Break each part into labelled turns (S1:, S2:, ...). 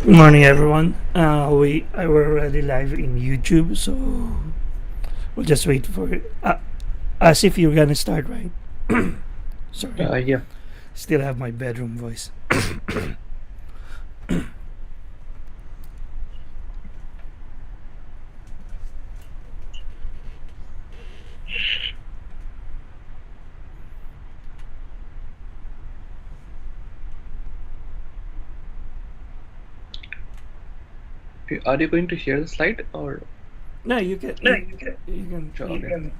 S1: Morning, everyone. We're already live in YouTube, so we'll just wait for it. As if you're gonna start, right? Sorry,
S2: Yeah.
S1: still have my bedroom voice.
S2: Are you going to share the slide or?
S1: No, you can.
S2: No,
S1: You,
S2: you can.
S1: you can.
S2: Sure,
S1: You
S2: okay.
S1: can.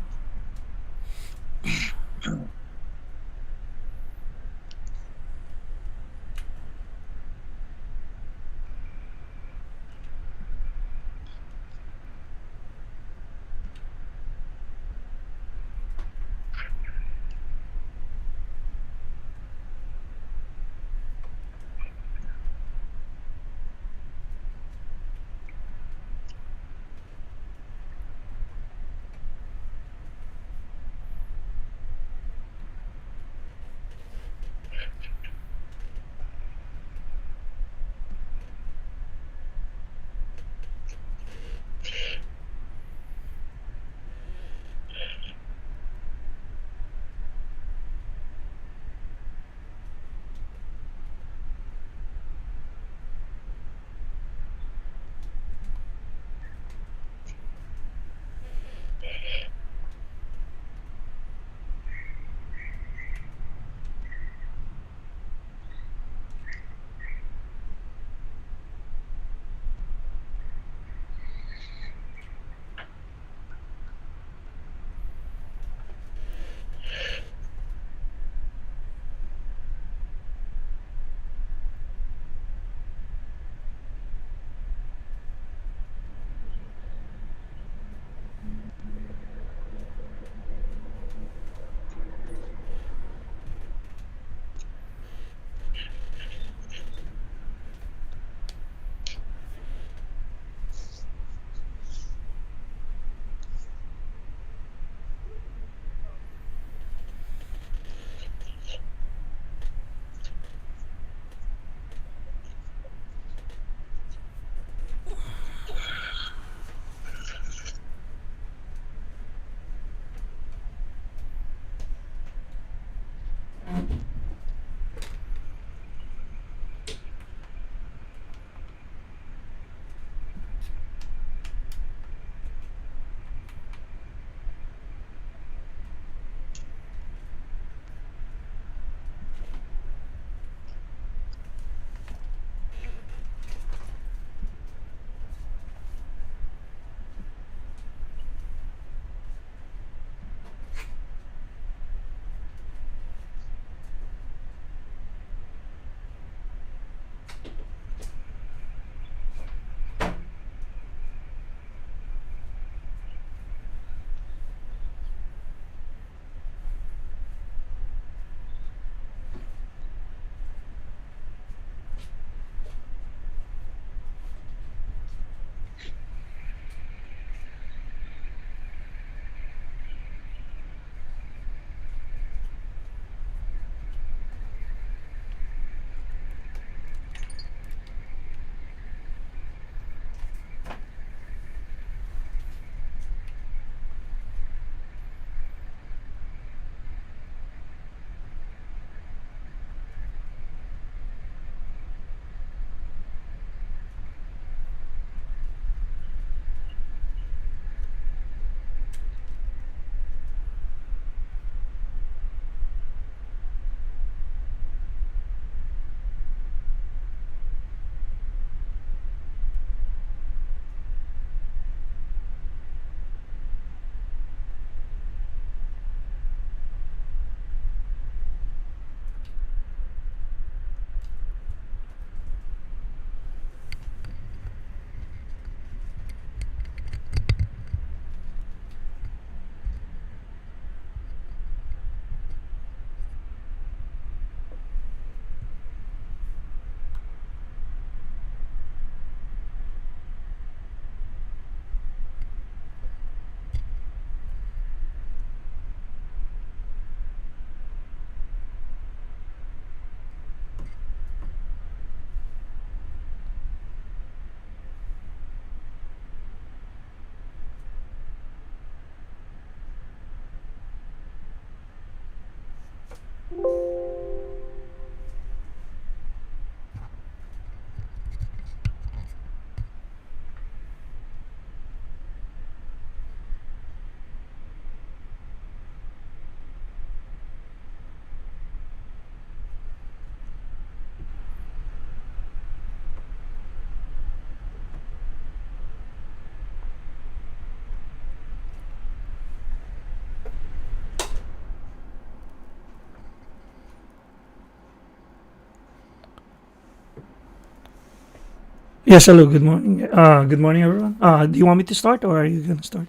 S1: Yes, hello, good morning. Good morning, everyone. Do you want me to start or are you going to start?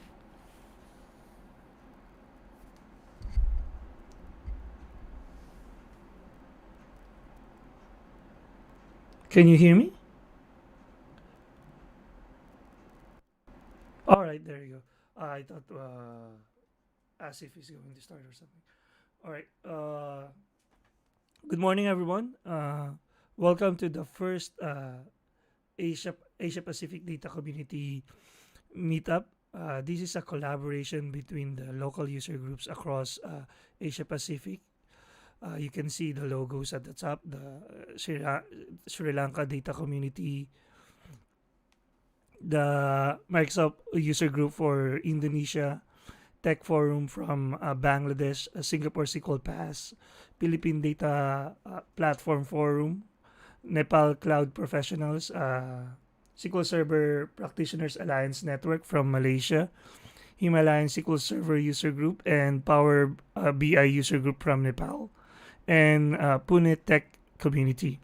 S1: Can you hear me? All right, there you go. I thought as if he's going to start or something. All right. Good morning, everyone. Welcome to the first Asia Pacific Data Community Meetup. This is a collaboration between the local user groups across Asia Pacific. You can see the logos at the top, the Sri Lanka Data Community, the Microsoft user group for Indonesia, Tech Forum from Bangladesh, Singapore SQL Pass, Philippine Data Platform Forum, Nepal Cloud Professionals, SQL Server Practitioners Alliance Network from Malaysia, Himalayan SQL Server User Group, and Power BI User Group from Nepal, and Pune Tech Community.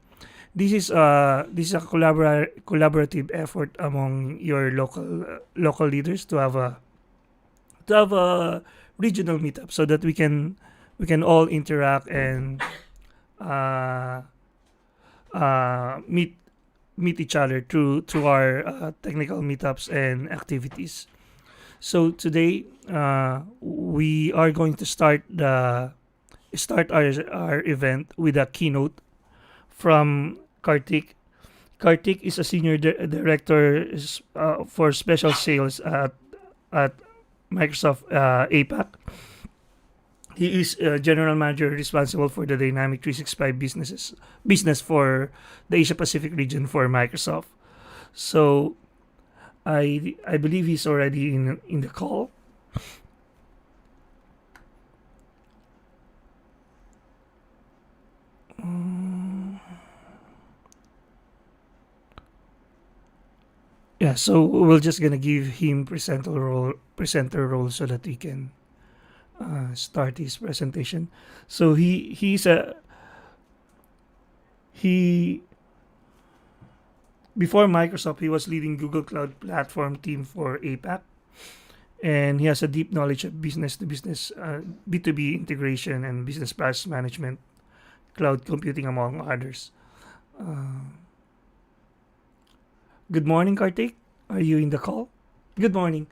S1: This is a collaborative effort among your local leaders to have a regional meetup so that we can all interact and uh, meet each other through our technical meetups and activities. So today we are going to start our event with a keynote from Kartik. Kartik is a senior director for special sales at Microsoft APAC. He is a general manager responsible for the Dynamic 365 business for the Asia Pacific region for Microsoft. So I believe he's already in the call. Yeah, so we're just gonna give him presenter role so that he can start his presentation. So he before Microsoft he was leading Google Cloud Platform team for APAC, and he has a deep knowledge of business to business, B2B integration and business process management, cloud computing among others. Uh, Good morning, Kartik. Are you in the call? Good morning.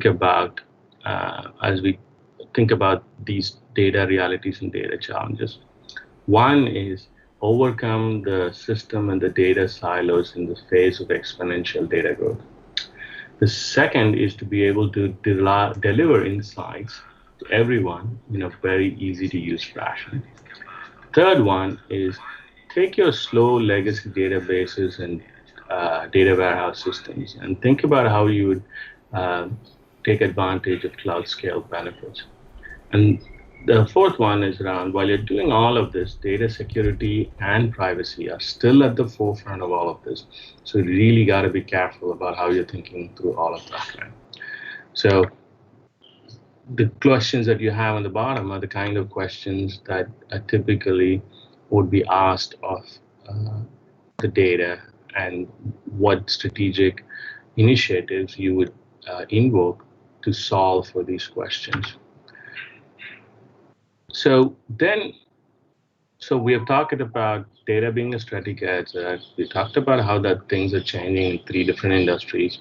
S3: about as we think about these data realities and data challenges. One is overcome the system and the data silos in the face of exponential data growth. The second is to be able to deliver insights to everyone in a very easy to use fashion. Third one is take your slow legacy databases and data warehouse systems and think about how you would uh, take advantage of cloud scale benefits. And the fourth one is around while you're doing all of this, data security and privacy are still at the forefront of all of this. So you really got to be careful about how you're thinking through all of that. Right? So the questions that you have on the bottom are the kind of questions that typically would be asked of uh, the data and what strategic initiatives you would invoke to solve for these questions. So then, so we have talked about data being a strategic asset. We talked about how that things are changing in three different industries,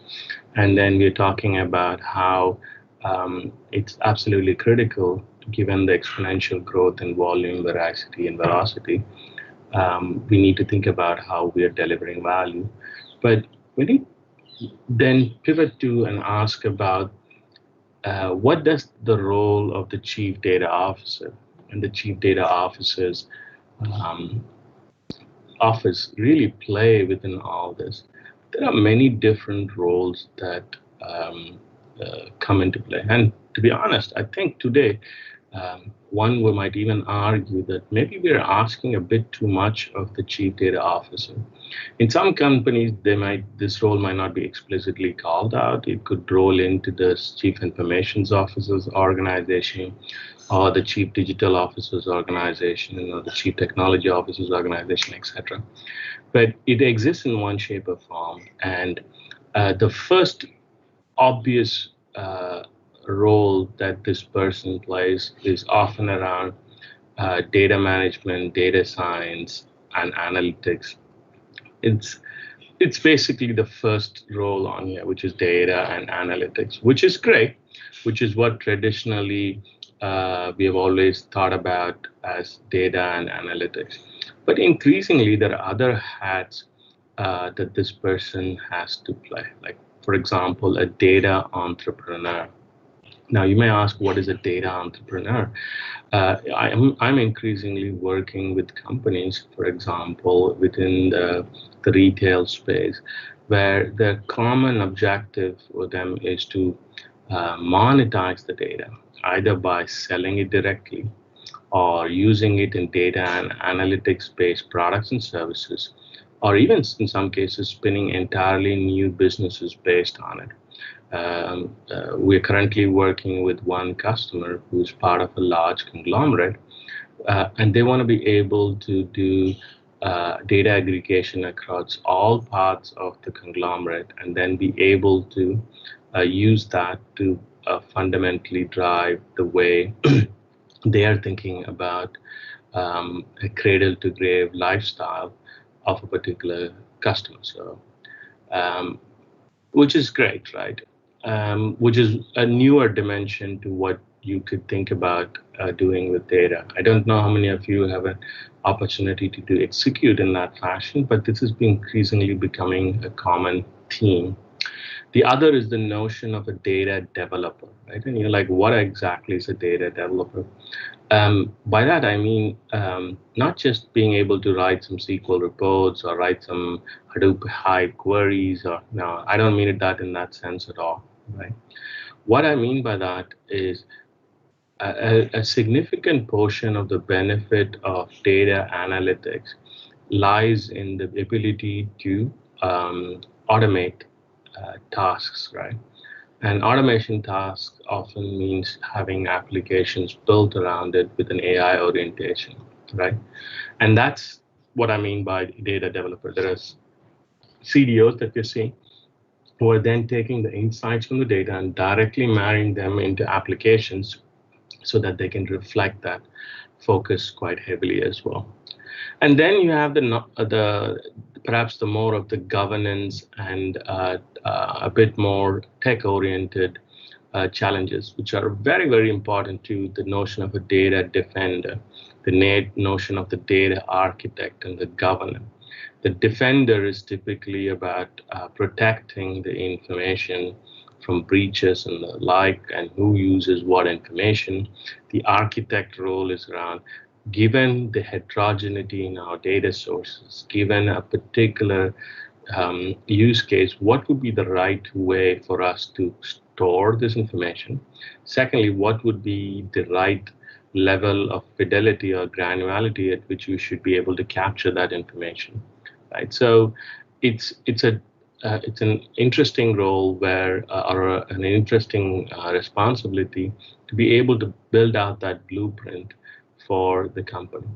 S3: and then we're talking about how it's absolutely critical, given the exponential growth in volume, veracity, and velocity. We need to think about how we are delivering value. But we need then pivot to and ask about what does the role of the chief data officer and the chief data officer's um, office really play within all this? There are many different roles that come into play. And to be honest, I think today one might even argue that maybe we're asking a bit too much of the chief data officer. In some companies, this role might not be explicitly called out. It could roll into the chief information officer's organization, or the chief digital officer's organization, or the chief technology officer's organization, etc. But it exists in one shape or form, and the first obvious role that this person plays is often around data management, data science, and analytics. It's it's basically the first role on here, which is data and analytics, which is great, which is what traditionally we have always thought about as data and analytics. But increasingly, there are other hats that this person has to play. Like, for example, a data entrepreneur. Now, you may ask, what is a data entrepreneur? I'm increasingly working with companies, for example, within the retail space, where the common objective for them is to monetize the data, either by selling it directly or using it in data and analytics based products and services, or even in some cases, spinning entirely new businesses based on it. We're currently working with one customer who's part of a large conglomerate, and they want to be able to do data aggregation across all parts of the conglomerate and then be able to use that to fundamentally drive the way they are thinking about a cradle to grave lifestyle of a particular customer. So, um, which is great, right? Which is a newer dimension to what you could think about doing with data. I don't know how many of you have an opportunity to do execute in that fashion, but this is increasingly becoming a common theme. The other is the notion of a data developer, right? And you're like, what exactly is a data developer? By that, I mean not just being able to write some SQL reports or write some Hadoop Hive queries, or no, I don't mean it that in that sense at all, right? What I mean by that is a significant portion of the benefit of data analytics lies in the ability to automate tasks, right? And automation tasks often means having applications built around it with an AI orientation, right? And that's what I mean by data developer. There are CDOs that you're seeing who are then taking the insights from the data and directly marrying them into applications so that they can reflect that focus quite heavily as well. And then you have the perhaps the more of the governance and a bit more tech oriented challenges, which are very, very important to the notion of a data defender, the notion of the data architect and the governor. The defender is typically about protecting the information from breaches and the like, and who uses what information. The architect role is around, given the heterogeneity in our data sources, given a particular use case, what would be the right way for us to store this information? Secondly, what would be the right level of fidelity or granularity at which we should be able to capture that information, right? So it's an interesting role where or an interesting responsibility to be able to build out that blueprint for the company.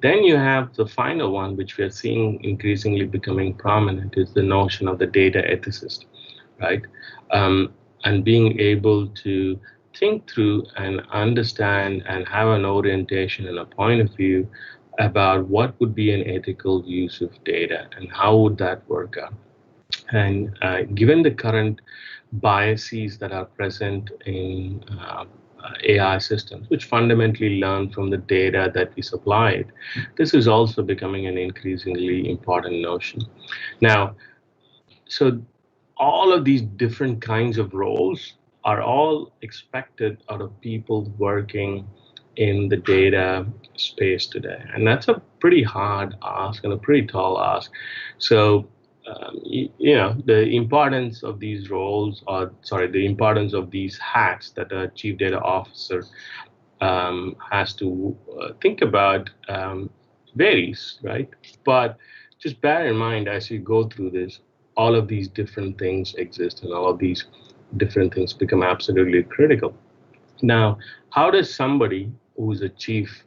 S3: Then you have the final one, which we are seeing increasingly becoming prominent, is the notion of the data ethicist, right? And being able to think through and understand and have an orientation and a point of view about what would be an ethical use of data and how would that work out. And given the current biases that are present in AI systems, which fundamentally learn from the data that we supplied, this is also becoming an increasingly important notion. Now, so all of these different kinds of roles are all expected out of people working in the data space today. And that's a pretty hard ask and a pretty tall ask. So, the importance of these roles, or sorry, the importance of these hats that a chief data officer has to think about varies, right? But just bear in mind as you go through this, all of these different things exist and all of these different things become absolutely critical. Now, how does somebody who's a chief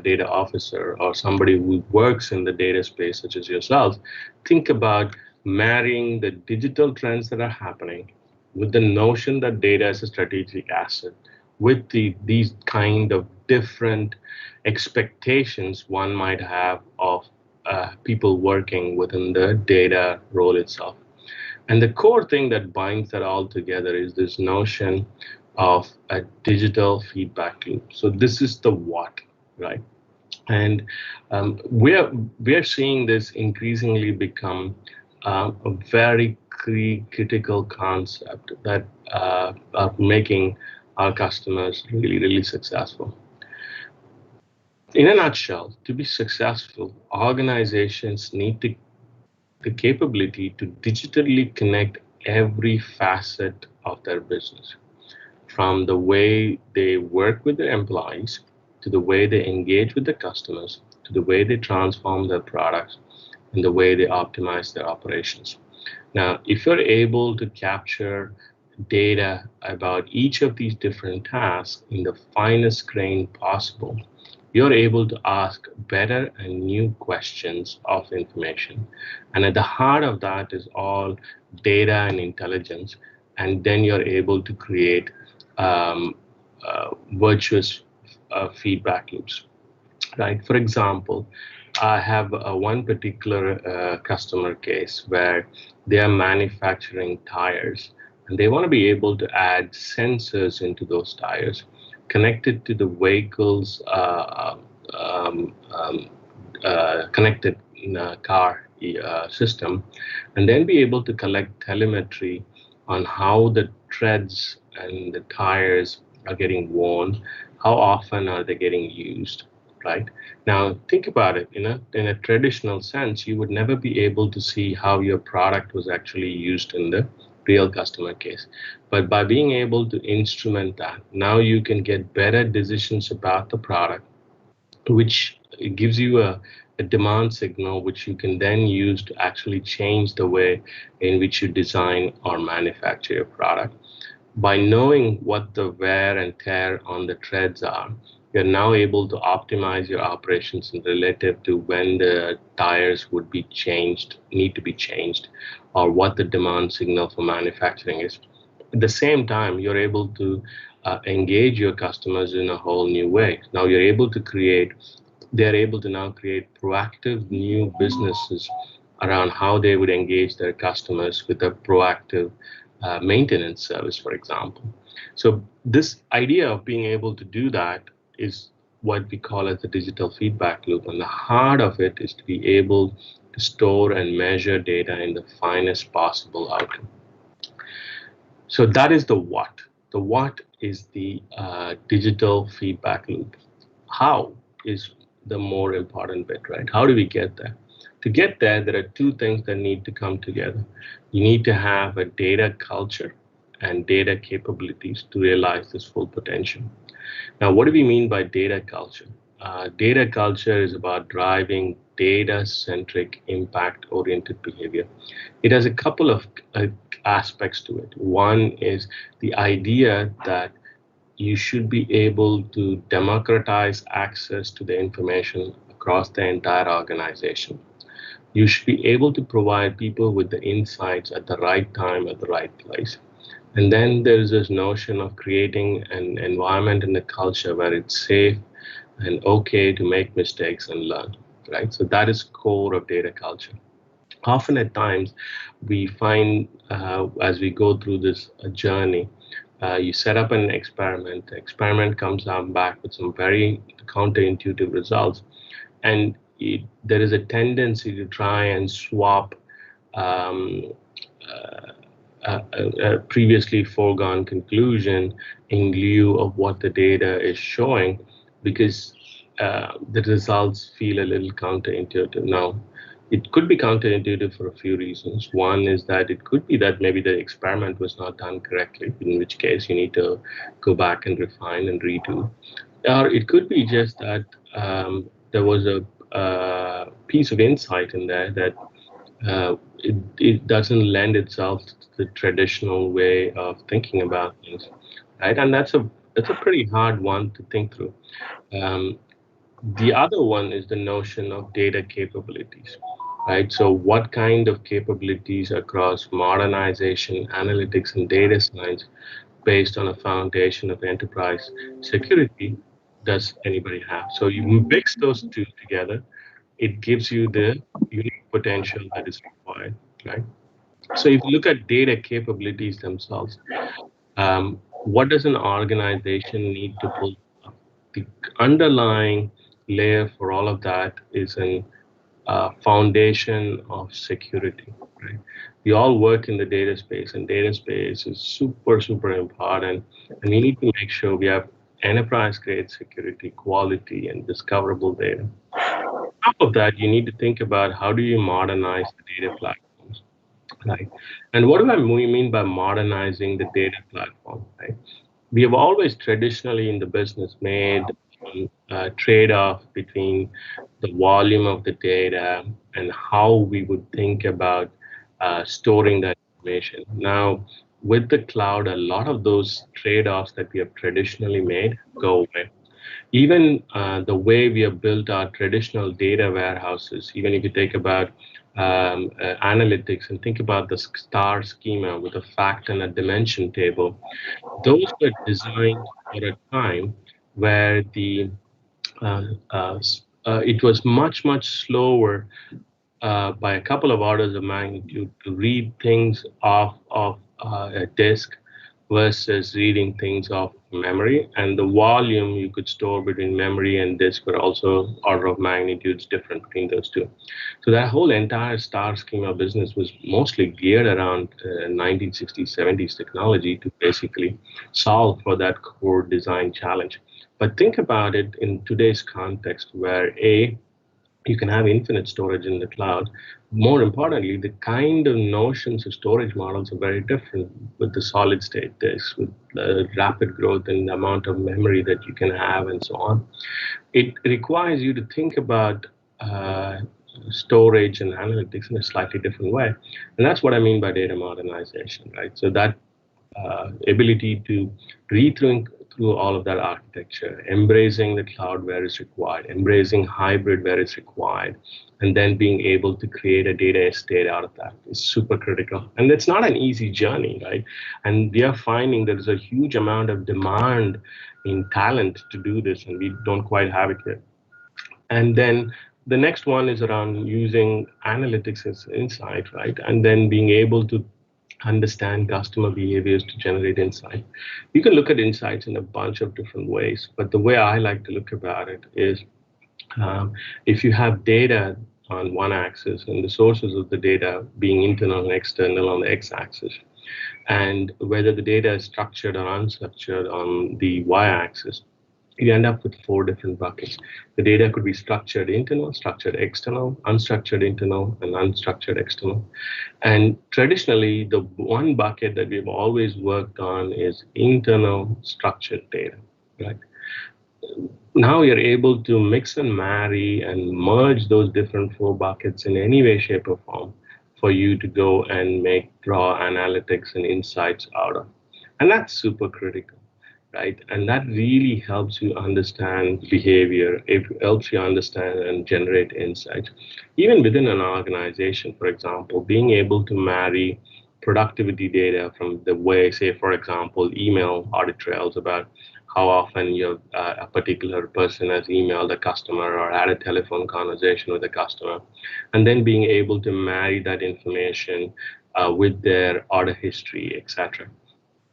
S3: data officer or somebody who works in the data space, such as yourself, think about marrying the digital trends that are happening with the notion that data is a strategic asset, with these kind of different expectations one might have of people working within the data role itself? And the core thing that binds that all together is this notion of a digital feedback loop. So this is the what, right? And we're seeing this increasingly become a very critical concept that are making our customers really, really successful. In a nutshell, to be successful, organizations need the capability to digitally connect every facet of their business, from the way they work with their employees, to the way they engage with the customers, to the way they transform their products, and the way they optimize their operations. Now, if you're able to capture data about each of these different tasks in the finest grain possible, you're able to ask better and new questions of information. And at the heart of that is all data and intelligence. And then you're able to create virtuous feedback loops, right? For example, I have one particular customer case where they are manufacturing tires, and they want to be able to add sensors into those tires connected to the vehicle's connected car system, and then be able to collect telemetry on how the treads and the tires are getting worn, how often are they getting used, right? Now, think about it. In a traditional sense, you would never be able to see how your product was actually used in the real customer case. But by being able to instrument that, now you can get better decisions about the product, which gives you a demand signal, which you can then use to actually change the way in which you design or manufacture your product. By knowing what the wear and tear on the treads are, you're now able to optimize your operations in relative to when the tires would be changed, need to be changed, or what the demand signal for manufacturing is. At the same time, you're able to engage your customers in a whole new way. Now they're able to now create proactive new businesses around how they would engage their customers with a proactive maintenance service, for example. So this idea of being able to do that is what we call as the digital feedback loop. And the heart of it is to be able to store and measure data in the finest possible outcome. So that is the what. The what is the digital feedback loop. How is the more important bit, right? How do we get there? To get there, there are two things that need to come together. You need to have a data culture and data capabilities to realize this full potential. Now, what do we mean by data culture? Data culture is about driving data centric, impact oriented behavior. It has a couple of aspects to it. One is the idea that you should be able to democratize access to the information across the entire organization. You should be able to provide people with the insights at the right time, at the right place. And then there's this notion of creating an environment and a culture where it's safe and okay to make mistakes and learn, right? So that is core of data culture. Often at times, we find as we go through this journey, you set up an experiment, the experiment comes out back with some very counterintuitive results, and there is a tendency to try and swap um, a previously foregone conclusion in lieu of what the data is showing, because the results feel a little counterintuitive. Now, it could be counterintuitive for a few reasons. One is that it could be that maybe the experiment was not done correctly, in which case you need to go back and refine and redo. Or it could be just that there was a piece of insight in there that it doesn't lend itself to the traditional way of thinking about things, right? And that's a pretty hard one to think through. Um, the other one is the notion of data capabilities, right? So what kind of capabilities across modernization, analytics, and data science based on a foundation of enterprise security does anybody have? So you mix those two together, it gives you the unique potential that is required, right? So if you look at data capabilities themselves, what does an organization need to pull up? The underlying layer for all of that is an foundation of security, right? We all work in the data space, and data space is super, super important. And we need to make sure we have enterprise grade security, quality, and discoverable data. On top of that, you need to think about how do you modernize the data platforms, right? And what do I mean by modernizing the data platform, right? We have always traditionally in the business made a trade-off between the volume of the data and how we would think about storing that information. Now, with the cloud, a lot of those trade-offs that we have traditionally made go away. Even the way we have built our traditional data warehouses, even if you take about analytics and think about the star schema with a fact and a dimension table, those were designed for a time where uh, uh, it was much, much slower by a couple of orders of magnitude to read things off of a disk versus reading things off memory. And the volume you could store between memory and disk were also order of magnitudes different between those two. So that whole entire star schema business was mostly geared around 1960s, 70s technology to basically solve for that core design challenge. But think about it in today's context where you can have infinite storage in the cloud. More importantly, the kind of notions of storage models are very different with the solid state disks, with the rapid growth in the amount of memory that you can have, and so on. It requires you to think about storage and analytics in a slightly different way. And that's what I mean by data modernization, right? So that ability to read through all of that architecture, embracing the cloud where it's required, embracing hybrid where it's required, and then being able to create a data estate out of that is super critical. And it's not an easy journey, right? And we are finding there's a huge amount of demand in talent to do this, and we don't quite have it yet. And then the next one is around using analytics as insight, right? And then being able to understand customer behaviors to generate insight. You can look at insights in a bunch of different ways, but the way I like to look about it is if you have data on one axis and the sources of the data being internal and external on the x-axis, and whether the data is structured or unstructured on the y-axis, you end up with four different buckets. The data could be structured internal, structured external, unstructured internal, and unstructured external. And traditionally, the one bucket that we've always worked on is internal structured data, right? Now you're able to mix and marry and merge those different four buckets in any way, shape, or form for you to go and draw analytics and insights out of. And that's super critical, right? And that really helps you understand behavior. It helps you understand and generate insights. Even within an organization, for example, being able to marry productivity data from the way, say, for example, email audit trails about how often a particular person has emailed a customer or had a telephone conversation with a customer, and then being able to marry that information with their order history, etc.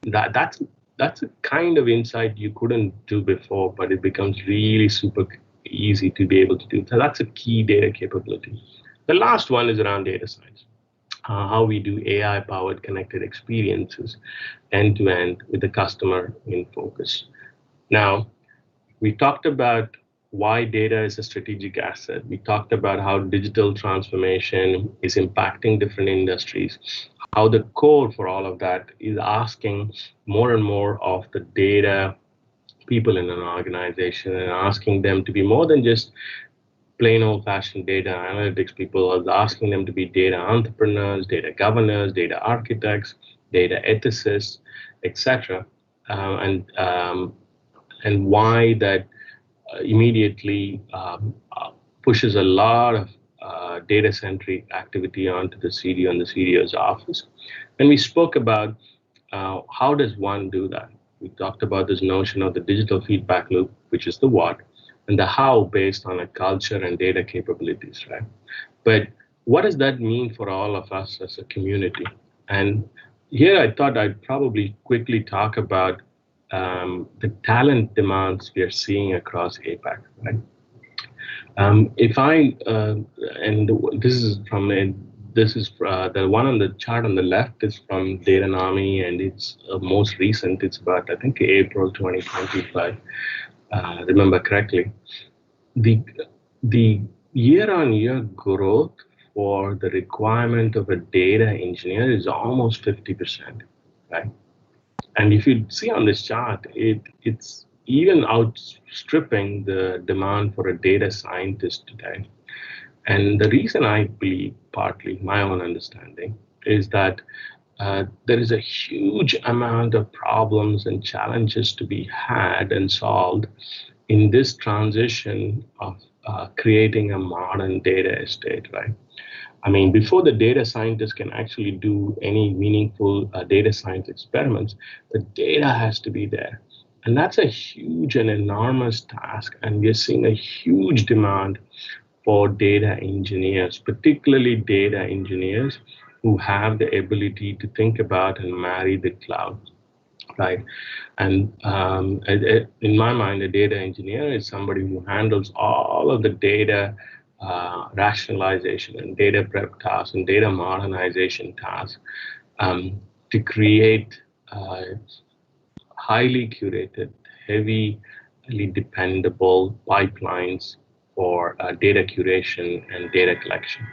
S3: That's a kind of insight you couldn't do before, but it becomes really super easy to be able to do. So that's a key data capability. The last one is around data science, how we do AI-powered connected experiences end to end with the customer in focus. Now, we talked about why data is a strategic asset. We talked about how digital transformation is impacting different industries, how the core for all of that is asking more and more of the data people in an organization and asking them to be more than just plain old-fashioned data analytics people, are asking them to be data entrepreneurs, data governors, data architects, data ethicists, etc. And why that immediately pushes a lot of data-centric activity onto the CDO and the CDO's office. And we spoke about how does one do that. We talked about this notion of the digital feedback loop, which is the what, and the how based on a culture and data capabilities, right? But what does that mean for all of us as a community? And here I thought I'd probably quickly talk about the talent demands we are seeing across APAC, right? If I and this is from the one on the chart on the left is from Datanami, and it's most recent. It's about, I think, April 2020, if I remember correctly. The year-on-year growth for the requirement of a data engineer is almost 50%, right? And if you see on this chart, it's even outstripping the demand for a data scientist today. And the reason I believe, partly my own understanding, is that there is a huge amount of problems and challenges to be had and solved in this transition of creating a modern data estate, right? I mean, before the data scientist can actually do any meaningful data science experiments, the data has to be there. And that's a huge and enormous task. And we're seeing a huge demand for data engineers, particularly data engineers who have the ability to think about and marry the cloud, right? And in my mind, a data engineer is somebody who handles all of the data rationalization and data prep tasks and data modernization tasks to create highly curated, heavily dependable pipelines for data curation and data collection,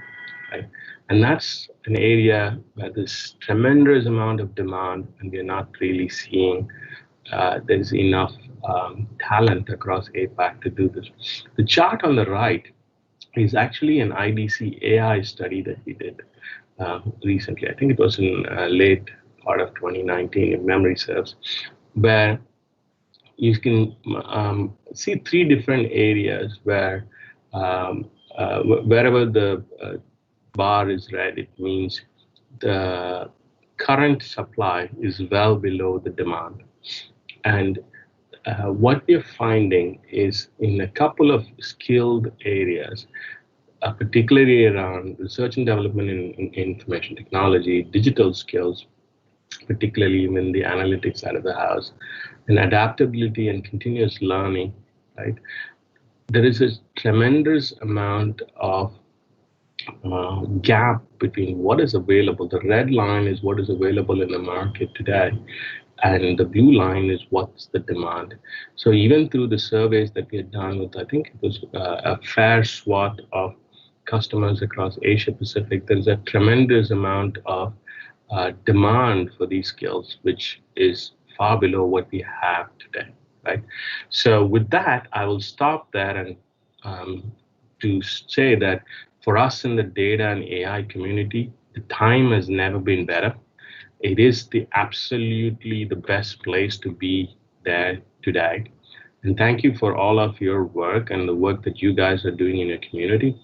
S3: right? And that's an area where there's tremendous amount of demand, and we're not really seeing there's enough talent across APAC to do this. The chart on the right is actually an IDC AI study that we did recently. I think it was in late part of 2019, if memory serves, where you can see three different areas where wherever the bar is red, it means the current supply is well below the demand. And what we're finding is in a couple of skilled areas, particularly around research and development in information technology, digital skills, particularly in the analytics side of the house, and adaptability and continuous learning, right? There is a tremendous amount of gap between what is available. The red line is what is available in the market today, and the blue line is what's the demand. So even through the surveys that we had done with, I think it was a fair swath of customers across Asia Pacific, there is a tremendous amount of demand for these skills, which is far below what we have today, right? So with that, I will stop there and to say that for us in the data and AI community, the time has never been better. It is the absolutely the best place to be there today. And thank you for all of your work and the work that you guys are doing in your community.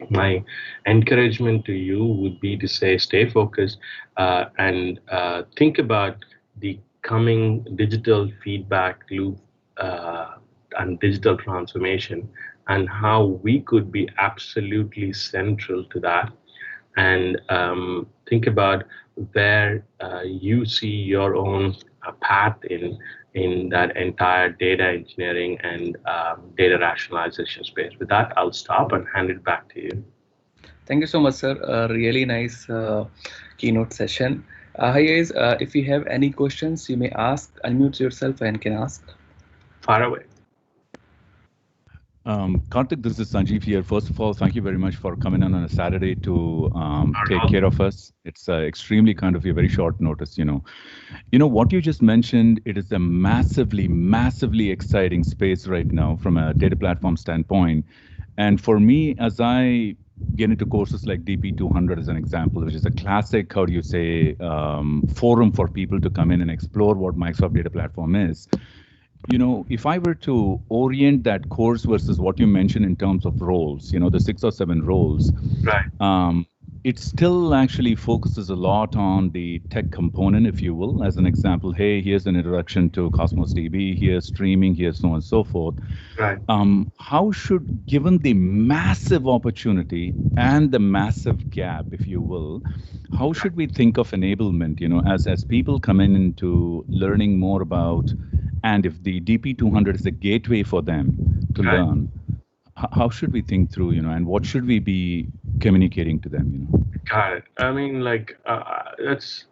S3: My encouragement to you would be to say stay focused and think about the coming digital feedback loop and digital transformation and how we could be absolutely central to that, and think about where you see your own path in that entire data engineering and data rationalization space. With that, I'll stop and hand it back to you.
S2: Thank you so much, sir. A really nice keynote session. Hi guys, if you have any questions, you may ask. Unmute yourself and can ask.
S3: Far away.
S4: Karthik, this is Sanjeev here. First of all, thank you very much for coming on a Saturday to take care of us. It's extremely kind of a very short notice, what you just mentioned, it is a massively, massively exciting space right now from a data platform standpoint. And for me, as I get into courses like DP200 as an example, which is a classic, how do you say, forum for people to come in and explore what Microsoft Data Platform is. If I were to orient that course versus what you mentioned in terms of roles, the 6 or 7 roles,
S3: Right.
S4: It still actually focuses a lot on the tech component, if you will. As an example, hey, here's an introduction to Cosmos DB, here's streaming, here's so on and so forth.
S3: Right.
S4: How should, given the massive opportunity and the massive gap, if you will, how should we think of enablement, as people come into learning more about, and if the DP200 is a gateway for them to learn, how should we think through, and what should we be communicating to them,
S3: Got it. I mean, that's,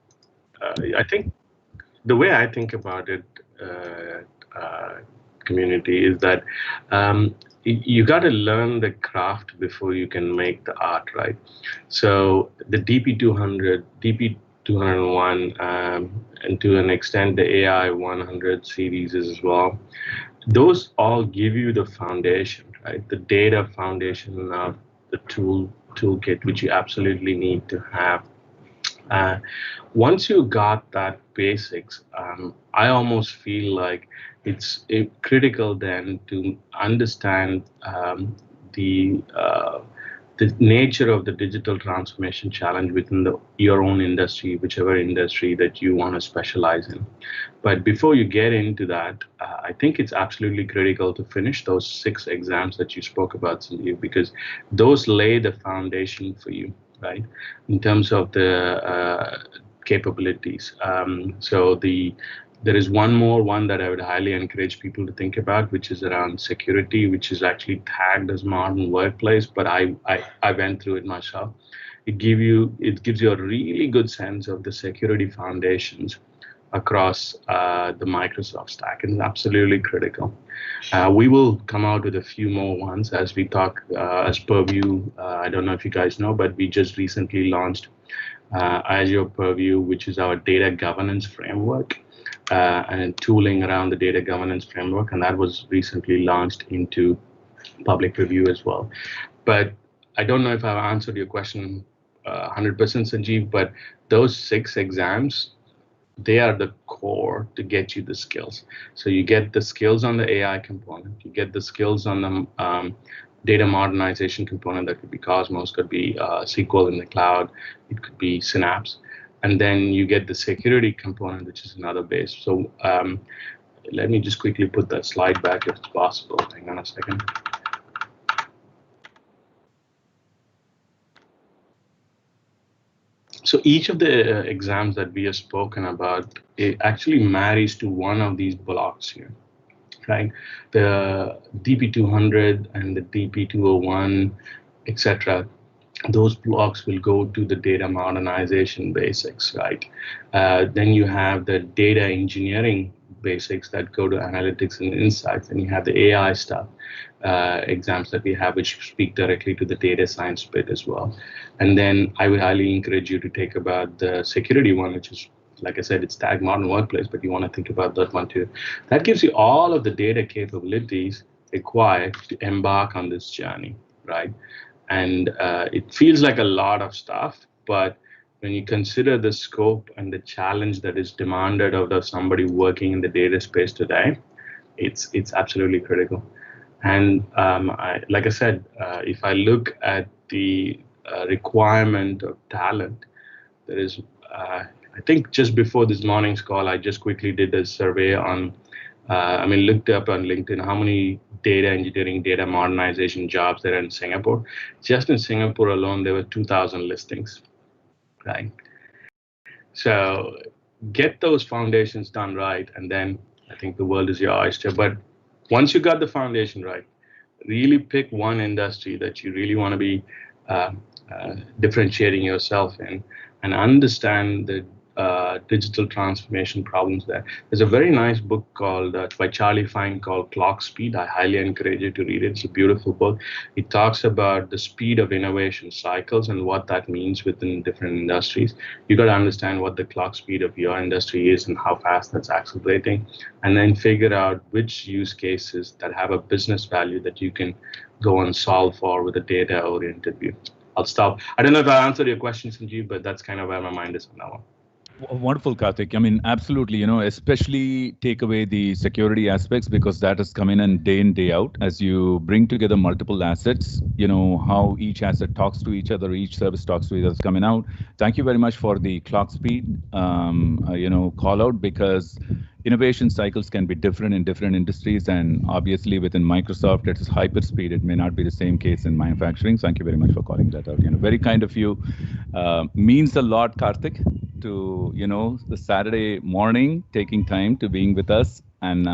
S3: I think the way I think about it, community, is that you got to learn the craft before you can make the art, right? So the DP200, DP201, and to an extent the AI 100 series as well, those all give you the foundation, right? The data foundation of the toolkit, which you absolutely need to have. Once you got that basics, I almost feel like it's critical then to understand the nature of the digital transformation challenge within your own industry, whichever industry that you want to specialize in. But before you get into that, I think it's absolutely critical to finish those 6 exams that you spoke about, Sanjeev, because those lay the foundation for you, right, in terms of the capabilities. There is one that I would highly encourage people to think about, which is around security, which is actually tagged as modern workplace, but I went through it myself. It gives you a really good sense of the security foundations across the Microsoft stack, and it's absolutely critical. We will come out with a few more ones as we talk as Purview. I don't know if you guys know, but we just recently launched Azure Purview, which is our data governance framework. And tooling around the data governance framework, and that was recently launched into public review as well. But I don't know if I've answered your question 100%, Sanjeev, but those 6 exams, they are the core to get you the skills. So you get the skills on the AI component, you get the skills on the data modernization component. That could be Cosmos, could be SQL in the cloud, it could be Synapse. And then you get the security component, which is another base. So let me just quickly put that slide back if it's possible. Hang on a second. So each of the exams that we have spoken about, it actually marries to one of these blocks here, right? The DP200 and the DP201, etc. Those blocks will go to the data modernization basics, right? Then you have the data engineering basics that go to analytics and insights, and you have the AI stuff exams that we have, which speak directly to the data science bit as well. And then I would highly encourage you to take about the security one, which is, like I said, it's tagged modern workplace, but you want to think about that one too. That gives you all of the data capabilities required to embark on this journey, right? And it feels like a lot of stuff, but when you consider the scope and the challenge that is demanded of somebody working in the data space today, it's absolutely critical. And like I said, if I look at the requirement of talent, there is, I think just before this morning's call, I just quickly did a survey on, looked up on LinkedIn how many data engineering, data modernization jobs there are in Singapore. Just in Singapore alone, there were 2,000 listings, right? So get those foundations done right, and then I think the world is your oyster. But once you got the foundation right, really pick one industry that you really want to be differentiating yourself in, and understand the digital transformation problems there. There's a very nice book called by Charlie Fine called Clock Speed. I highly encourage you to read it. It's a beautiful book. It talks about the speed of innovation cycles and what that means within different industries. You got to understand what the clock speed of your industry is and how fast that's accelerating, and then figure out which use cases that have a business value that you can go and solve for with a data-oriented view. I'll stop. I don't know if I answered your question, Sanjeev, but that's kind of where my mind is on that one.
S4: Wonderful, Karthik. I mean, absolutely, especially take away the security aspects, because that has come in day out as you bring together multiple assets, how each asset talks to each other, each service talks to each other is coming out. Thank you very much for the clock speed, call out, because innovation cycles can be different in different industries, and obviously within Microsoft, it's hyper speed. It may not be the same case in manufacturing. Thank you very much for calling that out. Very kind of you. Means a lot, Karthik, to the Saturday morning, taking time to being with us. And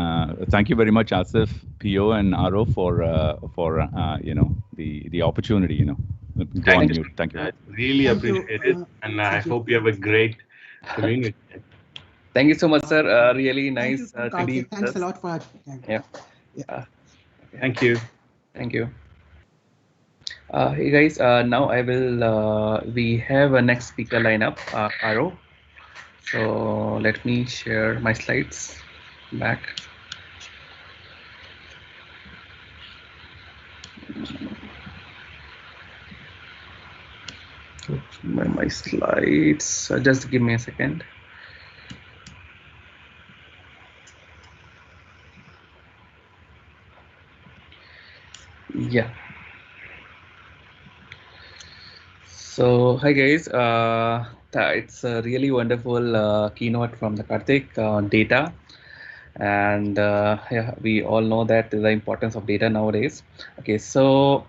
S4: thank you very much, Asif, PO, and Aro for the opportunity. Go on mute. Thank you.
S3: I really appreciate it, and I hope you have a great community.
S2: Thank you so much, sir. Really nice to be with us.
S5: Thanks a lot for
S2: yeah.
S3: Thank you.
S2: Thank you. Hey guys, now I will. We have a next speaker lineup, Aro. So let me share my slides back. My slides. Just give me a second. Yeah. So hi guys, it's a really wonderful keynote from the Karthik on data, and yeah, we all know that the importance of data nowadays. Okay, so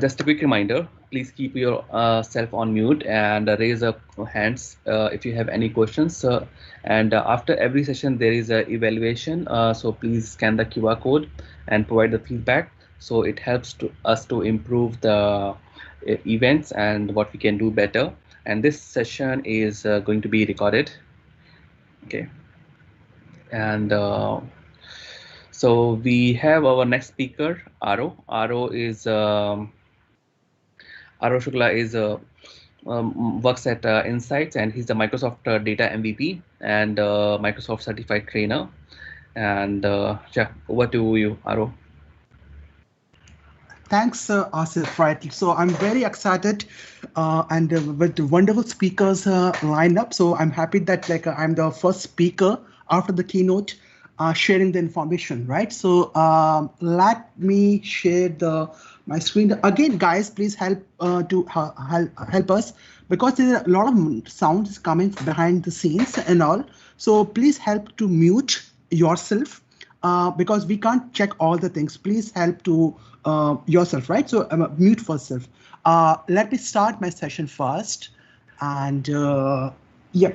S2: just a quick reminder, please keep your self on mute and raise up hands if you have any questions. And after every session there is a evaluation, so please scan the QR code and provide the feedback. So it helps us to improve the events and what we can do better. And this session is going to be recorded. Okay. And so we have our next speaker, Aro. Aro is Aro Shukla is works at Insights, and he's the Microsoft Data MVP and Microsoft Certified Trainer. And yeah, over to you, Aro.
S5: Thanks, Asif. Right. So I'm very excited and with wonderful speakers lined up. So I'm happy that I'm the first speaker after the keynote sharing the information. Right. So let me share my screen again, guys. Please help to help us, because there's a lot of sounds coming behind the scenes and all. So please help to mute yourself. Because we can't check all the things. Please help to yourself, right? So mute for self. Let me start my session first. And yeah,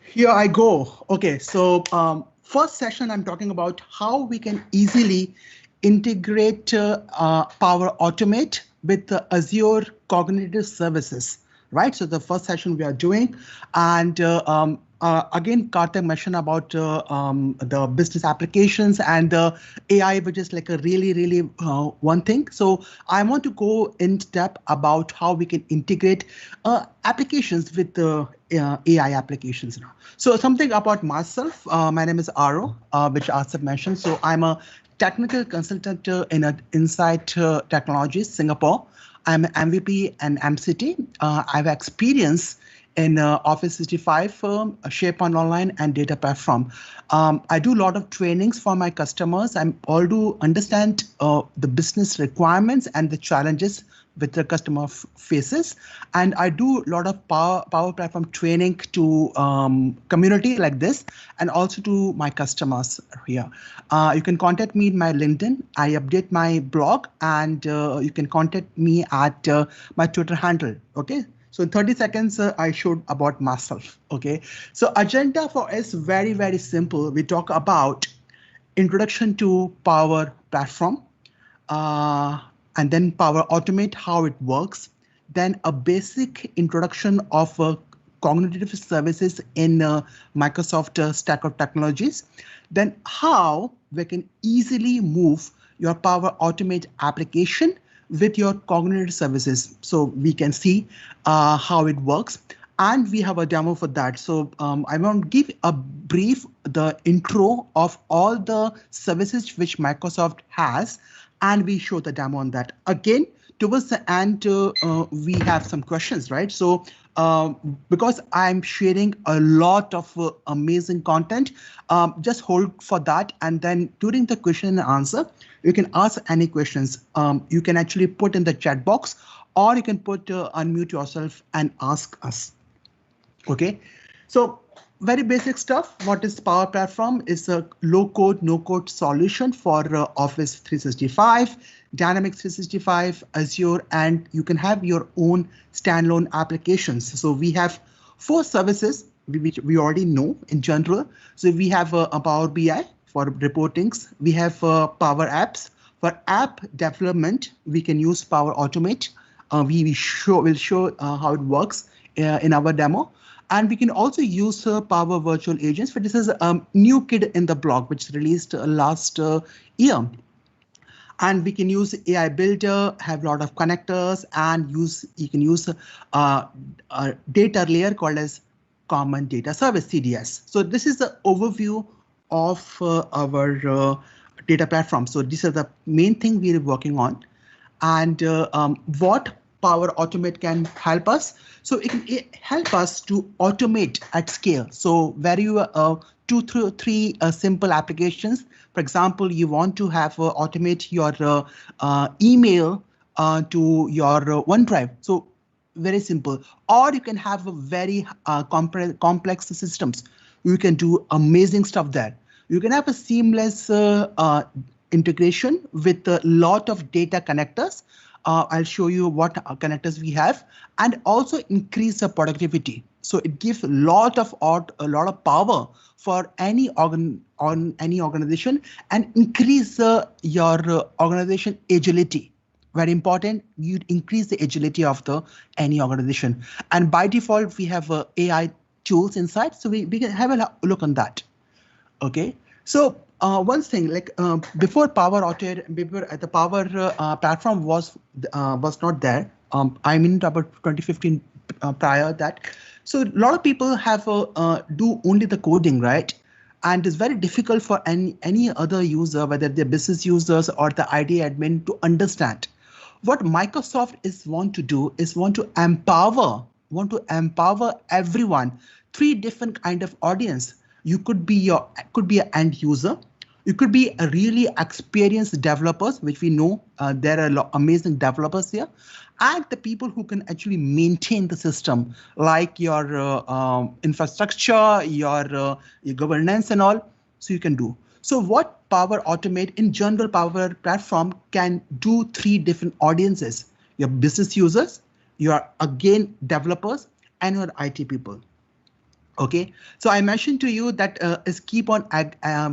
S5: here I go. Okay, so first session, I'm talking about how we can easily integrate Power Automate with Azure Cognitive Services, right? So the first session we are doing, and again, Karthik mentioned about the business applications and the AI, which is like a really one thing. So I want to go in depth about how we can integrate applications with the AI applications now. So something about myself. My name is Aro, which Asif mentioned. So I'm a technical consultant in Insight Technologies, Singapore. I'm MVP and MCT. I have experience in Office 365, SharePoint Online, and data platform. I do a lot of trainings for my customers. I all do understand the business requirements and the challenges with the customer faces, and I do a lot of power platform training to community like this, and also to my customers here. You can contact me in my LinkedIn. I update my blog, and you can contact me at my Twitter handle. Okay. So in 30 seconds, I showed about myself. Okay. So agenda for us very simple. We talk about introduction to Power Platform. And then Power Automate, how it works. Then a basic introduction of cognitive services in Microsoft stack of technologies. Then how we can easily move your Power Automate application with your cognitive services. So we can see how it works. And we have a demo for that. So I want to give a brief, the intro of all the services which Microsoft has, and we show the demo on that. Again, towards the end, we have some questions, right? So because I'm sharing a lot of amazing content, just hold for that. And then during the question and answer, you can ask any questions. You can actually put in the chat box, or you can put unmute yourself and ask us. Okay, so very basic stuff. What is Power Platform? It's a low-code, no-code solution for Office 365, Dynamics 365, Azure, and you can have your own standalone applications. So we have 4 services which we already know in general. So we have a Power BI for reportings. We have Power Apps. For app development, we can use Power Automate. We will show how it works in our demo. And we can also use Power Virtual Agents. But this is a new kid in the block, which released last year. And we can use AI Builder, have a lot of connectors, and you can use a data layer called as Common Data Service, CDS. So this is the overview of our data platform. So these are the main thing we're working on. And what Power Automate can help us. So it can help us to automate at scale. So where you 2 through 3 simple applications. For example, you want to have automate your email to your OneDrive. So very simple. Or you can have a very complex systems. You can do amazing stuff there. You can have a seamless integration with a lot of data connectors. I'll show you what connectors we have, and also increase the productivity. So it gives a lot of power for any organization, and increase your organization agility. Very important. You increase the agility of any organization. And by default, we have AI tools inside, so we can have a look on that. Okay. So one thing, like before Power Automate, before the Power Platform was not there. I mean about 2015 prior that. So a lot of people have do only the coding, right? And it's very difficult for any other user, whether they're business users or the IT admin, to understand. What Microsoft want to do is want to empower everyone. 3 different kind of audience. You could be an end user. You could be a really experienced developers, which we know there are amazing developers here, and the people who can actually maintain the system, like your infrastructure, your governance and all. So you can do. So what Power Automate in general, Power Platform can do 3 different audiences. Your business users, your again developers and your IT people. Okay, so I mentioned to you that is keep on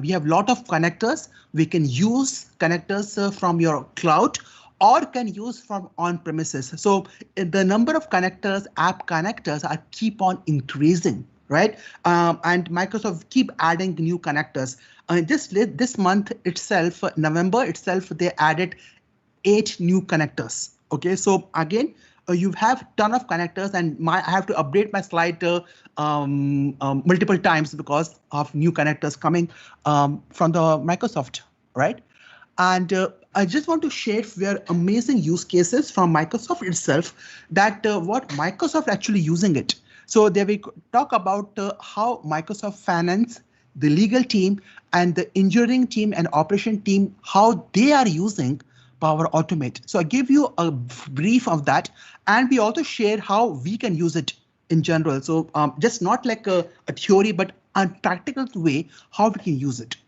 S5: we have a lot of connectors. We can use connectors from your cloud or can use from on premises. So the number of connectors, app connectors are keep on increasing, right? And Microsoft keep adding new connectors. This month itself, November itself, they added 8 new connectors. Okay, so again, you have ton of connectors, and I have to update my slide multiple times because of new connectors coming from the Microsoft, right? And I just want to share where amazing use cases from Microsoft itself that what Microsoft actually using it. So there we talk about how Microsoft Finance, the legal team, and the engineering team and operation team, how they are using Power Automate. So I give you a brief of that, and we also share how we can use it in general. So just not like a theory, but a practical way how we can use it.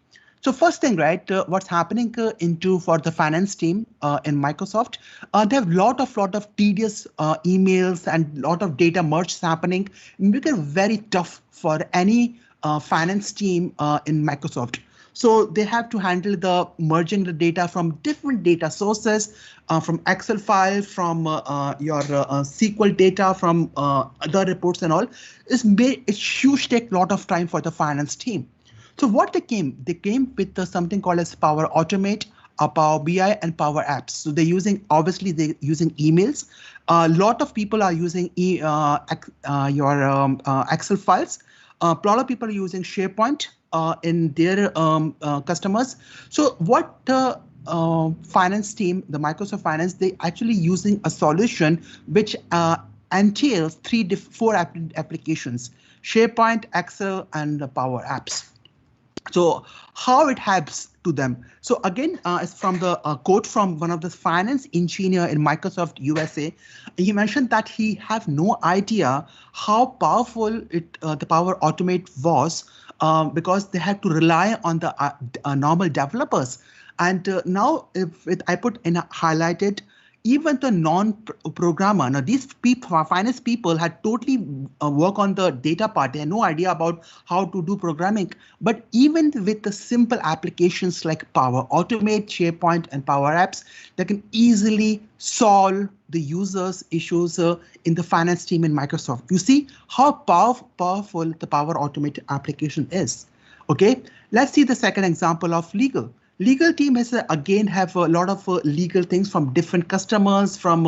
S5: So first thing, right, what's happening for the finance team in Microsoft, they have lot of tedious emails and lot of data merges happening, making it very tough for any finance team in Microsoft. So they have to handle the merging the data from different data sources, from Excel file, from your SQL data, from other reports and all. It's huge, take a lot of time for the finance team. So what they came with something called as Power Automate, Power BI, and Power Apps. So they're using emails. A lot of people are using your Excel files. A lot of people are using SharePoint in their customers. So what the finance team, the Microsoft Finance, they actually using a solution which entails 4 applications: SharePoint, Excel, and the Power Apps. So how it helps to them. So again, it's from the quote from one of the finance engineer in Microsoft USA. He mentioned that he have no idea how powerful the Power Automate was because they had to rely on the normal developers. And now if I put in highlighted, even the non-programmer, now these people, finance people had totally work on the data part. They had no idea about how to do programming. But even with the simple applications like Power Automate, SharePoint, and Power Apps, they can easily solve the users' issues in the finance team in Microsoft. You see how powerful the Power Automate application is. Okay, let's see the second example of legal. Legal team has again have a lot of legal things from different customers, from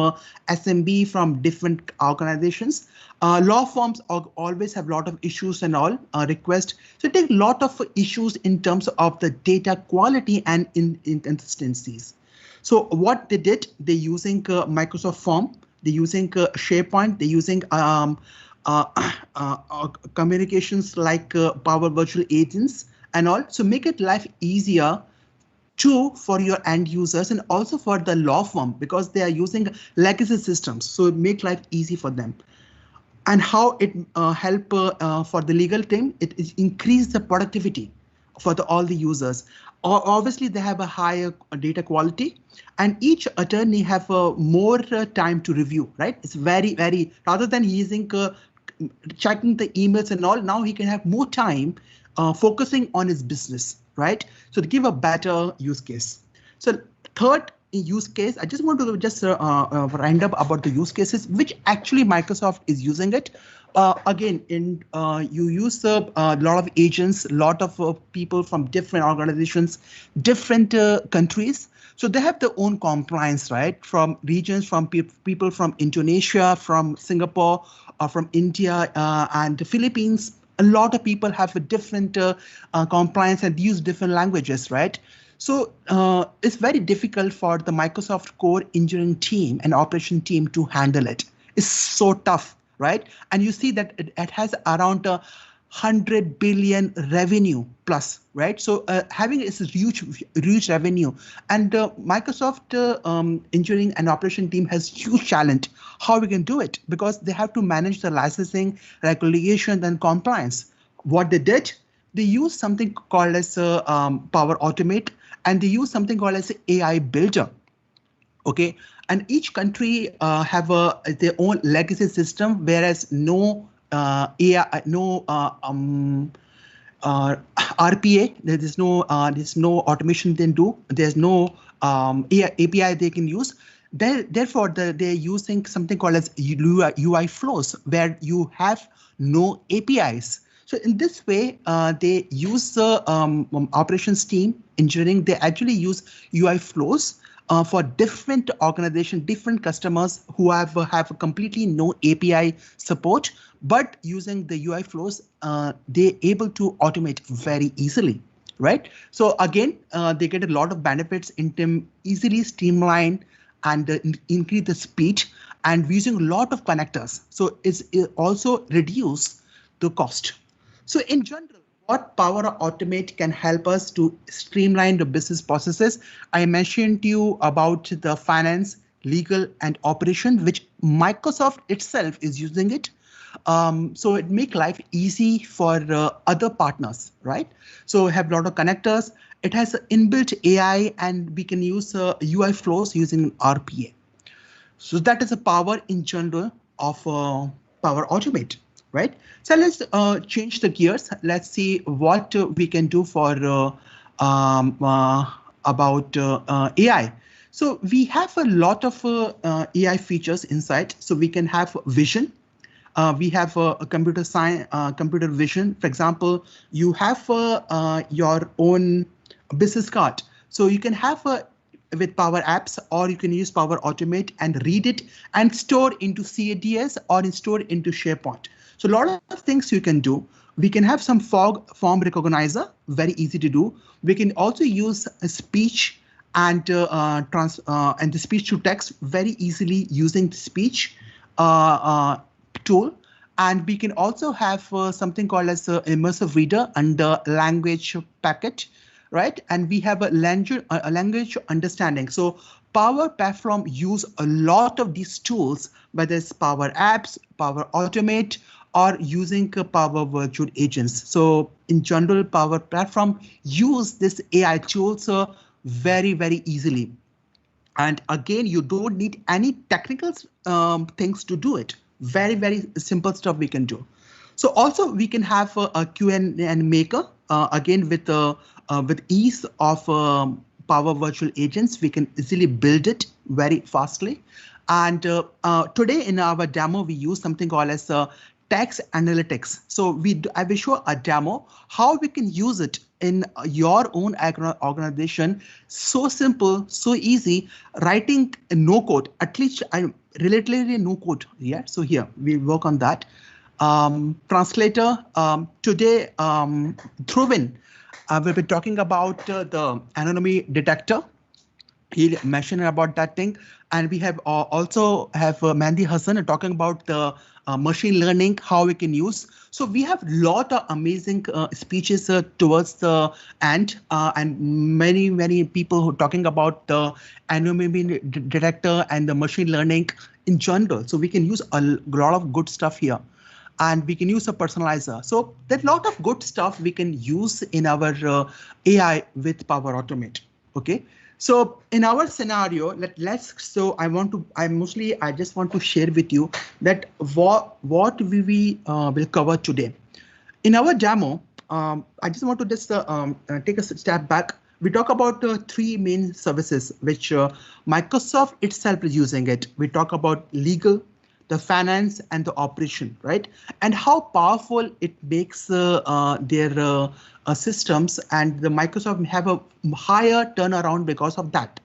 S5: SMB, from different organizations. Law firms always have a lot of issues and all requests. So take a lot of issues in terms of the data quality and inconsistencies. So what they did, they're using Microsoft Form, they're using SharePoint, they're using communications like Power Virtual Agents and all. So make it life easier for your end users and also for the law firm because they are using legacy systems. So it make life easy for them. And how it help for the legal team, it is increase the productivity for all the users. Obviously, they have a higher data quality and each attorney have more time to review, right? It's very, rather than using checking the emails and all, now he can have more time focusing on his business. Right? So to give a better use case. So third use case, I just want to just round up about the use cases, which actually Microsoft is using it. Again, you use a lot of agents, a lot of people from different organizations, different countries. So they have their own compliance, right? From regions, from people from Indonesia, from Singapore, from India, and the Philippines. A lot of people have a different compliance and use different languages, right? So it's very difficult for the Microsoft core engineering team and operation team to handle it. It's so tough, right? And you see that it has around 100 billion revenue plus, right? So having is a huge revenue, and Microsoft engineering and operation team has huge challenge how we can do it because they have to manage the licensing, regulation, and compliance. What they did, they use something called as Power Automate, and they use something called as AI Builder. Okay, and each country have their own legacy system, whereas no AI, no RPA. There's no automation they can do. There's no API they can use. Therefore, they're using something called as UI flows, where you have no APIs. So in this way, they use the operations team, engineering. They actually use UI flows for different organizations, different customers who have completely no API support, but using the UI flows, they're able to automate very easily, right? So again, they get a lot of benefits in terms easily streamline and increase the speed, and using a lot of connectors. So it also reduce the cost. So in general, what Power Automate can help us to streamline the business processes. I mentioned to you about the finance, legal, and operation, which Microsoft itself is using it. So it make life easy for other partners, right? So we have a lot of connectors. It has inbuilt AI, and we can use UI flows using RPA. So that is a power in general of Power Automate, right? So let's change the gears. Let's see what we can do for about AI. So we have a lot of AI features inside. So we can have vision. We have a computer science, computer vision. For example, you have your own business card. So you can have with Power Apps, or you can use Power Automate and read it and store into CADS or store into SharePoint. So a lot of things you can do. We can have some form recognizer, very easy to do. We can also use a speech and the speech to text very easily using the speech tool. And we can also have something called as immersive reader under language packet, right? And we have a language understanding. So Power Platform use a lot of these tools, whether it's Power Apps, Power Automate, or using Power Virtual Agents. So in general, Power Platform use this AI tools very, very easily. And again, you don't need any technical things to do it. Very, very simple stuff we can do. So also we can have a Q&A maker, again, with ease of Power Virtual Agents, we can easily build it very fastly. And today in our demo, we use something called as text analytics. So I will show a demo how we can use it in your own organization. So simple, so easy, writing no code, at least I'm relatively no code here. So here we work on that. Translator, today, Thruvin, we'll be talking about the anonymity detector. He mentioned about that thing. And we have also have Mandy Hassan talking about the machine learning, how we can use. So we have a lot of amazing speeches towards the end, and many people who are talking about the anonymity detector and the machine learning in general. So we can use a lot of good stuff here. And we can use a personalizer. So there's a lot of good stuff we can use in our AI with Power Automate. Okay. So in our scenario, I just want to share with you that what we will cover today. In our demo, I just want to just take a step back. We talk about three main services, which Microsoft itself is using it. We talk about legal, the finance, and the operation, right? And how powerful it makes their systems, and the Microsoft have a higher turnaround because of that.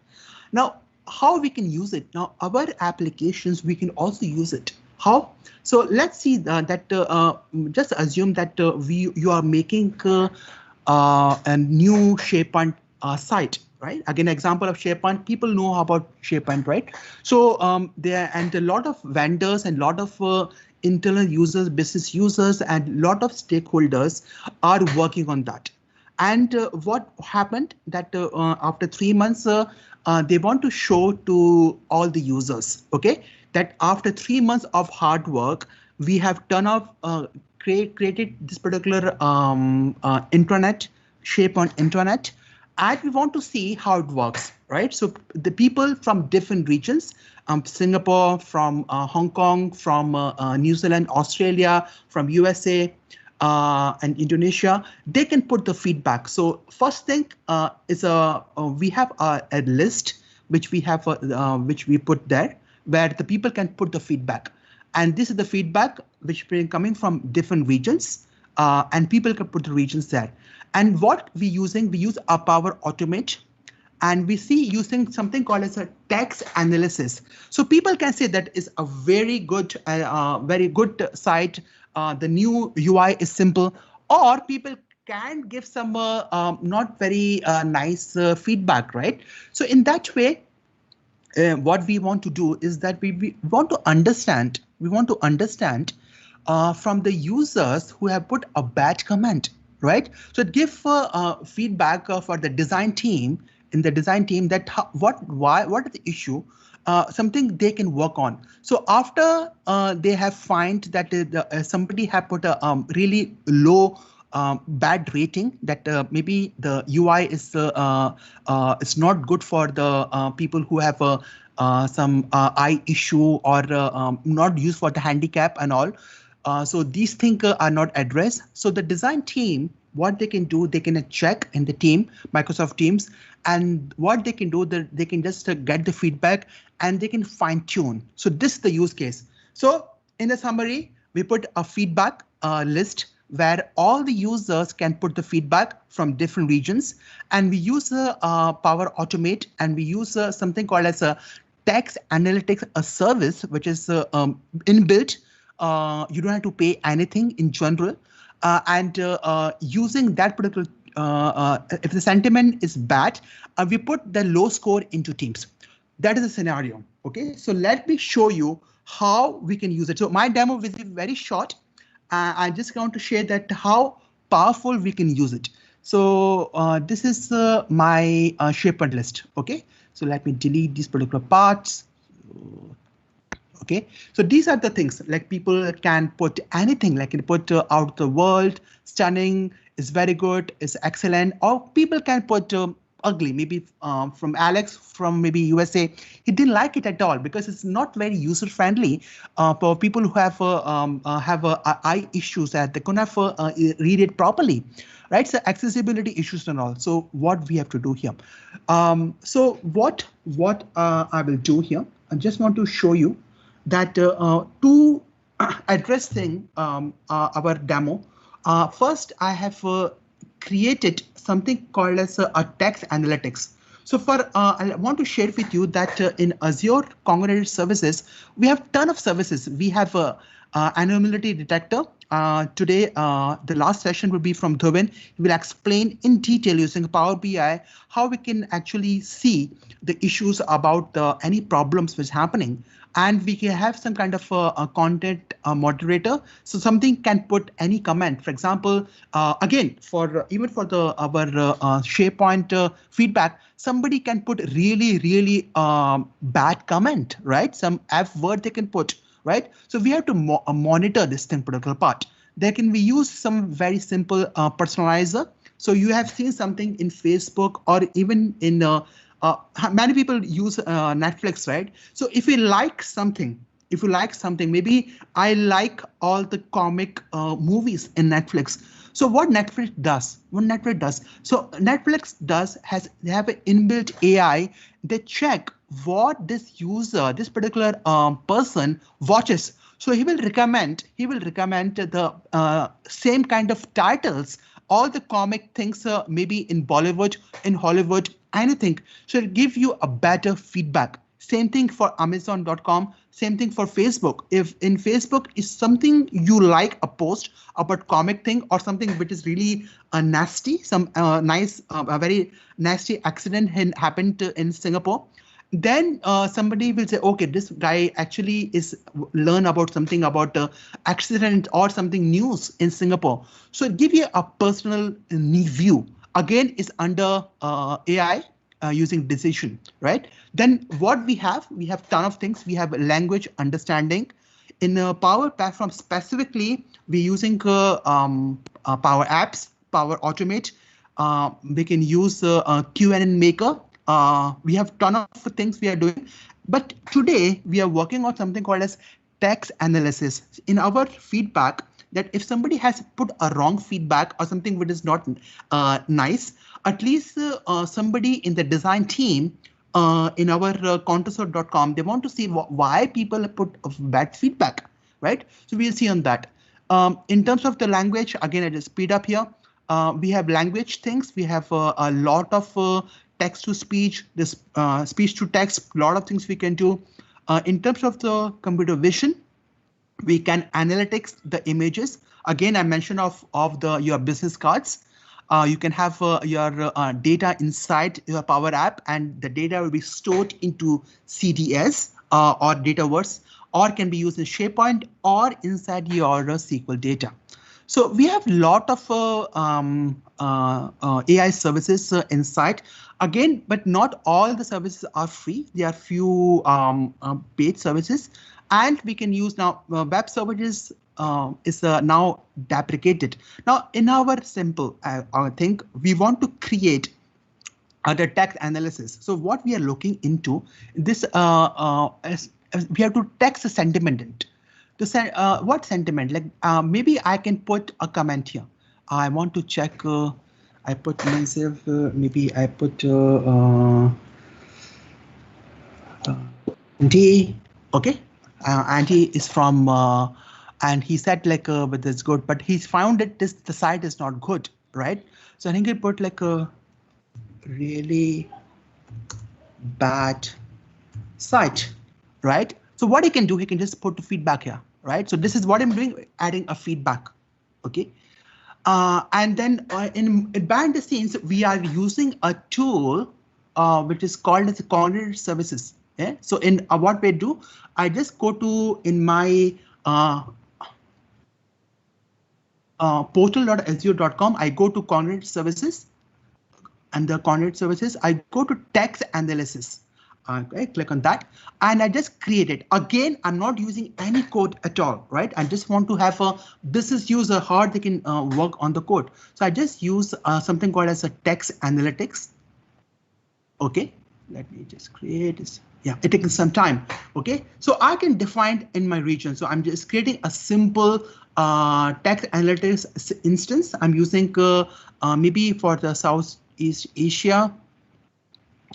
S5: Now, how we can use it? Now, our applications, we can also use it. How? So let's see just assume that you are making a new SharePoint site. Right? Again, example of SharePoint, people know about SharePoint, right? So there and a lot of vendors and a lot of internal users, business users, and a lot of stakeholders are working on that. And what happened that after 3 months, they want to show to all the users, okay, that after 3 months of hard work, we have turned off, created this particular intranet, SharePoint intranet. And we want to see how it works, right? So the people from different regions, Singapore, from Hong Kong, from New Zealand, Australia, from USA, and Indonesia, they can put the feedback. So first thing is we have a list which we have which we put there where the people can put the feedback. And this is the feedback which is coming from different regions, and people can put the regions there. And what we using, we use our Power Automate, and we see using something called as a text analysis. So people can say that is a very good site. The new UI is simple, or people can give some not very nice feedback, right? So in that way, what we want to do is that we want to understand. We want to understand from the users who have put a bad comment, right? So give feedback for the design team, in the design team, that what is the issue, something they can work on. So after they have find that somebody have put a really low bad rating, that maybe the UI is not good for the people who have some eye issue, or not used for the handicap and all. So these things are not addressed. So the design team, what they can do, they can check in the team, Microsoft Teams, and what they can do, they can just get the feedback and they can fine tune. So this is the use case. So in the summary, we put a feedback list where all the users can put the feedback from different regions, and we use Power Automate, and we use something called as a text analytics, a service which is inbuilt. You don't have to pay anything in general, and using that particular, if the sentiment is bad, we put the low score into Teams. That is the scenario. Okay, so let me show you how we can use it. So my demo will be very short. I just want to share that how powerful we can use it. So this is my SharePoint list. Okay, so let me delete these particular parts. Okay, so these are the things, like people can put anything, like can put out the world, stunning, is very good, is excellent, or people can put ugly, maybe from Alex from maybe USA. He didn't like it at all because it's not very user friendly for people who have eye issues, that they cannot read it properly, right? So accessibility issues and all. So what we have to do here. So what I will do here, I just want to show you that to address our demo, first I have created something called as a text analytics. So I want to share with you that in Azure Congregated Services, we have a ton of services. We have anomaly detector. Today, the last session will be from Dhuvin. He will explain in detail using Power BI how we can actually see the issues about any problems which is happening. And we can have some kind of a content moderator. So something can put any comment. For example, again, even for our SharePoint feedback, somebody can put really bad comment, right? Some F word they can put, right? So we have to monitor this thing particular part. There can be used some very simple personalizer. So you have seen something in Facebook, or even in many people use Netflix, right? So if you like something, maybe I like all the comic movies in Netflix. So what Netflix does, so Netflix they have an inbuilt AI. They check what this user, this particular person watches. So he will recommend the same kind of titles, all the comic things, maybe in Bollywood, in Hollywood, anything. So it'll give you a better feedback. Same thing for Amazon.com, same thing for Facebook. If in Facebook is something you like, a post about comic thing, or something which is really nasty, some a very nasty accident happened in Singapore, then somebody will say, okay, this guy actually is learn about something about accident or something news in Singapore. So it give you a personal view. Again, is under AI using decision, right? Then what we have ton of things. We have language understanding. In Power Platform specifically, we're using Power Apps, Power Automate. We can use QNN Maker. We have ton of things we are doing. But today we are working on something called as text analysis. In our feedback, that if somebody has put a wrong feedback or something which is not nice, at least somebody in the design team in our countersort.com, they want to see why people put bad feedback, right? So we'll see on that. In terms of the language, again, I just speed up here. We have language things. We have a lot of text to speech, this speech to text, a lot of things we can do. In terms of the computer vision, we can analytics the images. Again, I mentioned of your business cards. You can have your data inside your Power App, and the data will be stored into CDS or Dataverse, or can be used in SharePoint or inside your SQL data. So we have a lot of AI services inside. Again, but not all the services are free. There are few paid services, and we can use now web services is now deprecated. Now, in our simple, I think we want to create the text analysis. So what we are looking into this we have to text a sentiment. What sentiment? Like maybe I can put a comment here. I want to check. I put myself. Maybe I put Andy. Okay, Andy is from. And he said like, but it's good. But he's found that the site is not good, right? So I think he put like a really bad site, right? So what he can do, he can just put the feedback here, right? So this is what I'm doing, adding a feedback, okay? And then in behind the scenes, we are using a tool which is called as cognitive services. Yeah? So in what we do, I just go to in my portal.azure.com, I go to cognitive services, and the cognitive services, I go to text analysis. Okay, click on that, and I just create it. Again, I'm not using any code at all, right? I just want to have a business user how they can work on the code. So I just use something called as a text analytics. Okay, let me just create this. Yeah, it takes some time. Okay, so I can define in my region. So I'm just creating a simple text analytics instance. I'm using maybe for the Southeast Asia.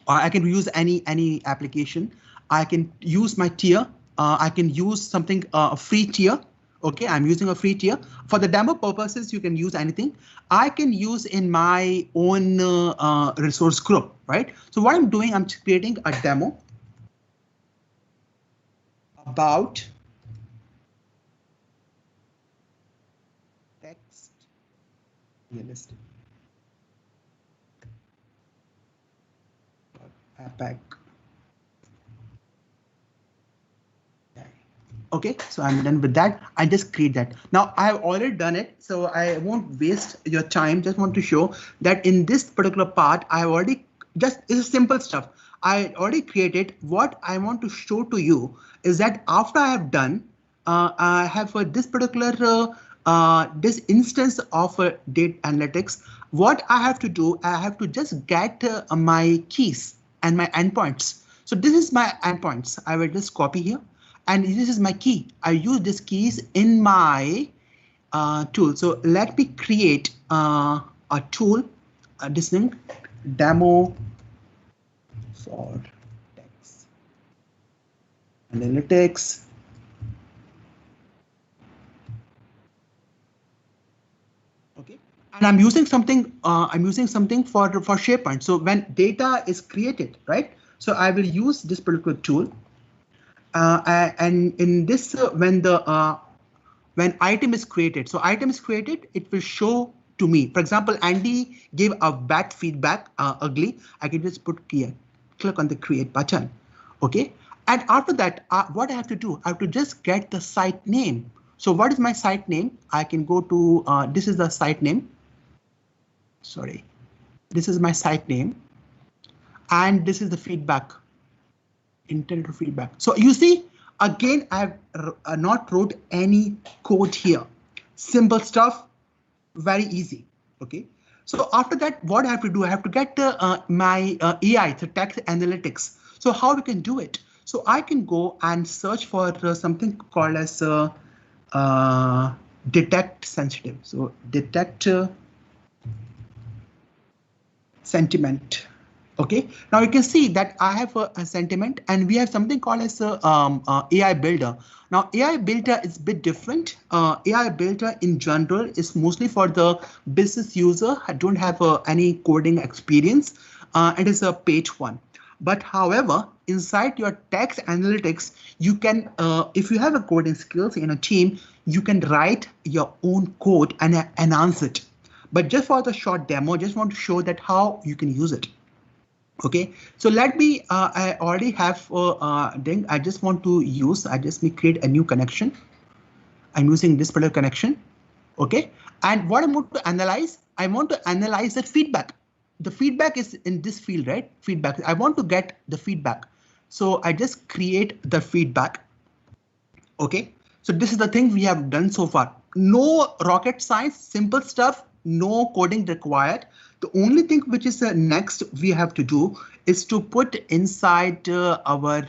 S5: Or I can use any application. I can use my tier. I can use something a free tier. Okay, I'm using a free tier. For the demo purposes, you can use anything. I can use in my own resource group, right? So what I'm doing, I'm creating a demo about text realistic. APAC. Okay, so I'm done with that. I just create that. Now I have already done it, so I won't waste your time. Just want to show that in this particular part, I have already it's simple stuff. I already created. What I want to show to you is that after I have done, I have this particular this instance of data analytics. What I have to do, I have to just get my keys and my endpoints. So this is my endpoints. I will just copy here, and this is my key. I use these keys in my tool. So let me create a tool, this thing, demo for text analytics. Okay, and I'm using something. I'm using something for SharePoint. So when data is created, right? So I will use this particular tool. And in this, when item is created, so item is created, it will show to me. For example, Andy gave a bad feedback, ugly. I can just put here, click on the create button. Okay, and after that, what I have to do, I have to just get the site name. So what is my site name? I can go to this is the site name. Sorry, this is my site name, and this is the feedback. Intended feedback. So you see, again, I have not wrote any code here. Simple stuff, very easy. Okay. So after that, what I have to do, I have to get my AI, the text analytics. So how we can do it? So I can go and search for something called as detect sensitive. So detect sentiment. Okay, now you can see that I have a sentiment, and we have something called as a AI builder. Now AI builder is a bit different. AI builder in general is mostly for the business user who don't have any coding experience. It is a paid one. But however, inside your text analytics, you can, if you have a coding skills in a team, you can write your own code and enhance it. But just for the short demo, just want to show that how you can use it. Okay, so let me, I already have Ding. I just want to use, I just may create a new connection. I'm using this particular connection. Okay, and what I want to analyze, I want to analyze the feedback. The feedback is in this field, right? Feedback. I want to get the feedback. So I just create the feedback. Okay, so this is the thing we have done so far. No rocket science, simple stuff, no coding required. The only thing which is next we have to do is to put inside our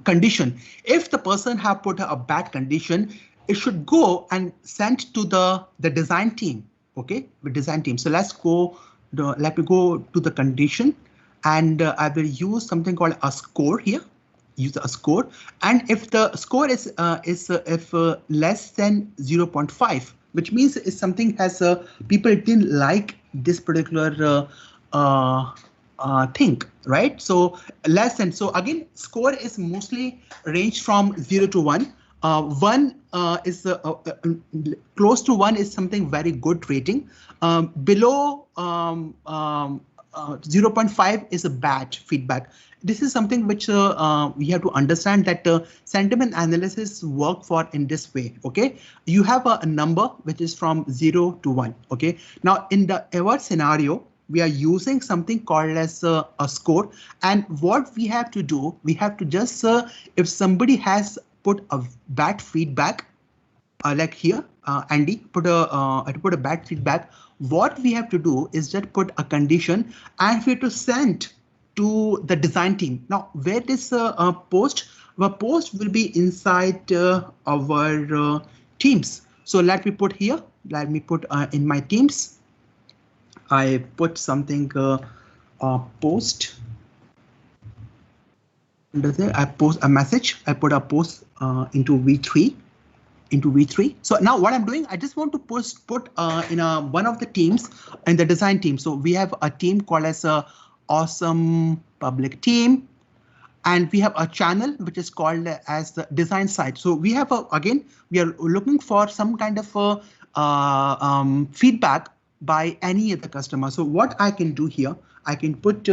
S5: condition. If the person have put a bad condition, it should go and send to the design team. Okay, the design team. So let's go. Let me go to the condition, and I will use something called a score here. Use a score, and if the score is less than 0.5, which means if something has people didn't like this particular thing, right? So less than, so again, score is mostly ranged from 0 to 1. 1 is close to 1 is something very good rating. Below 0.5 is a bad feedback. This is something which we have to understand, that sentiment analysis work for in this way. Okay, you have a number which is from 0 to 1. Okay, now in the ever scenario, we are using something called as a score, and what we have to do, we have to just if somebody has put a bad feedback, like here, Andy put a bad feedback. What we have to do is just put a condition, and we have to send to the design team. Now, where this post? Our post will be inside our teams. So let me put here. Let me put in my teams. I put something post. I post a message. I put a post into V3. So now what I'm doing, I just want to put in one of the teams in the design team. So we have a team called as a awesome public team, and we have a channel which is called as the design site. So we have again, we are looking for some kind of feedback by any of the customer. So what I can do here, I can put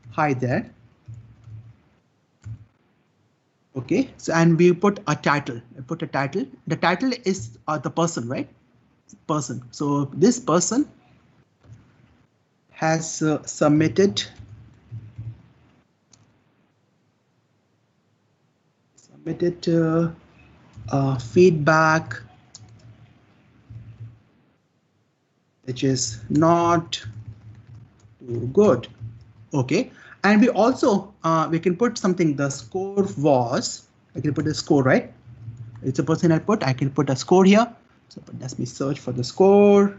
S5: hi there. Okay, so and we put a title. I put a title. The title is the person, right? Person. So this person has submitted feedback which is not too good. Okay, and we also we can put something. The score was, I can put a score, right? It's a person I can put a score here. So let me search for the score.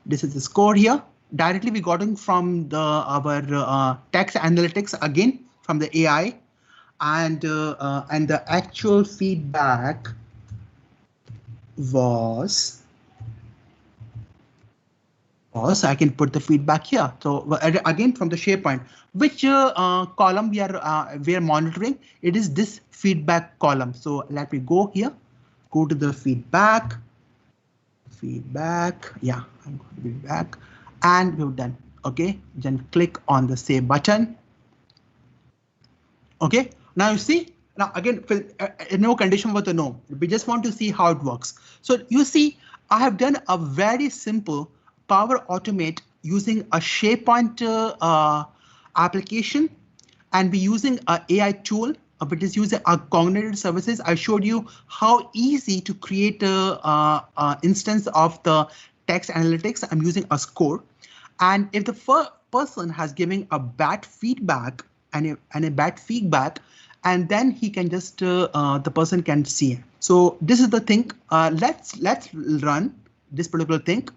S5: This is the score here. Directly we got it from our text analytics, again from the AI, and the actual feedback was I can put the feedback here. So again from the SharePoint, which column we are monitoring? It is this feedback column. So let me go here, go to the feedback. Yeah, I'm going to be back, and we're done. Okay, then click on the save button. Okay, now you see, now again, no condition was a no. We just want to see how it works. So you see, I have done a very simple Power Automate using a SharePoint application, and be using an AI tool, which is using our cognitive services. I showed you how easy to create a instance of the text analytics. I'm using a score, and if the person has given a bad feedback, and a bad feedback, and then he can just the person can see. So this is the thing. Let's run this particular thing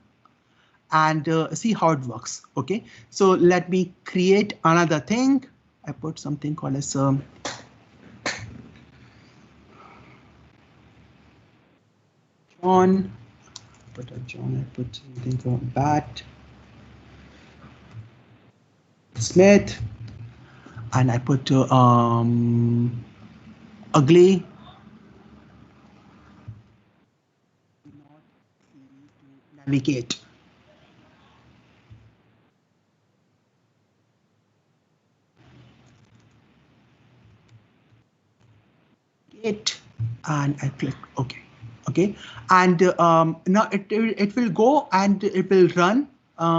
S5: and see how it works. Okay, so let me create another thing. I put something called as John. I put something called Bat Smith, and I put ugly. Navigate. It, and I click OK. Okay, and now it will go and it will run.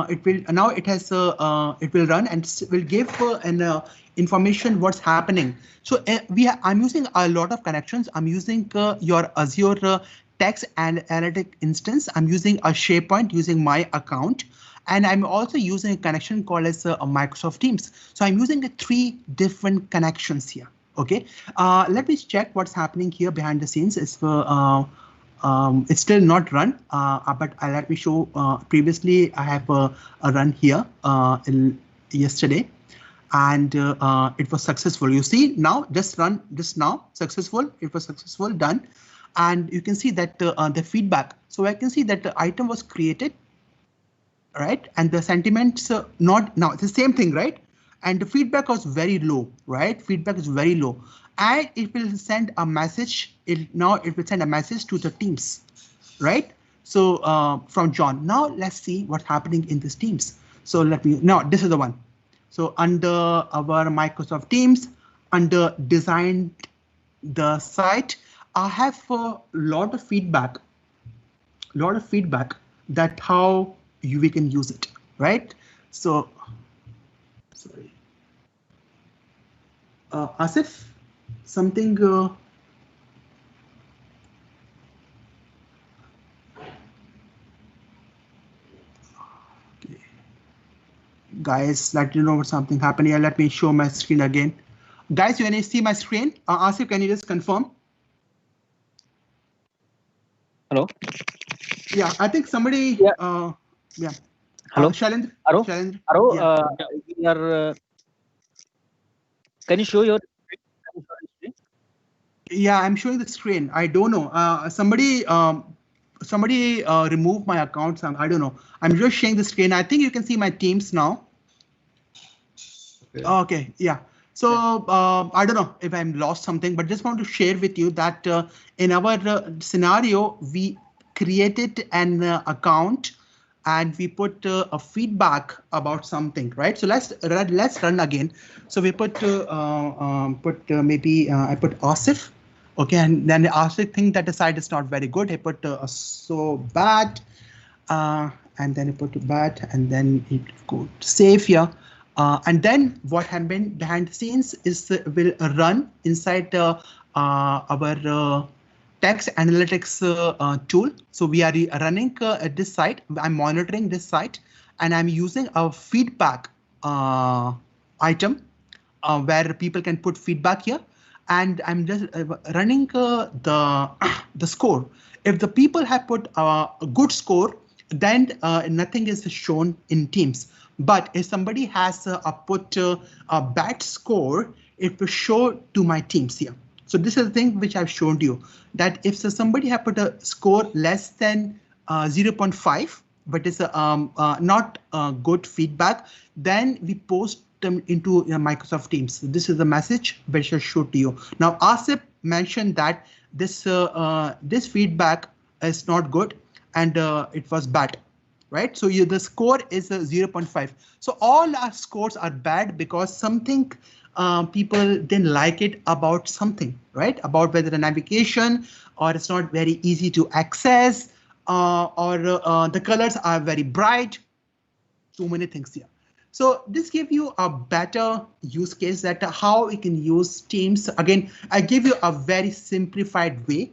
S5: It will now it has it will run and will give an information what's happening. So I'm using a lot of connections. I'm using your Azure text and analytic instance. I'm using a SharePoint using my account. And I'm also using a connection called as a Microsoft Teams. So I'm using 3 different connections here. Okay, let me check what's happening here behind the scenes. It's still not run, but let me show. Previously, I have a run here yesterday, and it was successful. You see now, just run this now, successful. It was successful, done, and you can see that the feedback. So I can see that the item was created, right, and the sentiments not now. It's the same thing, right? And the feedback was very low, right? Feedback is very low, and it will send a message. Now it will send a message to the teams, right? So from John. Now let's see what's happening in this Teams. So now this is the one. So under our Microsoft Teams, under design the site, I have a lot of feedback that how we can use it, right? So sorry, Asif, something. Okay. Guys, let you know what's something happened here. Let me show my screen again. Guys, can you see my screen? Asif, can you just confirm?
S6: Hello.
S5: Yeah, I think somebody.
S6: Yeah.
S5: Yeah.
S6: Hello.
S5: Shailendra.
S6: Hello.
S5: Shailendra.
S6: Hello.
S5: Yeah.
S6: Can you show your?
S5: Yeah, I'm showing the screen. I don't know. Somebody removed my account. I don't know. I'm just sharing the screen. I think you can see my Teams now. Okay. Yeah. So I don't know if I'm lost something, but just want to share with you that in our scenario, we created an account and we put a feedback about something, right? So let's run again. So we put maybe I put Asif. Okay, and then Asif think that the site is not very good. I put so bad, and then I put bad, and then it go save here. And then what happened behind the scenes is will run inside our text analytics tool. So we are running at this site. I'm monitoring this site, and I'm using a feedback item where people can put feedback here. And I'm just running the score. If the people have put a good score, then nothing is shown in Teams. But if somebody has put a bad score, it will show to my Teams here. So this is the thing which I've shown you, that if somebody have put a score less than 0.5, but it's not good feedback, then we post them into Microsoft Teams. So this is the message which I showed to you. Now, Asif mentioned that this this feedback is not good and it was bad, right? So the score is 0.5. So all our scores are bad because something people didn't like it about something, right? About whether the navigation or it's not very easy to access or the colors are very bright. So many things here. So this gives you a better use case that how we can use Teams. Again, I give you a very simplified way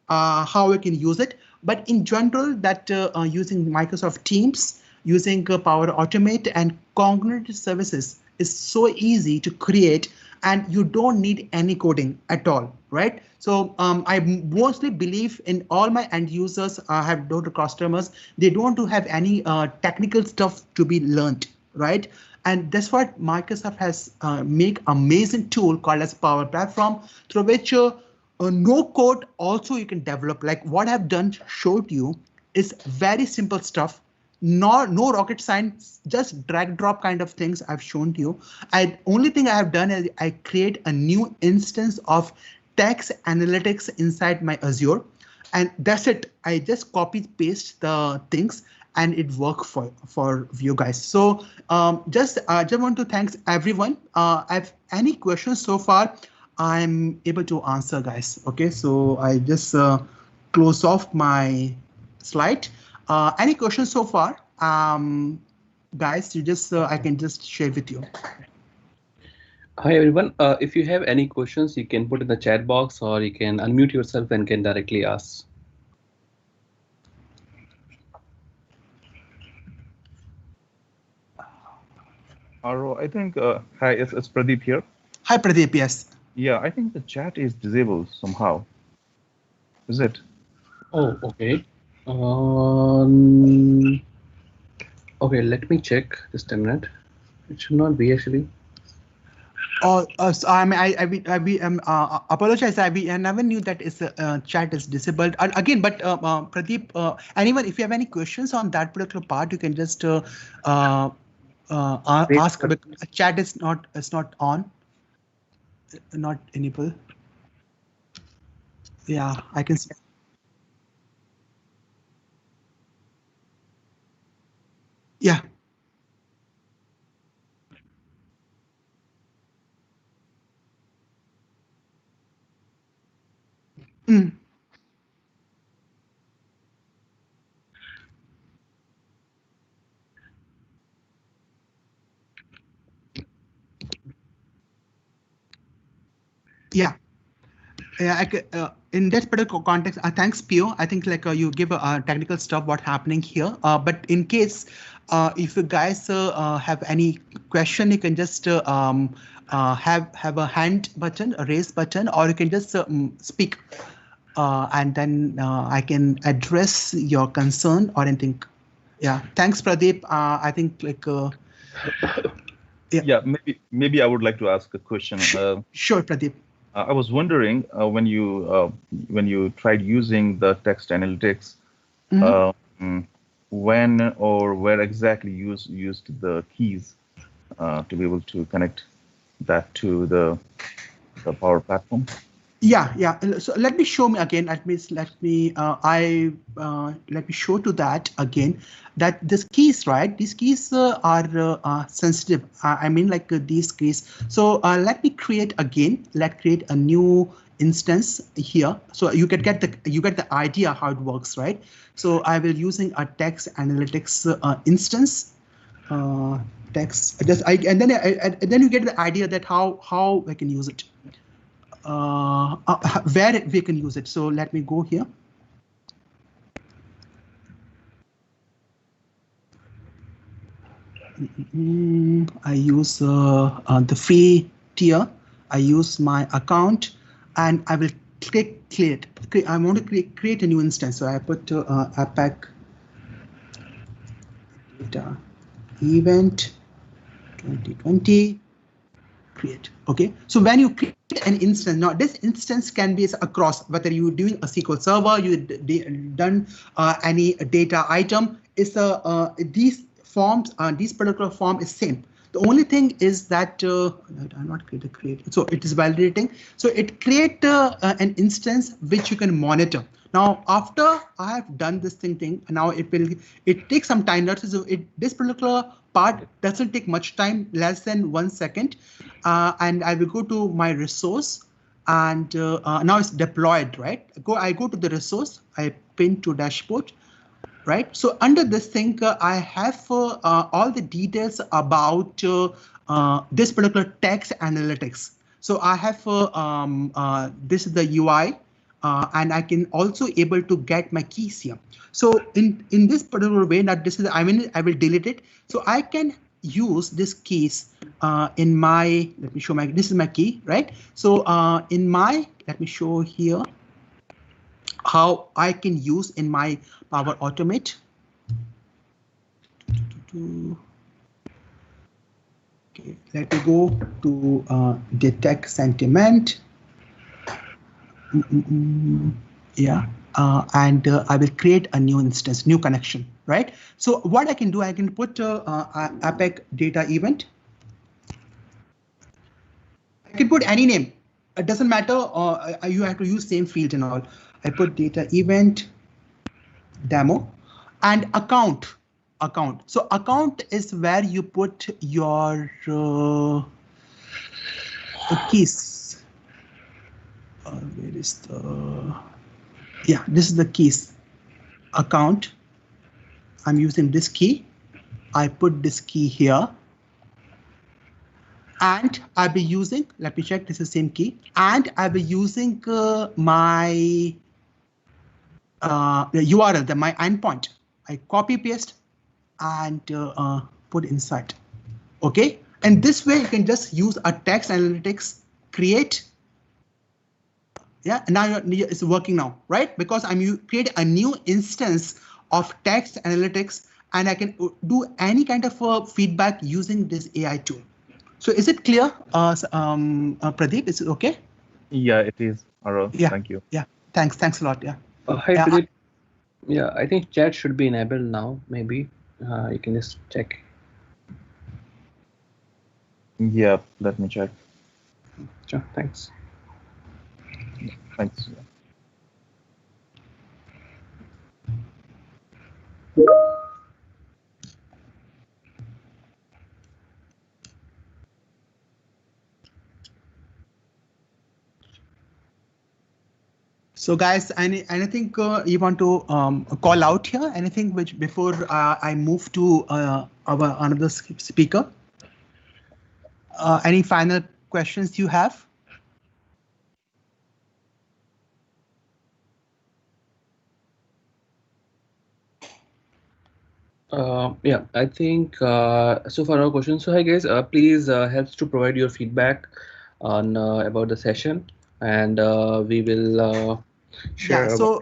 S5: how we can use it. But in general, that using Microsoft Teams, using Power Automate and cognitive services is so easy to create, and you don't need any coding at all, right? So I mostly believe in all my end users have Dota customers. They don't to have any technical stuff to be learned, right? And that's what Microsoft has make amazing tool called as Power Platform, through which no code also you can develop. Like what I've done showed you is very simple stuff. No rocket science, just drag drop kind of things I've shown to you. Only thing I have done is I create a new instance of text analytics inside my Azure, and that's it. I just copy paste the things and it worked for you guys. So just want to thanks everyone. If any questions so far, I'm able to answer, guys. Okay, so I just close off my slide. Any questions so far? Guys, you just I can just share with you.
S2: Hi everyone. If you have any questions, you can put in the chat box, or you can unmute yourself and can directly ask.
S7: Aro, I think, hi, it's Pradeep here.
S5: Hi, Pradeep, yes.
S7: Yeah, I think the chat is disabled somehow. Is it?
S2: Oh, okay. Okay, let me check. Just a minute. It should not be actually.
S5: So I mean, I apologize. I never knew that chat is disabled again. But Pradeep, anyone, if you have any questions on that particular part, you can just ask. Chat is not on, not enabled. Yeah, I can see. Yeah. Mm. Yeah. Yeah, in that particular context, thanks, Pio. I think like you give technical stuff what happening here. But in case if you guys have any question, you can just have a hand button, a raise button, or you can just speak, and then I can address your concern or anything. Yeah, thanks, Pradeep. I think like.
S7: Yeah, maybe I would like to ask a question.
S5: Sure, Pradeep.
S7: I was wondering when you tried using the text analytics, when or where exactly you used the keys to be able to connect that to the Power Platform.
S5: Yeah. So let me show me again. Let me show to that again. That these keys, right? These keys are sensitive. I mean, like these keys. So let me create again. Let's create a new instance here. So you get the idea how it works, right? So I will using a text analytics instance. Text and then you get the idea that how we can use it. Where we can use it. So let me go here. I use the free tier. I use my account, and I will click create. I want to create a new instance. So I put APAC data event 2020. Create. Okay, so when you create an instance, now this instance can be across whether you're doing a SQL Server, you done any data item. Is these forms, this particular form is same. The only thing is that I'm not create. So it is validating. So it create an instance which you can monitor. Now after I have done this thing, now it takes some time. So this particular part doesn't take much time, less than 1 second. And I will go to my resource, and now it's deployed, right? I go to the resource, I pin to dashboard, right? So under this thing, I have all the details about this particular text analytics. So I have this is the UI, and I can also able to get my keys here. So in this particular way, that this is I will delete it. So I can use these keys in my, let me show my, this is my key, right? So in my, let me show here how I can use in my Power Automate. Okay, let me go to detect sentiment. Yeah, and I will create a new instance, new connection, right? So what I can do, I can put APAC data event. I can put any name. It doesn't matter. You have to use same field and all. I put data event demo and account. So account is where you put your keys. Where is the? Yeah, this is the keys. Account. I'm using this key. I put this key here. And I'll be using, let me check, this is the same key. And I'll be using my the URL, my endpoint. I copy paste and put inside. Okay. And this way you can just use a text analytics, create. Yeah, and now it's working now, right? Because I'm create a new instance of text analytics, and I can do any kind of feedback using this AI tool. So is it clear, Pradeep? Is it okay?
S7: Yeah, it is, Arav.
S5: Yeah.
S7: Thank you.
S5: Yeah. Thanks a lot. Yeah.
S6: Hi, Pradeep. Yeah, I think chat should be enabled now. Maybe you can just check.
S7: Yeah, let me check.
S6: Sure, thanks.
S7: Thanks.
S5: So guys, anything you want to call out here? Anything which before I move to our another speaker? Any final questions you have?
S6: Yeah, I think so far our questions. So hi guys, please help to provide your feedback on about the session, and we will share.
S5: Yeah, so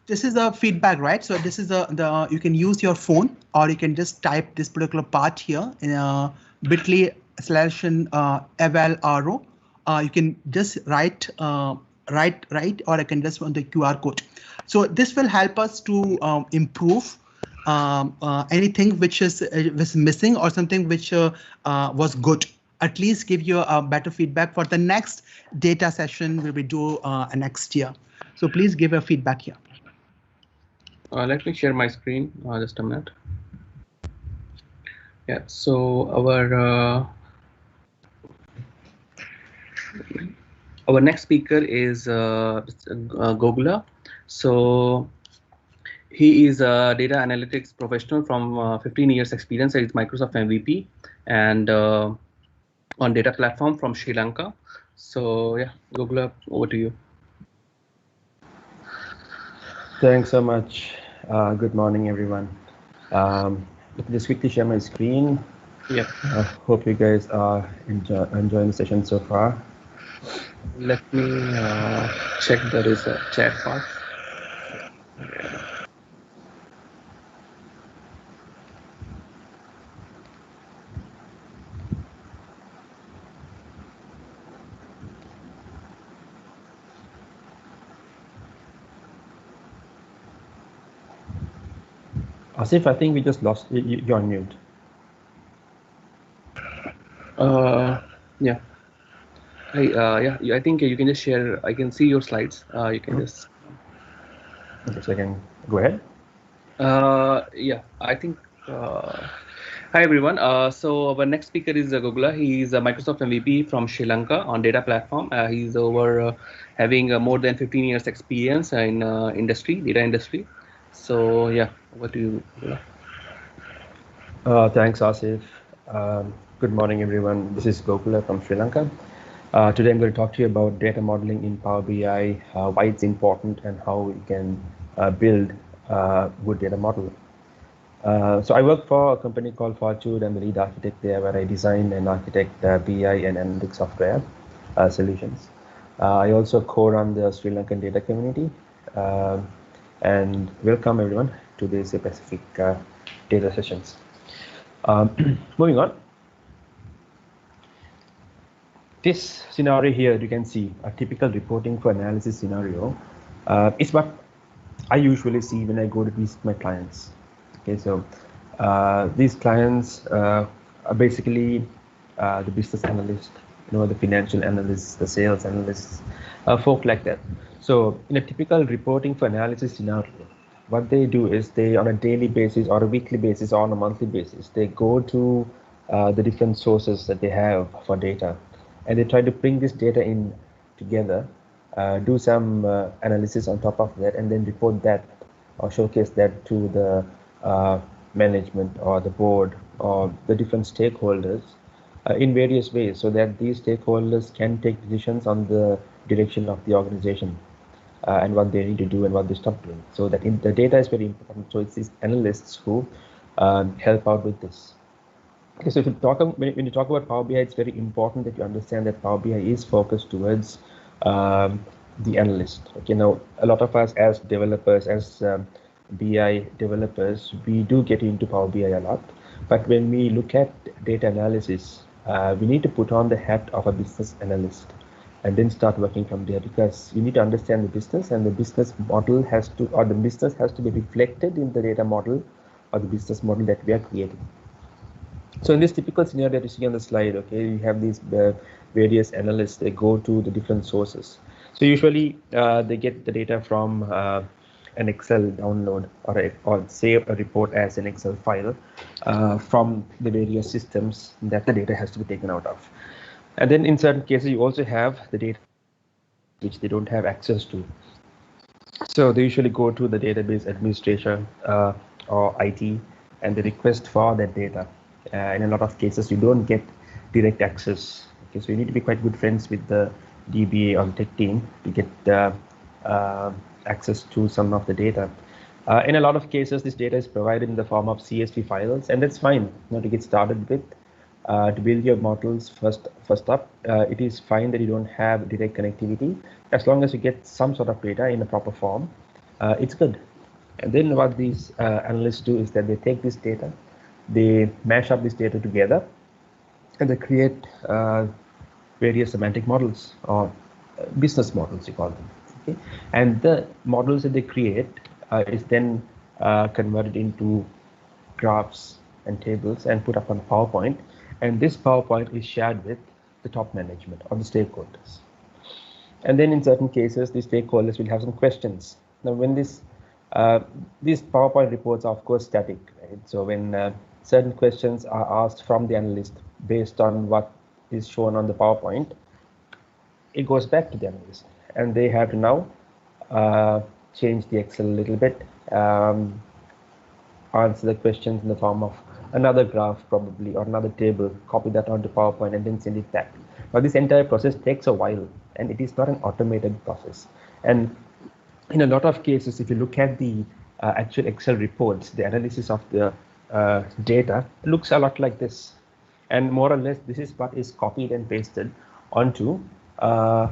S5: this is the feedback, right? So this is the you can use your phone, or you can just type this particular part here in bit.ly/eval arrow. You can just write, or I can just on the QR code. So this will help us to improve anything which is was missing or something which was good. At least give you a better feedback for the next data session we will do next year. So please give a feedback here.
S6: Let me share my screen just a minute. Yeah, so our next speaker is Gogula. So he is a data analytics professional from 15 years experience at Microsoft MVP and on data platform from Sri Lanka. So yeah, Gogula, over to you.
S8: Thanks so much. Good morning, everyone. Let me just quickly share my screen.
S6: Yeah.
S8: Hope you guys are enjoying the session so far.
S6: Let me check there is a chat part.
S8: Asif, I think we just lost you. You're on mute.
S6: Yeah. I think you can just share. I can see your slides. You can just.
S8: Okay, so I can go ahead.
S6: Yeah, I think. Hi everyone. So our next speaker is Gogula. He is a Microsoft MVP from Sri Lanka on data platform. He's over having more than 15 years experience in data industry. So yeah, over to you, Gogula.
S8: Thanks, Asif. Good morning, everyone. This is Gokula from Sri Lanka. Today I'm going to talk to you about data modeling in Power BI, why it's important, and how we can build a good data model. So I work for a company called Fortune. I'm the lead architect there, where I design and architect BI and analytics software solutions. I also co-run the Sri Lankan data community. And welcome everyone to this Pacific data sessions. Moving on. This scenario here, you can see a typical reporting for analysis scenario. It's what I usually see when I go to visit my clients. Okay, so these clients are basically the business analyst, the financial analysts, the sales analysts, folk like that. So in a typical reporting for analysis scenario, what they do is they, on a daily basis or a weekly basis or on a monthly basis, they go to the different sources that they have for data, and they try to bring this data in together, do some analysis on top of that, and then report that or showcase that to the management or the board or the different stakeholders in various ways, so that these stakeholders can take decisions on the direction of the organization and what they need to do and what they stop doing. So that the data is very important. So it's these analysts who help out with this. Okay, so if you when you talk about Power BI, it's very important that you understand that Power BI is focused towards the analyst. Okay, now a lot of us as developers, as BI developers, we do get into Power BI a lot. But when we look at data analysis, we need to put on the hat of a business analyst and then start working from there, because you need to understand the business, and the business model has to, or the business has to be reflected in the data model or the business model that we are creating. So in this typical scenario that you see on the slide, okay, you have these various analysts, they go to the different sources. So usually they get the data from an Excel download or save a report as an Excel file from the various systems that the data has to be taken out of. And then in certain cases, you also have the data which they don't have access to. So they usually go to the database administrator or IT, and they request for that data. In a lot of cases, you don't get direct access. Okay, so you need to be quite good friends with the DBA or the tech team to get access to some of the data. In a lot of cases, this data is provided in the form of CSV files, and that's fine to get started with. To build your models first up, it is fine that you don't have direct connectivity. As long as you get some sort of data in a proper form, it's good. And then what these analysts do is that they take this data, they mash up this data together, and they create various semantic models or business models, you call them. Okay? And the models that they create is then converted into graphs and tables and put up on PowerPoint. And this PowerPoint is shared with the top management or the stakeholders. And then in certain cases, the stakeholders will have some questions. Now, when these PowerPoint reports are, of course, static, right? So when certain questions are asked from the analyst based on what is shown on the PowerPoint, it goes back to the analyst. And they have to now change the Excel a little bit, answer the questions in the form of another graph probably, or another table, copy that onto PowerPoint and then send it back. But this entire process takes a while, and it is not an automated process. And in a lot of cases, if you look at the actual Excel reports, the analysis of the data looks a lot like this. And more or less, this is what is copied and pasted onto PowerPoint.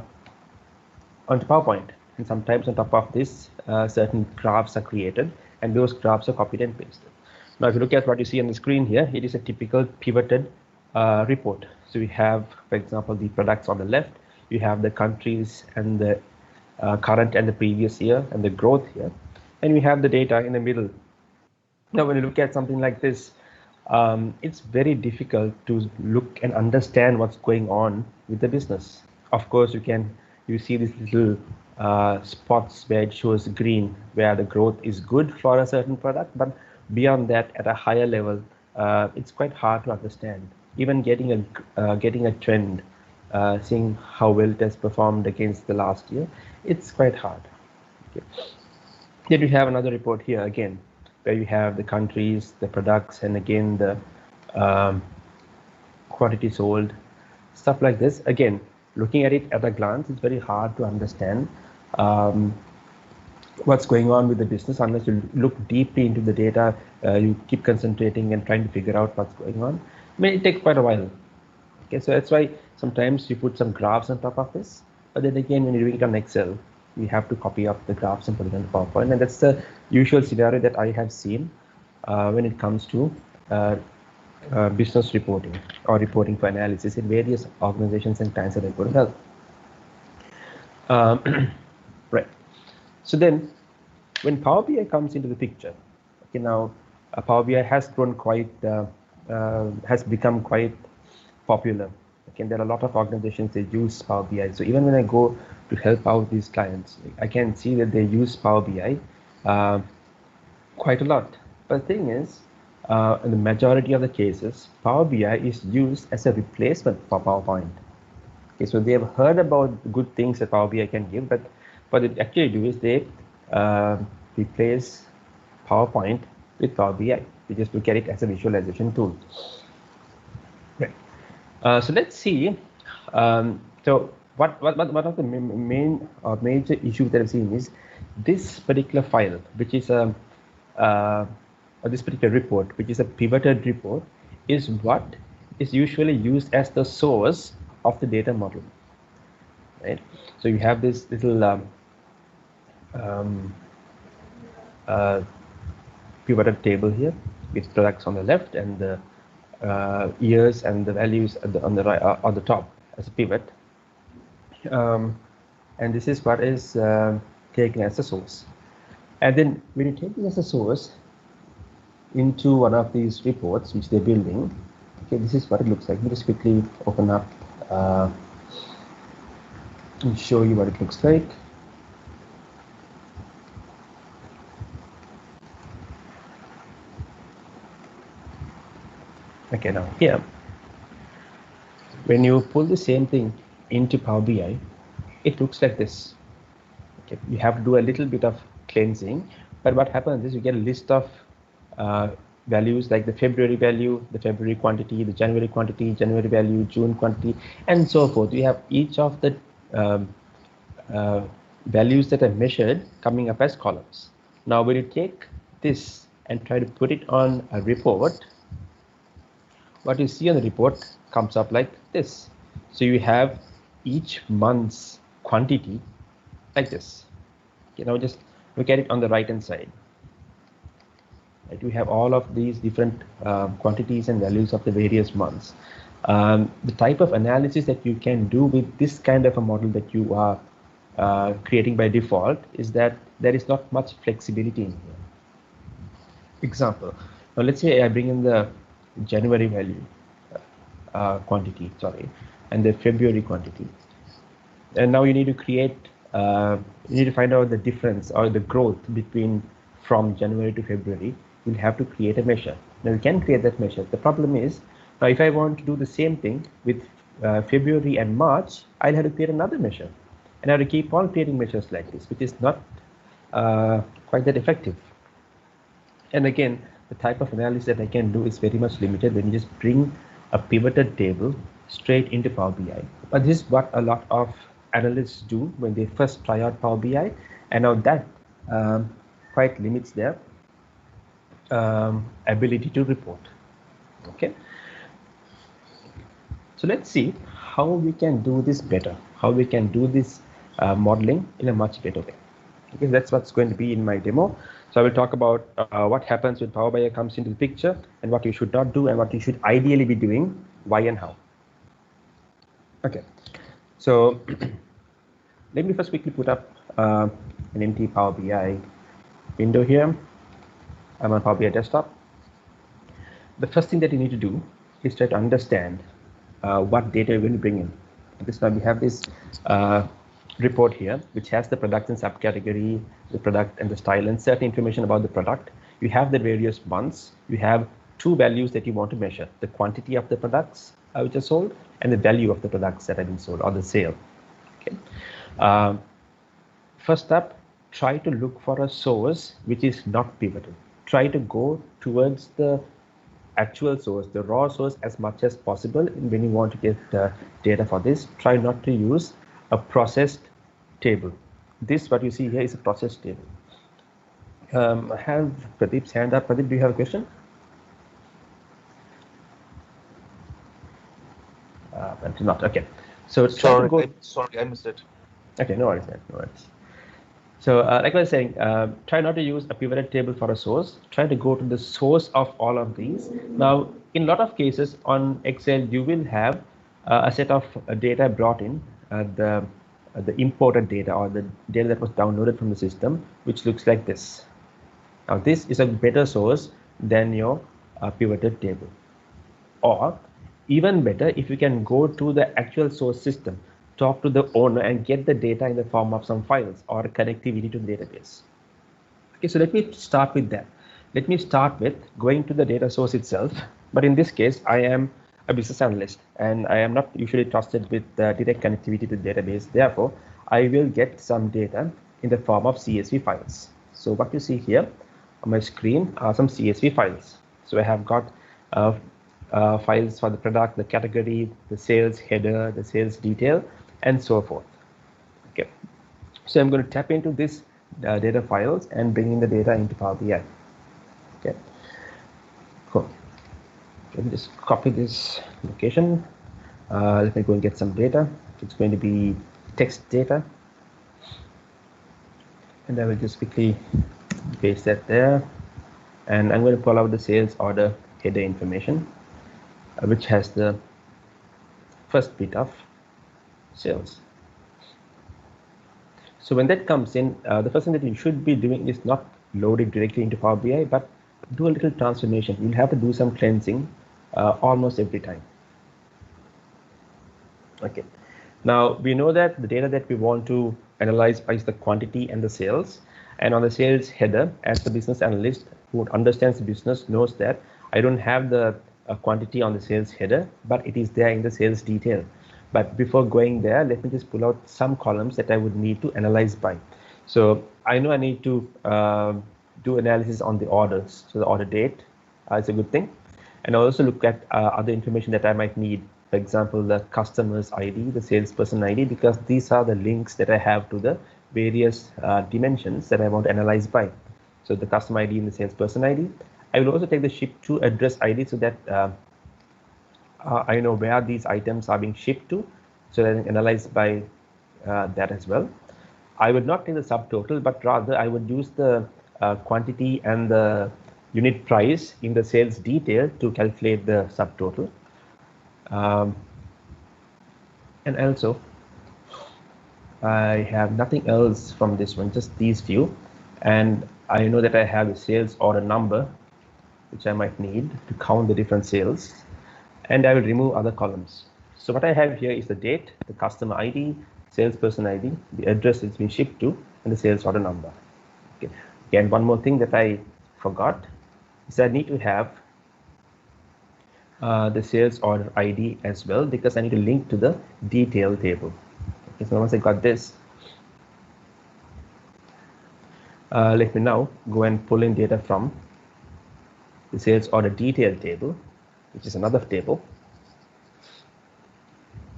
S8: And sometimes on top of this, certain graphs are created, and those graphs are copied and pasted. Now, if you look at what you see on the screen here, it is a typical pivoted report. So we have, for example, the products on the left, you have the countries and the current and the previous year and the growth here, and we have the data in the middle. Now, when you look at something like this, it's very difficult to look and understand what's going on with the business. Of course, you see these little spots where it shows green, where the growth is good for a certain product, but beyond that, at a higher level, it's quite hard to understand. Even getting a trend, seeing how well it has performed against the last year, it's quite hard. Okay. Then we have another report here again, where you have the countries, the products, and again the quantity sold, stuff like this. Again, looking at it at a glance, it's very hard to understand what's going on with the business unless you look deeply into the data. You keep concentrating and trying to figure out what's going on. I mean, it takes quite a while. Okay, so that's why sometimes you put some graphs on top of this, but then again, when you're doing it on Excel, you have to copy up the graphs and put it on PowerPoint, and that's the usual scenario that I have seen when it comes to business reporting or reporting for analysis in various organizations and clients that I go to help. Right. So then, when Power BI comes into the picture, okay, now Power BI has grown quite, has become quite popular. Okay, there are a lot of organizations that use Power BI. So even when I go to help out these clients, I can see that they use Power BI quite a lot. But the thing is, in the majority of the cases, Power BI is used as a replacement for PowerPoint. Okay, so they have heard about good things that Power BI can give, but what they actually do is they replace PowerPoint with Power BI. They just look at it as a visualization tool. Right. So let's see. So what of the main or major issues that I've seen is this particular file, which is a this particular report, which is a pivoted report, is what is usually used as the source of the data model. Right. So you have this little pivoted table here with products on the left and the years and the values on the right, on the top as a pivot, and this is what is taken as a source. And then when you take it as a source into one of these reports which they're building, okay, this is what it looks like. Let me just quickly open up and show you what it looks like. Okay, now here, when you pull the same thing into Power BI, it looks like this. Okay, you have to do a little bit of cleansing, but what happens is you get a list of values like the February value, the February quantity, the January quantity, January value, June quantity, and so forth. You have each of the values that are measured coming up as columns. Now, when you take this and try to put it on a report, what you see on the report comes up like this. So you have each month's quantity like this. You know, just look at it on the right hand side. Right, we have all of these different quantities and values of the various months. The type of analysis that you can do with this kind of a model that you are creating by default is that there is not much flexibility in here. Example, now let's say I bring in the January value quantity, sorry, and the February quantity, and now you need to create, you need to find out the difference or the growth between from January to February. You'll have to create a measure. Now you can create that measure. The problem is, now if I want to do the same thing with February and March, I'll have to create another measure, and I have to keep on creating measures like this, which is not quite that effective. And again, the type of analysis that I can do is very much limited when you just bring a pivoted table straight into Power BI. But this is what a lot of analysts do when they first try out Power BI, and now that quite limits their ability to report. Okay. So let's see how we can do this better, how we can do this modeling in a much better way. Okay, that's what's going to be in my demo. So I will talk about what happens when Power BI comes into the picture and what you should not do and what you should ideally be doing, why and how. Okay, so let me first quickly put up an empty Power BI window here. I'm on Power BI desktop. The first thing that you need to do is try to understand what data you're going to bring in. Okay, so we have this report here, which has the product and subcategory, the product and the style, and certain information about the product. You have the various months. You have two values that you want to measure: the quantity of the products which are sold and the value of the products that have been sold, or the sale. Okay. First up, try to look for a source which is not pivoted. Try to go towards the actual source, the raw source, as much as possible. And when you want to get data for this, try not to use a processed table. This, what you see here, is a processed table. I have Pradeep's hand up. Pradeep, do you have a question? But not. Okay. So try to go.
S7: Sorry, I missed it.
S8: Okay, no worries, man. No worries. So like I was saying, try not to use a pivoted table for a source. Try to go to the source of all of these. Now, in a lot of cases on Excel, you will have a set of data brought in, the imported data or the data that was downloaded from the system, which looks like this. Now, this is a better source than your pivoted table. Or even better, if you can go to the actual source system, talk to the owner and get the data in the form of some files or connectivity to the database. Okay, so let me start with that. Let me start with going to the data source itself. But in this case, I am a business analyst and I am not usually trusted with direct connectivity to the database. Therefore, I will get some data in the form of CSV files. So what you see here on my screen are some CSV files. So I have got files for the product, the category, the sales header, the sales detail, and so forth. Okay, so I'm going to tap into this data files and bring in the data into Power BI. Okay, cool. Let me just copy this location. Let me go and get some data. It's going to be text data, and I will just quickly paste that there. And I'm going to pull out the sales order header information, which has the first bit of sales. So when that comes in, the first thing that you should be doing is not load it directly into Power BI, but do a little transformation. You'll have to do some cleansing almost every time. Okay. Now we know that the data that we want to analyze is the quantity and the sales. And on the sales header, as the business analyst who understands the business knows that I don't have the quantity on the sales header, but it is there in the sales detail. But before going there, let me just pull out some columns that I would need to analyze by. So I know I need to do analysis on the orders. So the order date is a good thing. And I also look at other information that I might need. For example, the customer's ID, the salesperson ID, because these are the links that I have to the various dimensions that I want to analyze by. So the customer ID and the salesperson ID. I will also take the ship to address ID so that I know where these items are being shipped to, so that I can analyze by that as well. I would not take the subtotal, but rather I would use the quantity and the unit price in the sales detail to calculate the subtotal. And also, I have nothing else from this one, just these few. And I know that I have the sales order number, which I might need to count the different sales. And I will remove other columns. So what I have here is the date, the customer ID, salesperson ID, the address it's been shipped to, and the sales order number. Okay. Again, one more thing that I forgot is I need to have the sales order ID as well, because I need to link to the detail table. Okay, so once I got this, let me now go and pull in data from the sales order detail table, which is another table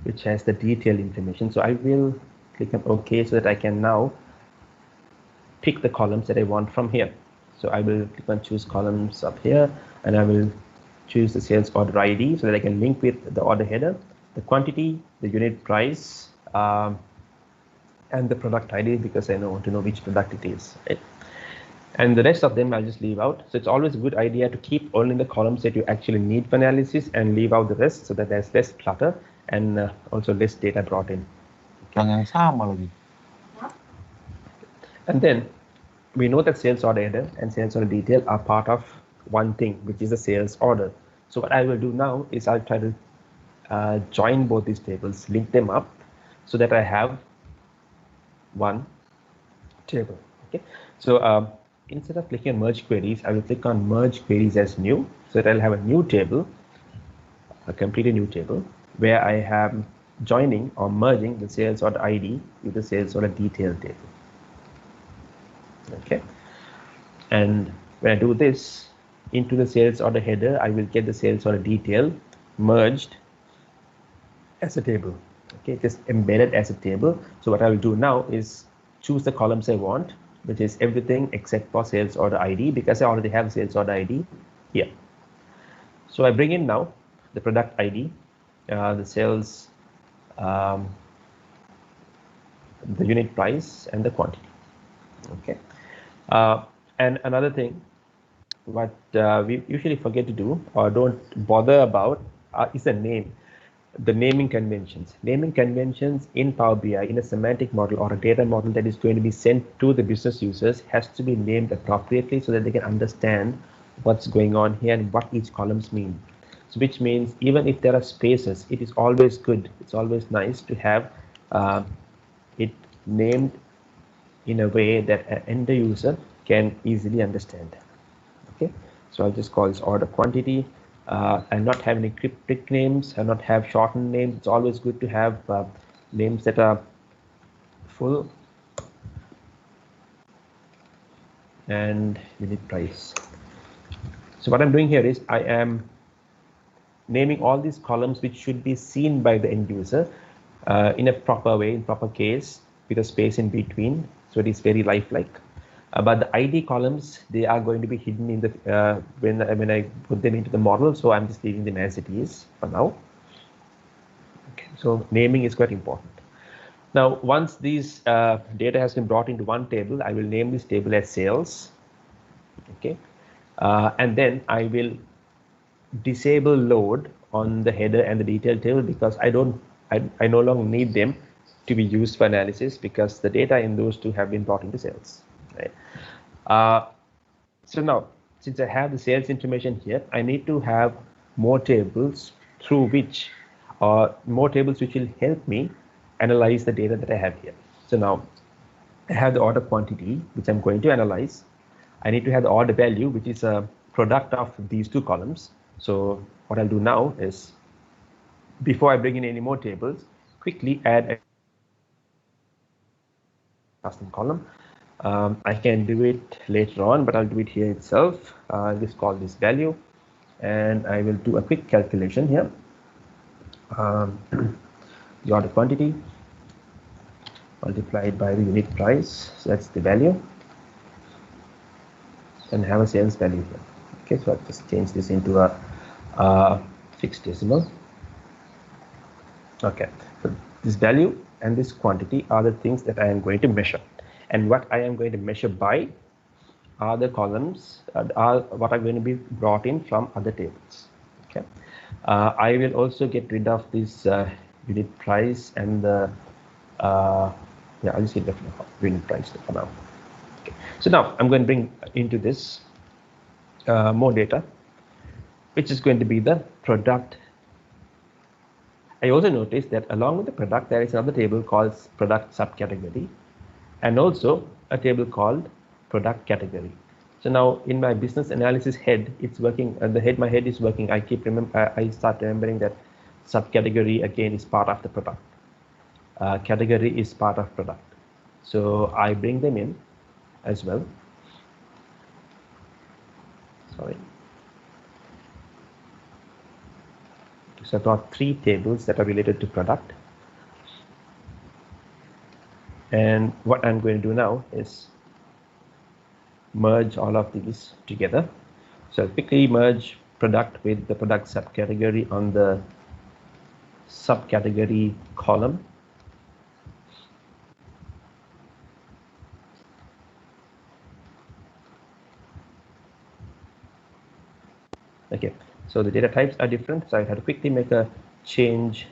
S8: which has the detailed information. So I will click on OK so that I can now pick the columns that I want from here. So I will click on choose columns up here, and I will choose the sales order ID so that I can link with the order header, the quantity, the unit price, and the product ID, because I want to know which product it is. Right? And the rest of them I'll just leave out. So it's always a good idea to keep only the columns that you actually need for analysis and leave out the rest so that there's less clutter and also less data brought in. Okay. And then we know that sales order header and sales order detail are part of one thing, which is the sales order. So what I will do now is I'll try to join both these tables, link them up so that I have one table. Okay. So instead of clicking on merge queries, I will click on merge queries as new, so that I'll have a new table, a completely new table, where I have joining or merging the sales order ID with the sales order detail table. Okay. And when I do this into the sales order header, I will get the sales order detail merged as a table. Okay, just embedded as a table. So what I will do now is choose the columns I want, which is everything except for sales order ID, because I already have sales order ID here. So I bring in now the product ID, the sales, the unit price, and the quantity. Okay. And another thing, what we usually forget to do or don't bother about is the name. The naming conventions. Naming conventions in Power BI in a semantic model or a data model that is going to be sent to the business users has to be named appropriately so that they can understand what's going on here and what each columns mean. So which means even if there are spaces, it is always good. It's always nice to have it named in a way that an end user can easily understand. Okay, so I'll just call this order quantity. And not have any cryptic names and not have shortened names. It's always good to have names that are full and unit price. So what I'm doing here is I am naming all these columns which should be seen by the end user in a proper way, in proper case, with a space in between, so it is very lifelike. But the ID columns, they are going to be hidden in the when I put them into the model. So I'm just leaving them as it is for now. Okay, so naming is quite important. Now, once these data has been brought into one table, I will name this table as sales. Okay, and then I will disable load on the header and the detail table because I no longer need them to be used for analysis because the data in those two have been brought into sales. Right. So now, since I have the sales information here, I need to have more tables through which, or more tables which will help me analyze the data that I have here. So now, I have the order quantity, which I'm going to analyze. I need to have the order value, which is a product of these two columns. So what I'll do now is, before I bring in any more tables, quickly add a custom column. I can do it later on, but I'll do it here itself. I'll just call this value, and I will do a quick calculation here. The order quantity multiplied by the unit price, so that's the value, and have a sales value here. Okay, so I'll just change this into a fixed decimal. Okay, so this value and this quantity are the things that I am going to measure. And what I am going to measure by are the columns are what are going to be brought in from other tables. Okay, I will also get rid of this unit price and the yeah, I'll just get the unit price for now. Okay, so now I'm going to bring into this more data, which is going to be the product. I also noticed that along with the product, there is another table called product subcategory, and also a table called product category. So now in my business analysis head, it's working. My head is working. I start remembering that subcategory again is part of the product. Category is part of product. So I bring them in as well. Sorry. So I've got 3 tables that are related to product. And what I'm going to do now is merge all of these together. So I'll quickly merge product with the product subcategory on the subcategory column. Okay, so the data types are different, so I had to quickly make a change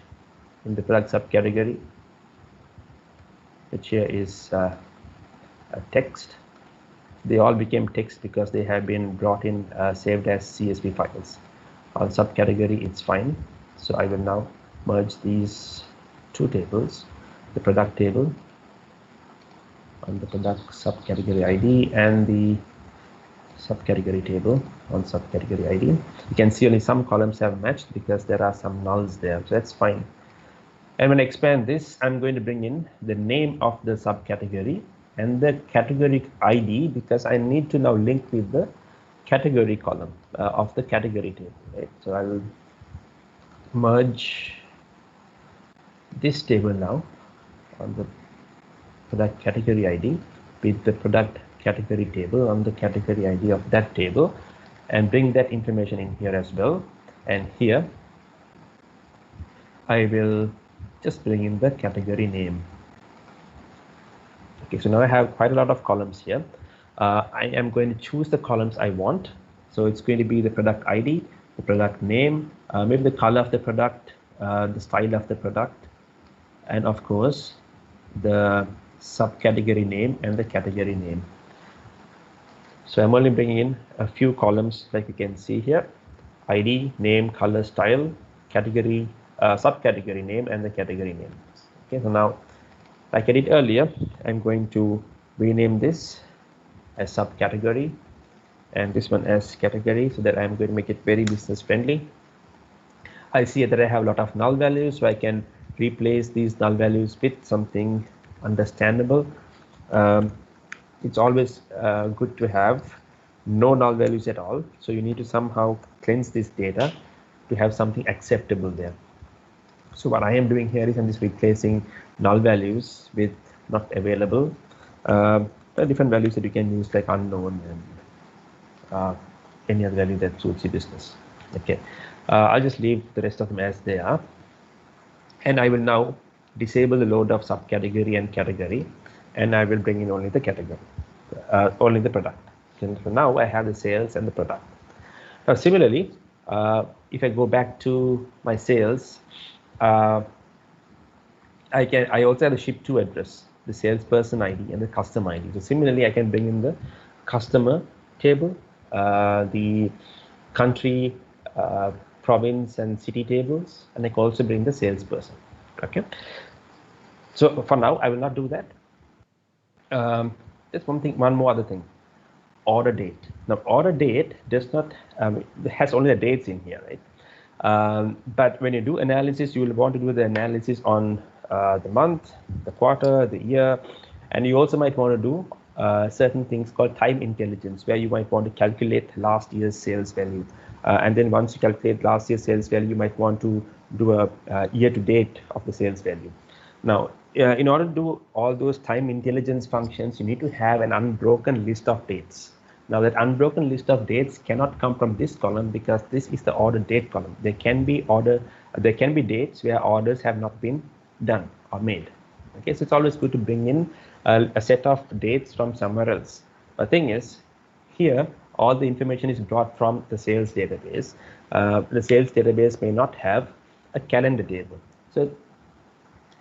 S8: in the product subcategory, which here is a text. They all became text because they have been brought in saved as CSV files. On subcategory, it's fine. So I will now merge these 2 tables, the product table on the product subcategory ID and the subcategory table on subcategory ID. You can see only some columns have matched because there are some nulls there, so that's fine. And when I expand this, I'm going to bring in the name of the subcategory and the category ID because I need to now link with the category column of the category table. Right? So I will merge this table now on the product category ID with the product category table on the category ID of that table, and bring that information in here as well. And here I will just bring in the category name. Okay, so now I have quite a lot of columns here. I am going to choose the columns I want. So it's going to be the product ID, the product name, maybe the color of the product, the style of the product, and of course the subcategory name and the category name. So I'm only bringing in a few columns like you can see here: ID, name, color, style, category, subcategory name, and the category name. Okay, so now, like I did earlier, I'm going to rename this as subcategory and this one as category, so that I'm going to make it very business friendly. I see that I have a lot of null values, so I can replace these null values with something understandable. It's always good to have no null values at all. So you need to somehow cleanse this data to have something acceptable there. So what I am doing here is I'm just replacing null values with not available. There are different values that you can use, like unknown and any other value that suits your business. Okay, I'll just leave the rest of them as they are. And I will now disable the load of subcategory and category, and I will bring in only the category, only the product. And so now I have the sales and the product. Now similarly, if I go back to my sales, I also have the ship to address, the salesperson ID and the customer ID. So similarly, I can bring in the customer table, the country, province and city tables, and I can also bring the salesperson. Okay. So for now, I will not do that. Just one more other thing. Order date. Now, order date does not it has only the dates in here, right? But when you do analysis, you will want to do the analysis on the month, the quarter, the year, and you also might want to do certain things called time intelligence, where you might want to calculate last year's sales value. And then once you calculate last year's sales value, you might want to do a year to date of the sales value. Now, in order to do all those time intelligence functions, you need to have an unbroken list of dates. Now, that unbroken list of dates cannot come from this column, because this is the order date column. There can be dates where orders have not been done or made. Okay, so it's always good to bring in a set of dates from somewhere else. The thing is, here all the information is brought from the sales database. The sales database may not have a calendar table. So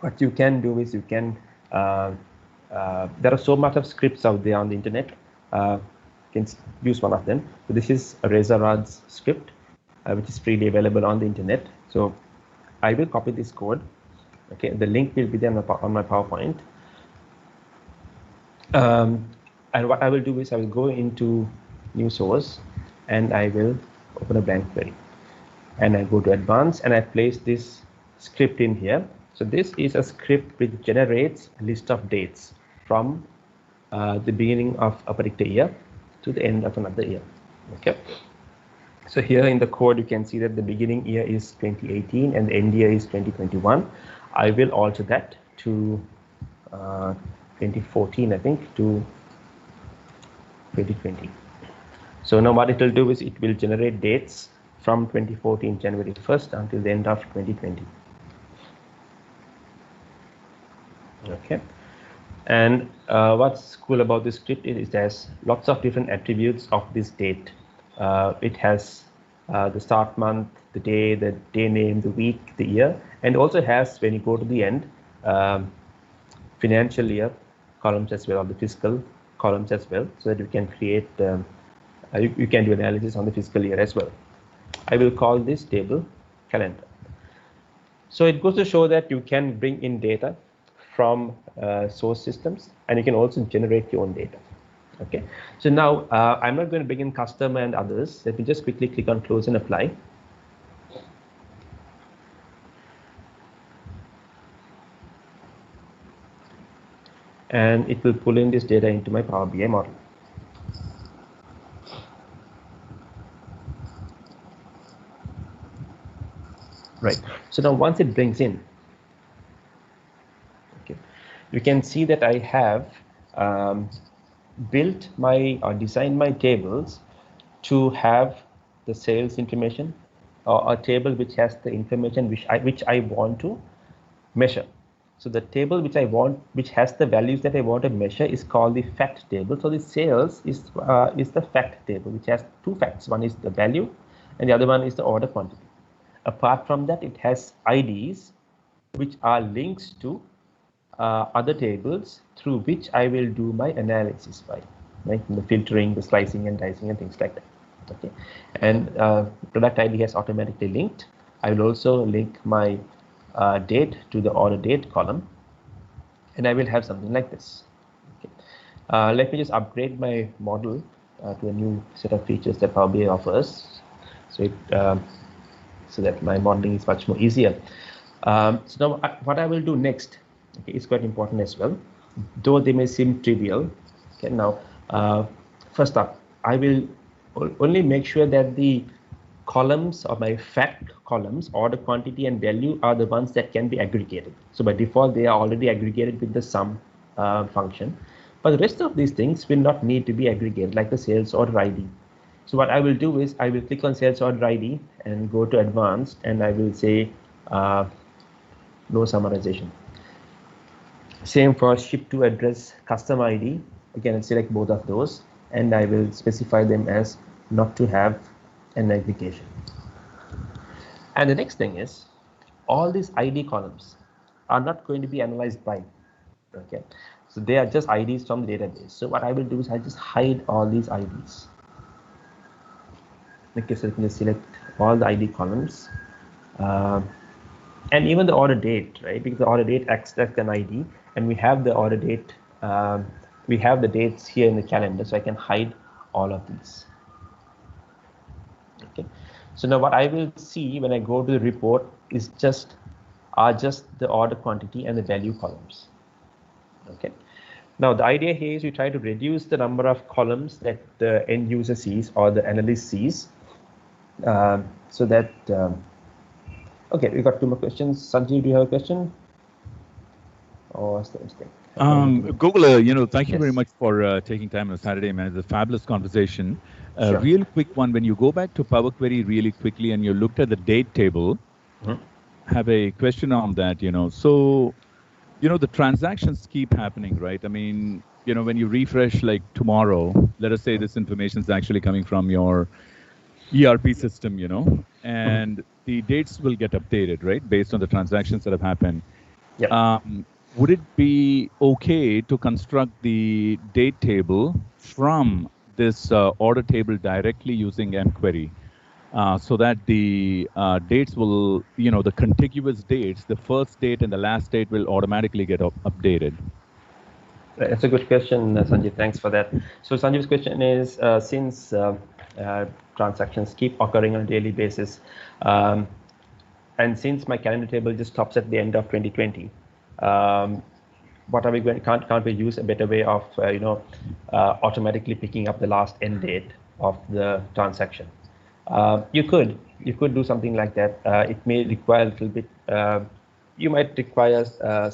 S8: what you can do is you can there are so much of scripts out there on the internet. You can use one of them. So this is a Razarad's script, which is freely available on the internet. So I will copy this code. Okay, the link will be there on my PowerPoint. And what I will do is I will go into new source and I will open a blank query. And I go to advanced and I place this script in here. So this is a script which generates a list of dates from the beginning of a particular year to the end of another year. Okay. So here in the code, you can see that the beginning year is 2018 and the end year is 2021. I will alter that to 2014, I think, to 2020. So now what it will do is it will generate dates from 2014 January 1st until the end of 2020. Okay. And what's cool about this script is it has lots of different attributes of this date. It has the start month, the day name, the week, the year, and also has, when you go to the end, financial year columns as well, or the fiscal columns as well, so that you can create, you can do analysis on the fiscal year as well. I will call this table calendar. So it goes to show that you can bring in data from source systems, and you can also generate your own data. Okay, so now I'm not going to bring in customer and others. Let me just quickly click on close and apply. And it will pull in this data into my Power BI model. Right, so now once it brings in, okay, you can see that I have built my or designed my tables to have the sales information, or a table which has the information which I want to measure. So the table which has the values that I want to measure is called the fact table. So the sales is the fact table, which has two facts. One is the value, and the other one is the order quantity. Apart from that, it has IDs, which are links to other tables through which I will do my analysis by, right? The filtering, the slicing and dicing and things like that. Okay, and product ID has automatically linked. I will also link my date to the order date column, and I will have something like this. Okay. Let me just upgrade my model to a new set of features that Power BI offers, so that my modeling is much more easier. So now what I will do next, okay, is quite important as well, though they may seem trivial. Okay, now first up, I will only make sure that the columns of my fact columns, order quantity and value, are the ones that can be aggregated. So by default, they are already aggregated with the sum function. But the rest of these things will not need to be aggregated, like the sales order ID. So what I will do is I will click on sales order ID and go to advanced, and I will say no summarization. Same for ship to address custom ID. Again, I'll select both of those, and I will specify them as not to have an aggregation. And the next thing is, all these ID columns are not going to be analyzed by, okay? So they are just IDs from the database. So what I will do is I just hide all these IDs. Okay, so you can just select all the ID columns, and even the order date, right? Because the order date acts as an ID, and we have the order date, we have the dates here in the calendar, so I can hide all of these. Okay, so now what I will see when I go to the report is just the order quantity and the value columns. Okay, now the idea here is we try to reduce the number of columns that the end user sees or the analyst sees, so that okay, we got two more questions. Sanjeev, do you have a question? Or is that a mistake?
S4: Google, thank you very
S8: Yes.
S4: much for taking time on a Saturday, man. It's a fabulous conversation.
S8: Sure.
S4: Real quick one, when you go back to Power Query really quickly and you looked at the date table, have a question on that, So, the transactions keep happening, right? I mean, when you refresh like tomorrow, let us say this information is actually coming from your ERP system, and the dates will get updated, right? Based on the transactions that have happened.
S8: Yep.
S4: Would it be okay to construct the date table from this order table directly using mQuery, so that the dates will, the contiguous dates, the first date and the last date will automatically get updated?
S8: That's a good question, Sanjeev. Thanks for that. So Sanjeev's question is, since transactions keep occurring on a daily basis, and since my calendar table just stops at the end of 2020, what are we going? Can't we use a better way of automatically picking up the last end date of the transaction? You could do something like that. It may require a little bit. You might require a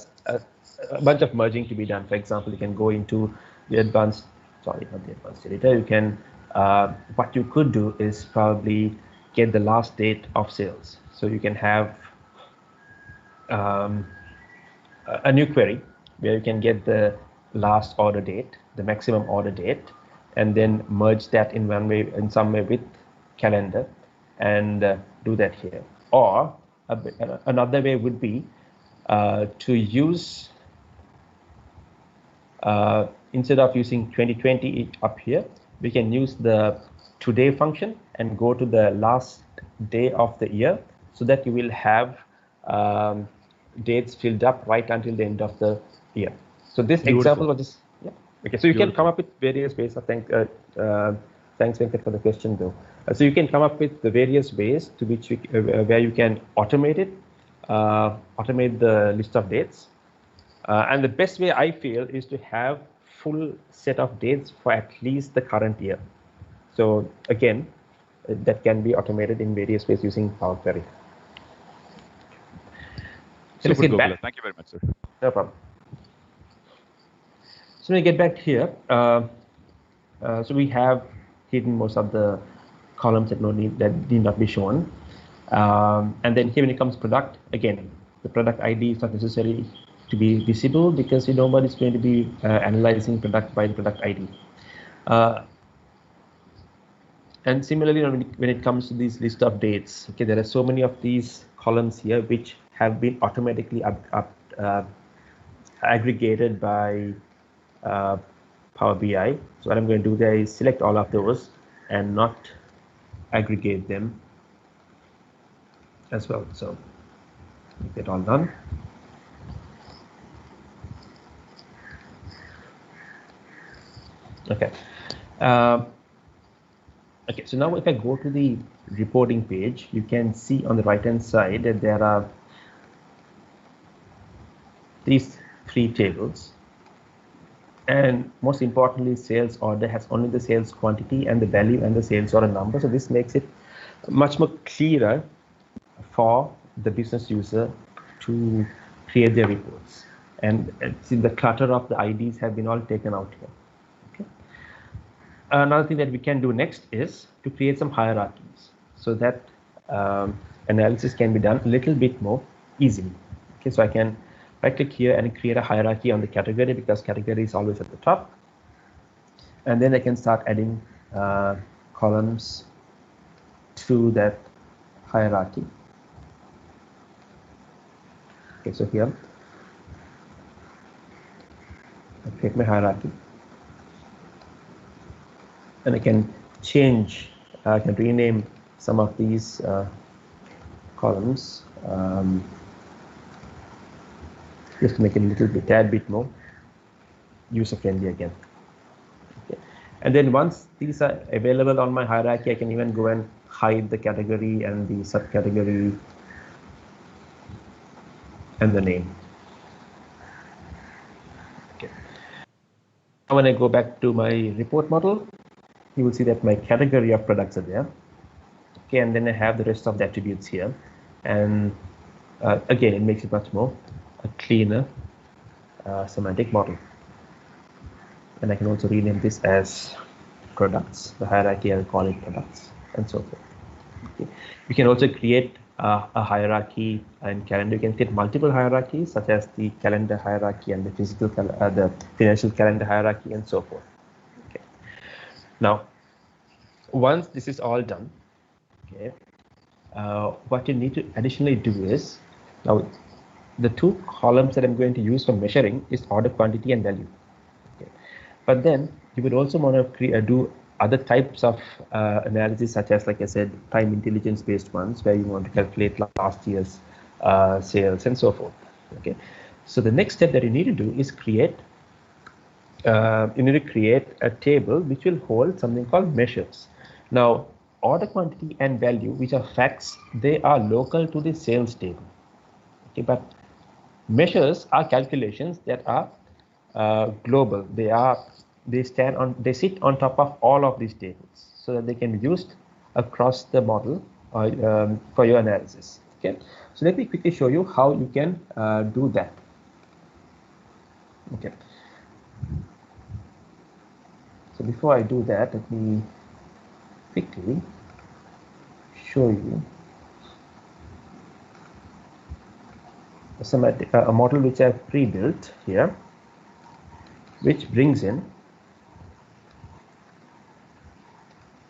S8: bunch of merging to be done. For example, you can go into the advanced. Sorry, not the advanced editor. You can. What you could do is probably get the last date of sales. So you can have a new query where you can get the last order date, the maximum order date, and then merge that in some way with calendar, and do that here. Or another way would be to use, instead of using 2020 up here, we can use the today function and go to the last day of the year, so that you will have dates filled up right until the end of the year. So this example was just, yeah. Okay, so you can come up with various ways. Thanks, Venkat, for the question, though. So you can come up with the various ways to which where you can automate it, automate the list of dates. And the best way I feel is to have full set of dates for at least the current year. So again, that can be automated in various ways using Power Query. So let's get back.
S4: Thank you very much, sir.
S8: No problem. So when we get back here, So we have hidden most of the columns that need not be shown. And then here when it comes to product, again, the product ID is not necessary to be visible because nobody's going to be analyzing product by the product ID. And similarly, when it comes to these list of dates, okay, there are so many of these columns here which have been automatically aggregated by Power BI. So what I'm going to do there is select all of those and not aggregate them as well. So get all done. Okay. Okay, so now if I go to the reporting page, you can see on the right-hand side that there are these 3 tables. And most importantly, sales order has only the sales quantity and the value and the sales order number. So this makes it much more clearer for the business user to create their reports. And see, the clutter of the IDs have been all taken out here. Okay. Another thing that we can do next is to create some hierarchies so that analysis can be done a little bit more easily. Okay, so I can right-click here and create a hierarchy on the category because category is always at the top. And then I can start adding columns to that hierarchy. Okay, so here I create my hierarchy. And I can change, I can rename some of these columns just to make it a tad bit more user-friendly again. Okay. And then once these are available on my hierarchy, I can even go and hide the category and the subcategory and the name. Okay. Now when I go back to my report model, you will see that my category of products are there. Okay, and then I have the rest of the attributes here. And again, it makes it much more a cleaner semantic model. And I can also rename this as products. The hierarchy, I'll call it products, and so forth. Okay. You can also create a hierarchy in calendar. You can create multiple hierarchies, such as the calendar hierarchy and the financial calendar hierarchy, and so forth. Okay. Now, once this is all done, okay, what you need to additionally do is, now the 2 columns that I'm going to use for measuring is order quantity and value. Okay. But then you would also want to do other types of analysis, such as, like I said, time intelligence based ones, where you want to calculate last year's sales and so forth. Okay. So the next step that you need to do is create a table which will hold something called measures. Now, order quantity and value, which are facts, they are local to the sales table. Okay, but measures are calculations that are global. They sit on top of all of these tables, so that they can be used across the model for your analysis. Okay, so let me quickly show you how you can do that. Okay. So before I do that, let me quickly show you a model which I've pre-built here, which brings in,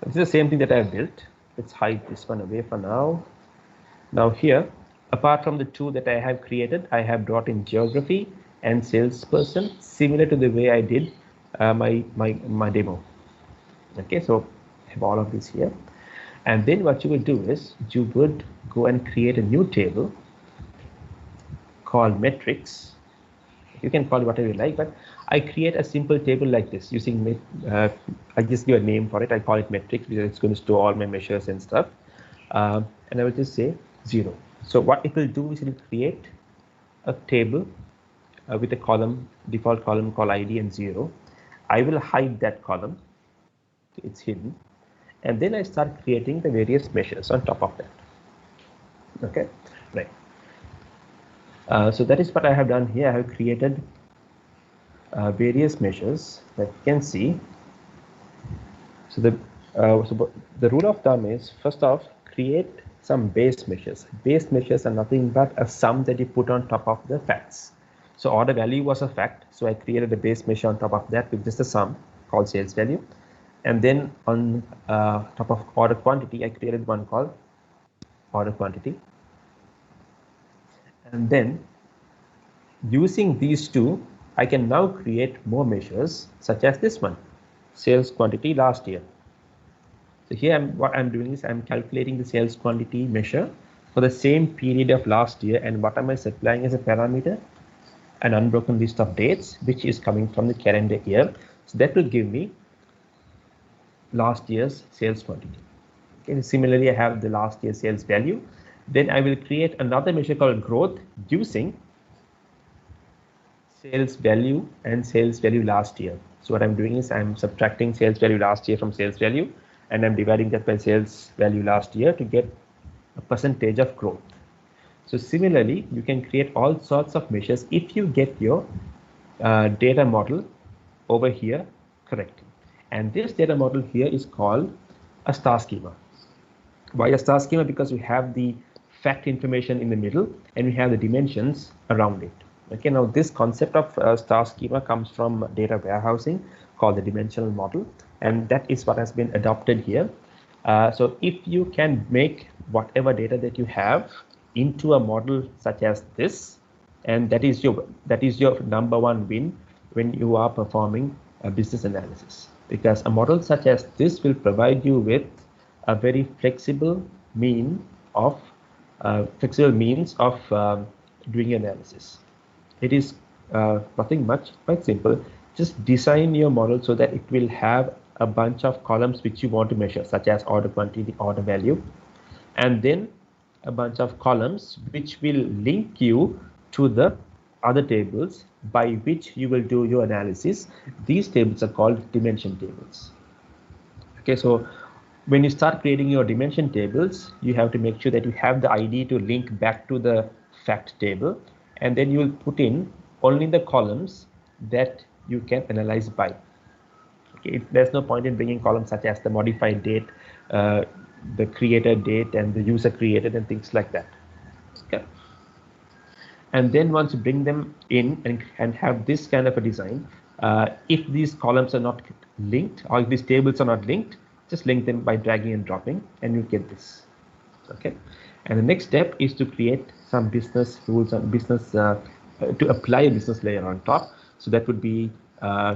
S8: this is the same thing that I've built. Let's hide this one away for now. Now here, apart from the 2 that I have created, I have brought in geography and salesperson, similar to the way I did my demo. Okay, so I have all of this here. And then what you would do is you would go and create a new table called metrics. You can call it whatever you like, but I create a simple table like this using, I just give a name for it. I call it metrics because it's going to store all my measures and stuff. And I will just say 0. So what it will do is it will create a table with a default column called ID and 0. I will hide that column. It's hidden. And then I start creating the various measures on top of that. Okay, right. So that is what I have done here. I have created various measures that you can see. So the rule of thumb is, first off, create some base measures. Base measures are nothing but a sum that you put on top of the facts. So order value was a fact, so I created a base measure on top of that with just a sum called sales value. And then on top of order quantity, I created one called order quantity. And then using these two, I can now create more measures such as this one, sales quantity last year. So here what I'm doing is I'm calculating the sales quantity measure for the same period of last year, and what am I supplying as a parameter? An unbroken list of dates, which is coming from the calendar year. So that will give me last year's sales quantity. Okay. Similarly, I have the last year's sales value. Then I will create another measure called growth using sales value and sales value last year. So what I'm doing is I'm subtracting sales value last year from sales value, and I'm dividing that by sales value last year to get a percentage of growth. So similarly, you can create all sorts of measures if you get your data model over here correctly. And this data model here is called a star schema. Why a star schema? Because we have the fact information in the middle and we have the dimensions around it. Okay, now this concept of star schema comes from data warehousing called the dimensional model, and that is what has been adopted here. So if you can make whatever data that you have into a model such as this, and that is your number one win when you are performing a business analysis, because a model such as this will provide you with a very flexible means of doing analysis. It is nothing much, quite simple. Just design your model so that it will have a bunch of columns which you want to measure, such as order quantity, order value, and then a bunch of columns which will link you to the other tables by which you will do your analysis. These tables are called dimension tables. Okay, so when you start creating your dimension tables, you have to make sure that you have the ID to link back to the fact table, and then you will put in only the columns that you can analyze by. Okay, there's no point in bringing columns such as the modified date, the creator date, and the user created, and things like that. Okay. And then once you bring them in and have this kind of a design, if these columns are not linked, or if these tables are not linked, just link them by dragging and dropping, and you get this. Okay. And the next step is to create some business rules and business to apply a business layer on top. So that would be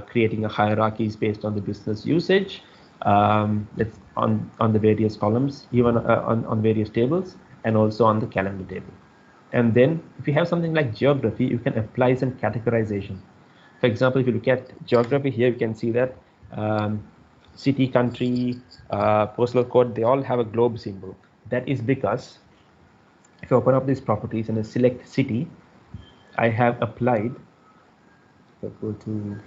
S8: creating a hierarchies based on the business usage, that's on the various columns, even on various tables, and also on the calendar table. And then if you have something like geography, you can apply some categorization. For example, if you look at geography here, you can see that city, country, postal code, they all have a globe symbol. That is because if you open up these properties and I select city, I have applied, if I go to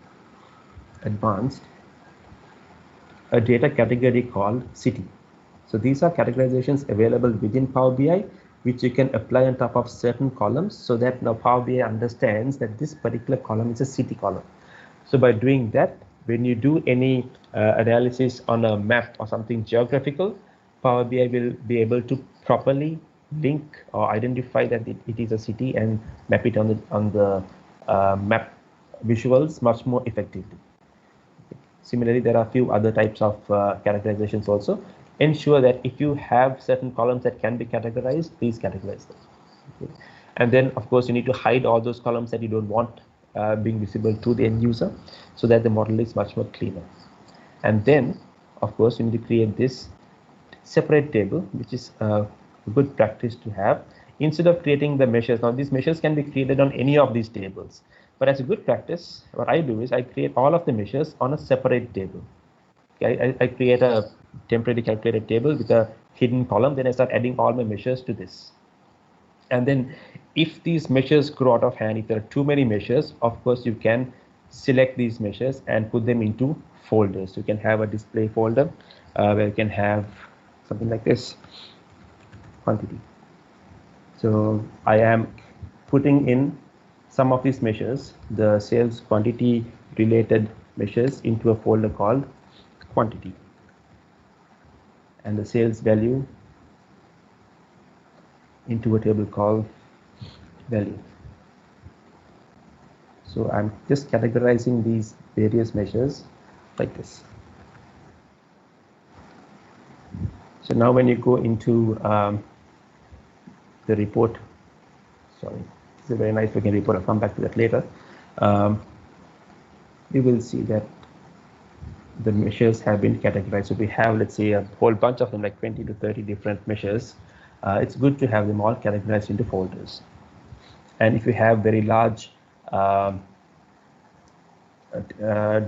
S8: advanced, a data category called city. So these are categorizations available within Power BI, which you can apply on top of certain columns, so that now Power BI understands that this particular column is a city column. So by doing that, when you do any analysis on a map or something geographical, Power BI will be able to properly link or identify that it is a city and map it on the map visuals much more effectively. Similarly, there are a few other types of categorizations also. Ensure that if you have certain columns that can be categorized, please categorize them. Okay. And then, of course, you need to hide all those columns that you don't want being visible to the end user, so that the model is much more cleaner. And then, of course, you need to create this separate table, which is a good practice to have. Instead of creating the measures, now these measures can be created on any of these tables. But as a good practice, what I do is I create all of the measures on a separate table. Okay, I create a temporary calculated table with a hidden column, then I start adding all my measures to this. And then if these measures grow out of hand, if there are too many measures, of course, you can select these measures and put them into folders. You can have a display folder where you can have something like this, quantity. So I am putting in some of these measures, the sales quantity related measures, into a folder called quantity. and the sales value into a table called value. So I'm just categorizing these various measures like this. So now when you go into the report, sorry, it's a very nice looking report, I'll come back to that later. You will see that the measures have been categorized. So we have, let's say, a whole bunch of them, like 20 to 30 different measures. It's good to have them all categorized into folders. And if you have very large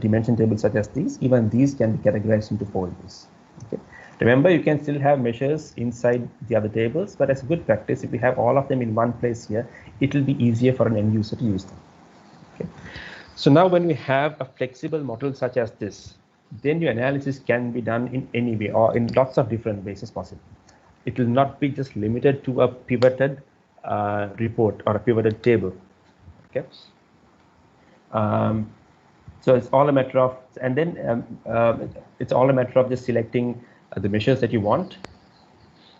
S8: dimension tables such as these, even these can be categorized into folders. Okay. Remember, you can still have measures inside the other tables, but as a good practice, if you have all of them in one place here, it will be easier for an end user to use them. Okay. So now when we have a flexible model such as this, then your analysis can be done in any way or in lots of different ways as possible. It will not be just limited to a pivoted report or a pivoted table. Okay. So it's all a matter of, and then it's all a matter of just selecting the measures that you want,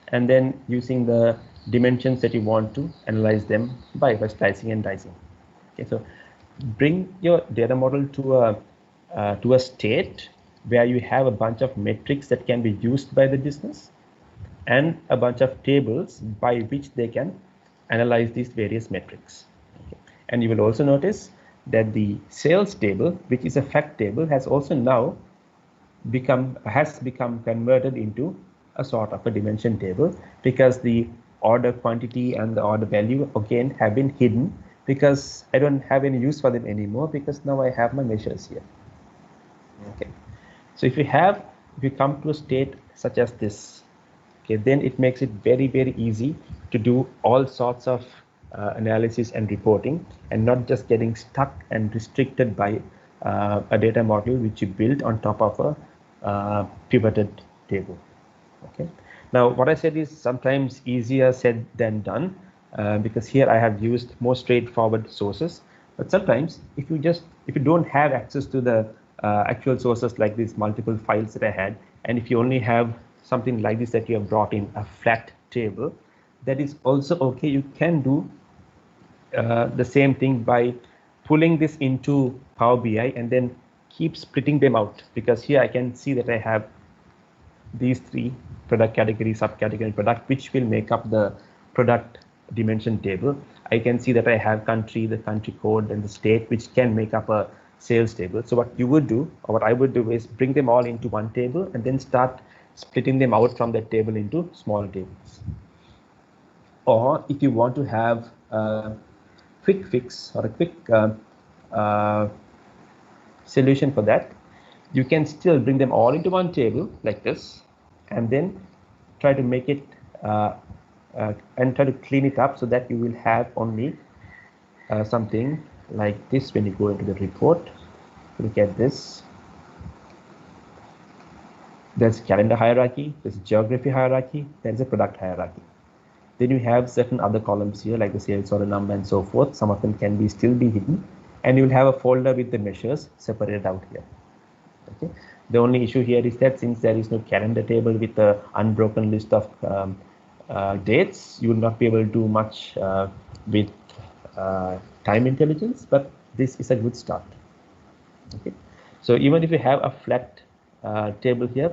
S8: and then using the dimensions that you want to analyze them by slicing and dicing. Okay, so bring your data model to a state where you have a bunch of metrics that can be used by the business and a bunch of tables by which they can analyze these various metrics. Okay. And you will also notice that the sales table, which is a fact table, has also now become converted into a sort of a dimension table, because the order quantity and the order value again have been hidden, because I don't have any use for them anymore, because now I have my measures here. Okay, so if you come to a state such as this, okay, then it makes it very, very easy to do all sorts of analysis and reporting, and not just getting stuck and restricted by a data model which you built on top of a pivoted table. Okay. Now, what I said is sometimes easier said than done, because here I have used more straightforward sources. But sometimes, if you don't have access to the actual sources like these multiple files that I had, and if you only have something like this that you have brought in a flat table, that is also okay. You can do the same thing by pulling this into Power BI and then keep splitting them out, because here I can see that I have these three: product category, subcategory, and product, which will make up the product dimension table. I can see that I have country, the country code, and the state, which can make up a sales table. So what you would do, or what I would do, is bring them all into one table and then start splitting them out from that table into small tables. Or if you want to have a quick fix or a quick solution for that, you can still bring them all into one table like this, and then try to make it and try to clean it up so that you will have only something like this when you go into the report. Look at this. There's calendar hierarchy, there's geography hierarchy, there's a product hierarchy. Then you have certain other columns here, like the sales order number and so forth. Some of them can still be hidden, and you'll have a folder with the measures separated out here. Okay. The only issue here is that since there is no calendar table with an unbroken list of dates, you will not be able to do much with time intelligence, but this is a good start. Okay. So even if you have a flat table here,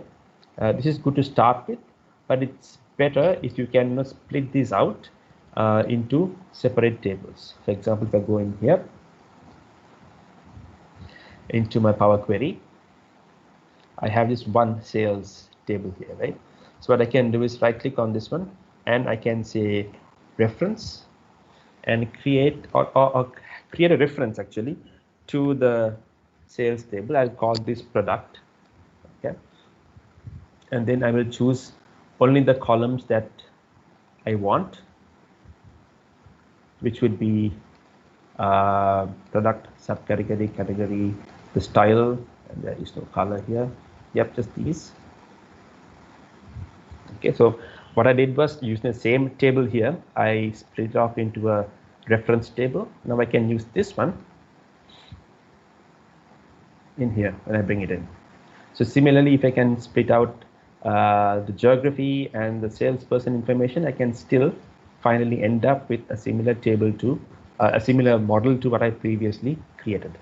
S8: this is good to start with, but it's better if you can split these out into separate tables. For example, if I go in here into my Power Query, I have this one sales table here, right? So what I can do is right click on this one, and I can say reference, and create or create a reference actually to the sales table. I'll call this product. Okay. And then I will choose only the columns that I want, which would be product, subcategory, category, the style, and there is no color here. Yep, just these. Okay, so what I did was use the same table here. I split it off into a reference table. Now I can use this one in here when I bring it in. So similarly, if I can split out the geography and the salesperson information, I can still finally end up with a similar table to a similar model to what I previously created.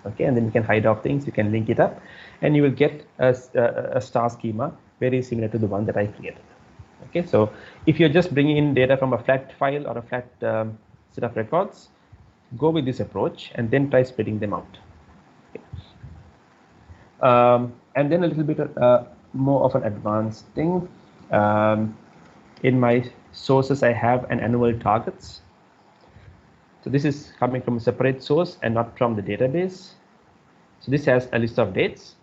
S8: Okay, and then you can hide off things, you can link it up, and you will get a star schema very similar to the one that I created. Okay, so if you're just bringing in data from a flat file or a flat set of records, go with this approach and then try splitting them out. Okay. And then a little bit more of an advanced thing. In my sources, I have an annual targets. So this is coming from a separate source and not from the database. So this has a list of dates,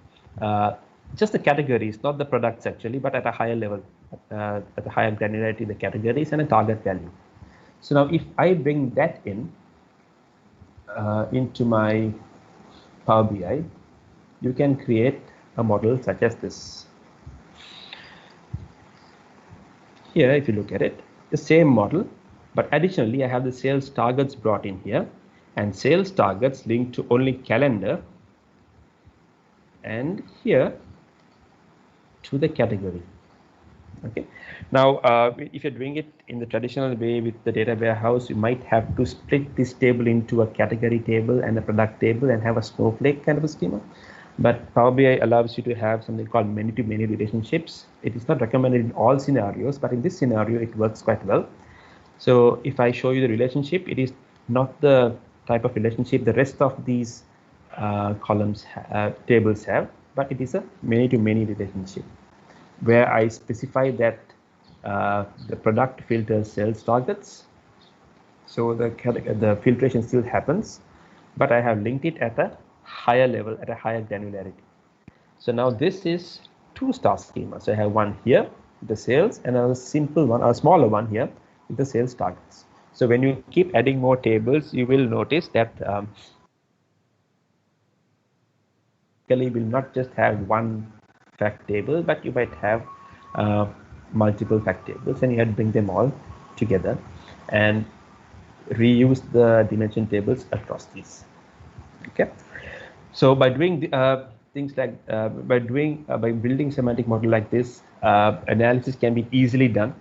S8: just the categories, not the products actually, but at a higher level, at a higher granularity, the categories and a target value. So now if I bring that in into my Power BI, you can create a model such as this. Here, if you look at it, the same model, but additionally, I have the sales targets brought in here, and sales targets linked to only calendar, and here to the category. Okay. Now, if you're doing it in the traditional way with the data warehouse, you might have to split this table into a category table and a product table and have a snowflake kind of a schema. But Power BI allows you to have something called many-to-many relationships. It is not recommended in all scenarios, but in this scenario, it works quite well. So if I show you the relationship, it is not the type of relationship the rest of these tables have, but it is a many-to-many relationship where I specify that the product filters sales targets. So the filtration still happens, but I have linked it at a higher level, at a higher granularity. So now this is two star schema. So I have one here, the sales, and a simple one, a smaller one here with the sales targets. So when you keep adding more tables, you will notice that you will not just have one fact table, but you might have multiple fact tables, and you have to bring them all together and reuse the dimension tables across these. Okay. So by doing things like by building semantic model like this, analysis can be easily done.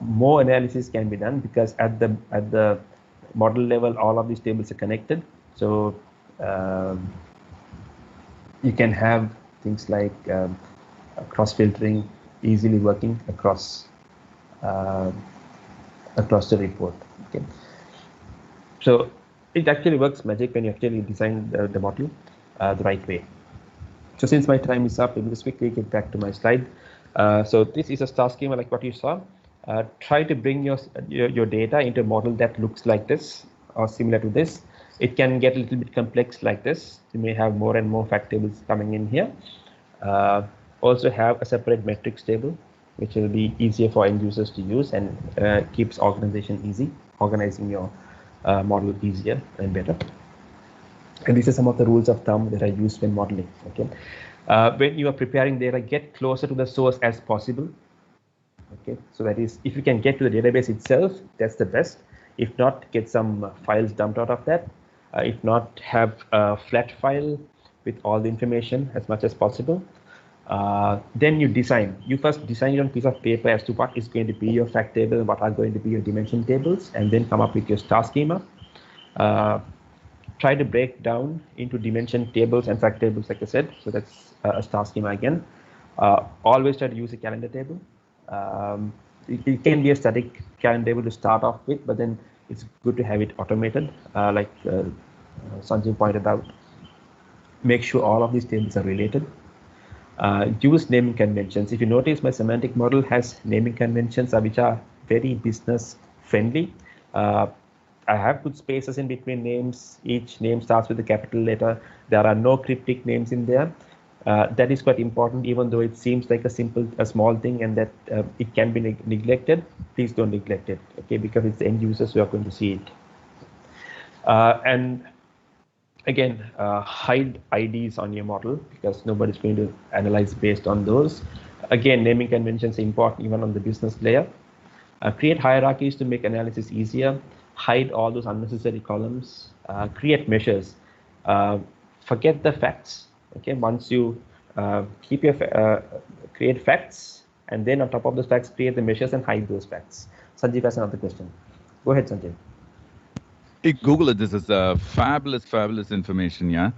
S8: More analysis can be done because at the model level, all of these tables are connected. So you can have things like cross filtering easily working across the report. Okay. So it actually works magic when you actually design the model the right way. So since my time is up, let me just quickly get back to my slide. So this is a star schema like what you saw. Try to bring your data into a model that looks like this or similar to this. It can get a little bit complex like this. You may have more and more fact tables coming in here. Also have a separate metrics table, which will be easier for end users to use and keeps organization easy, organizing your model easier and better. And these are some of the rules of thumb that I use when modeling. Okay, when you are preparing data, get closer to the source as possible. Okay, so that is, if you can get to the database itself, that's the best. If not, get some files dumped out of that. If not, have a flat file with all the information as much as possible. Then you design. You first design it on a piece of paper as to what is going to be your fact table and what are going to be your dimension tables, and then come up with your star schema. Try to break down into dimension tables and fact tables, like I said. So that's a star schema again. Always try to use a calendar table. It can be a static calendar table to start off with, but then it's good to have it automated, like Sanjay pointed out. Make sure all of these tables are related. Use naming conventions. If you notice, my semantic model has naming conventions which are very business friendly. I have put spaces in between names. Each name starts with a capital letter. There are no cryptic names in there. That is quite important, even though it seems like a small thing and that it can be neglected. Please don't neglect it, okay? Because it's the end users who are going to see it. And again, hide IDs on your model because nobody's going to analyze based on those. Again, naming conventions are important even on the business layer. Create hierarchies to make analysis easier. Hide all those unnecessary columns. Create measures. Forget the facts. Okay, once you keep your create facts, and then on top of those facts, create the measures and hide those facts. Sanjeev has another question. Go ahead, Sanjeev.
S4: Hey, Google it. This is fabulous, fabulous information. Yeah.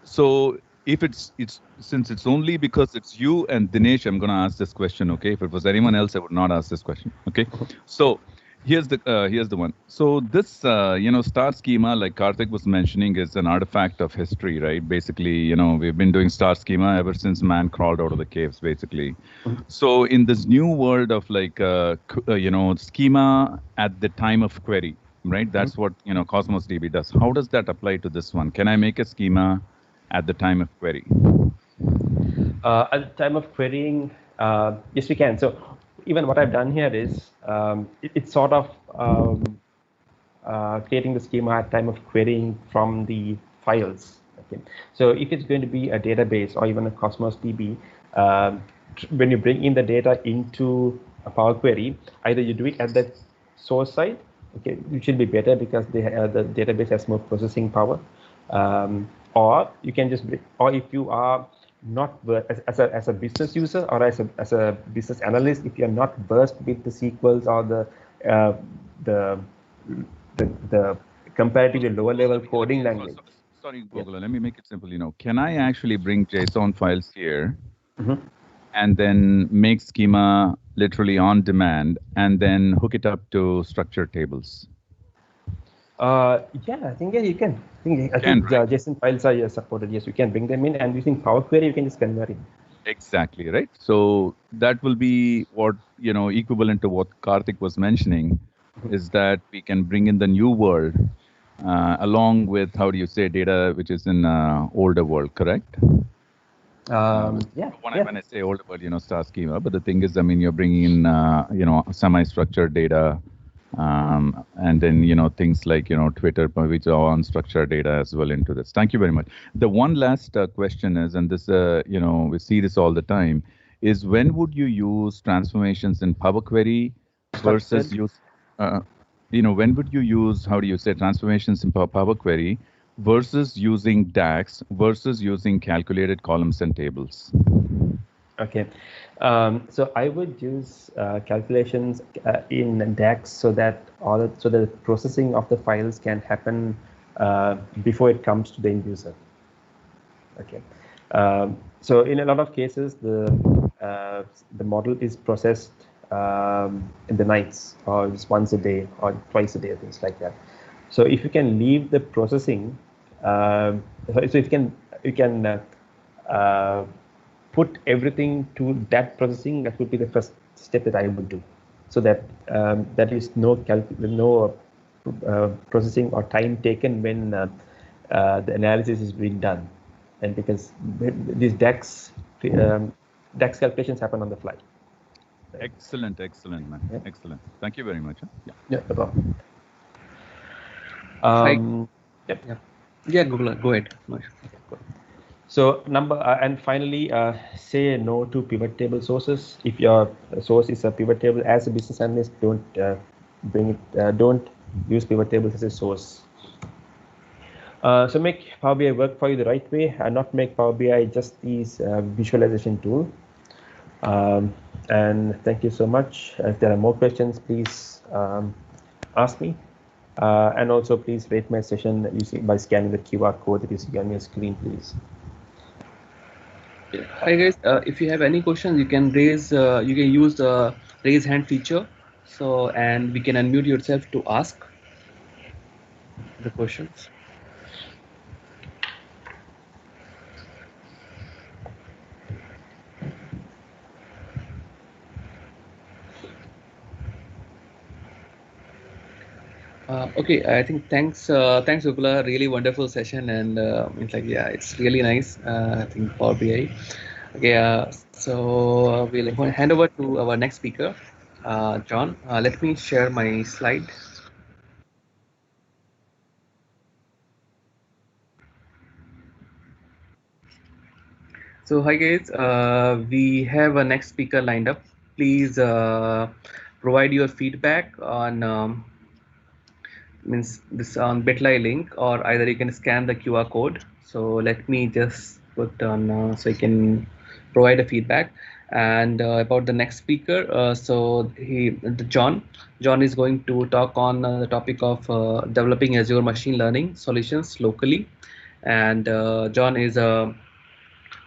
S4: So if it's since it's only because it's you and Dinesh, I'm going to ask this question. Okay. If it was anyone else, I would not ask this question. Okay. So here's the one. So this star schema, like Karthik was mentioning, is an artifact of history, right? Basically, we've been doing star schema ever since man crawled out of the caves, basically. So in this new world of like schema at the time of query, right? That's what Cosmos DB does. How does that apply to this one? Can I make a schema at the time of query?
S8: At the time of querying, yes, we can. So even what I've done here is it's sort of creating the schema at time of querying from the files. Okay. So if it's going to be a database or even a Cosmos DB, when you bring in the data into a Power Query, either you do it at the source side, okay, which will be better because the database has more processing power, or you can just or if you are not as a business user or as a business analyst, if you are not versed with the SQLs or the comparatively lower level coding language.
S4: Sorry, Google. Let me make it simple. Can I actually bring JSON files here and then make schema literally on demand and then hook it up to structured tables?
S8: Yeah, I think you can. I think JSON files are supported. Yes, you can bring them in, and using Power Query, you can just convert it.
S4: Exactly, right? So that will be what, equivalent to what Karthik was mentioning, is that we can bring in the new world along with, how do you say, data which is in older world, correct? When I say older world, star schema, but the thing is, you're bringing in, semi-structured data, and then, things like, Twitter, which are unstructured data as well into this. Thank you very much. The one last question is, and this, we see this all the time, is when would you use transformations in Power Query versus use, when would you use, how do you say, transformations in Power Query versus using DAX versus using calculated columns and tables?
S8: Okay, so I would use calculations in DAX so that the processing of the files can happen before it comes to the end user. Okay, so in a lot of cases, the model is processed in the nights or just once a day or twice a day, things like that. So if you can leave the processing, so if you can put everything to that processing, that would be the first step that I would do, so that that is no processing or time taken when the analysis is being done, and because these DAX calculations happen on the fly.
S4: Excellent, man. Yeah. Excellent. Thank you very much.
S8: Yeah, no problem.
S6: Google, go ahead. Okay, go ahead.
S8: So and finally, say no to pivot table sources. If your source is a pivot table, as a business analyst, don't don't use pivot tables as a source. So make Power BI work for you the right way, and not make Power BI just these visualization tool. And thank you so much. If there are more questions, please ask me. And also, please rate my session by scanning the QR code that you see on your screen, please.
S6: Hi guys, if you have any questions, you can use the raise hand feature, and we can unmute yourself to ask the questions. Okay, I think thanks Upala, really wonderful session, and it's really nice. I think Power BI. Okay, so we'll hand over to our next speaker, John. Let me share my slide. So hi guys, we have a next speaker lined up. Please provide your feedback on this on Bitly link, or either you can scan the QR code. So let me just put on so he can provide a feedback. And about the next speaker, John is going to talk on the topic of developing Azure machine learning solutions locally. And John is a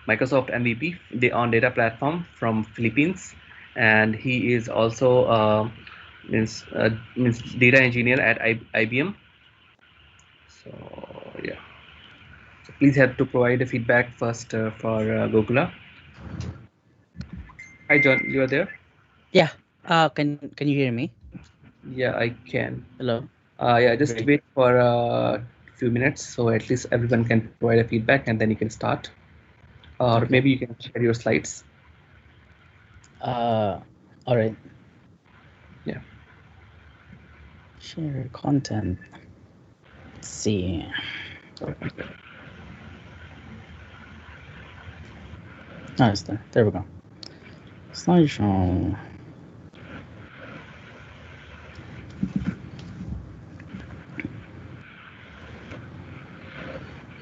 S6: Microsoft MVP on data platform from Philippines, and he is also means data engineer at IBM. So yeah, so please have to provide a feedback first for Gokula. Hi John, you are there?
S9: Yeah. Can you hear me?
S6: Yeah, I can.
S9: Hello.
S6: Yeah, just
S9: Great.
S6: wait for a few minutes so at least everyone can provide a feedback and then you can start. Or
S9: Okay.
S6: maybe you can share your slides.
S9: All right.
S6: Yeah.
S9: Share content. Let's see. It's there. There we go. Slideshow.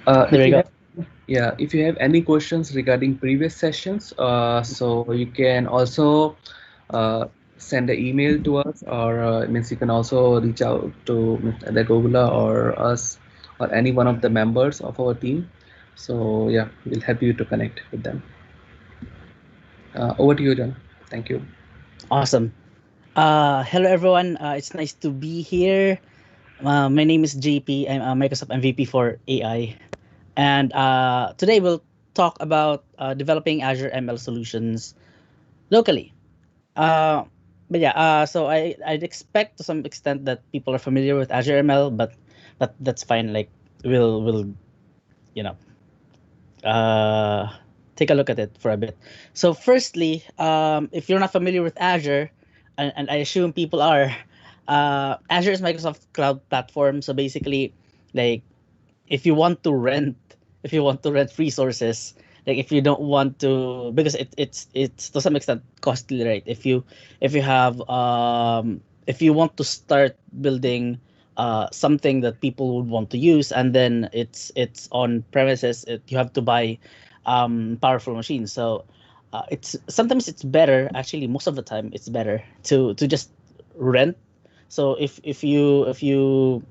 S9: There we go.
S6: Yeah, if you have any questions regarding previous sessions, so you can also send an email to us, or means you can also reach out to the Gogula or us or any one of the members of our team. So yeah, we'll help you to connect with them. Over to you, John. Thank you.
S9: Awesome. Hello everyone. It's nice to be here. My name is JP. I'm a Microsoft MVP for AI, and today we'll talk about developing Azure ML solutions locally. But yeah, so I'd expect to some extent that people are familiar with Azure ML, but that's fine. Like we'll you know take a look at it for a bit. So firstly, if you're not familiar with Azure, and I assume people are, Azure is Microsoft cloud platform. So basically, like if you want to rent resources, like if you don't want to, because it's to some extent costly, right? If you want to start building something that people would want to use, and then it's on premises, you have to buy powerful machines. So it's sometimes it's better, actually most of the time it's better to just rent. So if you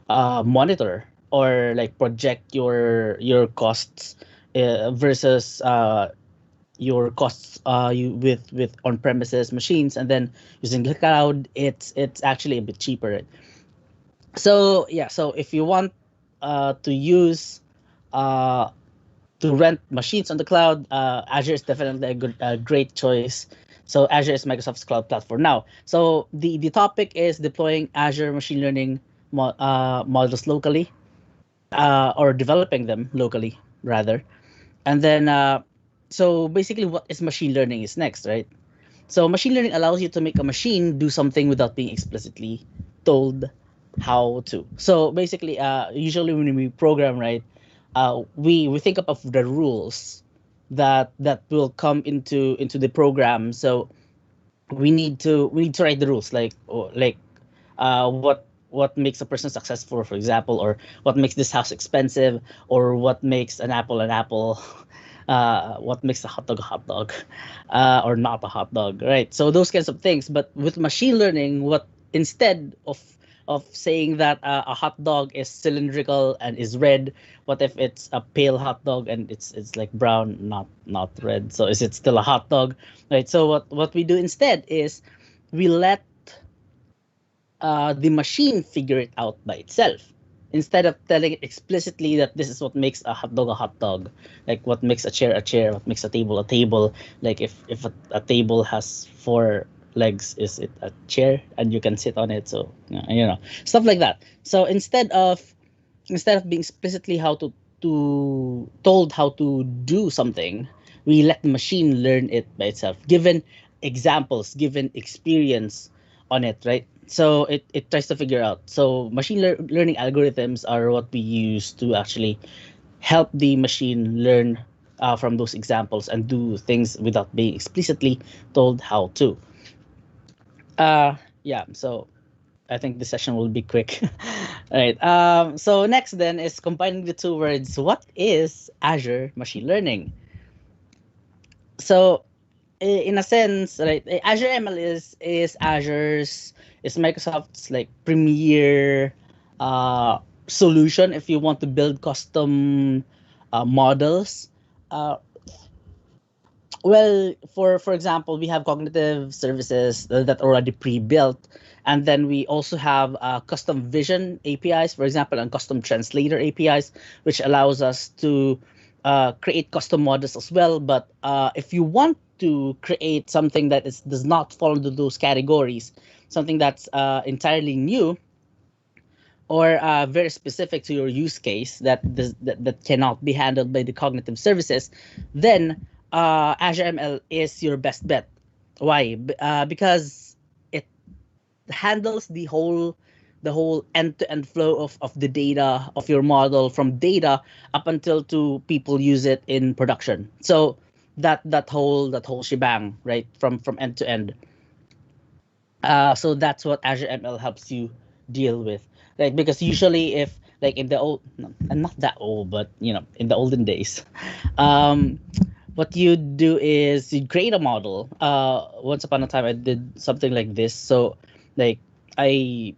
S9: monitor or like project your costs versus your costs you with on premises machines, and then using the cloud, it's actually a bit cheaper, right? So yeah, so if you want to use to rent machines on the cloud, Azure is definitely a great choice. So Azure is Microsoft's cloud platform now. So the topic is deploying Azure machine learning models locally, or developing them locally rather. And then so basically, what is machine learning is next, right? So machine learning allows you to make a machine do something without being explicitly told how to. So basically, usually when we program, right, we think of the rules that will come into the program. So we need to write the rules, like what makes a person successful, for example, or what makes this house expensive, or what makes an apple an apple. What makes a hot dog, or not a hot dog, right? So those kinds of things. But with machine learning, what instead of saying that a hot dog is cylindrical and is red, what if it's a pale hot dog and it's like brown, not red? So is it still a hot dog, right? So what we do instead is we let the machine figure it out by itself, instead of telling it explicitly that this is what makes a hot dog, like what makes a chair, what makes a table. Like if a table has four legs, is it a chair and you can sit on it? So stuff like that. So instead of being explicitly told how to do something, we let the machine learn it by itself, given examples, given experience on it, right? So it tries to figure out. So machine learning algorithms are what we use to actually help the machine learn from those examples and do things without being explicitly told how to. Yeah, so I think the session will be quick. Right. So next then is combining the two words. What is Azure Machine Learning? So in a sense, right, Azure ML is Azure's is Microsoft's like premier solution if you want to build custom models. Uh, well, for example, we have cognitive services that are already pre-built, and then we also have custom vision APIs, for example, and custom translator APIs, which allows us to create custom models as well. But if you want to create something that does not fall into those categories, something that's entirely new or very specific to your use case that cannot be handled by the cognitive services, then Azure ML is your best bet. Why? Because it handles the whole end-to-end flow of the data of your model from data up until to people use it in production. So that whole shebang, right, from end to end. So that's what Azure ML helps you deal with, like, because usually if like in the old, no, and not that old, but in the olden days, um, what you do is you create a model. Once upon a time, I did something like this. So, like, I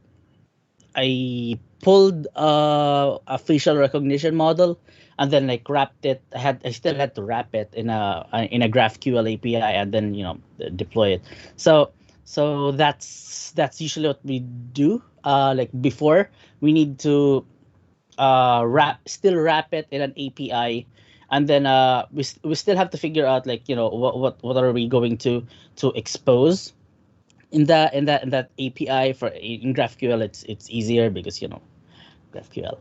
S9: I pulled a facial recognition model and then like wrapped it. I still had to wrap it in a GraphQL API and then deploy it. So that's usually what we do. Like before, we need to wrap it in an API, and then we still have to figure out like what are we going to expose in that API. For in GraphQL, it's easier because GraphQL.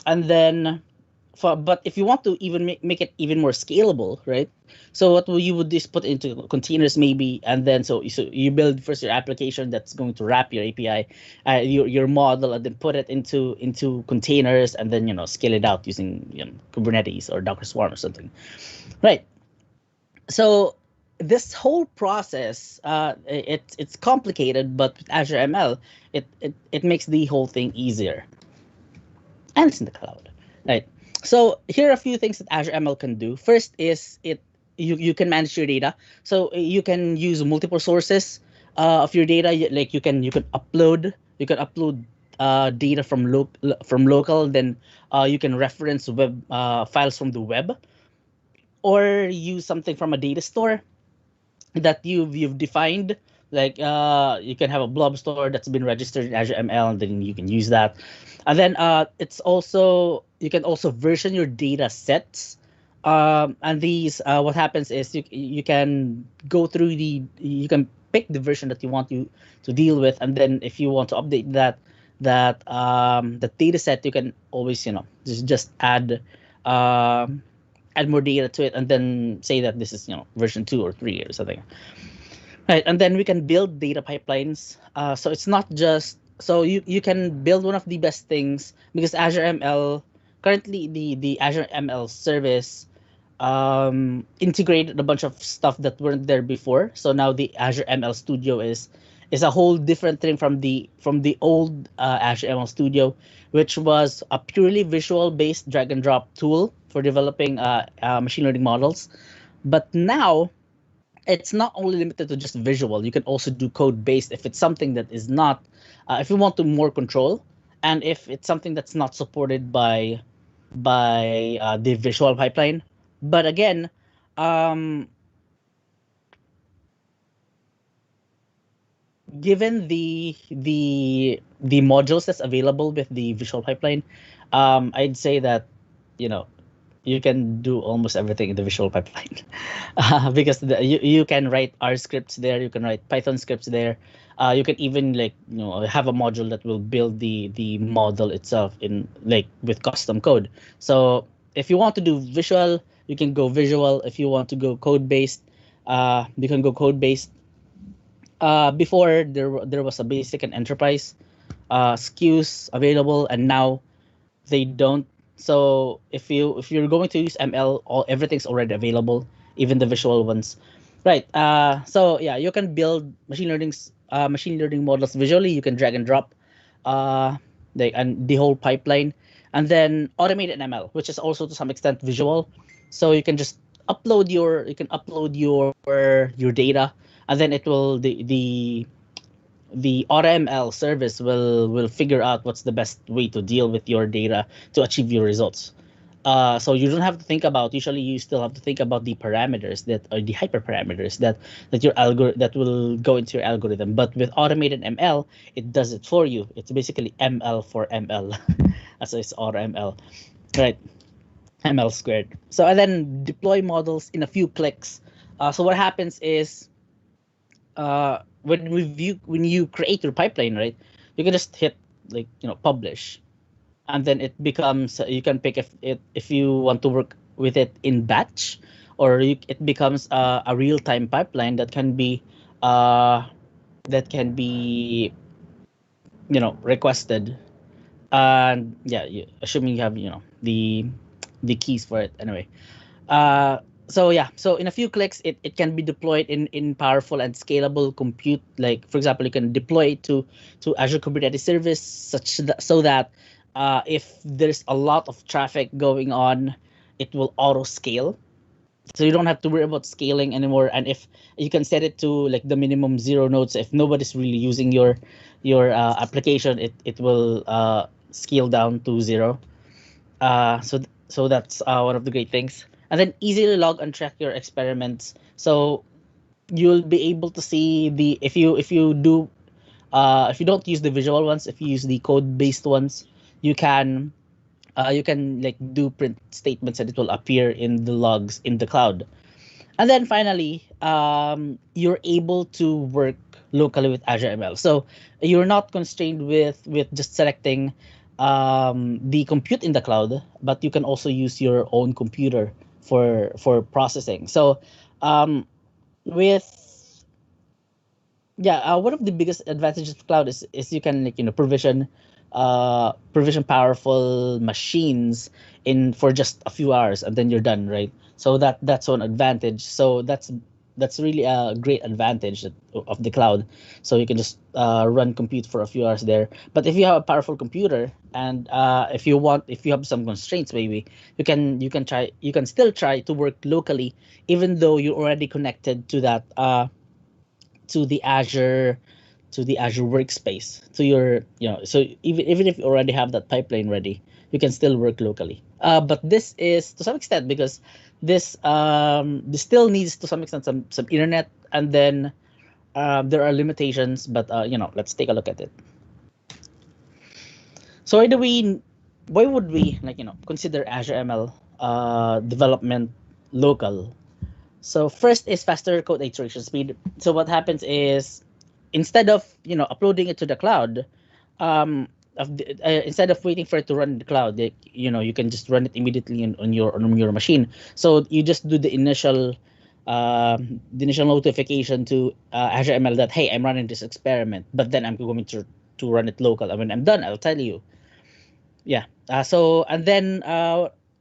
S9: And then but if you want to even make it even more scalable, right? So what you would just put into containers maybe, and then so you build first your application that's going to wrap your API, your model, and then put it into containers, and then scale it out using Kubernetes or Docker Swarm or something, right? So this whole process, it's complicated, but with Azure ML, it makes the whole thing easier, and it's in the cloud, right? So here are a few things that Azure ML can do. First is you can manage your data, so you can use multiple sources of your data. Like you can upload data from local, then you can reference web files from the web, or use something from a data store that you've defined. Like you can have a blob store that's been registered in Azure ML, and then you can use that. And then you can also version your data sets. And these what happens is you can go through you can pick the version that you want to deal with, and then if you want to update the data set, you can always just add more data to it, and then say that this is version 2 or 3 or something, right? And then we can build data pipelines. So it's not just so you can build one of the best things, because Azure ML currently the Azure ML service integrated a bunch of stuff that weren't there before. So now the Azure ML Studio is a whole different thing from the old Azure ML Studio, which was a purely visual based drag and drop tool for developing machine learning models. But now it's not only limited to just visual. You can also do code based if it's something that is not, if you want to more control, and if it's something that's not supported by the visual pipeline. But again, given the modules that's available with the visual pipeline, I'd say that you can do almost everything in the visual pipeline, because you can write R scripts there, you can write Python scripts there, you can even have a module that will build the model itself in with custom code. So if you want to do visual, you can go visual. If you want to go code based, you can go code based. Before there was a basic and enterprise SKUs available, and now they don't. So if you're going to use ML, everything's already available, even the visual ones, right? So yeah, you can build machine learning machine learning models visually. You can drag and drop the whole pipeline, and then automated ML, which is also to some extent visual. So you can just upload your data, and then it will the AutoML service will figure out what's the best way to deal with your data to achieve your results. So you don't have to think about. Usually, you still have to think about the parameters that are the hyperparameters that your algorithm that will go into your algorithm. But with automated ML, it does it for you. It's basically ML for ML, so it's AutoML, right? ML squared. So and then deploy models in a few clicks. So what happens is, when you create your pipeline, right, you can just hit publish, and then it becomes you can pick if you want to work with it in batch, or it becomes a real-time pipeline that can be requested, and assuming you have the keys for it anyway. So in a few clicks, it can be deployed in powerful and scalable compute. Like, for example, you can deploy it to Azure Kubernetes Service so that if there's a lot of traffic going on, it will auto scale. So you don't have to worry about scaling anymore. And if you can set it to like the minimum 0 nodes, if nobody's really using your application, it will scale down to 0. So that's one of the great things. And then easily log and track your experiments. So you'll be able to see if you don't use the visual ones, if you use the code-based ones, you can like do print statements and it will appear in the logs in the cloud. And then finally, you're able to work locally with Azure ML. So you're not constrained with just selecting the compute in the cloud, but you can also use your own computer for processing. So one of the biggest advantages of cloud is you can provision powerful machines for just a few hours, and then you're done, right? So that's one advantage. So that's really a great advantage of the cloud. So you can just run compute for a few hours there. But if you have a powerful computer, and if you have some constraints, maybe you can still try to work locally, even though you're already connected to that to the Azure workspace, to your so even if you already have that pipeline ready, you can still work locally. But this is to some extent, because this still needs to some extent some internet, and then there are limitations, but let's take a look at it. So why would we consider Azure ML development local? So first is faster code iteration speed. So what happens is, instead of uploading it to the cloud, instead of waiting for it to run in the cloud, you can just run it immediately on your machine. So you just do the initial notification to Azure ML that, hey, I'm running this experiment, but then I'm going to run it local, and when I'm done, I'll tell you. So and then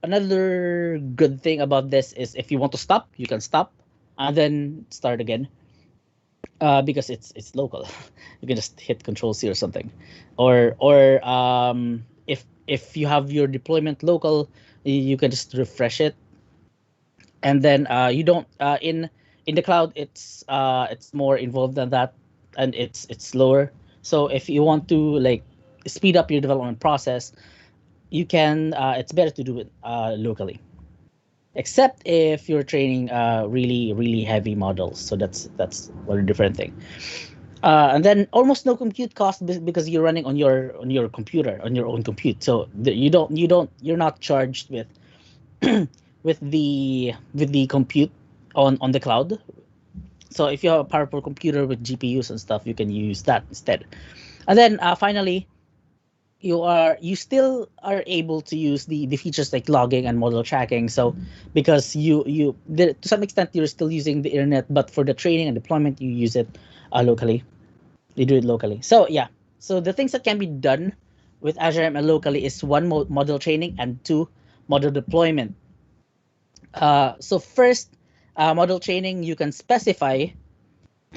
S9: another good thing about this is, if you want to stop, you can stop and then start again, because it's local. You can just hit Control-C or something, or if you have your deployment local, you can just refresh it, and then you don't in the cloud, it's more involved than that, and it's slower. So if you want to speed up your development process, you can. It's better to do it locally, except if you're training really heavy models. So that's one different thing. And then almost no compute cost, because you're running on your computer, on your own compute. So you're not charged with with the compute on the cloud. So if you have a powerful computer with GPUs and stuff, you can use that instead. And then finally, you still are able to use the features like logging and model tracking. So because to some extent you're still using the internet, but for the training and deployment, you use it locally. You do it locally. So so the things that can be done with Azure ML locally is 1, model training, and 2, model deployment. So first, model training, you can specify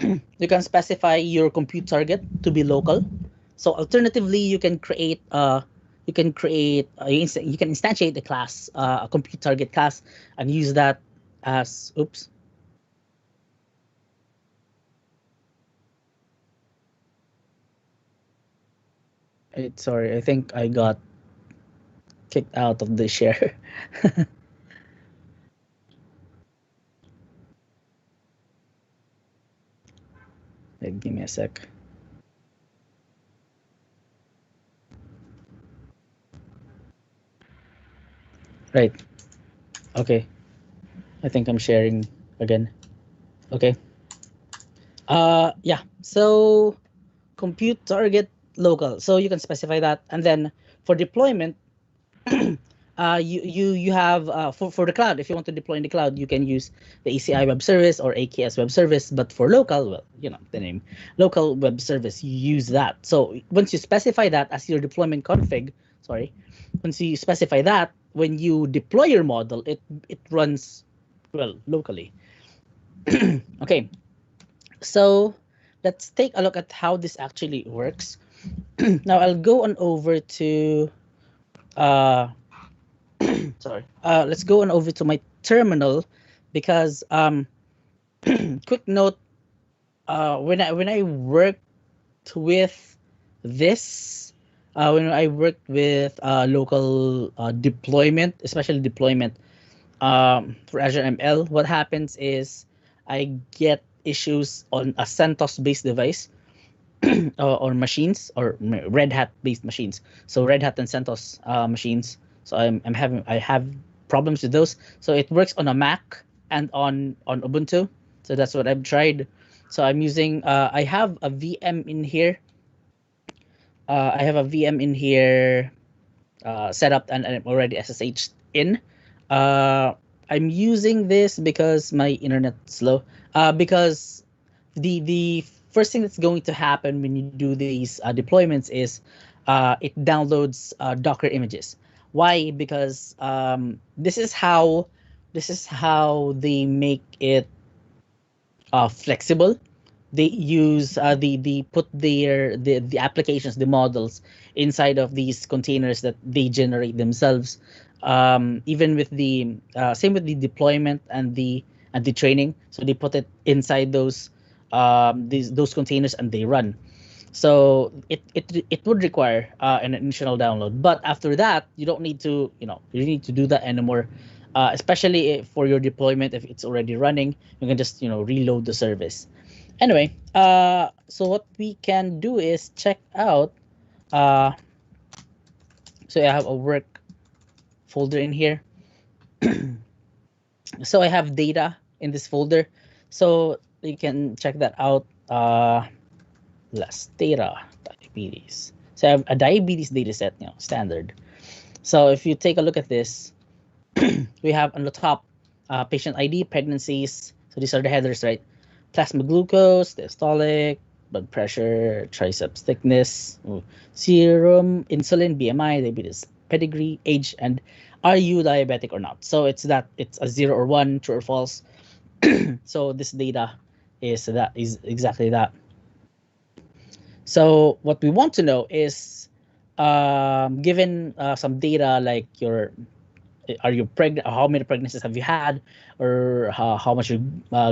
S9: you can specify your compute target to be local. So alternatively, you can create you can instantiate a class, a compute target class, and use that as oops. Sorry, I think I got kicked out of the share. Give me a sec. Right. Okay. I think I'm sharing again. Okay. Yeah. So compute target local. So you can specify that, and then for deployment, you have for the cloud. If you want to deploy in the cloud, you can use the ACI web service or AKS web service. But for local, well, you know the name, local web service. You use that. So once you specify that as your deployment config, sorry, once you specify that, when you deploy your model, it runs well locally. Okay, so let's take a look at how this actually works. Now I'll go on over to sorry. Let's go on over to my terminal, because quick note, when I worked with this, when I worked with local deployment, especially deployment for Azure ML, what happens is I get issues on a CentOS based device or machines, or Red Hat based machines. So Red Hat and CentOS machines. So I have problems with those. So it works on a Mac and on Ubuntu. So that's what I've tried. So I'm using I have a VM in here. I have a VM in here set up, and I'm already SSH in. I'm using this because my internet's slow. Because the first thing that's going to happen when you do these deployments is it downloads Docker images. Why? Because this is how they make it flexible. They use the put the applications, the models inside of these containers that they generate themselves. Even with the same with the deployment and the training, so they put it inside those containers and they run. So it would require an initial download, but after that you don't need to need to do that anymore. Especially for your deployment, if it's already running, you can just reload the service. Anyway, so what we can do is check out. So I have a work folder in here. So I have data in this folder, so you can check that out. Less data, diabetes. So I have a diabetes data set, standard. So if you take a look at this, we have on the top patient ID, pregnancies. So these are the headers, right? Plasma glucose, diastolic, blood pressure, triceps thickness, serum, insulin, BMI, diabetes pedigree, age, and are you diabetic or not? So it's a 0 or 1, true or false. So this data is exactly that. So what we want to know is, given some data like are you pregnant? How many pregnancies have you had, or how much your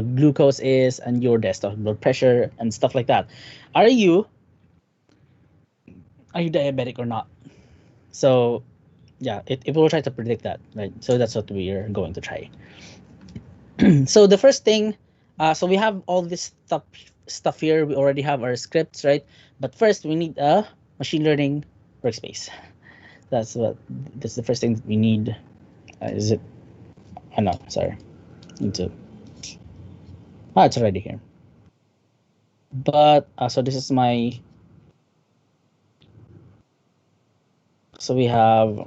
S9: glucose is, and your diastolic blood pressure and stuff like that. Are you diabetic or not? So yeah, it will try to predict that, right? So that's what we are going to try. So the first thing, so we have all this stuff here. We already have our scripts, right? But first we need a machine learning workspace. That's the first thing we need. Is it? Oh no, sorry. Need to. It's already here. But so this is my. So we have.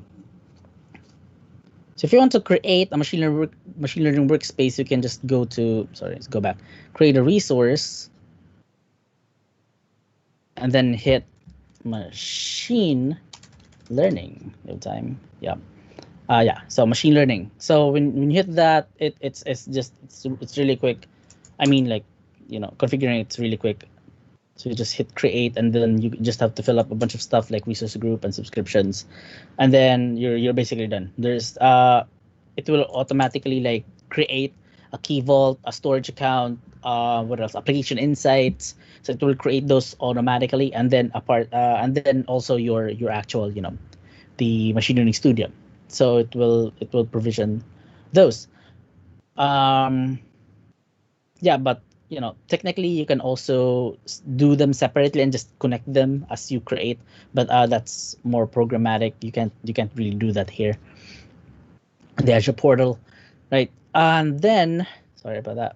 S9: So if you want to create a machine learning workspace, you can just go to. Sorry, let's go back. Create a resource. And then hit machine learning. No time. Yeah. Yeah, so machine learning. So when you hit that, it's really quick. I mean, like configuring it's really quick. So you just hit create, and then you just have to fill up a bunch of stuff like resource group and subscriptions, and then you're basically done. There's it will automatically like create a key vault, a storage account, what else? Application insights. So it will create those automatically, and then and then also your actual the machine learning studio. So it will provision those. Yeah, but technically you can also do them separately and just connect them as you create, but that's more programmatic. You can't really do that here. The Azure portal, right? And then sorry about that.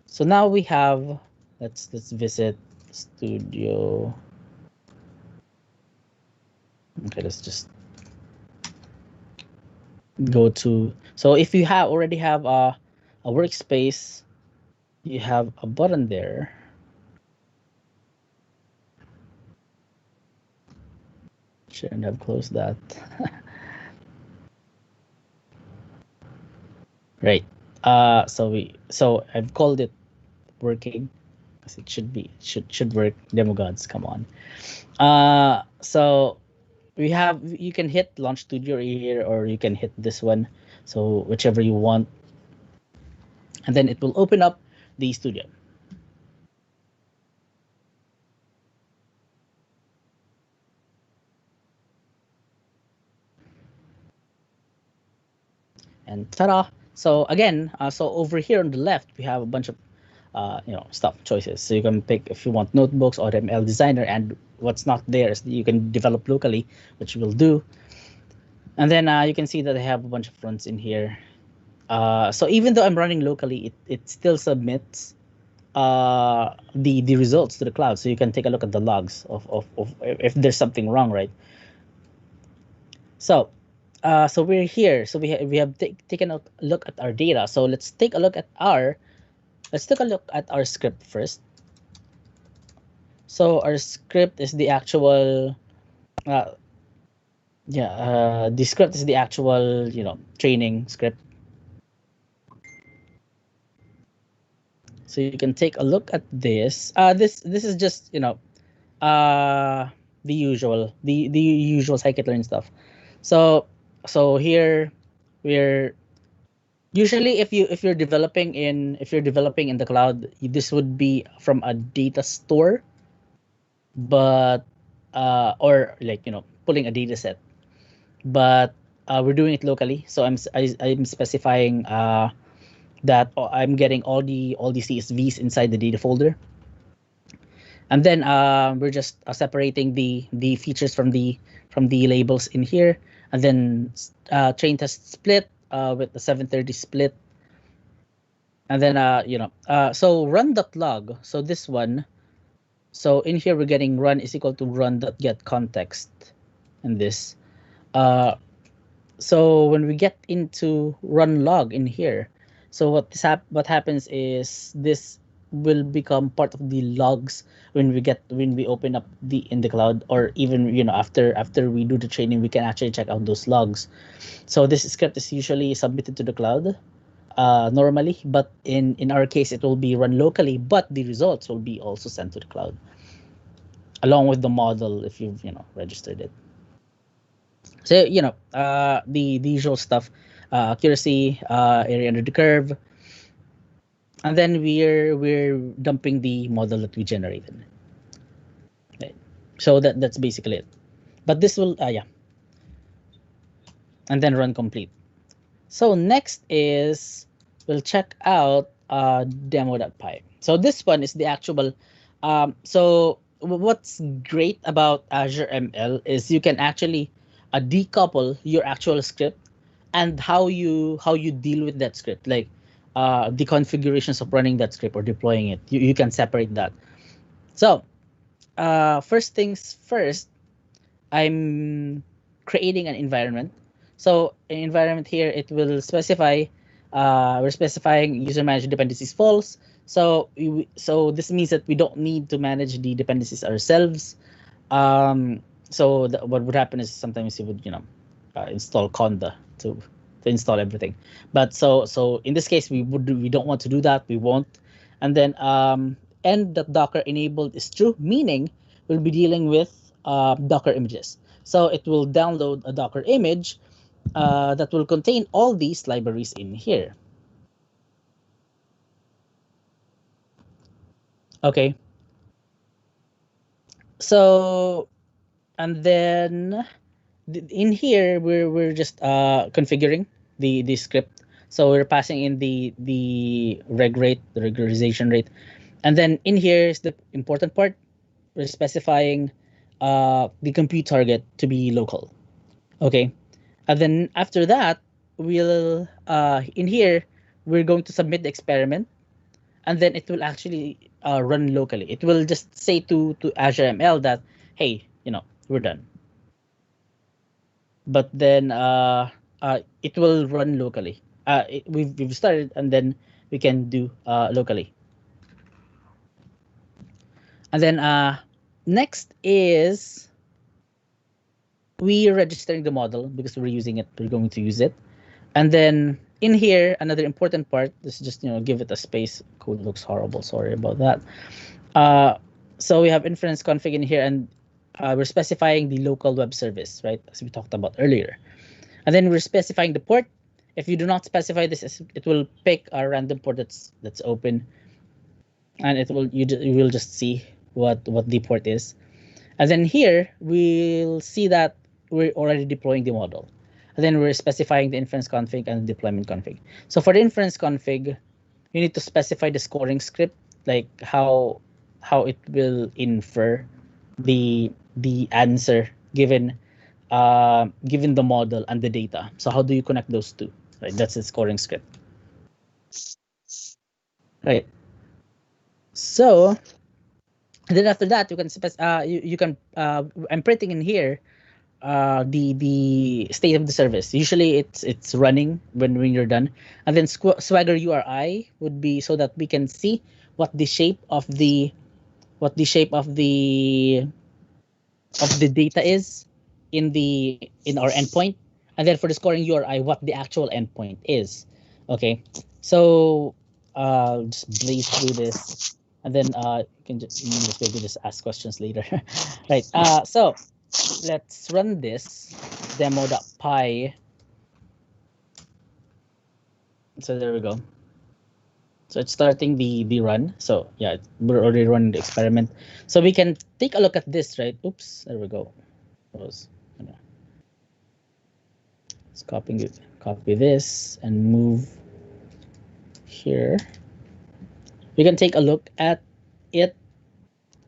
S9: So now we have, let's visit studio. Okay, let's just go to, so if you already have a workspace, you have a button there. Shouldn't have closed that. Right. So I've called it working because it should work. Demogods, come on. So you can hit Launch Studio here, or you can hit this one. So whichever you want. And then it will open up the studio. And ta-da! So again, so over here on the left, we have a bunch of stuff choices. So you can pick if you want notebooks or ML Designer, and what's not there is you can develop locally, which we'll do. And then you can see that I have a bunch of runs in here. So even though I'm running locally, it still submits the results to the cloud. So you can take a look at the logs of if there's something wrong, right? So so we're here. So we have taken a look at our data. So let's take a look at our script first. So our script is the actual the script is the actual training script. So you can take a look at this. This is just the usual scikit-learn stuff. So here we're usually if you're developing in the cloud, this would be from a data store, but or like pulling a data set, but we're doing it locally. So I'm specifying that I'm getting all the CSVs inside the data folder, and then we're just separating the features from the labels in here, and then train test split with the 730 split, and then so run.log. So this one, so in here we're getting run is equal to run.get context, and this so when we get into run log in here, so what happens is this will become part of the logs when we open up in the cloud, or even after we do the training, we can actually check out those logs. So this script is usually submitted to the cloud normally, but in our case it will be run locally, but the results will be also sent to the cloud along with the model if you've registered it. So the usual stuff, accuracy, area under the curve, and then we're dumping the model that we generated. Right. So that's basically it. But this will and then run complete. So next is we'll check out demo.py. So this one is the actual. So what's great about Azure ML is you can actually decouple your actual script and how you deal with that script, like the configurations of running that script or deploying it. You can separate that. So first things first, I'm creating an environment. So an environment here, it will specify we're specifying user managed dependencies false. So this means that we don't need to manage the dependencies ourselves. So what would happen is sometimes you would install conda to to install everything. But so in this case, we don't want to do that. We won't. And then end.docker enabled is true, meaning we'll be dealing with Docker images. So it will download a Docker image that will contain all these libraries in here. Okay. So, and then in here we're just configuring the script. So we're passing in the reg rate, the regularization rate, and then in here is the important part. We're specifying the compute target to be local. Okay, and then after that we'll in here we're going to submit the experiment, and then it will actually run locally. It will just say to Azure ML that, hey, we're done. But then it will run locally. We've started, and then we can do locally. And then next is we are registering the model because we're using it. We're going to use it. And then in here, another important part, this is just, give it a space. Code looks horrible. Sorry about that. So we have inference config in here, and we're specifying the local web service, right? As we talked about earlier. And then we're specifying the port. If you do not specify this, it will pick a random port that's open, and it will you will just see what the port is. And then here we'll see that we're already deploying the model. And then we're specifying the inference config and the deployment config. So for the inference config, you need to specify the scoring script, like how it will infer the answer given the model and the data. So how do you connect those two? Right, that's the scoring script. Right. So then after that, you can I'm printing in here the state of the service. Usually it's running when you're done, and then Swagger URI would be so that we can see what the shape of the data is in our endpoint, and then for the scoring URI, what the actual endpoint is. Okay, so just blaze through this, and then you can just maybe just ask questions later. Right. So let's run this demo.py. So there we go. So it's starting the run. So yeah, we're already running the experiment. So we can take a look at this, right? Oops, there we go. Let's copy this and move here. We can take a look at it.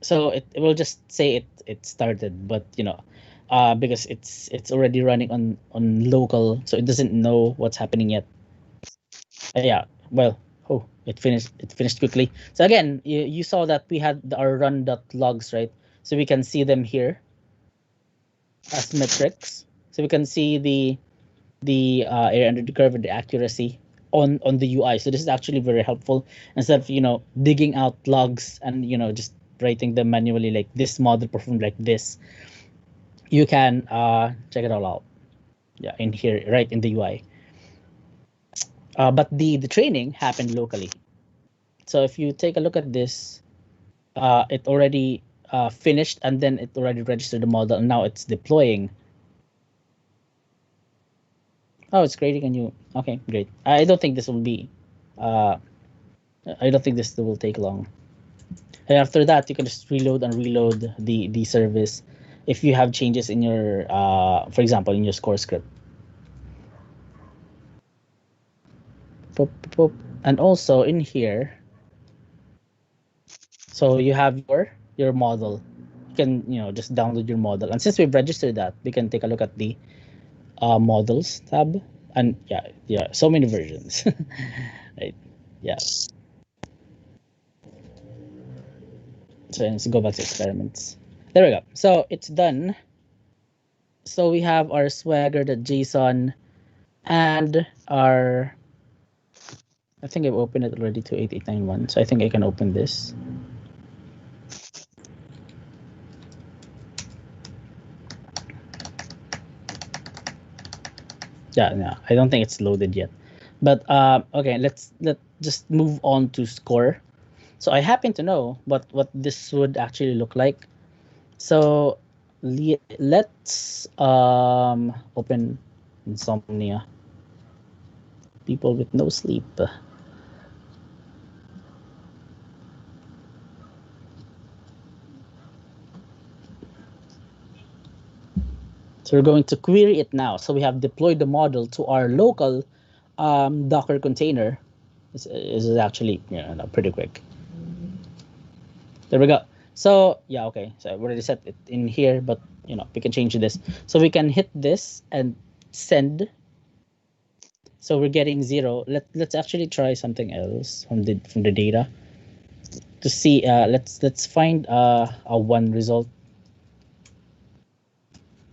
S9: So it will just say it started, but because it's already running on local, so it doesn't know what's happening yet. Yeah, well, it finished quickly. So again, you saw that we had our run.logs, right? So we can see them here as metrics. So we can see the area under the curve and the accuracy on the UI. So this is actually very helpful. Instead of digging out logs and just writing them manually, like this model performed like this, you can check it all out. Yeah, in here, right in the UI. But the training happened locally. So if you take a look at this, it already finished, and then it already registered the model, and now it's deploying. Oh, it's creating a new. Okay, great. I don't think this will be. I don't think this will take long. And after that, you can just reload and reload the service if you have changes in your, for example, in your score script. And also in here, so you have your model. You can just download your model, and since we've registered that, we can take a look at the models tab, and yeah, so many versions. Right, yeah. So let's go back to experiments. There we go. So it's done. So we have our swagger.json and our, I think I've opened it already to 8891. So I think I can open this. Yeah, I don't think it's loaded yet. But okay, let's just move on to score. So I happen to know what this would actually look like. So let's open insomnia. People with no sleep. So we're going to query it now. So we have deployed the model to our local Docker container. This is actually pretty quick. There we go. So yeah, okay. So I already set it in here, but we can change this. So we can hit this and send. So we're getting 0. Let's actually try something else from the data to see. Let's find a 1 result.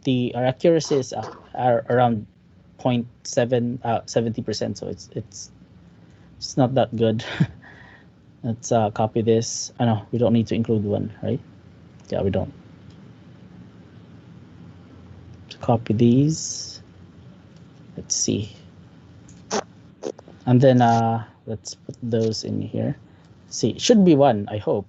S9: Our accuracy is are around 0.7 70%. So it's not that good. Let's copy this. Oh no, we don't need to include 1, right? Yeah, we don't. To copy these. Let's see. And then let's put those in here. See, it should be 1, I hope.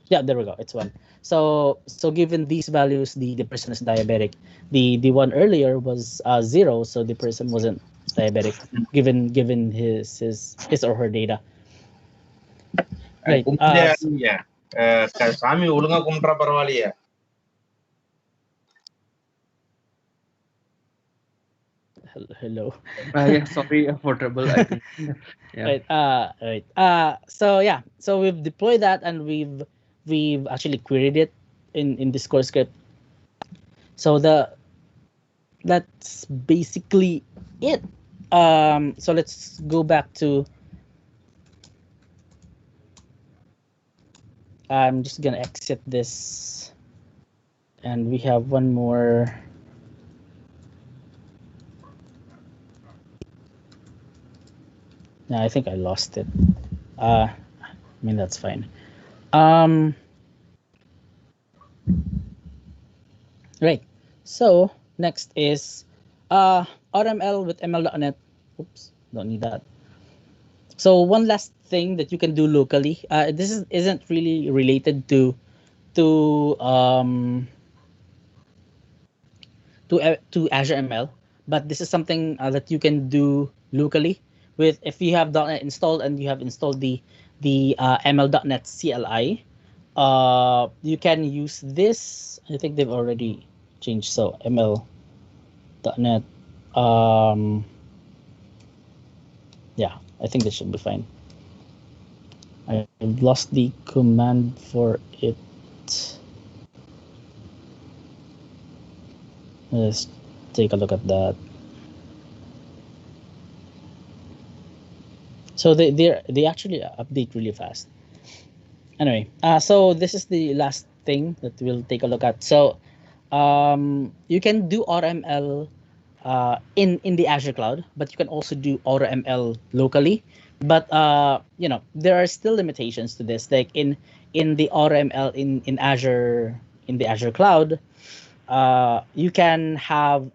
S9: Yeah, there we go. It's 1. So given these values, the person is diabetic. The one earlier was 0, so the person wasn't diabetic given his or her data. Right.
S10: சாமி ஒழுங்கா கும்பிட்றா பரவாயில்லையா?
S9: Hello.
S6: Yeah, sorry for trouble. I think. Yeah.
S9: Right. So yeah. So we've deployed that and we've actually queried it in this core script. So that's basically it. So let's go back to. I'm just gonna exit this, and we have one more. No, I think I lost it. I mean, that's fine. Right. So next is RML with ML.NET. Oops, don't need that. So one last thing that you can do locally. This isn't really related to Azure ML, but this is something that you can do locally with if you have .NET installed and you have installed the ML.NET CLI. You can use this. I think they've already changed. So ML.NET. Yeah, I think this should be fine. I've lost the command for it. Let's take a look at that. So they actually update really fast. Anyway, so this is the last thing that we'll take a look at. So you can do AutoML in the Azure cloud, but you can also do AutoML locally. But there are still limitations to this. Like in the AutoML in Azure, in the Azure cloud, you can have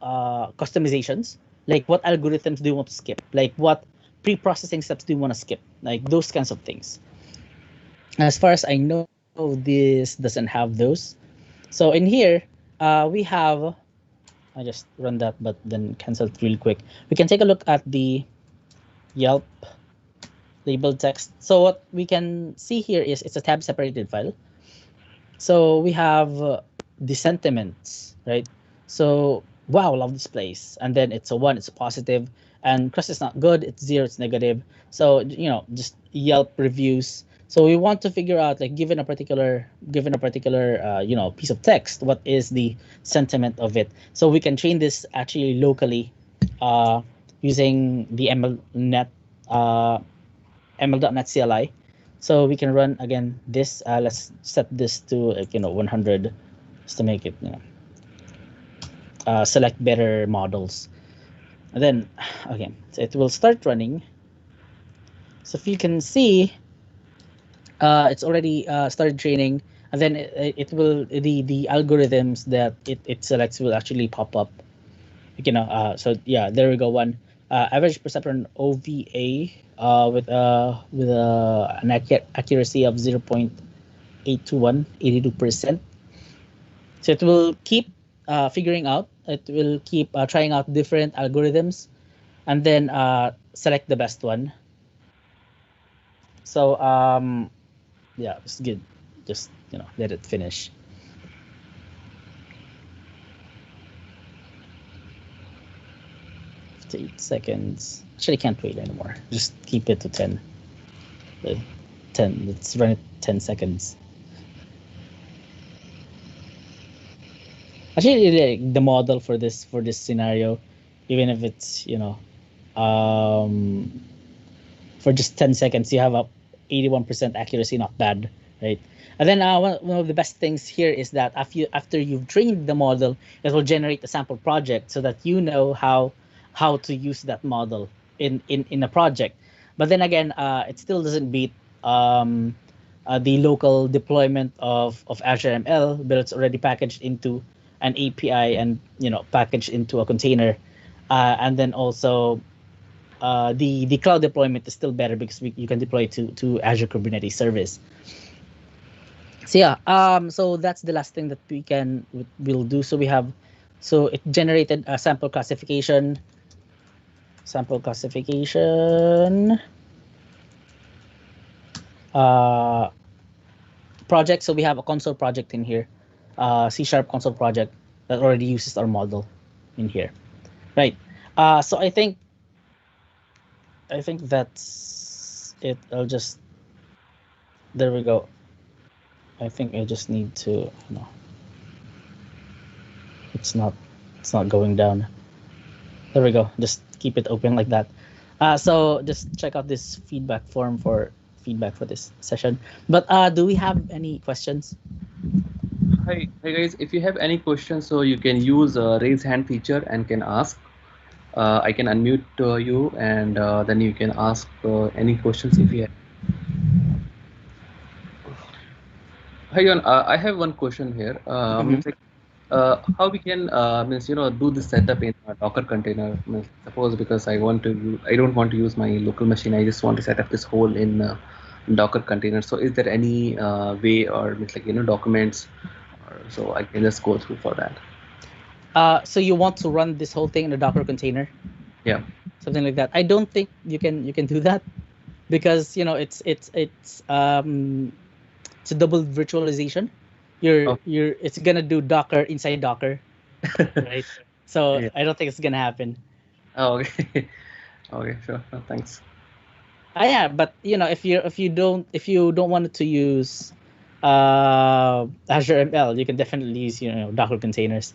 S9: customizations. Like what algorithms do you want to skip? Like what pre-processing steps do you want to skip? Like those kinds of things. As far as I know, this doesn't have those. So in here, we have, I just run that, but then cancel it real quick. We can take a look at the Yelp labeled text. So what we can see here is it's a tab separated file. So we have the sentiments, right? So, wow, love this place. And then it's a 1, it's a positive. And crust is not good, it's 0, it's negative. So, just Yelp reviews. So we want to figure out, like, given a particular piece of text, what is the sentiment of it? So we can train this actually locally using the ML.NET CLI. So we can run again this. Let's set this to 100, just to make it select better models. And then okay, so it will start running. So if you can see, it's already started training, and then it will the algorithms that it selects will actually pop up. So yeah, there we go. One average perceptron OVA with an accuracy of 0.821, 82%. So it will keep figuring out. It will keep trying out different algorithms, and then select the best one. So yeah, it's good. Just let it finish. 8 seconds. Actually, can't wait anymore. Just keep it to 10. 10. Let's run it 10 seconds. Actually, like the model for this scenario, even if it's for just 10 seconds, you have a 81% accuracy, not bad, right? And then one of the best things here is that after you've trained the model, it will generate a sample project so that you know how to use that model in a project. But then again, it still doesn't beat the local deployment of Azure ML, but it's already packaged into an API and packaged into a container, and then also the cloud deployment is still better because you can deploy to Azure Kubernetes Service. So yeah, so that's the last thing that we'll do. So it generated a sample classification. Project. So we have a console project in here, C# console project that already uses our model in here, right? So I think that's it. There we go. I think I just need to, it's not going down. There we go. Just keep it open like that. So just check out this feedback form for feedback for this session. But do we have any questions?
S6: Hi guys. If you have any questions, so you can use raise hand feature and can ask. I can unmute you, and then you can ask any questions if you have. Hi John, I have one question here. Means like, how we can do this setup in a Docker container? Suppose because I don't want to use my local machine. I just want to set up this whole in Docker container. So is there any way or documents, or so I can just go through for that?
S9: So you want to run this whole thing in a Docker container?
S6: Yeah.
S9: Something like that. I don't think you can do that because it's a double virtualization. It's gonna do Docker inside Docker, right? So yeah. I don't think it's gonna happen.
S6: Oh, okay. Okay, sure. No, thanks.
S9: Yeah, but if you don't want to use Azure ML, you can definitely use Docker containers.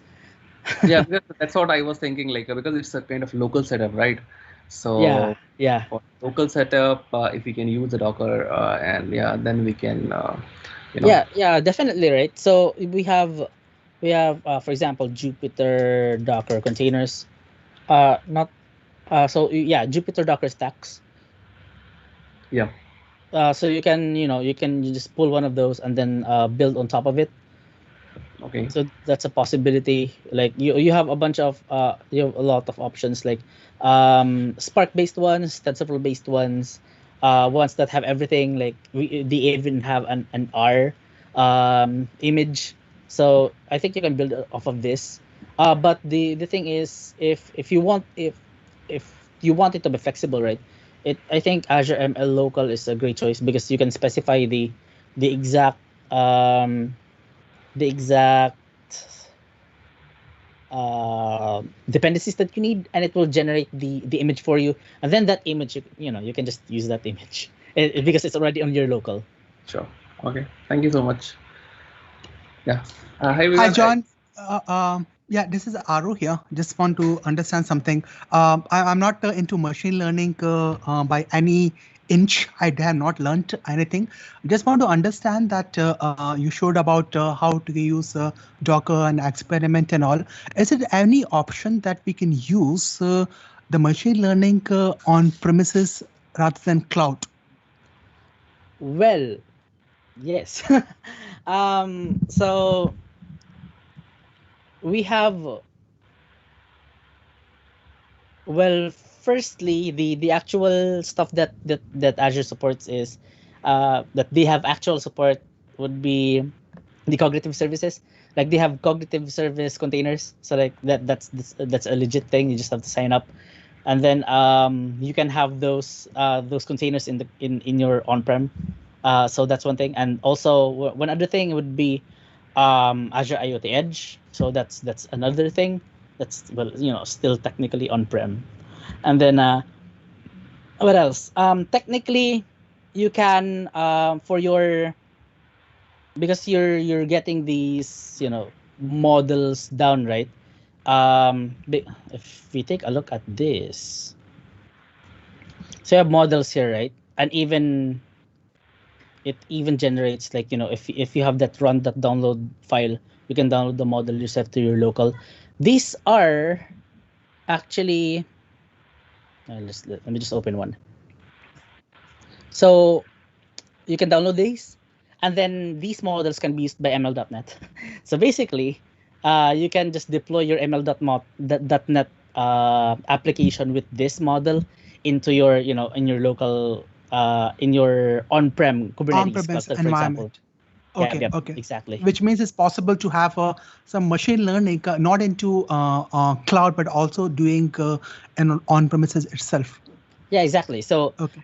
S6: Yeah, that's what I was thinking. Like because it's a kind of local setup, right? So
S9: yeah.
S6: For local setup, if we can use the Docker, and yeah, then we can.
S9: Yeah, definitely, right? So we have for example Jupyter Docker containers, Jupyter Docker stacks.
S6: Yeah.
S9: So you can just pull one of those and then build on top of it.
S6: Okay.
S9: So that's a possibility. Like you have a bunch of you have a lot of options, like Spark based ones, TensorFlow based ones, ones that have everything. Like they even have an R image. So I think you can build off of this. But the thing is, if you want it to be flexible, right? I think Azure ML Local is a great choice because you can specify the exact dependencies that you need, and it will generate the image for you. And then that image, you can just use that image because it's already on your local.
S6: Sure. Okay. Thank you so much. Yeah.
S5: Hi, John. Yeah, this is Aru here. Just want to understand something. I'm not into machine learning by any inch. I have not learned anything. Just want to understand that you showed about how to use Docker and experiment and all. Is it any option that we can use the machine learning on premises rather than cloud?
S9: Well, yes. So we have Well, firstly, the actual stuff that Azure supports is that they have actual support would be the cognitive services. Like they have cognitive service containers. So like that's a legit thing. You just have to sign up, and then you can have those containers in your on-prem. So that's one thing. And also one other thing would be Azure IoT Edge. So that's another thing. That's, well, still technically on-prem. And then what else? Technically, you can for your, because you're getting these models down, right? If we take a look at this, so you have models here, right? And it even generates, like, if you have that run.download file, you can download the model yourself to your local. These are actually let me just open one. So you can download these, and then these models can be used by ML.net. So basically, you can just deploy your ML.net application with this model into your, in your local, in your on-prem Kubernetes
S5: On-premise
S9: cluster, for example.
S5: environment. Okay,
S9: Yeah,
S5: okay.
S9: exactly.
S5: Which means it's possible to have some machine learning, not into cloud, but also doing on-premises itself.
S9: Yeah, exactly. So
S5: Okay.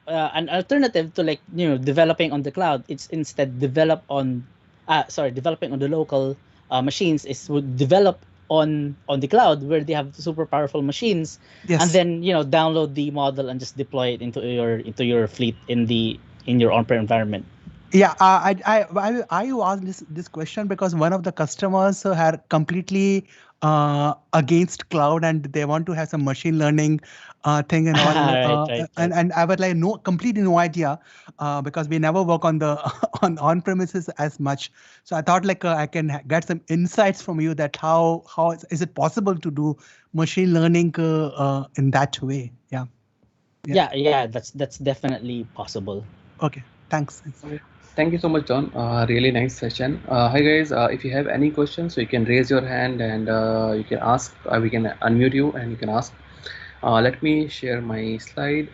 S9: an alternative to, like, developing on the cloud, it's instead developing on the local machines, is would develop on the cloud, where they have super powerful machines.
S5: Yes.
S9: And then download the model and just deploy it into your fleet in your on-prem environment.
S5: Yeah, I asked this question because one of the customers had completely against cloud, and they want to have some machine learning thing and all.
S9: Right.
S5: And I was like, completely no idea, because we never work on the on premises as much. So I thought, like, I can get some insights from you that how is it possible to do machine learning in that way?
S9: Yeah, that's definitely possible.
S5: Okay, thanks.
S6: Thank you so much, John. Really nice session. Hi guys, if you have any questions, so you can raise your hand and you can ask. We can unmute you and you can ask. Let me share my slide.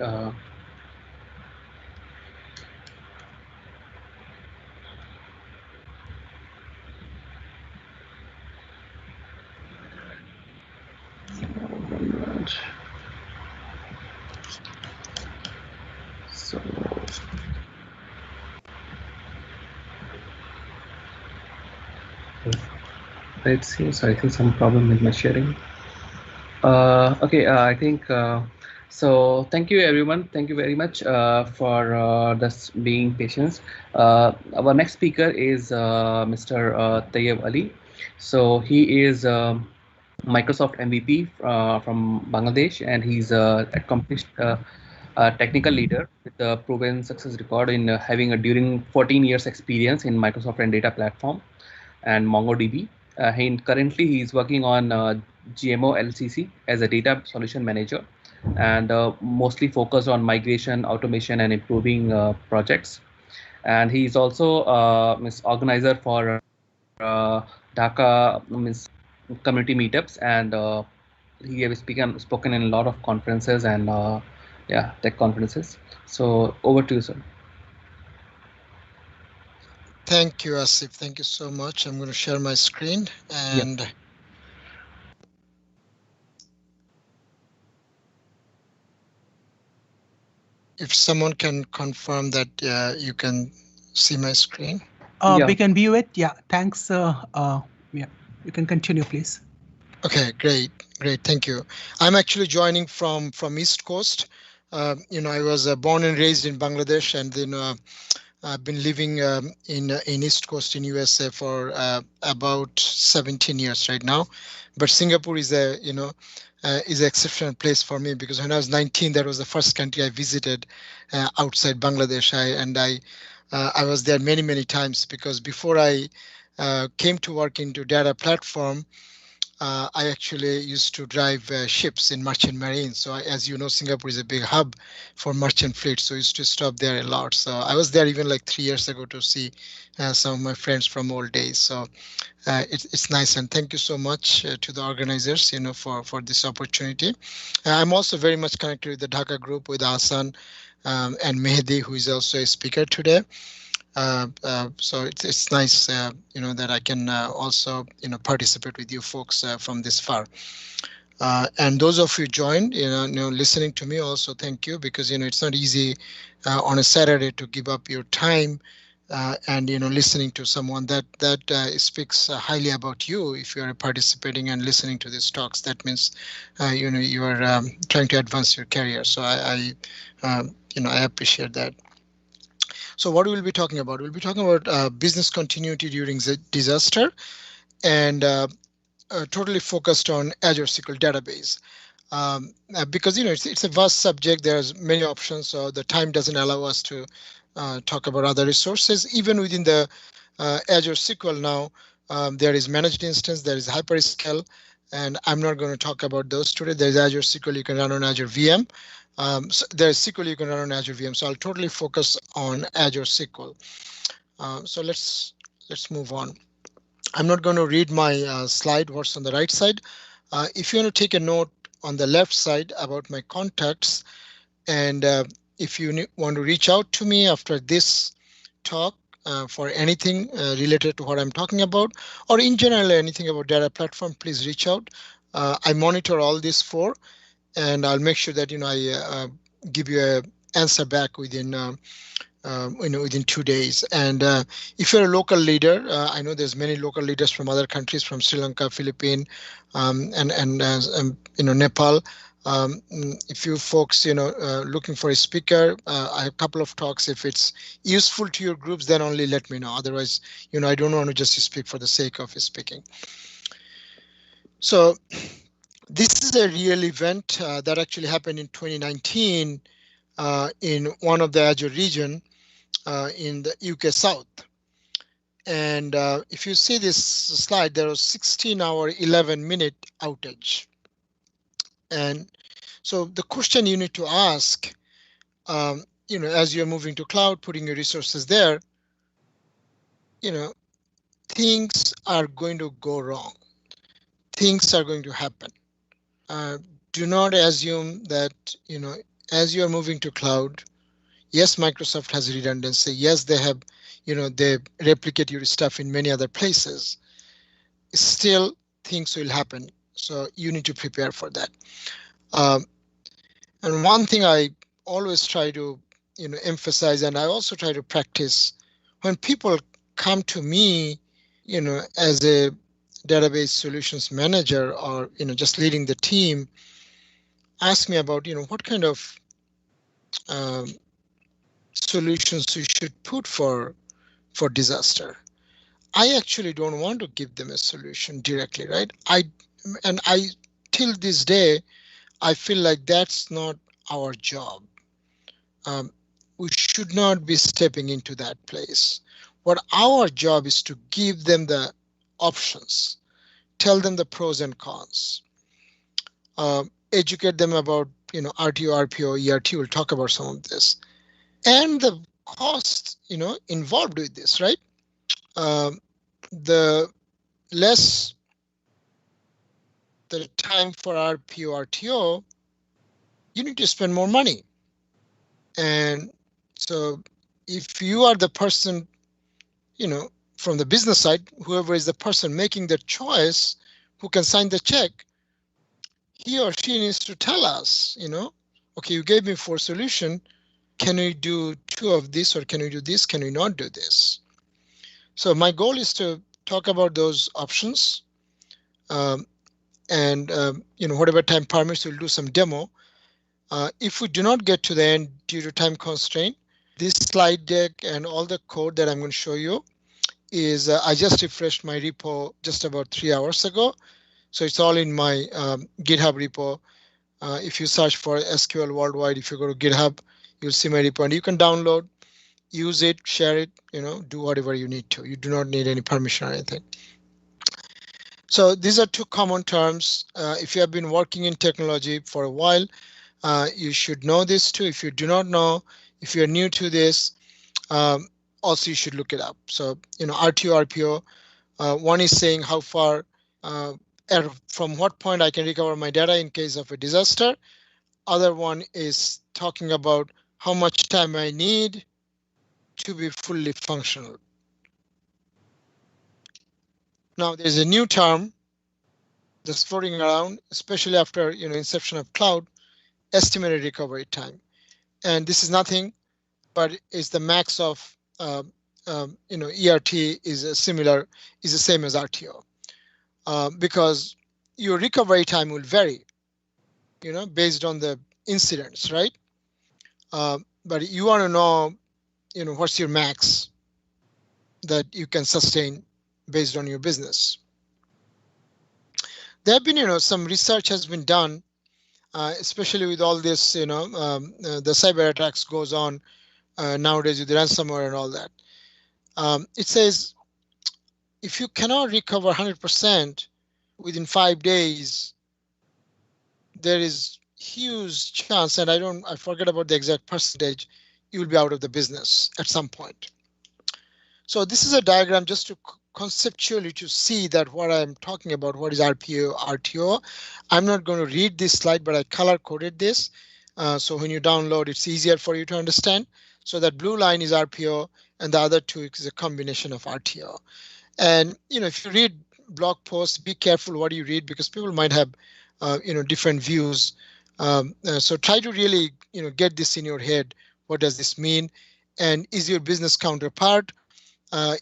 S6: So it seems, I think, some problem with my sharing. Okay, I think so. Thank you, everyone. Thank you very much for this being patient. Our next speaker is Mr. Tayyab Ali. So he is Microsoft MVP from Bangladesh, and he's accomplished technical leader with a proven success record in having a during 14 years experience in Microsoft and data platform and MongoDB. Currently he is working on GMO LCC as a data solution manager, and mostly focused on migration, automation, and improving projects. And he is also organizer for Dhaka community meetups, and he has spoken in a lot of conferences and tech conferences. So over to you, sir.
S10: Thank you, Asif. Thank you so much. I'm going to share my screen, and if someone can confirm that you can see my screen.
S5: We can view it. Yeah, thanks. Yeah, you can continue, please.
S10: Okay, great. Thank you. I'm actually joining from East Coast. I was born and raised in Bangladesh, and then I've been living in East Coast in USA for about 17 years right now. But Singapore is is an exceptional place for me, because when I was 19, that was the first country I visited outside Bangladesh. I was there many times, because before I came to work into data platform, I actually used to drive ships in merchant marine. So as you know, Singapore is a big hub for merchant fleet. So I used to stop there a lot. So I was there even like 3 years ago to see some of my friends from old days. So it's nice, and thank you so much to the organizers, for this opportunity. I'm also very much connected with the Dhaka group with Hassan and Mehdi, who is also a speaker today. So it's nice, that I can also, participate with you folks from this far. And those of you joined, listening to me also, thank you, because, it's not easy on a Saturday to give up your time and, listening to someone that speaks highly about you. If you are participating and listening to these talks, that means, you are trying to advance your career. So I appreciate that. So what we'll be talking about? We'll be talking about business continuity during the disaster, and totally focused on Azure SQL database. Because it's a vast subject. There's many options, so the time doesn't allow us to talk about other resources. Even within the Azure SQL now, there is managed instance, there is hyperscale, and I'm not going to talk about those today. There's Azure SQL you can run on Azure VM. So there's SQL you can run on Azure VM. So I'll totally focus on Azure SQL. So let's move on. I'm not going to read my slide, what's on the right side. If you want to take a note on the left side about my contacts, and if you want to reach out to me after this talk for anything related to what I'm talking about, or in general anything about data platform, please reach out. I monitor all these four, and I'll make sure that I give you an answer back within within 2 days. And if you're a local leader, I know there's many local leaders from other countries, from Sri Lanka, Philippines, and Nepal. If you folks looking for a speaker, I have a couple of talks. If it's useful to your groups, then only let me know. Otherwise, I don't want to just speak for the sake of speaking. So this is a real event that actually happened in 2019 in one of the Azure region in the UK South. And if you see this slide, there was 16-hour, 11-minute outage. And so the question you need to ask, as you're moving to cloud, putting your resources there, things are going to go wrong. Things are going to happen. Do not assume that, as you're moving to cloud, yes, Microsoft has redundancy. Yes, they have, they replicate your stuff in many other places. Still, things will happen. So you need to prepare for that. And one thing I always try to, emphasize, and I also try to practice, when people come to me, as a database solutions manager, or, just leading the team, ask me about, what kind of solutions we should put for disaster. I actually don't want to give them a solution directly, right? I till this day, I feel like that's not our job. We should not be stepping into that place. What our job is to give them the options, tell them the pros and cons, educate them about, RTO, RPO, ERT. We'll talk about some of this, and the cost, involved with this, right? The less the time for RPO, RTO, you need to spend more money. And so if you are the person, from the business side, whoever is the person making the choice, who can sign the check, he or she needs to tell us, okay, you gave me 4 solutions. Can we do 2 of this, or can we do this? Can we not do this? So my goal is to talk about those options. And whatever time permits, we'll do some demo. If we do not get to the end due to time constraint, this slide deck and all the code that I'm going to show you is, I just refreshed my repo just about 3 hours ago. So it's all in my GitHub repo. If you search for SQL Worldwide, if you go to GitHub, you'll see my repo, and you can download, use it, share it, do whatever you need to. You do not need any permission or anything. So these are two common terms. If you have been working in technology for a while, you should know this too. If you do not know, if you're new to this, also you should look it up. So, RTO, RPO, one is saying how far, from what point I can recover my data in case of a disaster. Other one is talking about how much time I need to be fully functional. Now there's a new term that's floating around, especially after inception of cloud, estimated recovery time. And this is nothing but is the max of ERT is the same as RTO, because your recovery time will vary, based on the incidents, right? But you want to know, what's your max that you can sustain based on your business. There have been, some research has been done, especially with all this, the cyber attacks goes on nowadays with ransomware and all that. It says if you cannot recover 100% within 5 days, there is huge chance, and I forget about the exact percentage, you will be out of the business at some point. So this is a diagram just to conceptually to see that what I'm talking about, what is RPO, RTO. I'm not going to read this slide, but I color coded this. So when you download, it's easier for you to understand. So that blue line is RPO and the other two is a combination of RTO. And, if you read blog posts, be careful what you read because people might have, different views. So try to really, get this in your head. What does this mean? And is your business counterpart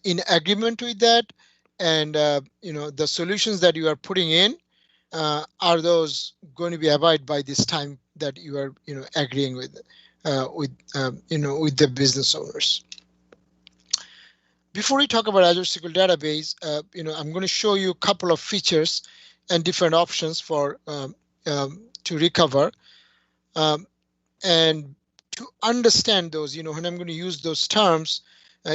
S10: in agreement with that? And, the solutions that you are putting in, are those going to be abide by this time that you are, agreeing with the business owners? Before we talk about Azure SQL Database, I'm going to show you a couple of features and different options for to recover, and to understand those. When I'm going to use those terms,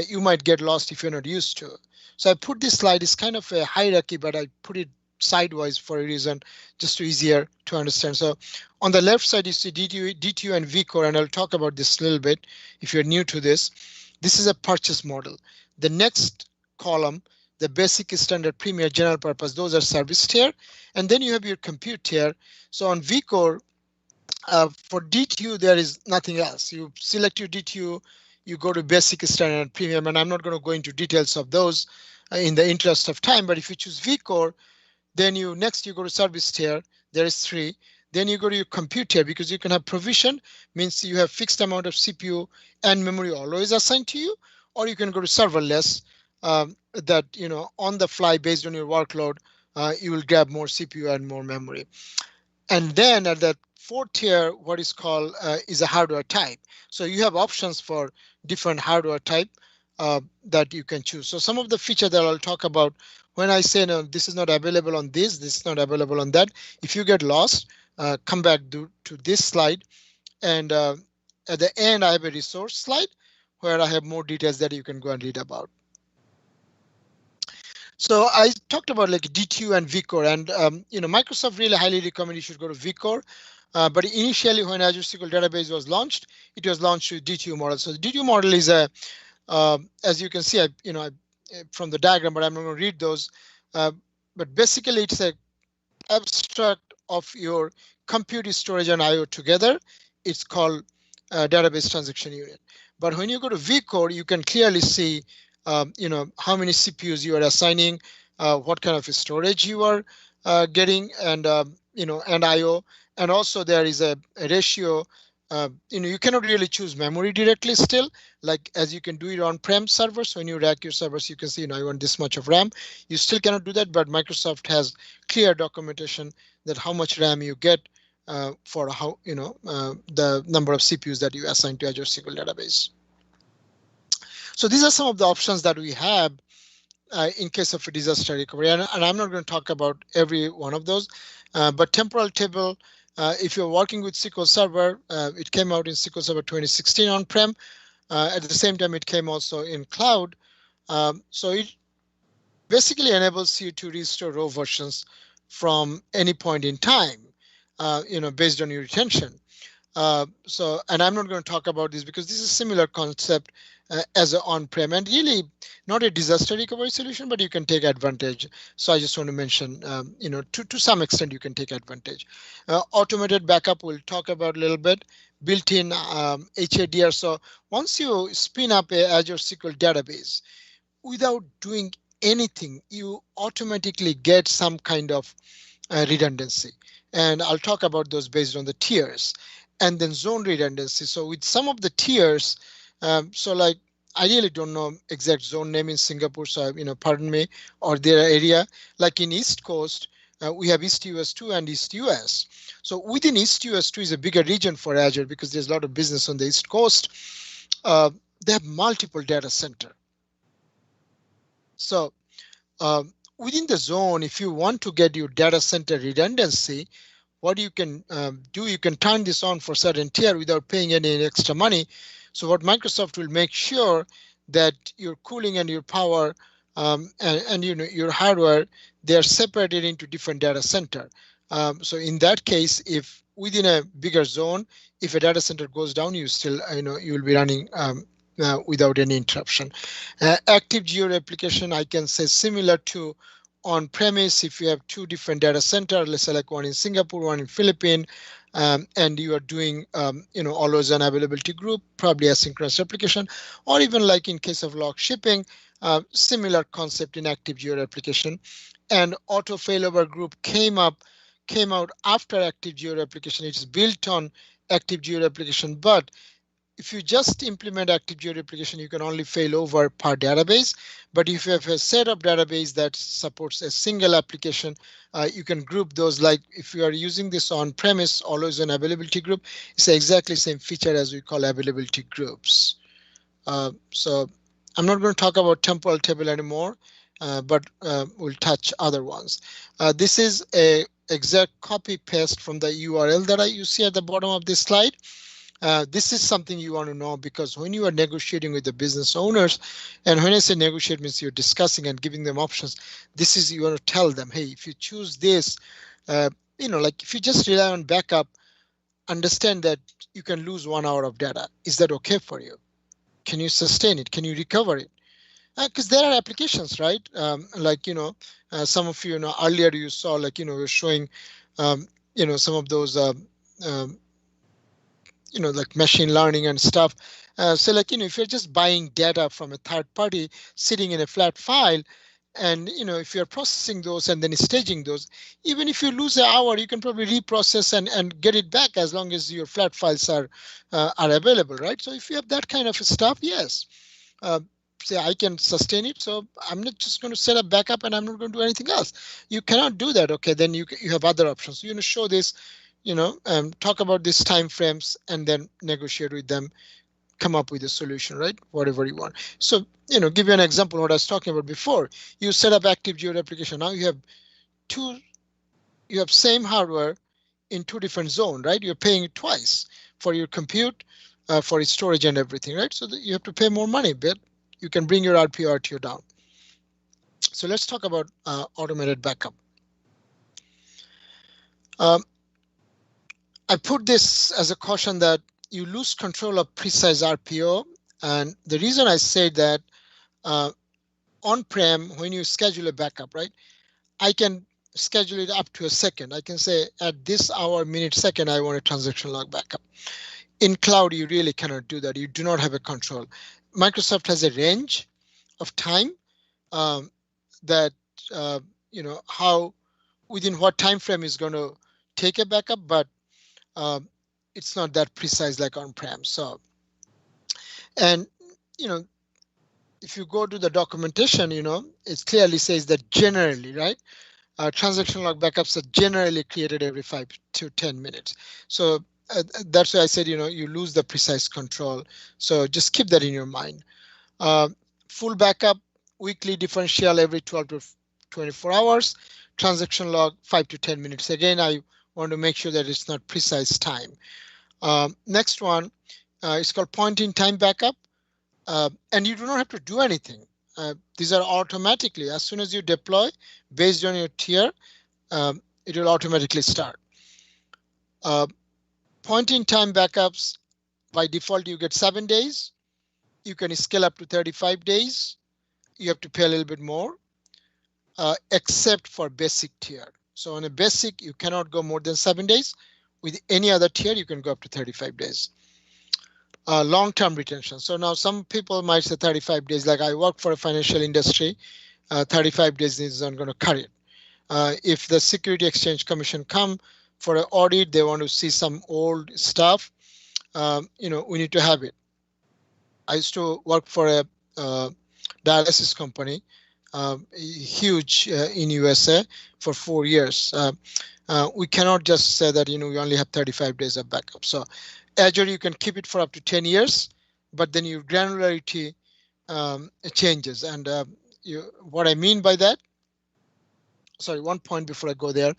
S10: you might get lost if you're not used to it. So I put this slide, it's kind of a hierarchy, but I put it sidewise for a reason, just to easier to understand. So on the left side, you see DTU and vCore, and I'll talk about this a little bit if you're new to this. This is a purchase model. The next column, the basic, standard, premier, general purpose, those are service tier. And then you have your compute tier. So on vCore, for DTU, there is nothing else. You select your DTU, you go to basic, standard, and premium, and I'm not going to go into details of those in the interest of time. But if you choose vCore, then next you go to service tier. There is 3. Then you go to your compute tier because you can have provision, means you have fixed amount of CPU and memory always assigned to you, or you can go to serverless, that on the fly based on your workload, you will grab more CPU and more memory. And then at the 4th tier, what is called is a hardware type. So you have options for different hardware type that you can choose. So some of the features that I'll talk about when I say no, this is not available on this is not available on that. If you get lost, come back to this slide. And at the end, I have a resource slide where I have more details that you can go and read about. So I talked about like DTU and vCore, and Microsoft really highly recommend you should go to vCore. But initially, when Azure SQL Database was launched, it was launched with DTU model. So the DTU model is a, as you can see, from the diagram, but I'm not going to read those. But basically, it's a abstract of your compute, storage, and I/O together. It's called database transaction unit. But when you go to vCore, you can clearly see, how many CPUs you are assigning, what kind of storage you are getting, and and I/O. And also there is a ratio. You cannot really choose memory directly still, like as you can do it on-prem servers. When you rack your servers, you can see, I want this much of RAM. You still cannot do that, but Microsoft has clear documentation that how much RAM you get for how, the number of CPUs that you assign to Azure SQL Database. So these are some of the options that we have in case of a disaster recovery. And I'm not going to talk about every one of those, but temporal table, if you're working with SQL Server, it came out in SQL Server 2016 on-prem. At the same time, it came also in cloud. So basically enables you to restore raw versions from any point in time, based on your retention. And I'm not going to talk about this because this is a similar concept as an on-prem, and really not a disaster recovery solution, but you can take advantage. So I just want to mention, to some extent you can take advantage. Automated backup we'll talk about a little bit. Built-in HADR. So once you spin up a Azure SQL database, without doing anything, you automatically get some kind of redundancy. And I'll talk about those based on the tiers. And then zone redundancy. So with some of the tiers, so like I really don't know exact zone name in Singapore, so pardon me, or their area. Like in East Coast, we have East US2 and East US. So within East US2 is a bigger region for Azure because there's a lot of business on the East Coast. They have multiple data center. So within the zone, if you want to get your data center redundancy, what you can do, you can turn this on for certain tier without paying any extra money. So what Microsoft will make sure that your cooling and your power and your hardware, they are separated into different data center. So in that case, if within a bigger zone, if a data center goes down, you still you will be running without any interruption. Active geo replication, I can say similar to on premise. If you have two different data centers, let's say like one in Singapore, one in Philippines, and you are doing always an availability group, probably asynchronous replication, or even like in case of log shipping, similar concept in active geo replication. And auto failover group came out after active geo replication. It's built on active geo replication, but if you just implement active geo replication, you can only fail over per database. But if you have a set of database that supports a single application, you can group those. Like if you are using this on premise, always an availability group, it's exactly same feature as we call availability groups. So I'm not going to talk about temporal table anymore, but we'll touch other ones. This is a exact copy paste from the URL that you see at the bottom of this slide. This is something you want to know, because when you are negotiating with the business owners, and when I say negotiate means you're discussing and giving them options, this is, you want to tell them, hey, if you choose this, like if you just rely on backup, understand that you can lose 1 hour of data. Is that okay for you? Can you sustain it? Can you recover it? Because there are applications, right? Like, some of you, earlier you saw, like, we're showing, some of those, like machine learning and stuff. So like, if you're just buying data from a third party sitting in a flat file, and if you're processing those and then staging those, even if you lose an hour, you can probably reprocess and get it back as long as your flat files are available, right? So if you have that kind of stuff, yes, say I can sustain it. So I'm not just going to set up backup and I'm not going to do anything else. You cannot do that. Okay, then you have other options. So, show this, talk about these time frames and then negotiate with them, come up with a solution, right? Whatever you want. So, give you an example of what I was talking about before. You set up active geo replication. Now you have same hardware in two different zones, right? You're paying twice for your compute, for its storage and everything, right? So you have to pay more money, but you can bring your RPO, RTO down. So let's talk about automated backup. I put this as a caution that you lose control of precise RPO. And the reason I say that on-prem, when you schedule a backup, right, I can schedule it up to a second. I can say at this hour, minute, second, I want a transaction log backup. In cloud, you really cannot do that. You do not have a control. Microsoft has a range of time that, how within what time frame is going to take a backup, but it's not that precise like on-prem. So, and if you go to the documentation, it clearly says that generally, right, transaction log backups are generally created every 5 to 10 minutes. So that's why I said, you lose the precise control. So just keep that in your mind. Full backup, weekly differential every 12 to 24 hours. Transaction log 5 to 10 minutes. Again, I want to make sure that it's not precise time. Next one is called point in time backup. And you do not have to do anything. these are automatically, as soon as you deploy, based on your tier, it will automatically start. Point in time backups, by default, you get 7 days. You can scale up to 35 days. You have to pay a little bit more, except for basic tier. So on a basic, you cannot go more than 7 days. With any other tier, you can go up to 35 days. Long-term retention. So now some people might say 35 days, like I work for a financial industry, 35 days is not going to cut it. If the Security Exchange Commission come for an audit, they want to see some old stuff, we need to have it. I used to work for a dialysis company, huge in USA for 4 years. We cannot just say that, we only have 35 days of backup. So Azure, you can keep it for up to 10 years, but then your granularity changes. And what I mean by that, sorry, one point before I go there,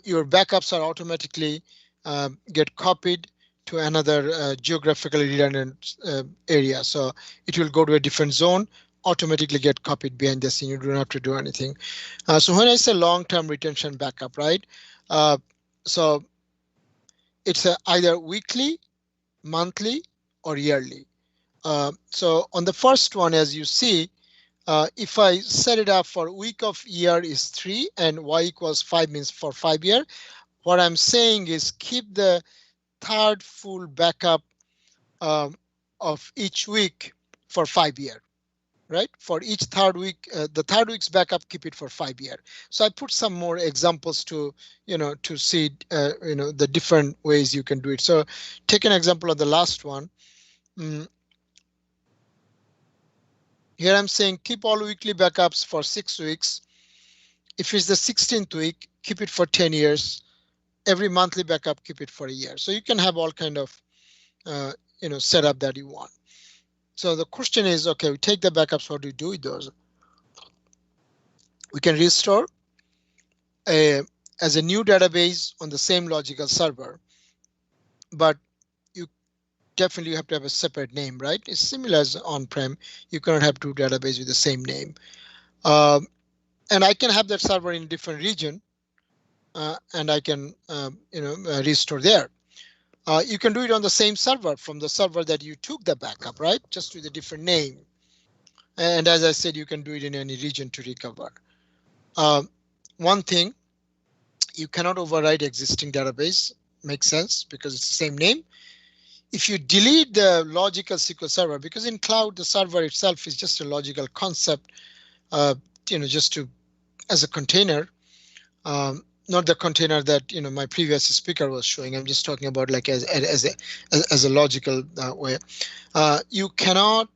S10: your backups are automatically get copied to another geographically redundant area. So it will go to a different zone, automatically get copied behind the scene. You don't have to do anything. So when I say long-term retention backup, right? So it's either weekly, monthly, or yearly. So on the first one, as you see, if I set it up for week of year is 3 and y equals 5 means for 5 year, what I'm saying is keep the third full backup of each week for 5 year, right? For each third week, the third week's backup, keep it for 5 year. So I put some more examples to, to see, the different ways you can do it. So take an example of the last one. Here I'm saying keep all weekly backups for 6 weeks. If it's the 16th week, keep it for 10 years. Every monthly backup, keep it for a year. So you can have all kind of, setup that you want. So the question is, okay, we take the backups, what do we do with those? We can restore as a new database on the same logical server, but you definitely have to have a separate name, right? It's similar as on-prem. You cannot have two databases with the same name. And I can have that server in a different region, and I can, restore there. You can do it on the same server from the server that you took the backup, right? Just with a different name. And as I said, you can do it in any region to recover. One thing, you cannot override existing database. Makes sense because it's the same name. If you delete the logical SQL server, because in cloud, the server itself is just a logical concept, just to, as a container, not the container that my previous speaker was showing. I'm just talking about like as a logical way. You cannot,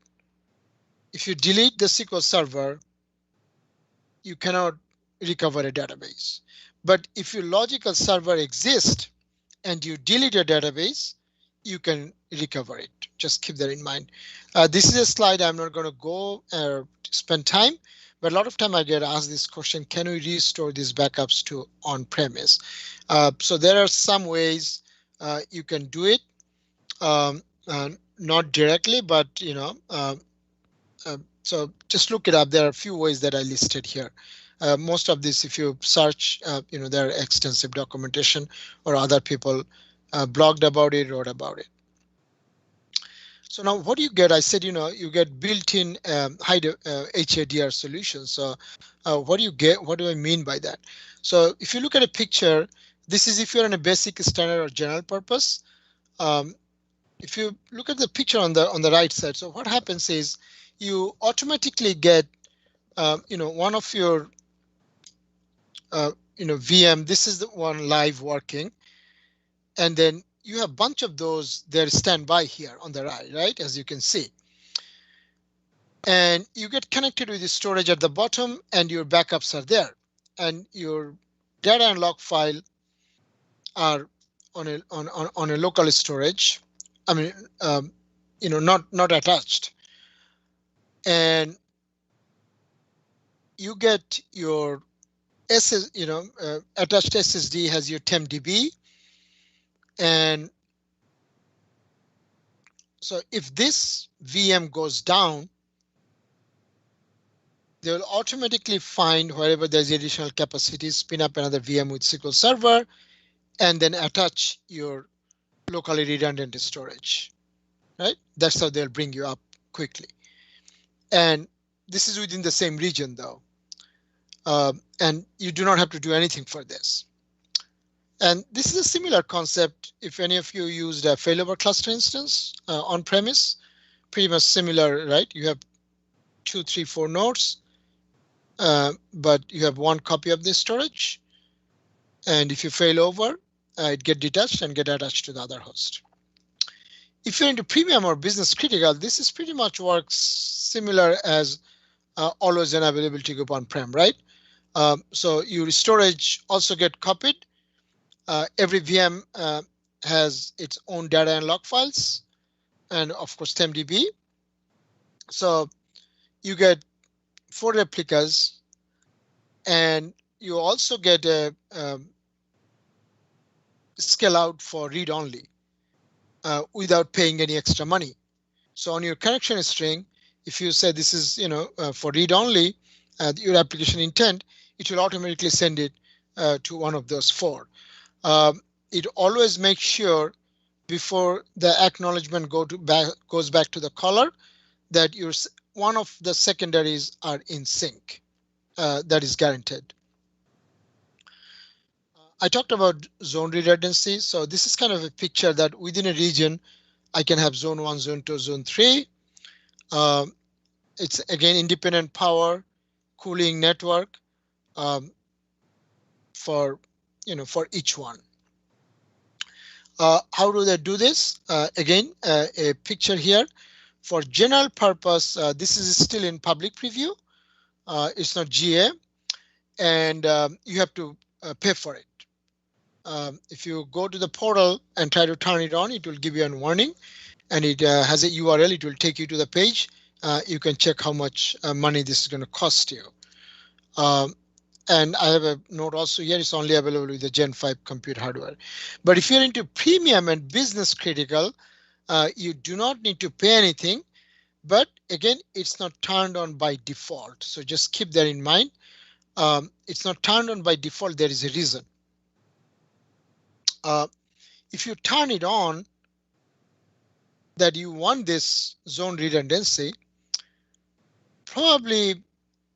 S10: if you delete the SQL server, you cannot recover a database. But if your logical server exists and you delete a database, you can recover it. Just keep that in mind. This is a slide I'm not going to go spend time. But a lot of time I get asked this question, can we restore these backups to on-premise? So there are some ways you can do it, not directly, but so just look it up. There are a few ways that I listed here. Most of this, if you search, there are extensive documentation or other people blogged about it, wrote about it. So now what do you get? I said, you get built-in HADR solutions. So what do you get? What do I mean by that? So if you look at a picture, this is if you're in a basic, standard, or general purpose. If you look at the picture on the right side, so what happens is you automatically get, one of your, VM. This is the one live working, and then you have a bunch of those that stand by here on the right, as you can see. And you get connected with the storage at the bottom and your backups are there. And your data and log file are on a local storage. I mean, not attached. And you get your attached SSD has your TempDB. And so if this VM goes down, they will automatically find wherever there's additional capacity, spin up another VM with SQL Server, and then attach your locally redundant storage, right? That's how they'll bring you up quickly. And this is within the same region though. And you do not have to do anything for this. And this is a similar concept. If any of you used a failover cluster instance on premise, pretty much similar, right? You have 2, 3, 4 nodes, but you have one copy of the storage. And if you fail over, it get detached and get attached to the other host. If you're into premium or business critical, this is pretty much works similar as always an availability group on-prem, right? So your storage also get copied. Every VM has its own data and log files, and of course TempDB. So you get 4 replicas, and you also get a scale out for read only without paying any extra money. So on your connection string, if you say this is for read only, your application intent, it will automatically send it to one of those 4. It always makes sure before the acknowledgement goes back to the caller that one of the secondaries are in sync. That is guaranteed. I talked about zone redundancy. So this is kind of a picture that within a region, I can have zone 1, zone 2, zone 3. It's again independent power, cooling network for each one. How do they do this? Again, a picture here. For general purpose, this is still in public preview. It's not GA, and you have to pay for it. If you go to the portal and try to turn it on, it will give you a warning, and it has a URL. It will take you to the page. You can check how much money this is going to cost you. And I have a note also here, it's only available with the Gen 5 compute hardware. But if you're into premium and business critical, you do not need to pay anything. But again, it's not turned on by default. So just keep that in mind. It's not turned on by default. There is a reason. If you turn it on, that you want this zone redundancy, probably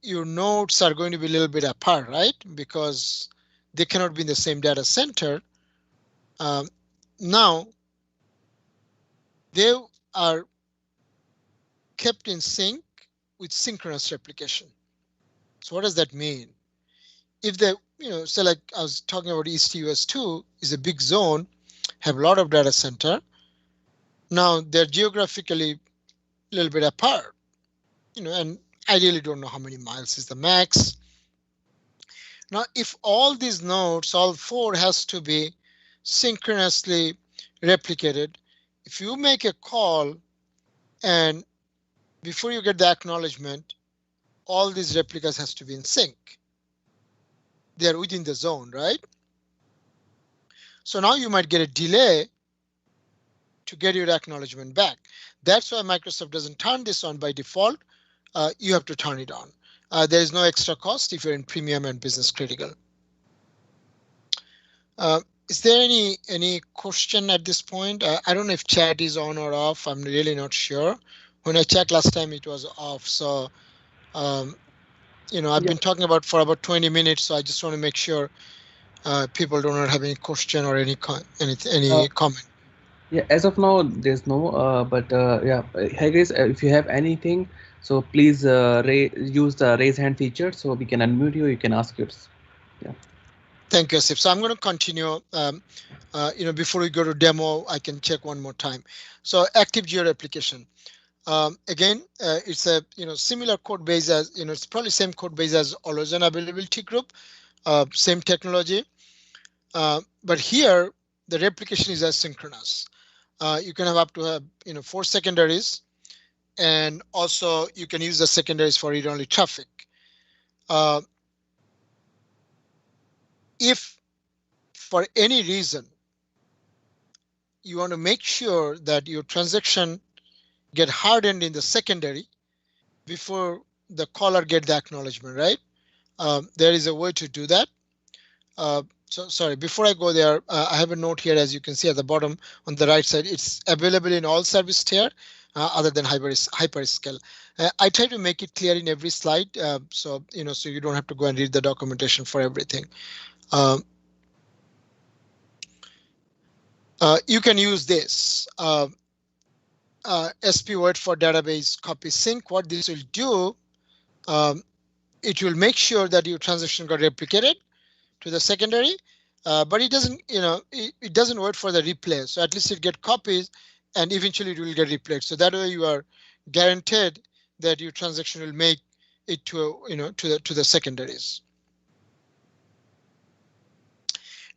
S10: your nodes are going to be a little bit apart, right? Because they cannot be in the same data center. Now, they are kept in sync with synchronous replication. So what does that mean? If they, say like I was talking about East US 2 is a big zone, have a lot of data center. Now they're geographically a little bit apart, and I really don't know how many miles is the max. Now, if all these nodes, all 4 has to be synchronously replicated, if you make a call and before you get the acknowledgement, all these replicas has to be in sync. They're within the zone, right? So now you might get a delay to get your acknowledgement back. That's why Microsoft doesn't turn this on by default. You have to turn it on. There is no extra cost if you're in premium and business critical. Is there any question at this point? I don't know if chat is on or off. I'm really not sure. When I checked last time, it was off. So, I've been talking about for about 20 minutes. So I just want to make sure people do not have any question or any comment.
S6: Yeah, as of now, there's no. But yeah, hey guys, if you have anything, so please use the raise hand feature so we can unmute you. You can ask yours. Yeah.
S10: Thank you, Asif. So I'm going to continue. Before we go to demo, I can check one more time. So active geo replication. Again, it's a similar code base as it's probably same code base as always an availability group, same technology. But here the replication is asynchronous. You can have up to 4 secondaries, and also you can use the secondaries for read-only traffic. If for any reason you want to make sure that your transaction get hardened in the secondary before the caller get the acknowledgement, right? There is a way to do that. So sorry, before I go there, I have a note here, as you can see at the bottom on the right side. It's available in all service tier other than hyperscale. I try to make it clear in every slide, so so you don't have to go and read the documentation for everything. You can use this SP word for database copy sync. What this will do, it will make sure that your transaction got replicated to the secondary, but it doesn't, it doesn't wait for the replay. So at least it get copies, and eventually it will get replayed. So that way you are guaranteed that your transaction will make it to to the secondaries.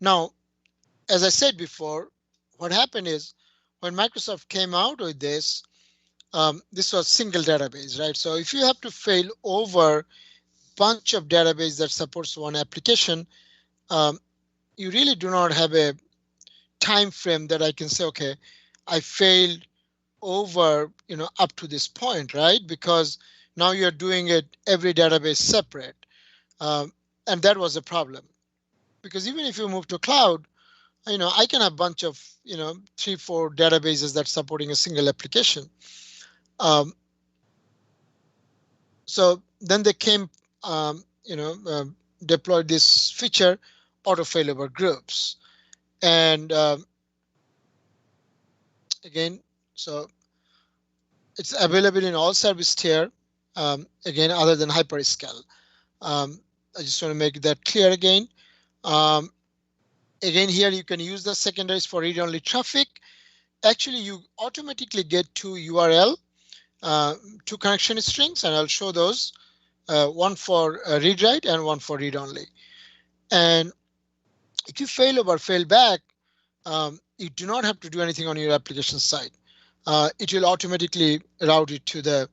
S10: Now, as I said before, what happened is when Microsoft came out with this, this was single database, right? So if you have to fail over bunch of database that supports one application, you really do not have a time frame that I can say, okay, I failed over, up to this point, right? Because now you're doing it every database separate. And that was a problem. Because even if you move to cloud, I can have a bunch of, 3-4 databases that's supporting a single application. So then they came, deployed this feature, auto failover groups. And again, so it's available in all service tier, again, other than hyperscale. I just want to make that clear again. Again, here you can use the secondaries for read-only traffic. Actually, you automatically get two URL, two connection strings, and I'll show those, one for read-write and one for read-only. And if you fail over, fail back, you do not have to do anything on your application side. It will automatically route it to the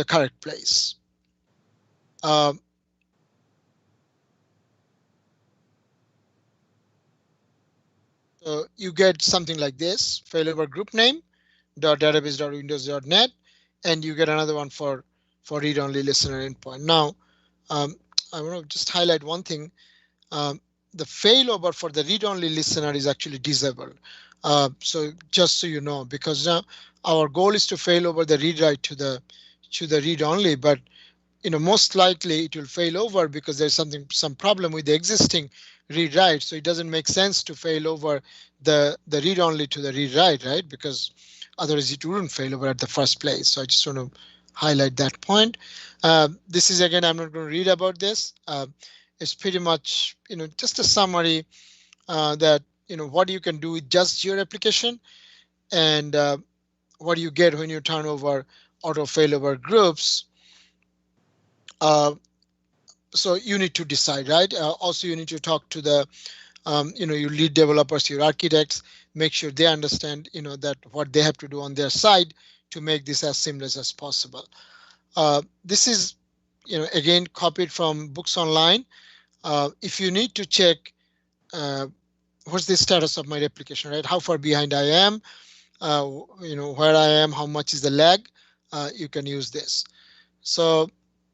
S10: correct place. So you get something like this: failover group name .database.windows.net, and you get another one for read-only listener endpoint. Now, I want to just highlight one thing. The failover for the read-only listener is actually disabled. So just so you know, because now our goal is to fail over the read-write to the read-only, but most likely it will fail over because there's some problem with the existing read-write. So it doesn't make sense to fail over the read-only to the read-write, right? Because otherwise it wouldn't fail over at the first place. So I just want to highlight that point. This is, again, I'm not going to read about this. It's pretty much, just a summary that, what you can do with just your application and what you get when you turn over auto failover groups. So you need to decide, right? Also, you need to talk to the, your lead developers, your architects, make sure they understand, that what they have to do on their side to make this as seamless as possible. This is, again, copied from books online. If you need to check what's the status of my application, right? How far behind I am, where I am, how much is the lag, you can use this. So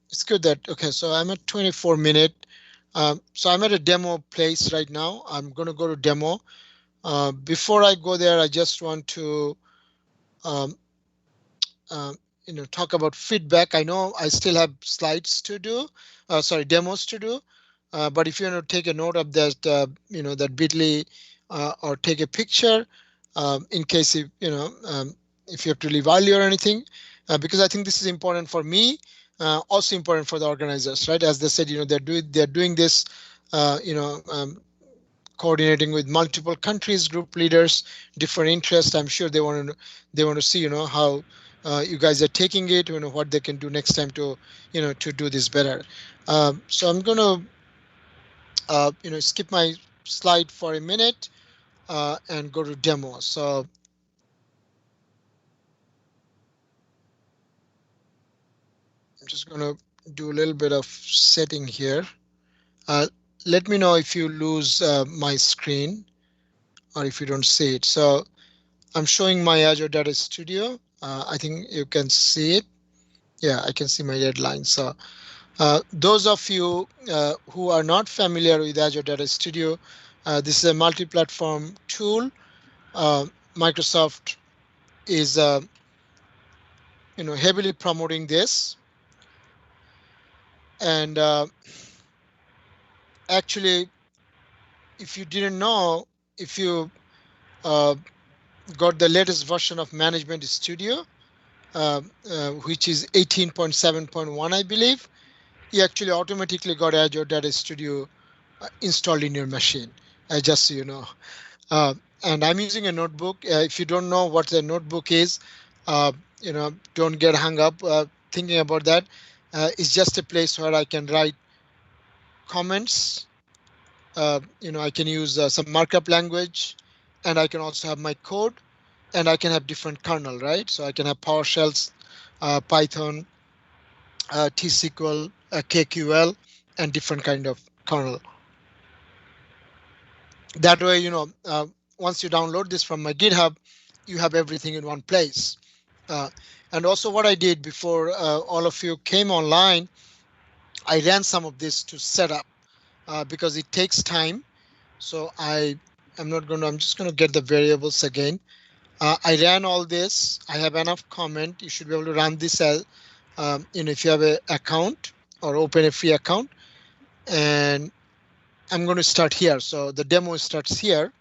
S10: it's good that, okay, so I'm at 24 minutes. So I'm at a demo place right now. I'm going to go to demo. Before I go there, I just want to, talk about feedback. I know I still have slides to do, demos to do. But if you want to take a note of that, that bit.ly or take a picture in case if you have to leave early or anything, because I think this is important for me, also important for the organizers, right? As they said, they're doing this, coordinating with multiple countries, group leaders, different interests. I'm sure they want to see, how you guys are taking it, what they can do next time to, to do this better. So I'm going to skip my slide for a minute and go to demo. So I'm just going to do a little bit of setting here. Let me know if you lose my screen or if you don't see it. So I'm showing my Azure Data Studio. I think you can see it. Yeah, I can see my red line. So those of you who are not familiar with Azure Data Studio, this is a multi-platform tool. Microsoft is heavily promoting this, and actually, if you didn't know, if you got the latest version of Management Studio, which is 18.7.1, I believe, you actually automatically got Azure Data Studio installed in your machine, just so you know. And I'm using a notebook. If you don't know what the notebook is, don't get hung up thinking about that. It's just a place where I can write comments. I can use some markup language, and I can also have my code, and I can have different kernel, right? So I can have PowerShells, Python, T-SQL, KQL, and different kind of kernel. That way, once you download this from my GitHub, you have everything in one place. And also what I did before all of you came online, I ran some of this to set up because it takes time. So I'm just going to get the variables again. I ran all this. I have enough comment. You should be able to run this as, if you have an account or open a free account. And I'm going to start here. So the demo starts here,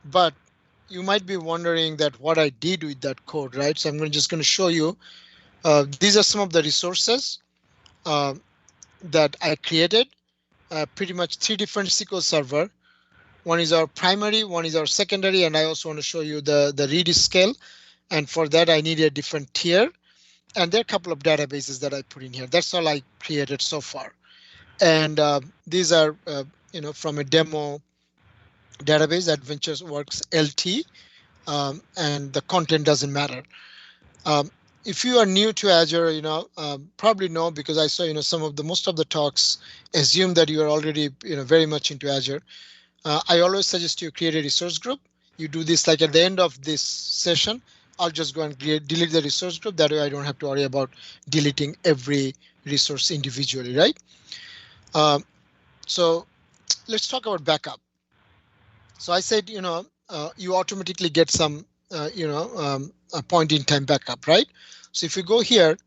S10: but you might be wondering that what I did with that code, right? So I'm just going to show you. These are some of the resources that I created. Pretty much 3 different SQL server. One is our primary, one is our secondary, and I also want to show you the read scale. And for that, I need a different tier. And there are a couple of databases that I put in here. That's all I created so far. And these are, from a demo database, AdventureWorks LT, and the content doesn't matter. If you are new to Azure, probably know, because I saw, most of the talks assume that you are already, very much into Azure. I always suggest you create a resource group. You do this like at the end of this session. I'll just go and delete the resource group. That way I don't have to worry about deleting every resource individually, right? So let's talk about backup. So I said, you automatically get some, a point in time backup, right? So if you go here,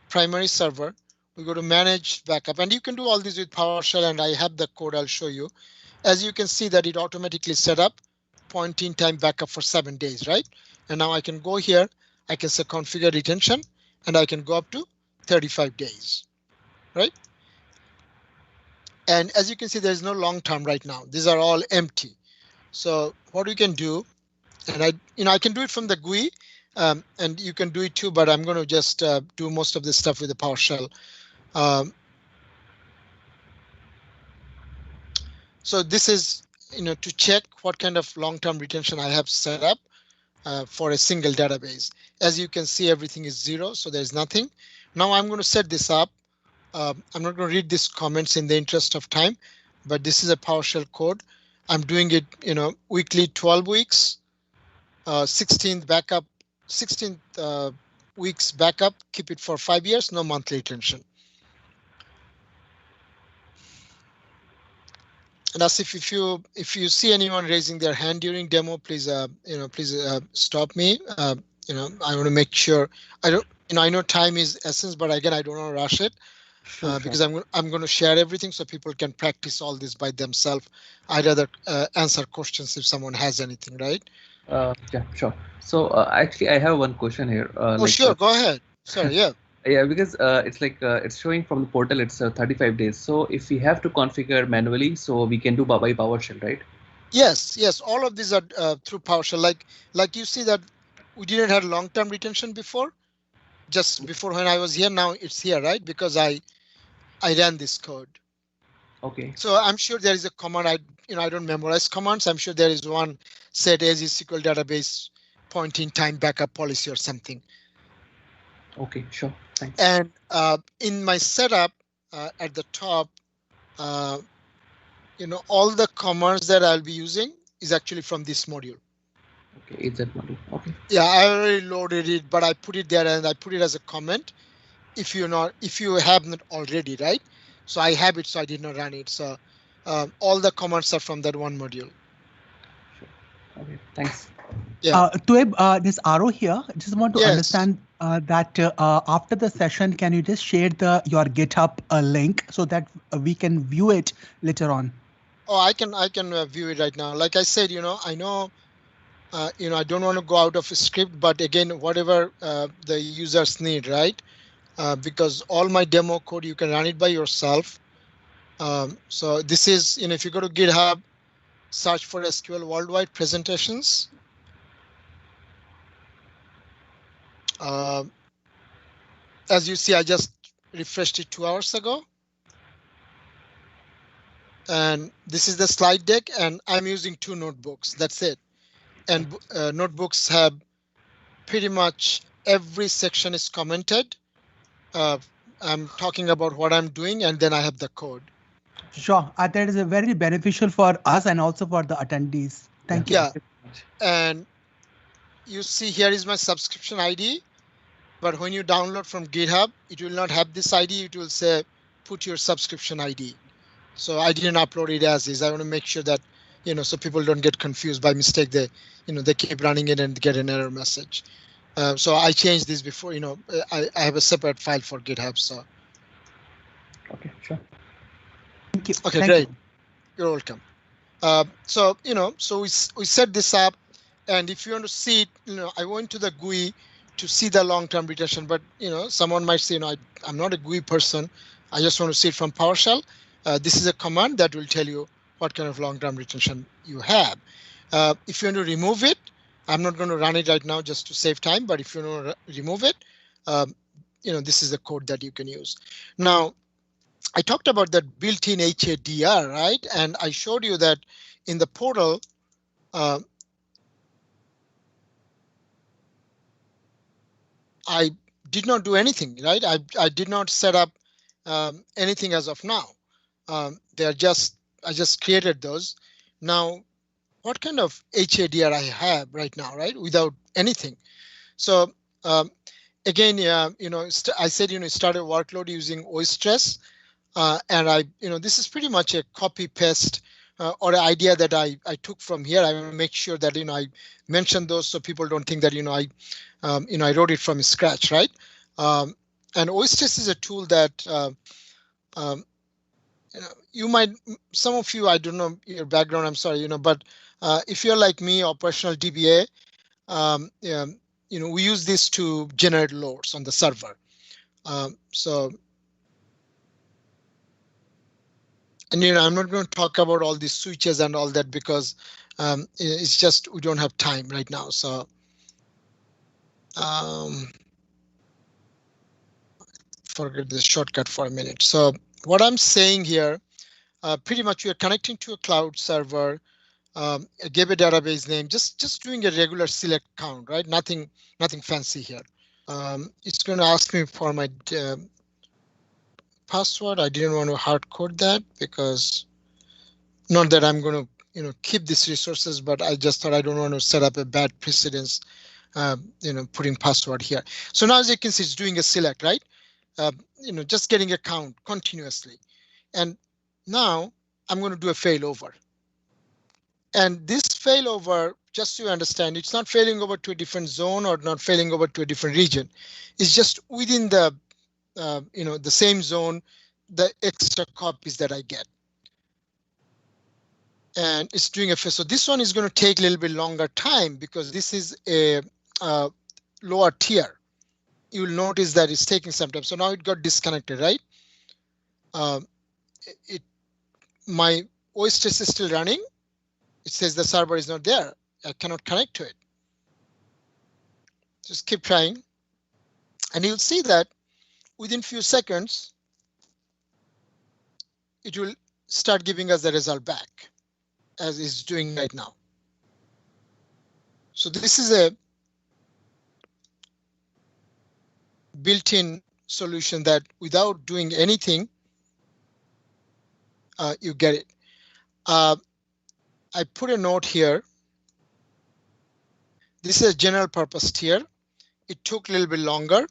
S10: primary server, we go to manage backup, and you can do all this with PowerShell, and I have the code I'll show you. As you can see that it automatically set up point in time backup for 7 days, right? And now I can go here, I can say configure retention, and I can go up to 35 days, right? And as you can see, there's no long term right now. These are all empty. So what we can do, and I can do it from the GUI, and you can do it too, but I'm going to just do most of this stuff with the PowerShell. So this is, to check what kind of long-term retention I have set up for a single database. As you can see, everything is 0, so there's nothing. Now I'm going to set this up. I'm not going to read these comments in the interest of time, but this is a PowerShell code. I'm doing it, weekly, 12 weeks, 16th backup, 16th weeks backup, keep it for 5 years, no monthly retention. And as if you see anyone raising their hand during demo, please stop me. I want to make sure I know time is essence, but again I don't want to rush it. Because I'm going to share everything so people can practice all this by themselves. I'd rather answer questions if someone has anything, right?
S6: Yeah, sure. So actually, I have one question here.
S10: Sure, go ahead. Sorry, yeah.
S6: Yeah, because it's like it's showing from the portal, it's 35 days. So if we have to configure manually, so we can do by PowerShell, right?
S10: Yes. All of these are through PowerShell. Like you see that we didn't have long-term retention before. Just before when I was here, now it's here, right? Because I ran this code.
S6: Okay.
S10: So I'm sure there is a command. I don't memorize commands. I'm sure there is one set as SQL database point in time backup policy or something.
S6: Okay, sure. Thanks.
S10: And in my setup at the top, all the commands that I'll be using is actually from this module.
S6: Okay, is that module? Okay.
S10: Yeah, I already loaded it, but I put it there and I put it as a comment. if you have not already, right? So I have it, so I did not run it. So all the commands are from that one module.
S6: Okay, thanks.
S10: Yeah.
S5: Tueb, this Aro here. Just want to
S10: Yes.
S5: understand that after the session, can you just share your GitHub link so that we can view it later on?
S10: Oh, I can view it right now. Like I said, I know, I don't want to go out of a script, but again, whatever the users need, right? Because all my demo code, you can run it by yourself. So this is, if you go to GitHub, search for SQL Worldwide Presentations. As you see, I just refreshed it 2 hours ago. And this is the slide deck, and I'm using 2 notebooks. That's it. And notebooks have pretty much every section is commented. I'm talking about what I'm doing, and then I have the code.
S5: Sure. That is very beneficial for us and also for the attendees. Thank you.
S10: Yeah. And you see here is my subscription ID. But when you download from GitHub, it will not have this ID. It will say, put your subscription ID. So I didn't upload it as is. I want to make sure that, so people don't get confused by mistake. They keep running it and get an error message. So I changed this before, I have a separate file for GitHub. So.
S6: Okay, sure.
S5: Thank you.
S10: Okay,
S5: Thank
S10: great.
S5: you.
S10: You're welcome. So, so we set this up, and if you want to see it, I went to the GUI to see the long-term retention, but, someone might say, I'm not a GUI person. I just want to see it from PowerShell. This is a command that will tell you what kind of long-term retention you have. If you want to remove it, I'm not going to run it right now just to save time, but if you want to remove it, this is the code that you can use. Now, I talked about that built-in HADR, right? And I showed you that in the portal, I did not do anything, right? I did not set up anything as of now. I just created those. Now, what kind of HADR I have right now, right? Without anything. So again, I said, start a workload using OSTress. And this is pretty much a copy paste or an idea that I took from here. I will make sure that, I mention those so people don't think that, I wrote it from scratch, right? And OSTress is a tool that, you might, some of you, I don't know your background, I'm sorry, but if you're like me, operational DBA, we use this to generate loads on the server. And I'm not going to talk about all these switches and all that because it's just we don't have time right now. So forget the shortcut for a minute. So what I'm saying here, pretty much we are connecting to a cloud server, gave a database name, just doing a regular select count, right? Nothing fancy here. It's going to ask me for my password. I didn't want to hard code that because not that I'm going to keep these resources, but I just thought I don't want to set up a bad precedence, putting password here. So now as you can see, it's doing a select, right? Just getting a count continuously. And now I'm going to do a failover. And this failover, just so you understand, it's not failing over to a different zone or not failing over to a different region. It's just within the the same zone, the extra copies that I get. And it's doing a fail. So this one is going to take a little bit longer time because this is a lower tier. You will notice that it's taking some time. So now it got disconnected, right? My OSTress is still running. It says the server is not there. I cannot connect to it. Just keep trying. And you'll see that within few seconds, it will start giving us the result back as it's doing right now. So this is a built-in solution that without doing anything, you get it. I put a note here. This is a general purpose tier. It took a little bit longer.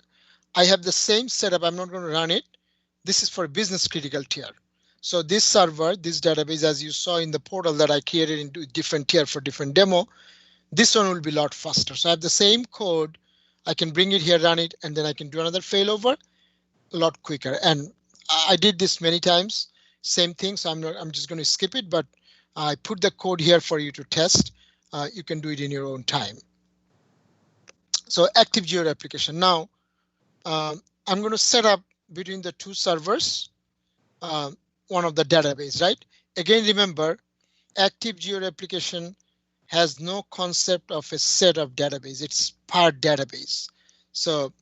S10: I have the same setup. I'm not going to run it. This is for business critical tier. So this server, this database, as you saw in the portal that I created into different tier for different demo, this one will be a lot faster. So I have the same code. I can bring it here, run it, and then I can do another failover a lot quicker. And I did this many times, same thing. So I'm just going to skip it, but I put the code here for you to test. You can do it in your own time. So active geo application. Now I'm going to set up between the two servers, one of the database, right? Again, remember, active geo application has no concept of a set of database. It's part database. So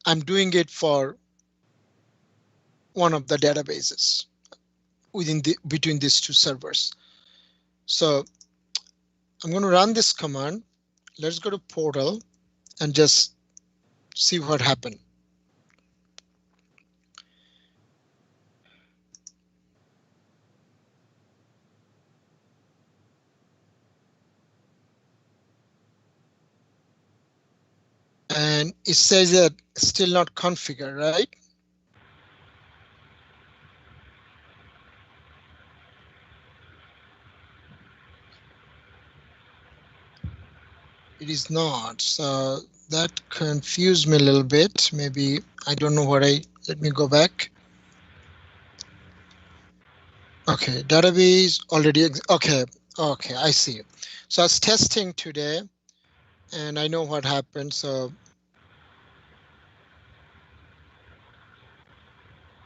S10: I'm doing it for one of the databases between these two servers. So I'm going to run this command. Let's go to portal and just see what happened. And it says that still not configured, right? It is not. So that confused me a little bit. Maybe I don't know what let me go back. Okay, database already. Okay, I see. So I was testing today and I know what happened. So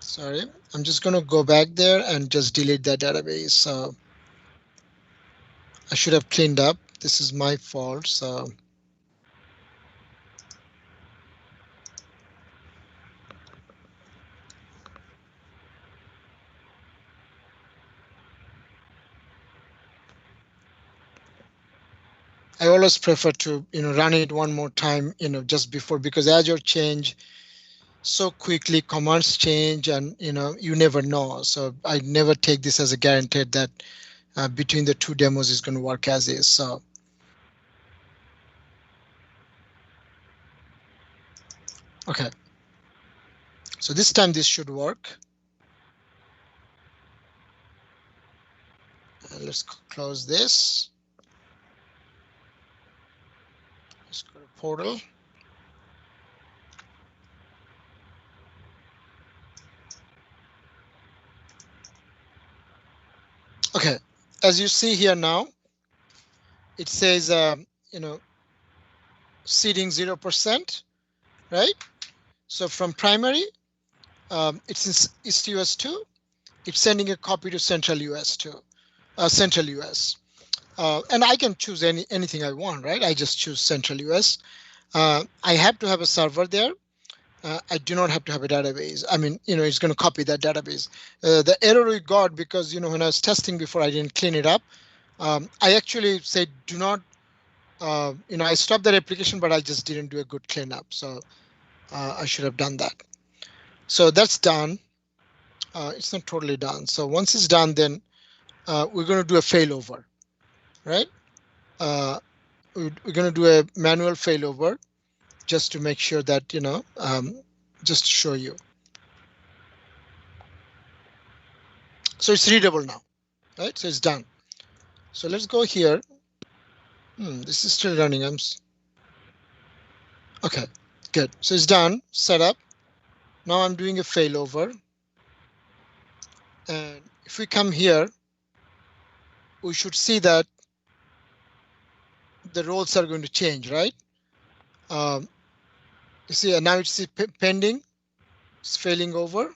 S10: sorry, I'm just going to go back there and just delete that database. So I should have cleaned up. This is my fault. So I always prefer to, run it one more time, just before, because Azure change so quickly, commands change, and you never know. So I never take this as a guaranteed that between the two demos is going to work as is. So okay, so this time this should work. Let's close this. Let's go to portal. Okay, as you see here now, it says, seeding 0%, right? So from primary, it's in East US 2. It's sending a copy to Central US 2, Central US. And I can choose anything I want, right? I just choose Central US. I have to have a server there. I do not have to have a database. I mean, it's going to copy that database. The error we got because, when I was testing before, I didn't clean it up. I actually said, do not, I stopped that application, but I just didn't do a good cleanup. So I should have done that. So that's done. It's not totally done. So once it's done, then we're going to do a failover, right? We're going to do a manual failover just to make sure that, just to show you. So it's readable now, right? So it's done. So let's go here. This is still running. Okay, good. So it's done, set up. Now I'm doing a failover. And if we come here, we should see that the roles are going to change, right? You see, now it's pending, it's failing over,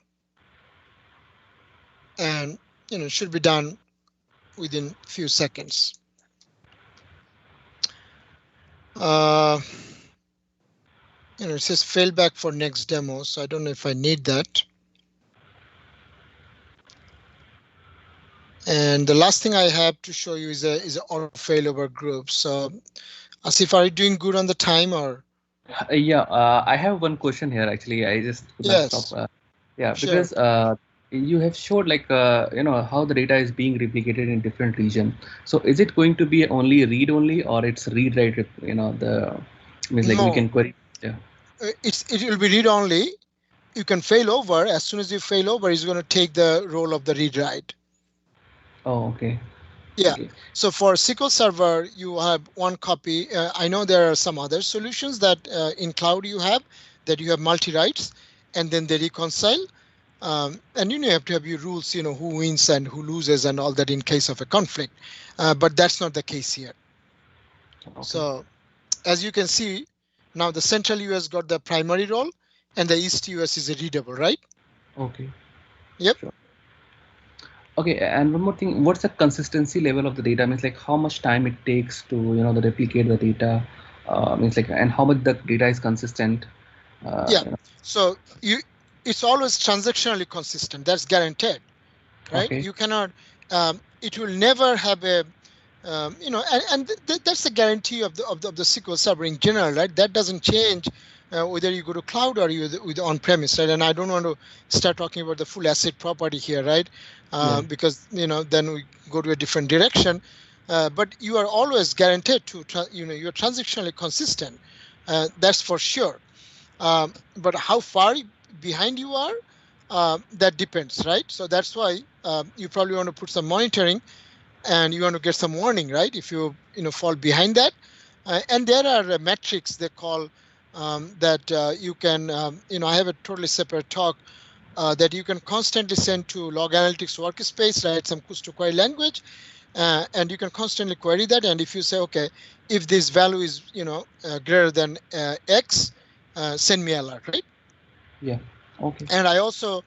S10: and it should be done within a few seconds. It says failback for next demo, so I don't know if I need that. And the last thing I have to show you is a auto failover group. So, Asif, are you doing good on the time or?
S6: Yeah, I have one question here. Actually, I just stop. Yeah, sure. Because you have showed like how the data is being replicated in different region. So is it going to be only read only, or it's read write? The means like we can query. Yeah.
S10: it will be read only. You can fail over. As soon as you fail over, it's going to take the role of the read write.
S6: Oh, okay.
S10: Yeah.
S6: Okay.
S10: So for SQL Server, you have one copy. I know there are some other solutions that in cloud you have multi-writes, and then they reconcile. And you have to have your rules, who wins and who loses and all that in case of a conflict. But that's not the case here.
S6: Okay.
S10: So as you can see, now the central US got the primary role and the East US is a readable, right?
S6: Okay.
S10: Yep.
S6: Sure. Okay, and one more thing, what's the consistency level of the data? Means like how much time it takes to the replicate the data. Means like, and how much the data is consistent.
S10: Yeah. So it's always transactionally consistent. That's guaranteed, right?
S6: Okay.
S10: You cannot. It will never have a. That's the guarantee of the SQL Server in general, right? That doesn't change whether you go to cloud or you with on-premise, right? And I don't want to start talking about the full asset property here, right? Because then we go to a different direction. But you are always guaranteed to, you're transactionally consistent. That's for sure. But how far behind you are, that depends, right? So that's why you probably want to put some monitoring and you want to get some warning, right? If you fall behind that. And there are metrics they call that you can, I have a totally separate talk that you can constantly send to log analytics workspace, write some to query language, and you can constantly query that. And if you say, okay, if this value is greater than X, send me alert, right?
S6: Yeah. Okay.
S10: And I also,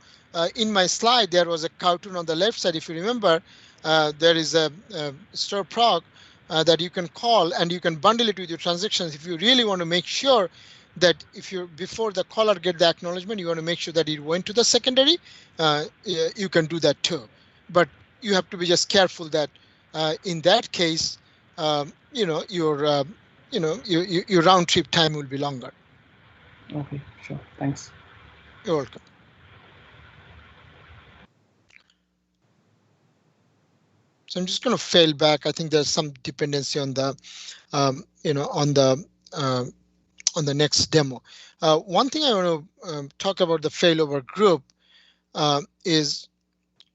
S10: in my slide, there was a cartoon on the left side. If you remember, there is a store proc that you can call and you can bundle it with your transactions. If you really want to make sure that before the caller get the acknowledgement, you want to make sure that it went to the secondary, you can do that too. But you have to be just careful that in that case, your round trip time will be longer.
S6: Okay, sure. Thanks.
S10: You're welcome. So I'm just going to fail back. I think there's some dependency on the, on the next demo. One thing I want to talk about the failover group is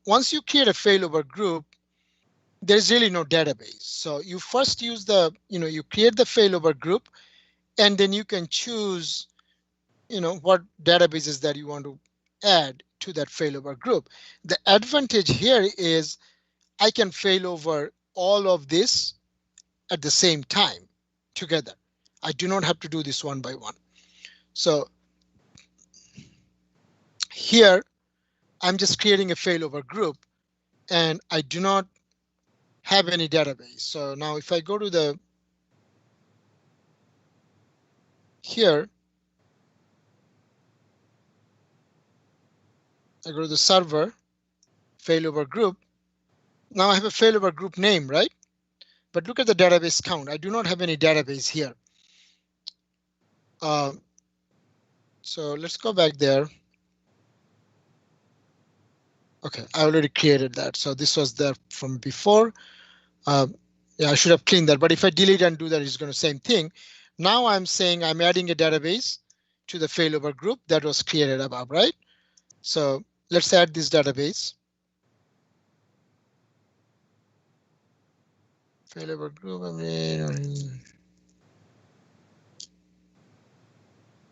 S10: once you create a failover group, there's really no database. So you first use you create the failover group, and then you can choose, what databases that you want to add to that failover group. The advantage here is I can fail over all of this at the same time together. I do not have to do this one by one. So here, I'm just creating a failover group and I do not have any database. So now if I go to here, I go to the server, failover group. Now I have a failover group name, right? But look at the database count. I do not have any database here. So let's go back there. Okay, I already created that. So this was there from before. Yeah, I should have cleaned that. But if I delete and do that, it's going to same thing. Now I'm saying I'm adding a database to the failover group that was created above, right? So let's add this database. Failover group.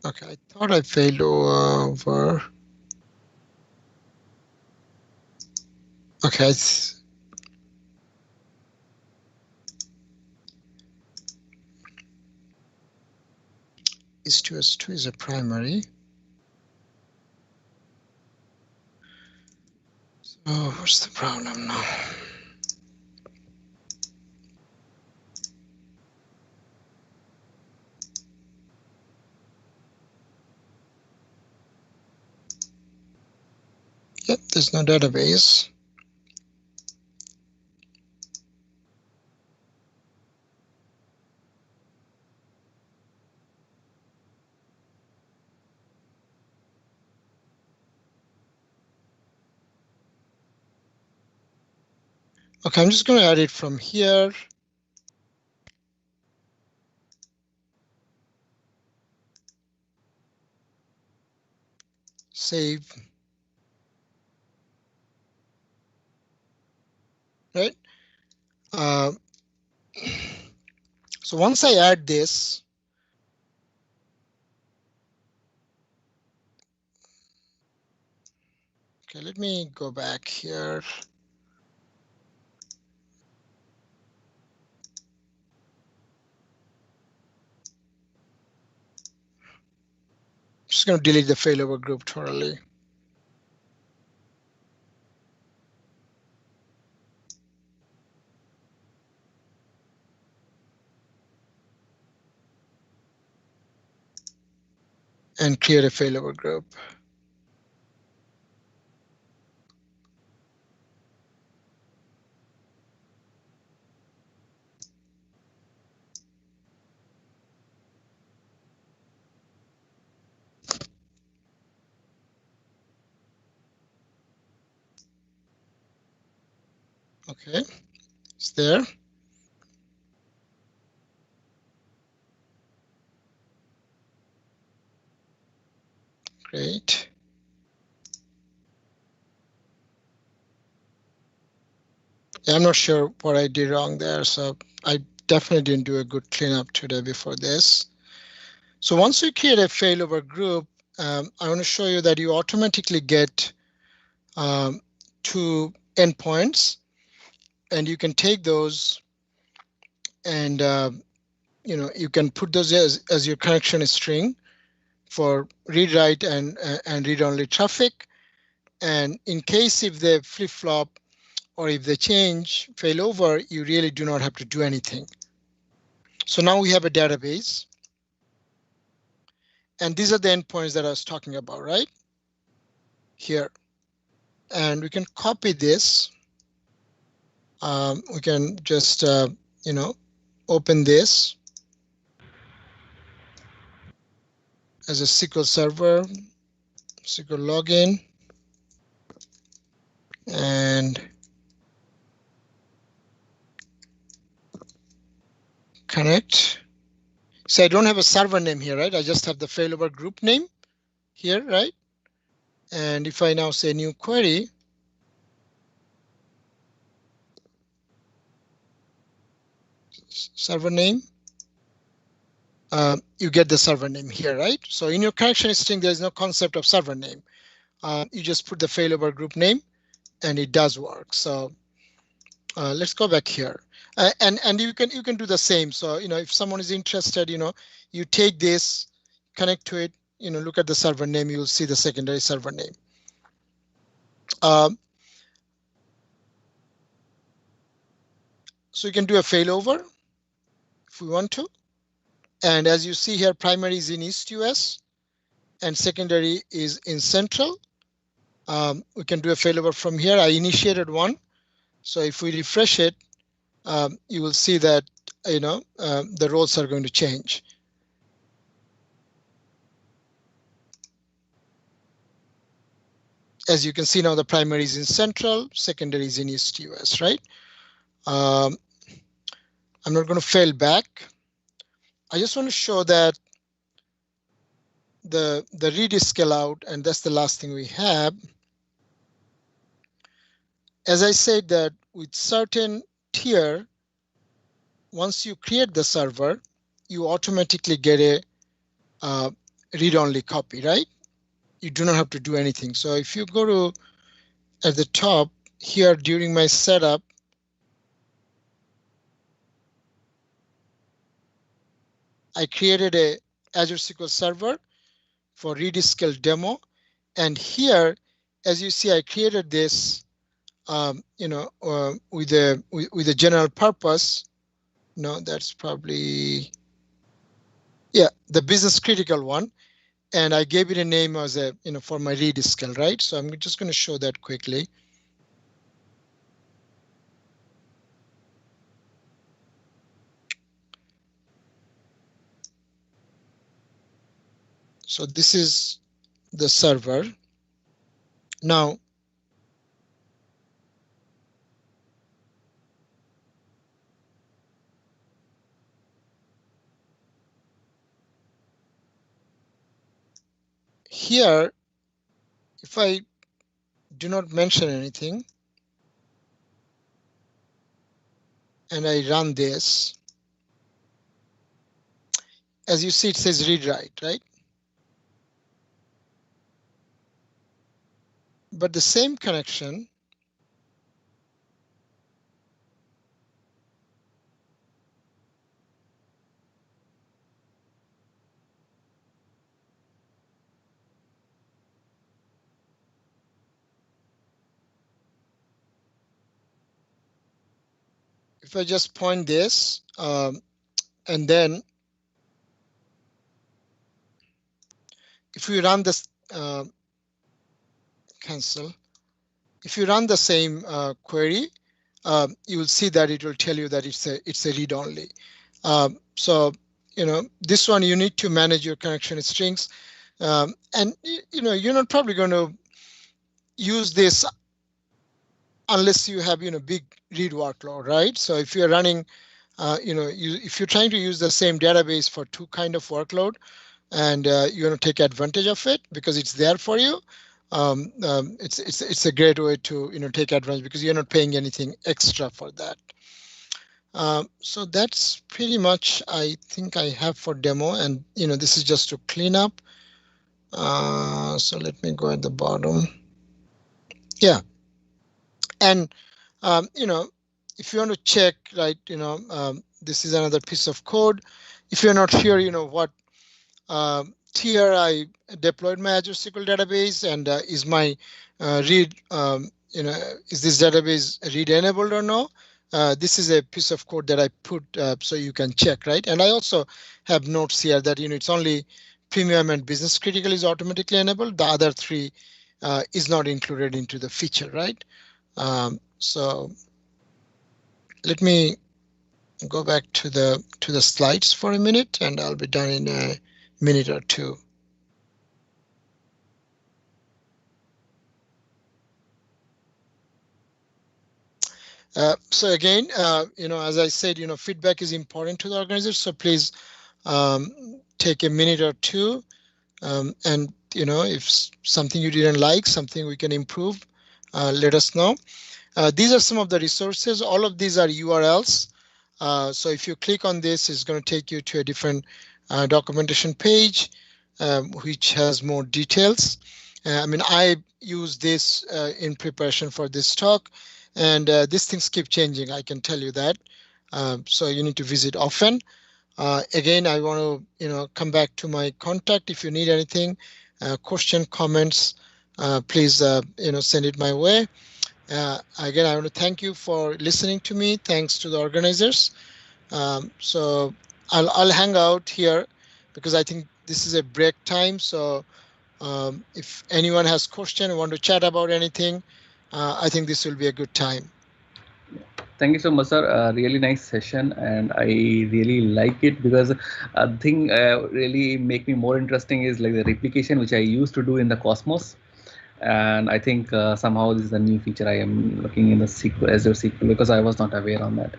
S10: Okay, I thought I failed over. Okay. S2 is a primary. So what's the problem now? Yep, there's no database. Okay, I'm just going to add it from here. save. Right. So once I add this, okay, let me go back here. Just going to delete the failover group totally. And create a failover group. Okay, it's there. Great. Yeah, I'm not sure what I did wrong there, so I definitely didn't do a good cleanup today before this. So once you create a failover group, I want to show you that you automatically get 2 endpoints, and you can take those and you can put those as your connection string for read write and read only traffic. And in case if they flip flop or if they change failover, you really do not have to do anything. So now we have a database, and these are the endpoints that I was talking about, right here. And we can copy this. We can just open this as a SQL Server, SQL login, and connect. So I don't have a server name here, right? I just have the failover group name here, right? And if I now say new query, server name, you get the server name here, right? So in your connection string, there's no concept of server name. You just put the failover group name, and it does work. So let's go back here, and you can do the same. So if someone is interested, you take this, connect to it, look at the server name, you'll see the secondary server name. So you can do a failover if we want to. And as you see here, primary is in East US and secondary is in Central. We can do a failover from here. I initiated one. So if we refresh it, you will see that the roles are going to change. As you can see now, the primary is in Central, secondary is in East US, right? I'm not going to fail back. I just want to show that the read is scale out, and that's the last thing we have. As I said that with certain tier, once you create the server, you automatically get a read-only copy, right? You do not have to do anything. So if you go to at the top here during my setup, I created a Azure SQL Server for read scale demo. And here, as you see, I created this, with a general purpose. No, that's probably, yeah, the business critical one. And I gave it a name as a, for my read scale, right? So I'm just going to show that quickly. So this is the server. Now, here, if I do not mention anything and I run this, as you see, it says read write, right? But the same connection, if I just point this, and then if we run this, cancel. If you run the same query, you will see that it will tell you that it's a read only. So this one you need to manage your connection strings, and you're not probably going to use this unless you have big read workload, right? So if you're running, if you're trying to use the same database for two kind of workload, and you want to take advantage of it because it's there for you, it's a great way to take advantage because you're not paying anything extra for that. So that's pretty much I think I have for demo, and this is just to clean up. So let me go at the bottom. Yeah, and if you want to check, right, this is another piece of code. If you're not sure, what tier I deployed my Azure SQL database, and is my read, is this database read enabled or no? This is a piece of code that I put so you can check, right? And I also have notes here that it's only premium and business critical is automatically enabled. The other three is not included into the feature, right? So let me go back to the slides for a minute, and I'll be done in a minute or two. So again, as I said, feedback is important to the organizer. So please take a minute or two, and if something you didn't like, something we can improve, let us know. These are some of the resources. All of these are URLs. So if you click on this, it's going to take you to a different documentation page, which has more details. I use this in preparation for this talk, and these things keep changing, I can tell you that. So you need to visit often. Again, I want to come back to my contact. If you need anything, question, comments, please send it my way. Again, I want to thank you for listening to me. Thanks to the organizers. So I'll hang out here because I think this is a break time. So if anyone has question, want to chat about anything, I think this will be a good time.
S6: Thank you so much, sir. Really nice session, and I really like it because the thing really make me more interesting is like the replication, which I used to do in the Cosmos. And I think somehow this is a new feature I am looking in the SQL, Azure SQL, because I was not aware on that.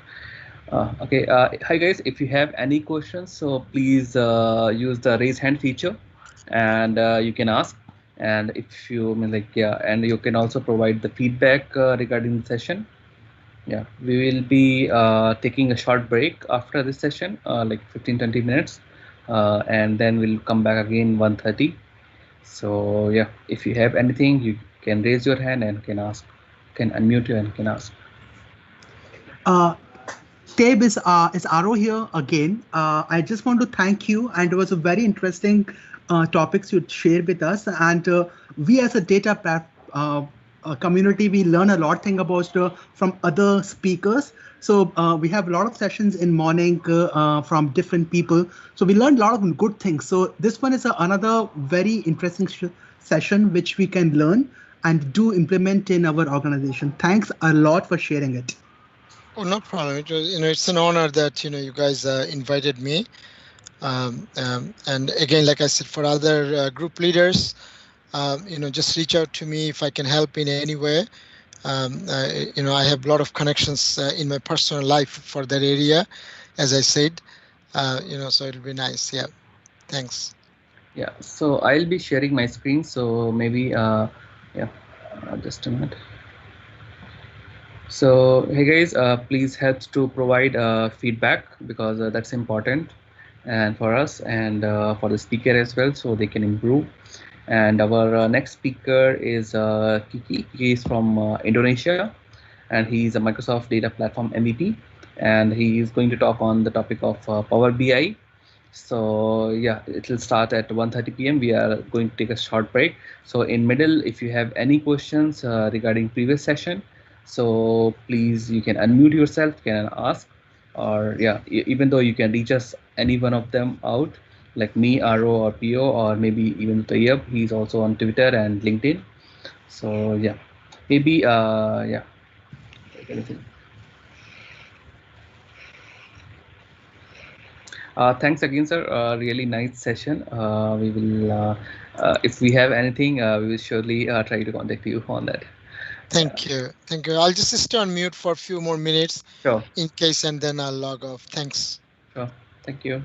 S6: Okay, hi guys, if you have any questions, so please use the raise hand feature, and you can ask. And if you and you can also provide the feedback regarding the session. Yeah, we will be taking a short break after this session, like 15-20 minutes, and then we'll come back again 1:30. So yeah, if you have anything, you can raise your hand and can ask, can unmute you and can ask.
S5: Tabe is Aro here again. I just want to thank you, and it was a very interesting topics you shared with us. And we as a data community, we learn a lot thing about from other speakers. So we have a lot of sessions in morning from different people. So we learned a lot of good things. So this one is another very interesting session which we can learn and do implement in our organization. Thanks a lot for sharing it.
S10: Oh, no problem. It was, it's an honor that you guys invited me. And again, like I said, for other group leaders, just reach out to me if I can help in any way. I have a lot of connections in my personal life for that area, as I said. So it'll be nice. Yeah, thanks.
S6: Yeah, so I'll be sharing my screen. So maybe Yeah, just a minute. So hey guys, please help to provide feedback because that's important and for us and for the speaker as well, so they can improve. And our next speaker is Kiki. He is from Indonesia, and he is a Microsoft Data Platform MVP, and he is going to talk on the topic of Power BI. So yeah, it will start at 1:30 p.m. We are going to take a short break. So in middle, if you have any questions regarding previous session, so please you can unmute yourself, can ask, or yeah, even though you can reach us any one of them out, like me, Aro, or Pio, or maybe even Tayyab. He's also on Twitter and LinkedIn. So yeah, maybe yeah, anything. Thanks again, sir. Really nice session. We will, if we have anything, we will surely try to contact you on that.
S10: Thank you. Thank you. I'll just stay on mute for a few more minutes
S6: Sure,
S10: in case, and then I'll log off. Thanks.
S6: sure. Thank you.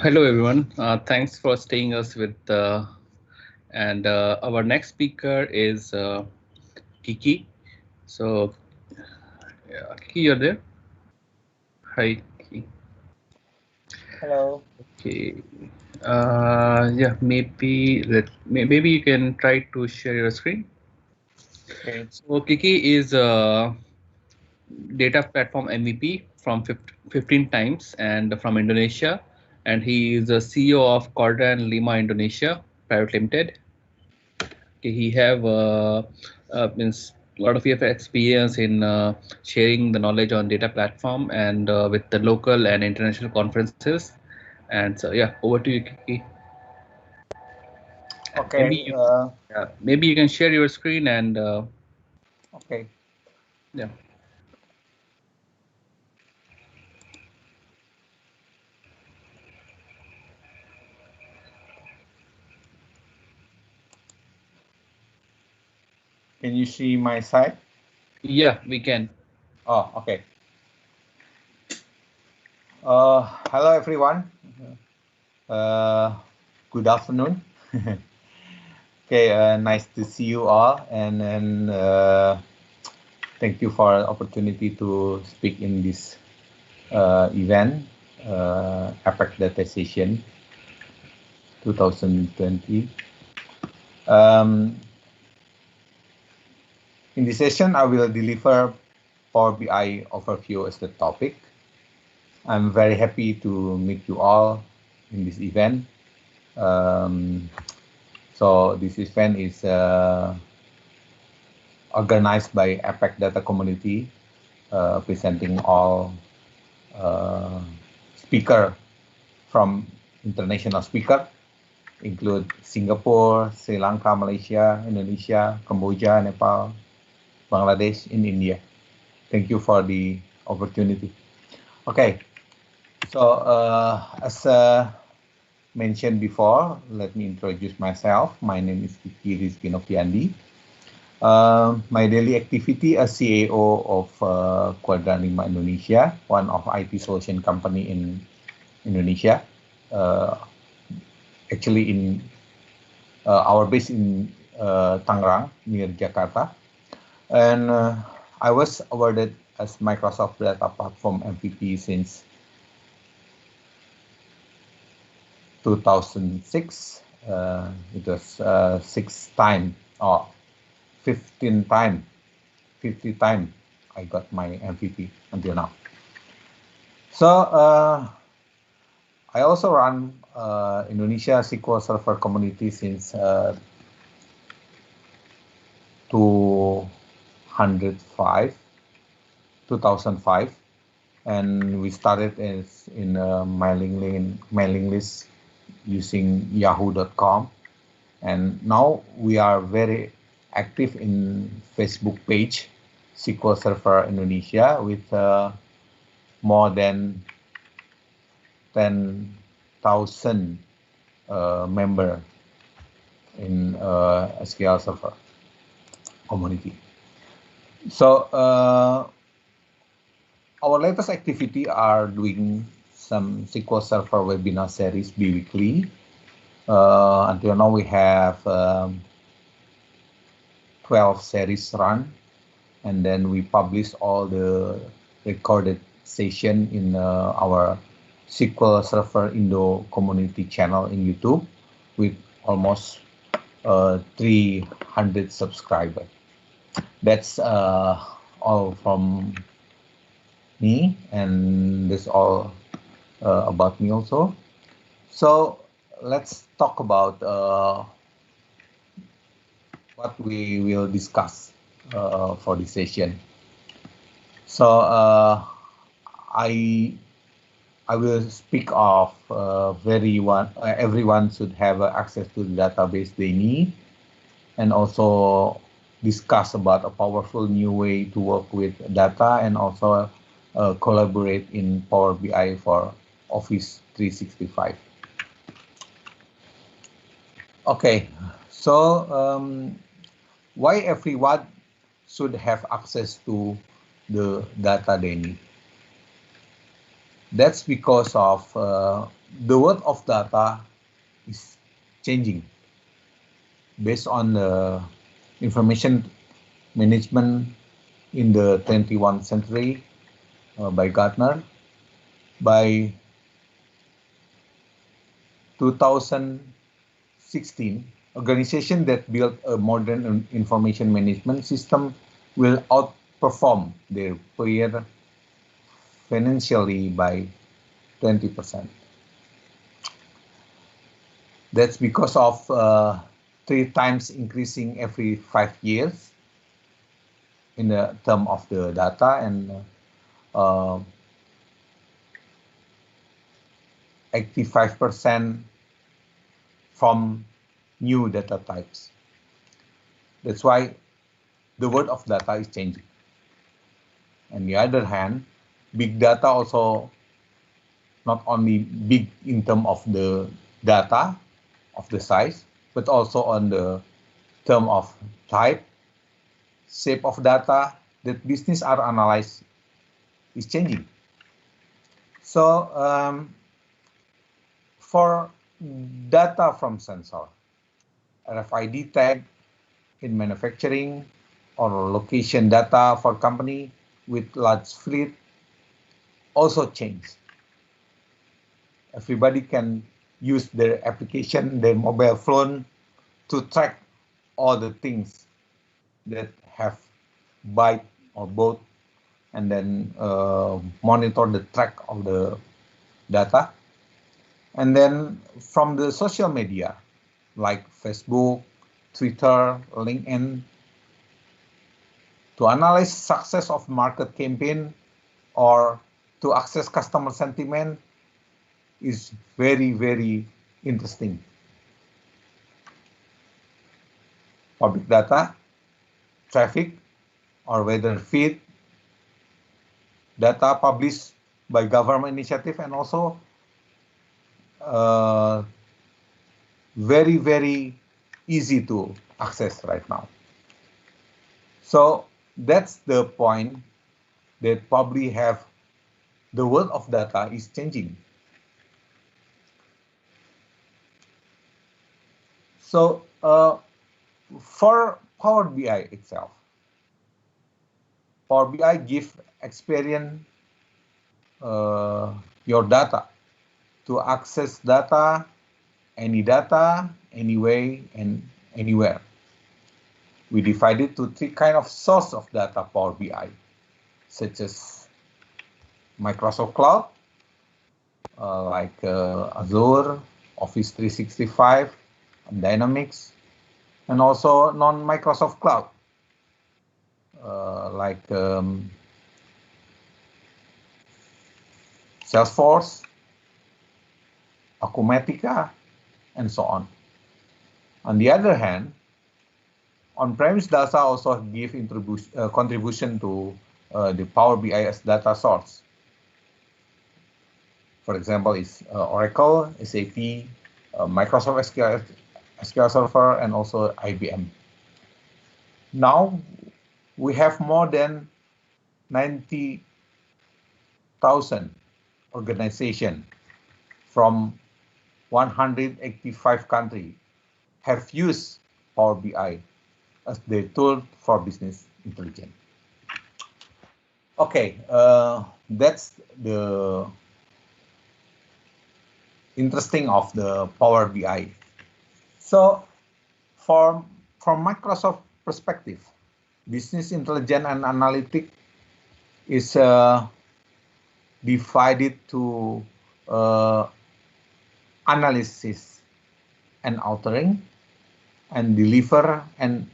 S6: Hello, everyone. Thanks for staying us with. And our next speaker is Kiki. So, yeah, Kiki, you're there. Hi, Kiki.
S11: Hello.
S6: Okay. Yeah, maybe you can try to share your screen.
S11: Okay.
S6: So Kiki is a data platform MVP from 15 times and from Indonesia, and he is the CEO of Quadrant Lima Indonesia Private Limited. Okay, he have means a lot of years of experience in sharing the knowledge on data platform and with the local and international conferences. And so yeah, over to you, Kiki. And
S11: Okay.
S6: maybe you can share your screen and
S11: Okay.
S6: yeah.
S11: Can you see my side?
S6: Yeah, we can.
S11: Oh, okay. Hello, everyone. Good afternoon. Okay. Nice to see you all, and then thank you for the opportunity to speak in this event, APAC Data Session 2020. In this session, I will deliver Power BI overview as the topic. I'm very happy to meet you all in this event. So this event is organized by APAC Data Community, presenting all speaker from international speaker, include Singapore, Sri Lanka, Malaysia, Indonesia, Cambodia, Nepal, Bangladesh, in India. Thank you for the opportunity. Okay, so as mentioned before, let me introduce myself. My name is Kiki Rizky Noviandi. My daily activity as CEO of Quadrant Lima Indonesia, one of IT solution company in Indonesia. Actually, in our base in Tangerang near Jakarta, and I was awarded as Microsoft Data Platform MVP since 2006. It was 6 time or 15 time, 50 time I got my MVP until now. So I also run Indonesia SQL Server community since 2005, and we started as in a mailing list using yahoo.com, and now we are very active in Facebook page SQL Server Indonesia with more than 10,000 member in SQL Server community. So our latest activity are doing some SQL Server webinar series bi-weekly. Until now we have 12 series run, and then we publish all the recorded session in our SQL Server Indo community channel in YouTube with almost 300 subscribers. That's all from me, and that's all about me also. So let's talk about what we will discuss for this session. So I will speak of everyone should have access to the database they need, and also discuss about a powerful new way to work with data, and also collaborate in Power BI for Office 365. Okay, so why everyone should have access to the data they need? That's because of the world of data is changing based on the information management in the 21st century by Gartner. By 2016, organizations that build a modern information management system will outperform their peer financially by 20%. That's because of 3 times increasing every 5 years in the term of the data, and 85% from new data types. That's why the world of data is changing. On the other hand, big data also not only big in terms of the data, of the size, but also on the term of type, shape of data that business are analyzed is changing. So for data from sensor, RFID tag in manufacturing, or location data for company with large fleet also change. Everybody can use their application, their mobile phone, to track all the things that have bike or boat, and then monitor the track of the data. And then from the social media, like Facebook, Twitter, LinkedIn, to analyze success of market campaign or to access customer sentiment is very, very interesting. Public data, traffic or weather feed, data published by government initiative, and also very, very easy to access right now. So that's the point that probably have the world of data is changing. So for Power BI itself, Power BI give experience your data to access data, any data, anyway and anywhere. We divided to 3 kind of source of data Power BI, such as Microsoft Cloud, like Azure, Office 365, Dynamics, and also non-Microsoft Cloud, like Salesforce, Acumatica, and so on. On the other hand, on-premise data also give contribution to the Power BI as data source. For example, is Oracle, SAP, Microsoft SQL Server, and also IBM. Now we have more than 90,000 organizations from 185 countries have used Power BI as their tool for business intelligence. Okay, that's the interesting of the Power BI. So from Microsoft perspective, business intelligence and analytics is divided to analysis and authoring and deliver, and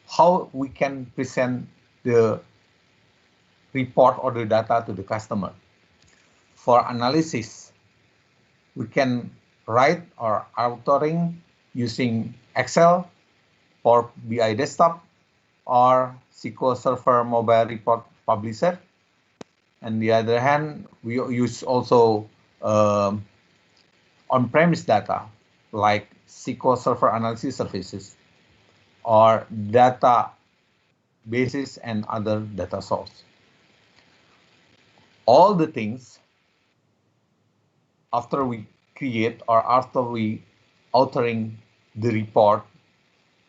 S11: how we can present the report or the data to the customer. For analysis, we can write or authoring using Excel, Power BI Desktop, or SQL Server Mobile Report Publisher. On the other hand, we use also on-premise data like SQL Server Analysis Services or databases and other data source. All the things, after we create or after we authoring the report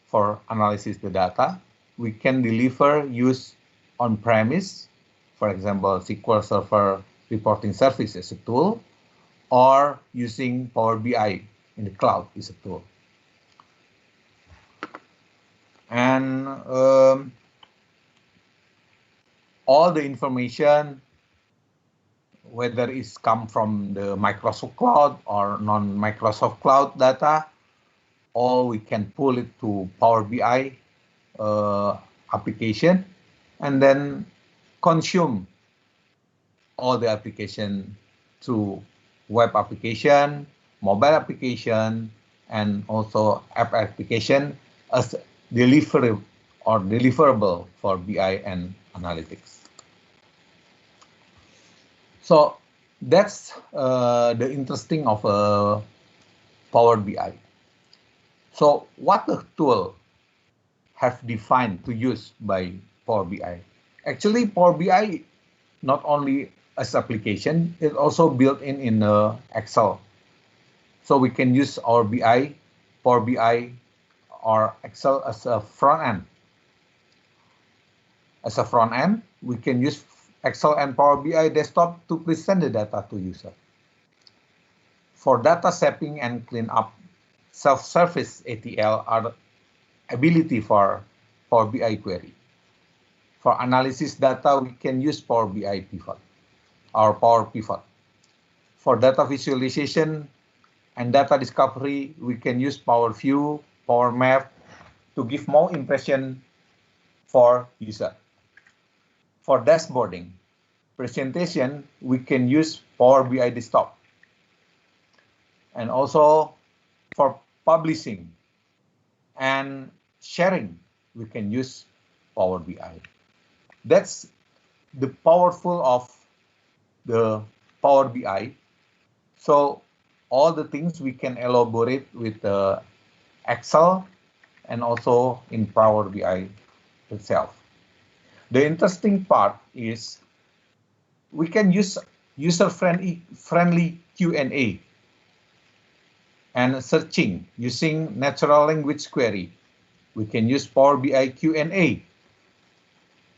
S11: for analysis the data, we can deliver use on-premise, for example, SQL Server reporting service as a tool, or using Power BI in the cloud is a tool. And all the information, whether it's come from the Microsoft Cloud or non-Microsoft Cloud data, or we can pull it to Power BI application and then consume all the application through web application, mobile application, and also app application as deliverable for BI and analytics. So that's the interesting of Power BI. So what the tool have defined to use by Power BI? Actually, Power BI not only as application, it also built in Excel. So we can use our BI, Power BI, or Excel as a front end. As a front end, we can use Excel and Power BI desktop to present the data to user. For data shaping and cleanup, self-service ATL are ability for Power BI query. For analysis data, we can use Power BI pivot or Power Pivot. For data visualization and data discovery, we can use Power View, Power Map to give more impression for user. For dashboarding, presentation, we can use Power BI desktop. And also for publishing and sharing, we can use Power BI. That's the powerful of the Power BI. So all the things we can elaborate with Excel and also in Power BI itself. The interesting part is we can use user-friendly Q&A and searching using natural language query. We can use Power BI Q&A.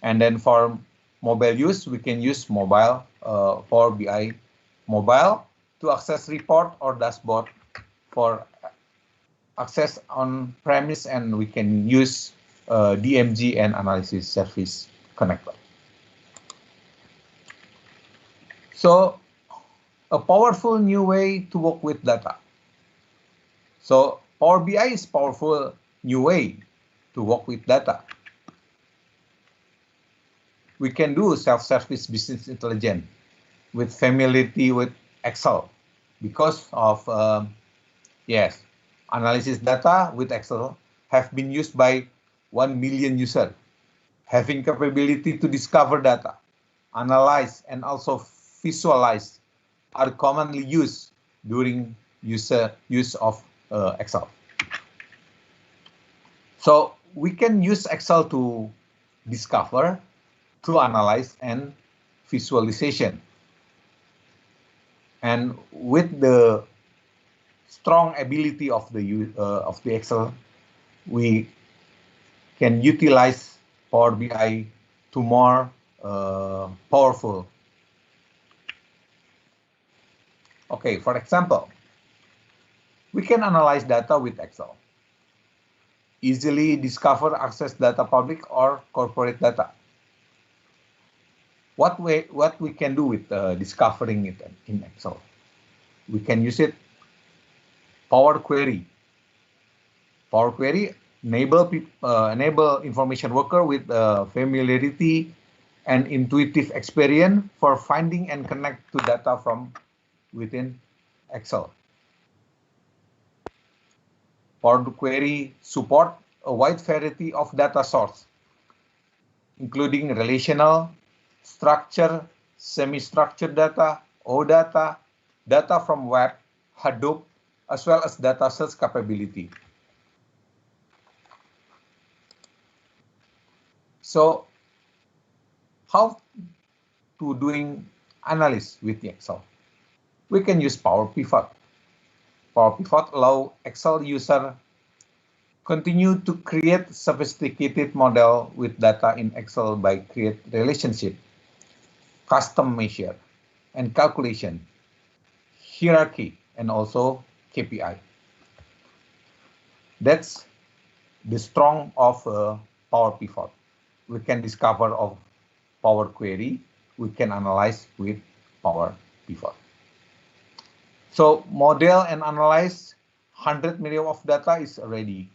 S11: And then for mobile use, we can use mobile Power BI mobile to access report or dashboard. For access on premise, and we can use DMG and analysis service connector. So a powerful new way to work with data. So Power BI is powerful new way to work with data. We can do self-service business intelligence with familiarity with Excel because of, yes, analysis data with Excel have been used by 1 million users, having capability to discover data, analyze, and also visualize are commonly used during use of Excel. So we can use Excel to discover, to analyze, and visualization. And with the strong ability of the Excel, we can utilize Power BI to more powerful. Okay, for example, we can analyze data with Excel. Easily discover, access data public or corporate data. What we can do with discovering it in Excel? We can use it Power Query. Power Query enable information worker with familiarity and intuitive experience for finding and connect to data from within Excel. Power Query support a wide variety of data source, including relational, structured, semi-structured data, OData, data from web, Hadoop, as well as data search capability. So how to doing analysis with the Excel? We can use Power Pivot. Power Pivot allow Excel user continue to create sophisticated model with data in Excel by create relationship, custom measure, and calculation, hierarchy, and also KPI. That's the strong of Power Pivot. We can discover of Power Query, we can analyze with Power Pivot. So model and analyze 100 million of data is already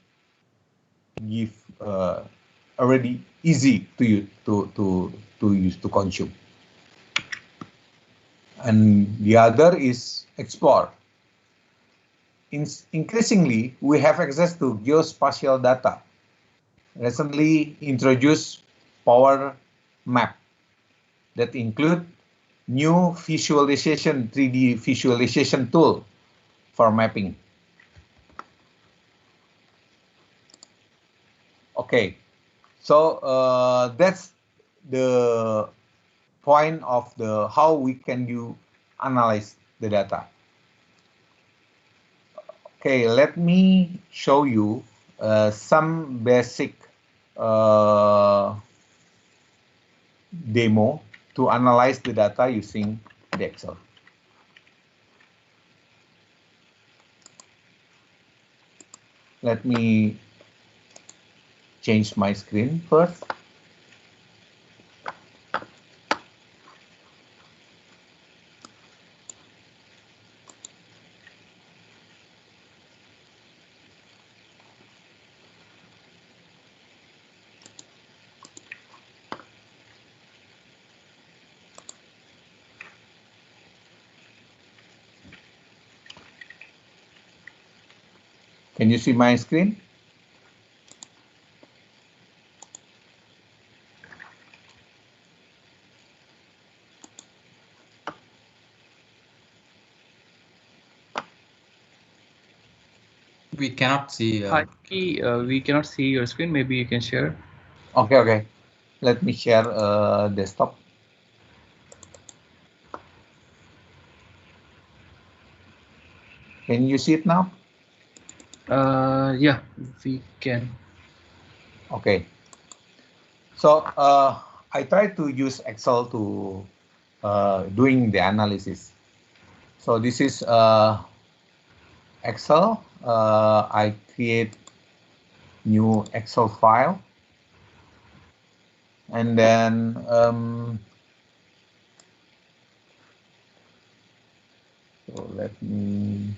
S11: already easy to use to consume. And the other is explore. Increasingly, we have access to geospatial data. Recently introduced Power Map that include new visualization, 3D visualization tool for mapping. Okay, so that's the point of the how we can analyze the data. Okay, let me show you some basic demo to analyze the data using the Excel. Let me change my screen first. Can you see my screen?
S6: We cannot see. We cannot see your screen. Maybe you can share.
S11: Okay. Let me share desktop. Can you see it now?
S6: Yeah, we can.
S11: Okay. So I try to use Excel to doing the analysis. So this is Excel. I create new Excel file, and then so let me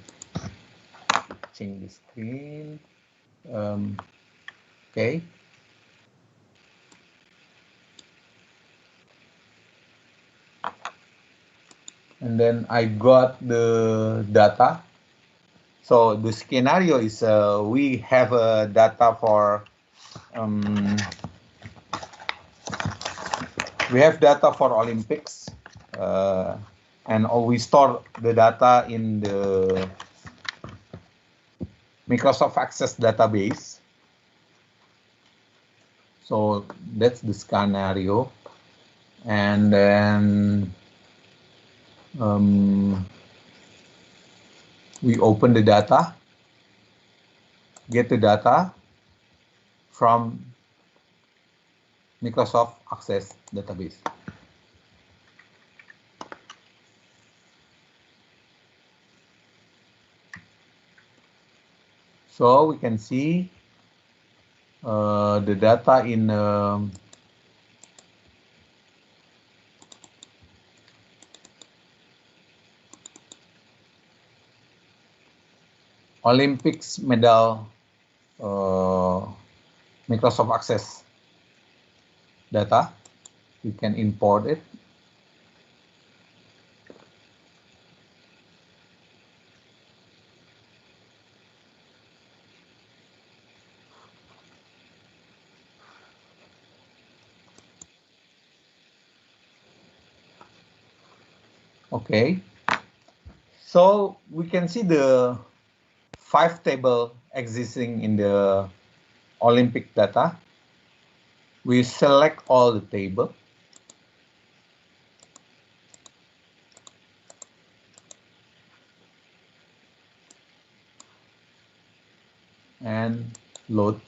S11: change the screen. Okay. And then I got the data. So the scenario is we have data for we have data for Olympics, and we store the data in the Microsoft Access database. So that's the scenario, and then we open the data, get the data from Microsoft Access database. So we can see the data in Olympics medal Microsoft Access data. You can import it. Okay, so we can see the 5 table existing in the Olympic data. We select all the table. and load.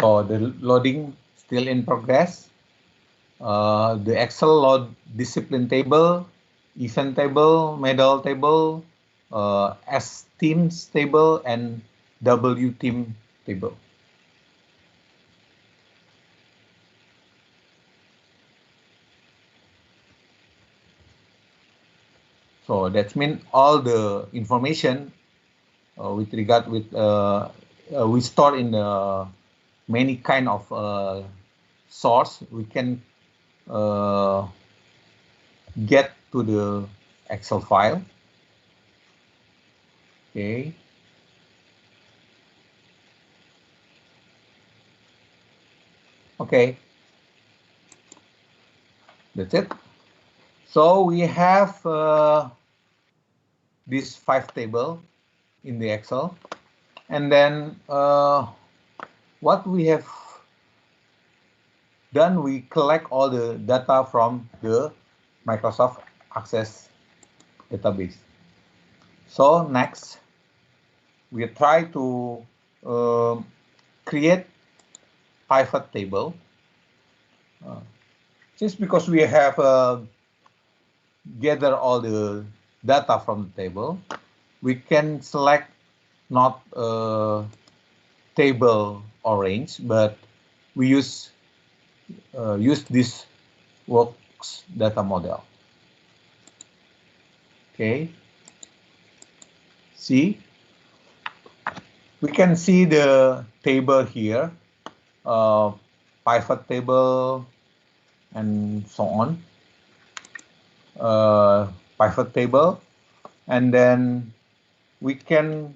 S11: So the loading still in progress. The Excel load discipline table, event table, medal table, S teams table, and W team table. So that means all the information with regard with we store in the many kind of source. We can get to the Excel file. Okay. Okay. That's it. So we have this 5 table in the Excel, and then what we have done, we collect all the data from the Microsoft Access database. So next, we try to create pivot table. Just because we have gather all the data from the table, we can select not table orange, but we use this works data model. Okay. See, we can see the table here, pivot table, and so on. Pivot table, and then we can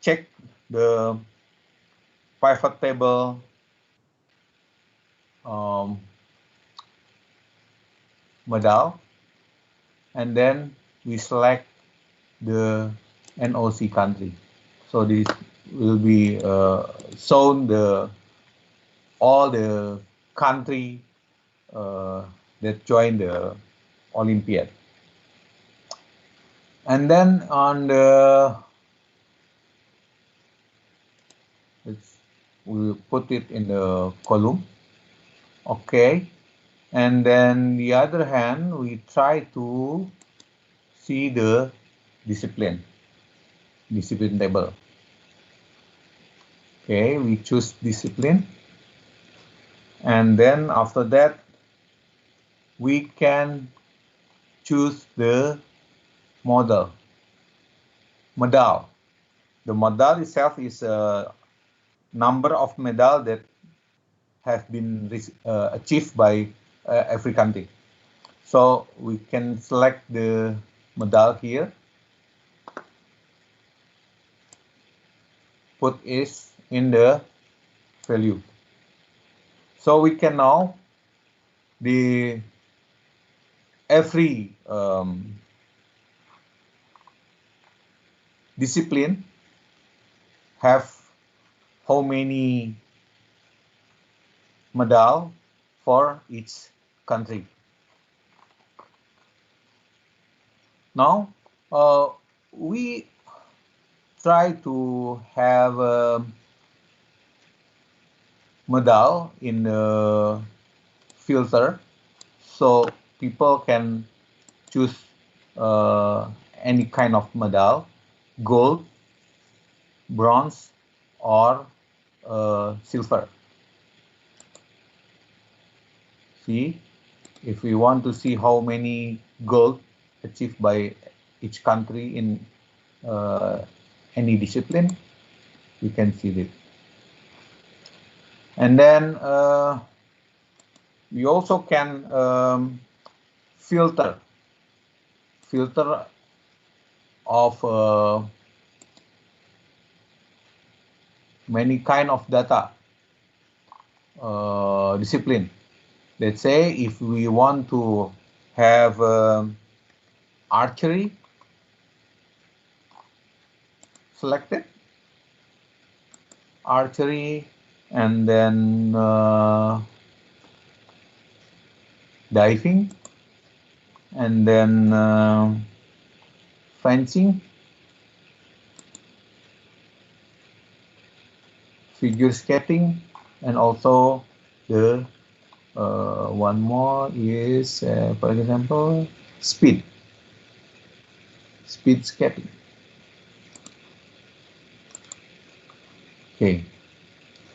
S11: check the pivot table model, and then we select the NOC country. So this will be shown all the country that joined the Olympiad. And then on the, we'll put it in the column. Okay. And then the other hand, we try to see the discipline table. Okay, we choose discipline. And then after that, we can choose the model. The model itself is a number of medal that have been achieved by every country. So we can select the medal here, put is in the value. So we can now every discipline have how many medal for each country. Now we try to have a medal in the filter, so people can choose any kind of medal, gold, bronze, or silver. See, if we want to see how many gold achieved by each country in any discipline. You can see it. And then we also can filter of many kind of data discipline. Let's say if we want to have archery selected, archery, and then diving, and then fencing, figure skating, and also the one more is, for example, speed skating. Okay,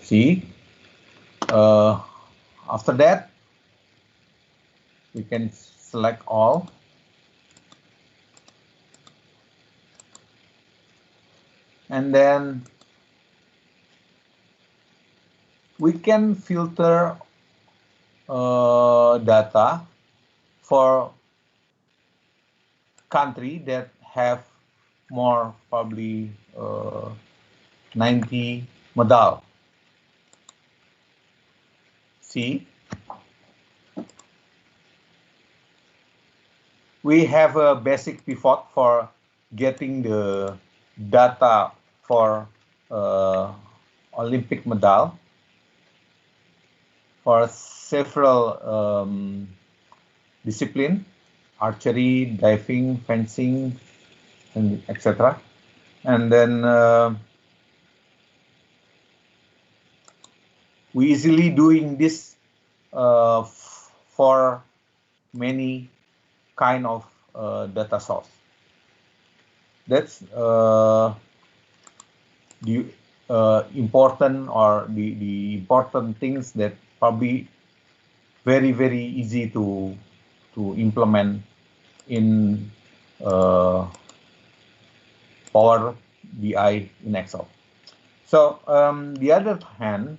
S11: see, after that we can select all, and then we can filter data for country that have more, probably 90 medal. See, we have a basic pivot for getting the data for Olympic medal for several discipline: archery, diving, fencing, and etc. And then we easily doing this for many kind of data source. That's the important, or the important things that probably very easy to implement in Power BI in Excel. So the other hand,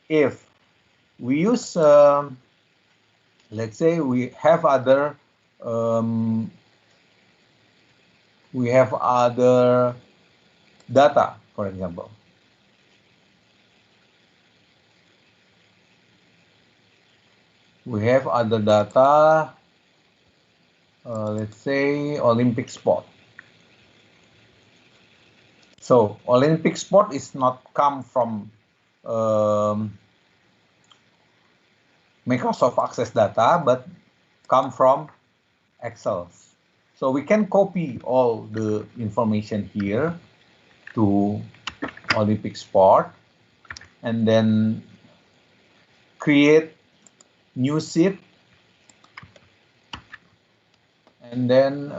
S11: if we use, let's say we have other data, for example. We have other data, let's say Olympic sport. So Olympic sport is not come from Microsoft Access data, but come from Excel. So we can copy all the information here to Olympic sport, and then create new sheet, and then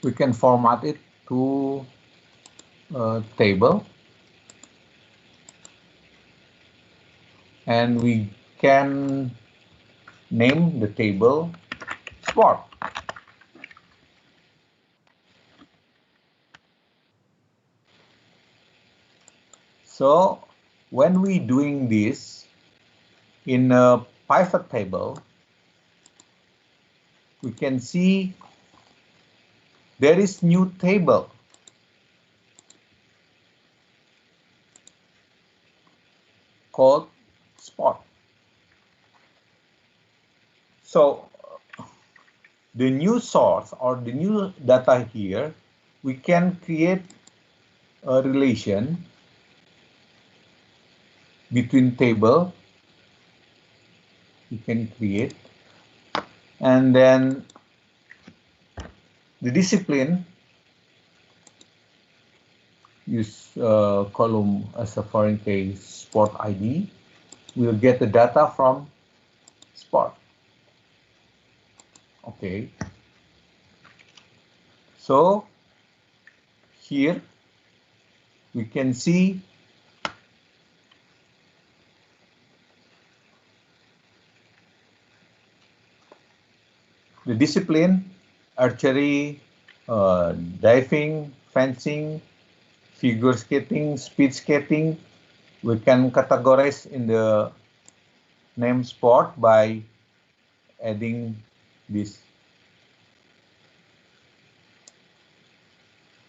S11: we can format it to a table, and we can name the table sport. So when we doing this in a pivot table, we can see there is new table called sport. So the new source or the new data here, we can create a relation between table. You can create, and then the discipline, use column as a foreign key sport ID. We'll get the data from sport. Okay. So here we can see the discipline, archery, diving, fencing, figure skating, speed skating, we can categorize in the name sport by adding this.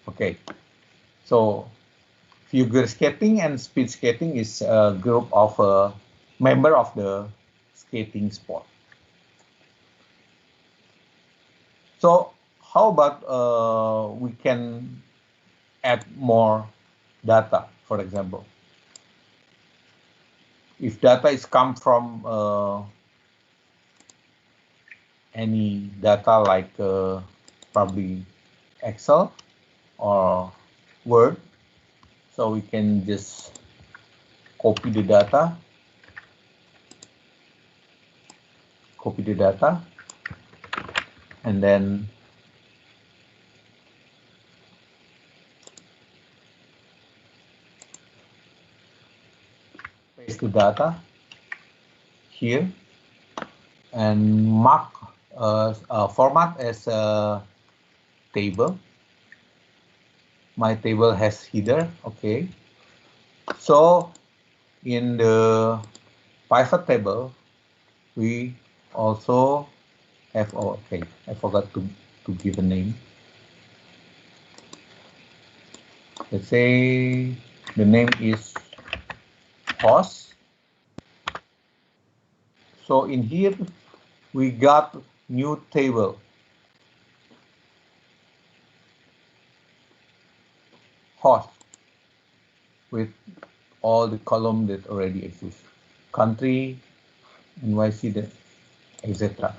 S11: Okay, so figure skating and speed skating is a group of member of the skating sport. So how about we can add more data, for example. If data is come from any data like probably Excel or Word, so we can just copy the data, and then paste the data here and mark format as a table. My table has header, okay. So in the pivot table, we also have, okay, I forgot to give a name. Let's say the name is host. So in here, we got new table. Host with all the column that already exist. Country, NYC, etc.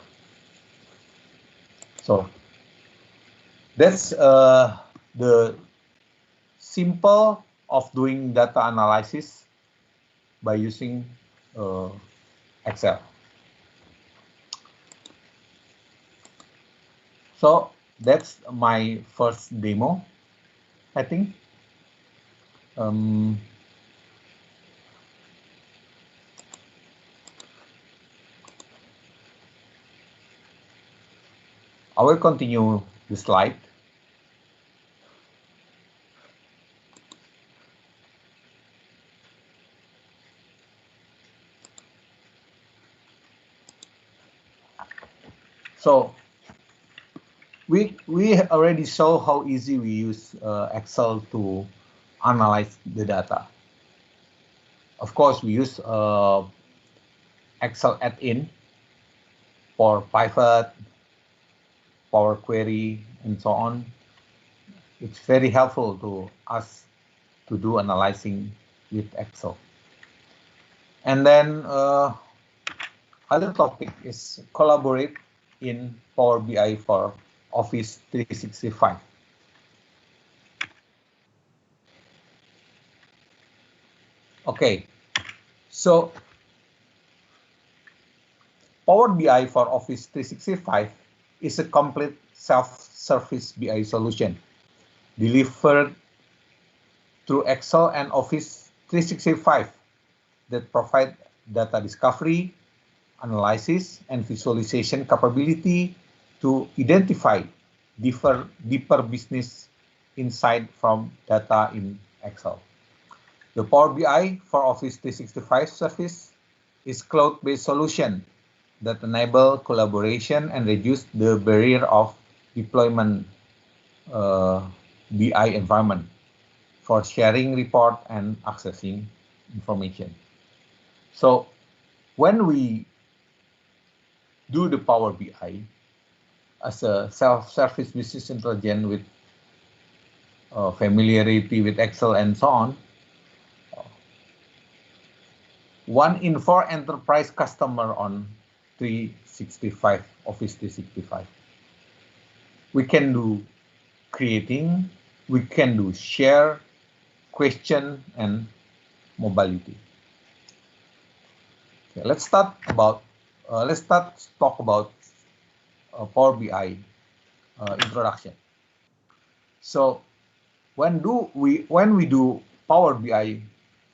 S11: So that's the simple of doing data analysis by using Excel. So that's my first demo, I think. I will continue the slide. So we already saw how easy we use Excel to analyze the data. Of course, we use Excel add-in for pivot, Power Query, and so on. It's very helpful to us to do analyzing with Excel. And then other topic is collaborate in Power BI for Office 365. Okay, so Power BI for Office 365 is a complete self-service BI solution delivered through Excel and Office 365 that provide data discovery, analysis, and visualization capability to identify deeper business insight from data in Excel. The Power BI for Office 365 service is cloud-based solution that enable collaboration and reduce the barrier of deployment BI environment for sharing report and accessing information. So when we do the Power BI as a self-service business intelligence with familiarity with Excel and so on, 1 in 4 enterprise customer on 365, Office 365. We can do creating, we can do share, question, and mobility. Okay, let's talk about Power BI introduction. So when we do Power BI,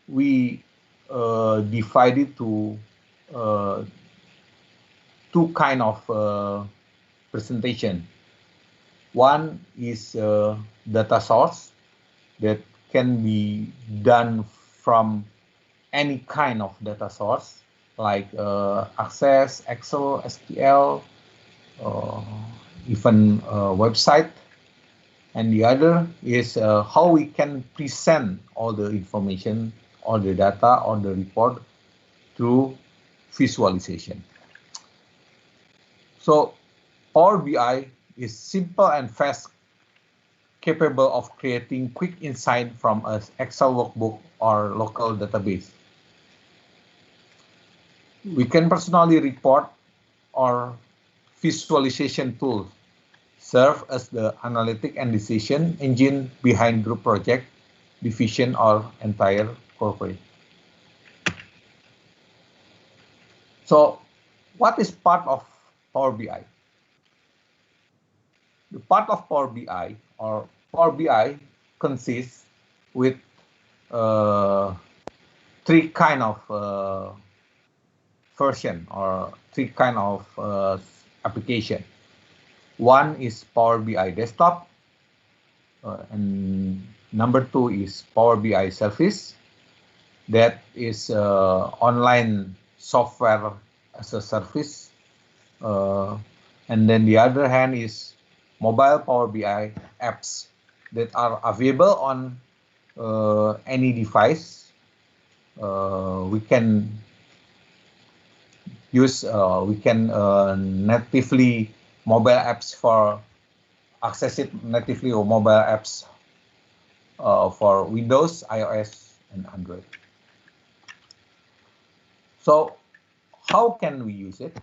S11: we divide it to two kind of presentation. One is data source that can be done from any kind of data source, like Access, Excel, SQL, even website. And the other is how we can present all the information, all the data, all the report through visualization. So Power BI is simple and fast, capable of creating quick insight from an Excel workbook or local database. We can personally report or visualization tools serve as the analytic and decision engine behind group project, division, or entire corporate. So what is part of Power BI? The part of Power BI or Power BI consists with three kind of version or three kind of application. One is Power BI Desktop, and number two is Power BI Service. That is online software as a service. And then the other hand is mobile Power BI apps that are available on any device. We can use, natively mobile apps for access it natively, or mobile apps for Windows, iOS, and Android. So how can we use it?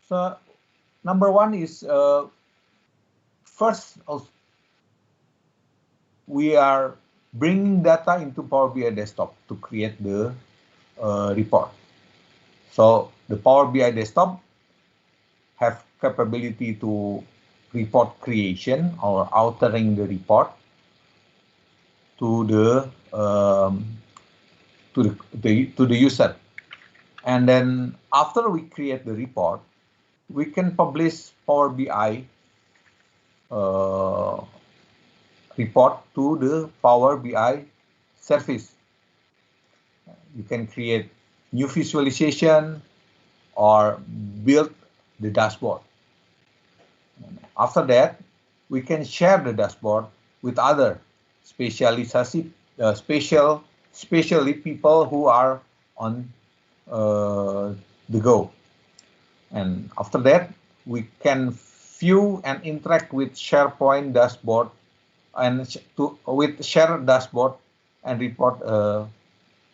S11: So number one is first we are bringing data into Power BI Desktop to create the report. So the Power BI Desktop have capability to report creation or altering the report to the user. And then after we create the report, we can publish Power BI report to the Power BI service. You can create new visualization or build the dashboard. After that, we can share the dashboard with other especially people who are on the go. And after that, we can view and interact with SharePoint dashboard and with share dashboard and report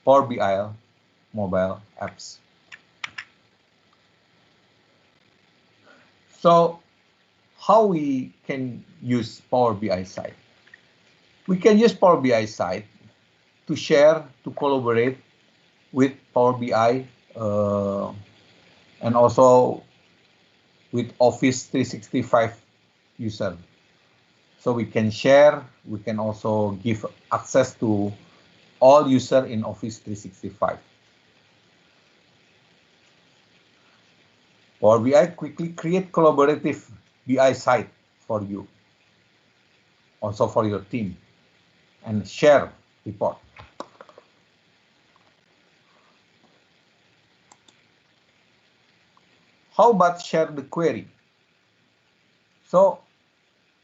S11: Power BI mobile apps. So how we can use Power BI site? We can use Power BI site to share, to collaborate with Power BI and also with Office 365 user. So we can share, we can also give access to all user in Office 365. Power BI quickly create collaborative BI site for you, also for your team, and share report. How about share the query? So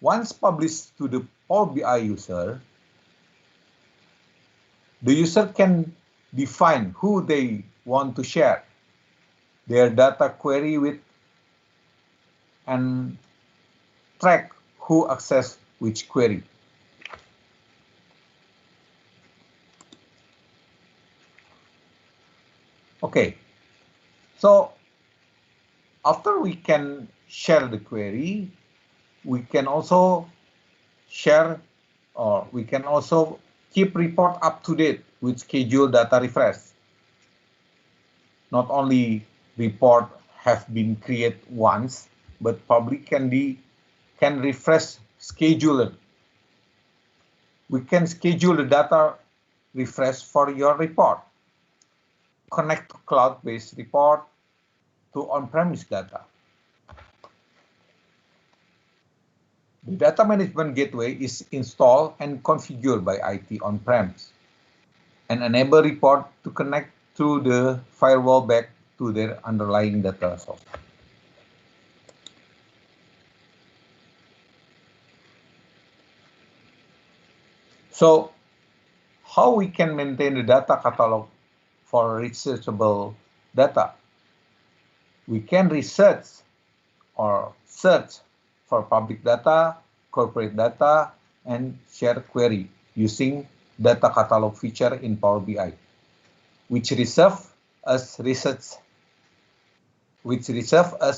S11: once published to the Power BI user, the user can define who they want to share their data query with and track who access which query. Okay, so after we can share the query, we can also share, or we can also keep report up to date with scheduled data refresh. Not only report have been created once, but probably can refresh scheduled. We can schedule the data refresh for your report. Connect to cloud-based report to on-premise data. The data management gateway is installed and configured by IT on-premise and enable report to connect through the firewall back to their underlying data source. So how we can maintain the data catalog for researchable data? We can research or search for public data, corporate data, and share query using data catalog feature in Power BI, which reserve as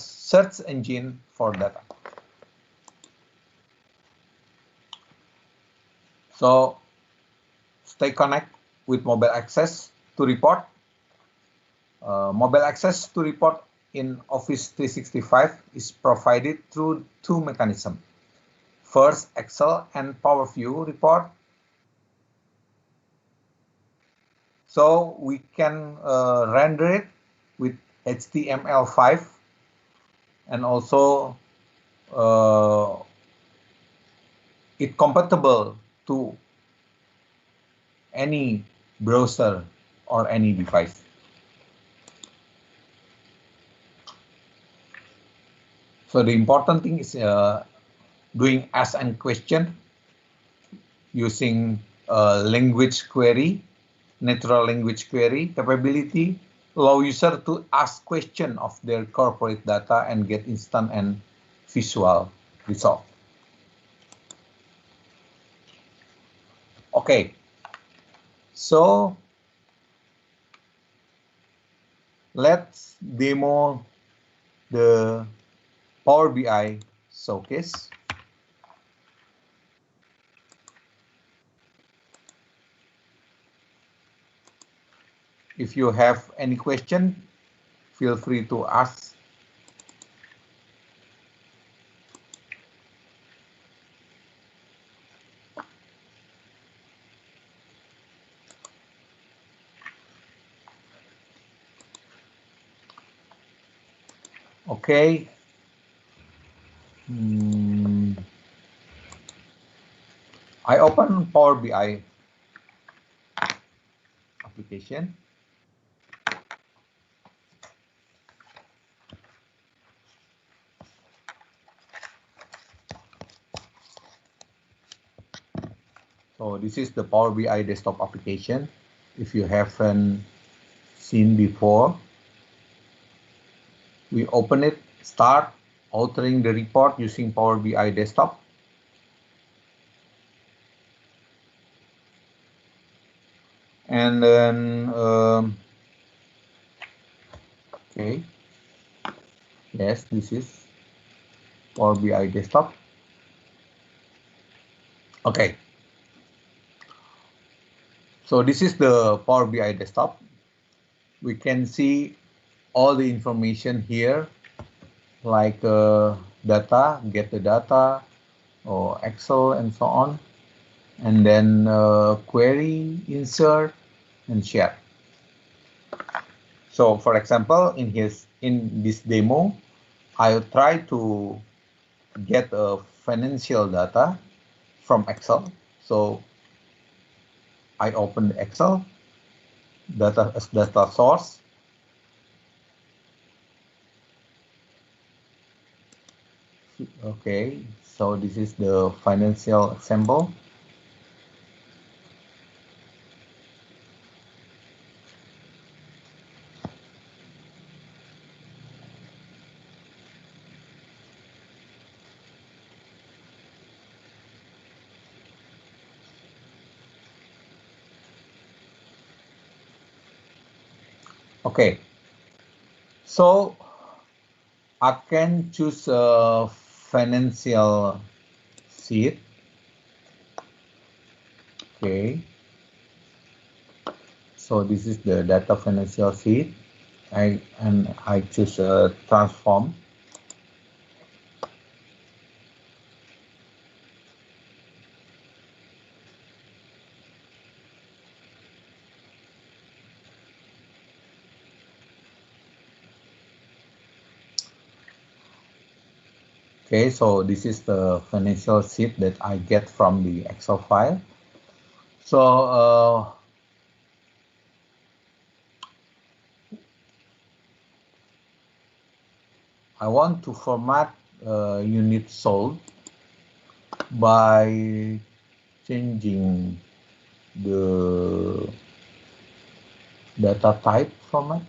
S11: search engine for data. So stay connected with mobile access to report. Mobile access to report in Office 365 is provided through two mechanisms. First, Excel and Power View report. So we can render it with HTML5 and also it compatible to any browser or any device. So the important thing is doing ask and question using language query, natural language query capability, allow user to ask question of their corporate data and get instant and visual result. Okay, so let's demo the Power BI showcase. If you have any question, feel free to ask. Okay. I open Power BI application. So this is the Power BI desktop application. If you haven't seen before, we open it, start authoring the report using Power BI desktop. And then, okay, yes, this is Power BI desktop. Okay, so this is the Power BI desktop. We can see all the information here, like data, get the data, or Excel, and so on. And then query, insert, and share. So, for example, in this demo, I'll try to get financial data from Excel. So I open the Excel data as data source. Okay, so this is the financial example. Okay, so I can choose a financial sheet. Okay, so this is the data financial sheet. I choose a transform. Okay, so this is the financial sheet that I get from the Excel file. So I want to format unit sold by changing the data type format.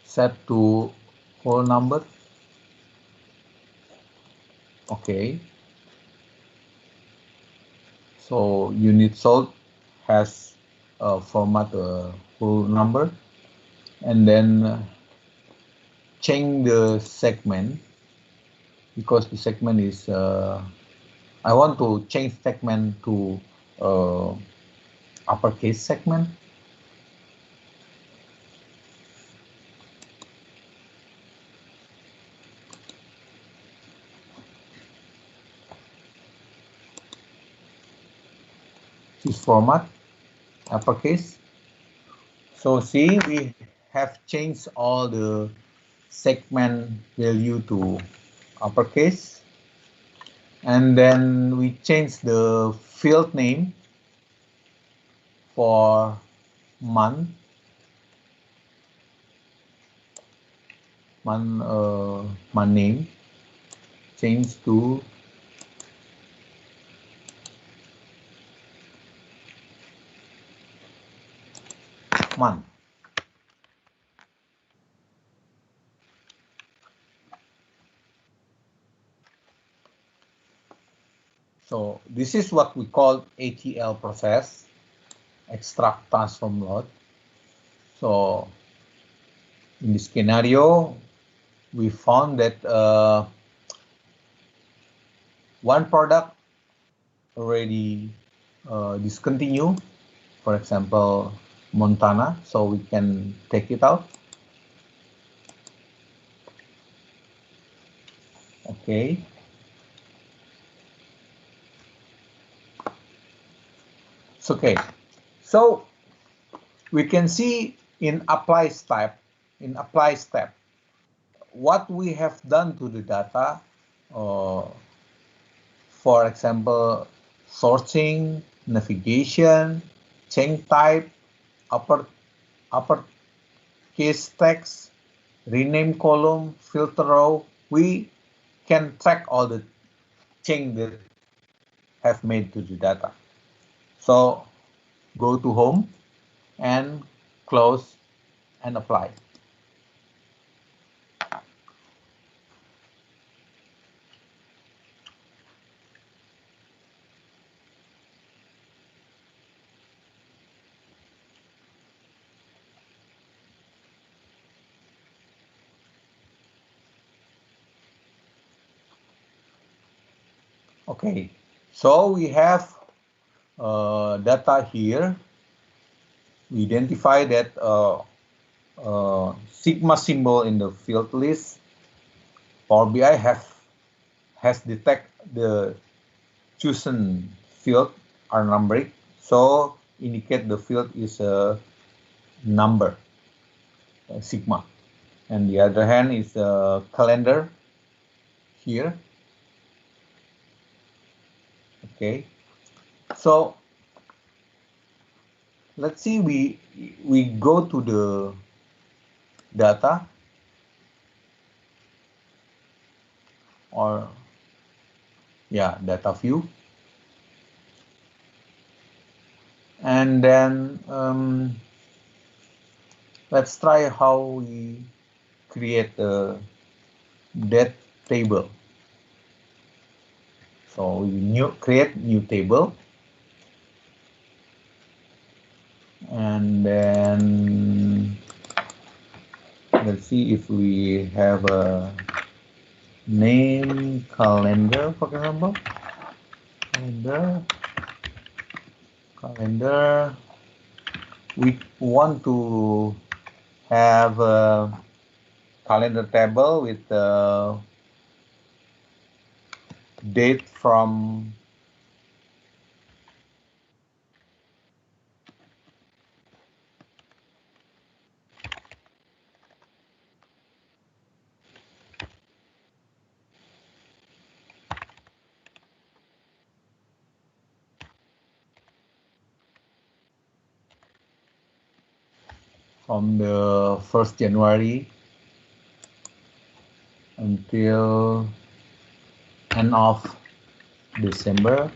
S11: Set to whole number. Okay. So unit sold has format whole number, and then change the segment, because the segment is I want to change segment to uppercase segment. This format uppercase. So see, we have changed all the segment value to uppercase, and then we change the field name for month name, change to month. So this is what we call ATL process, extract transform load. So in this scenario, we found that one product already discontinued, for example, Montana, so we can take it out. Okay. It's okay. So we can see in apply step, what we have done to the data. For example, sorting, navigation, change type, uppercase text, rename column, filter row. We can track all the change that have made to the data. So go to home and close and apply. Okay, so we have data here. We identify that sigma symbol in the field list. Power BI has detect the chosen field are numeric, so indicate the field is a number, sigma. And the other hand is a calendar here. Okay, so let's see, we go to the data, or yeah, data view, and then let's try how we create a date table. So we create new table, and then let's see if we have a name calendar, for example. Calendar. We want to have a calendar table with date from the 1st January until end of December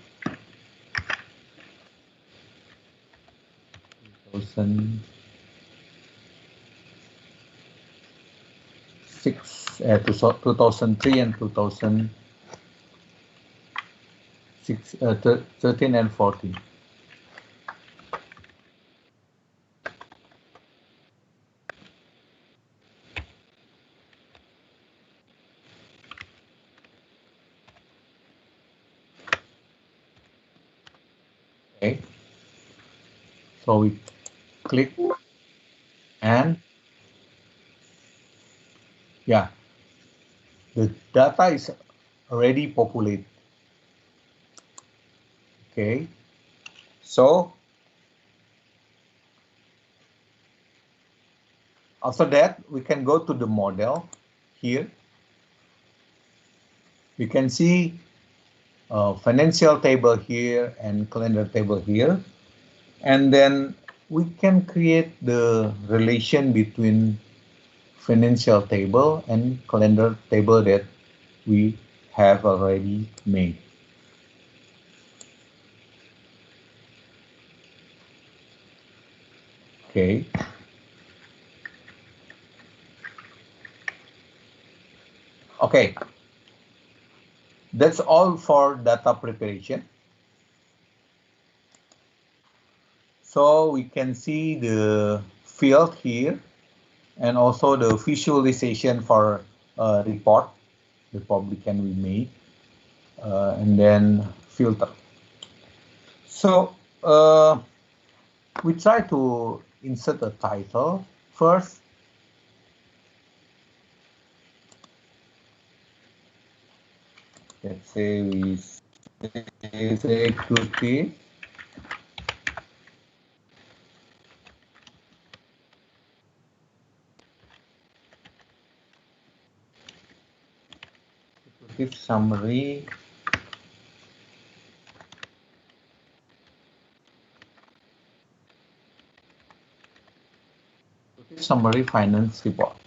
S11: 2003 and 2013 and 14. Okay, so we click and yeah, the data is already populated. Okay, so after that we can go to the model here. You can see financial table here and calendar table here, and then we can create the relation between financial table and calendar table that we have already made. Okay. Okay. That's all for data preparation. So we can see the field here and also the visualization for report the public can be made, and then filter. So we try to insert a title first. Let's say we say equity. Give summary. Summary finance report.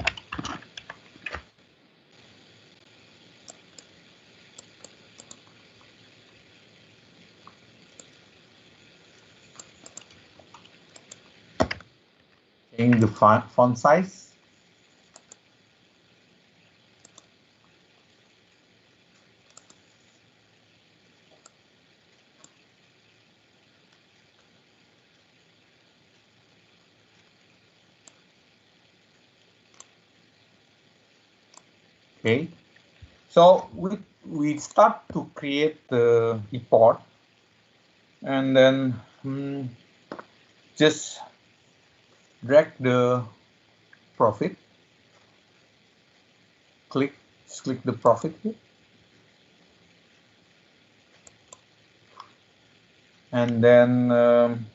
S11: Change the font size. Okay, so we start to create the report, and then just drag the profit. Click the profit here, and then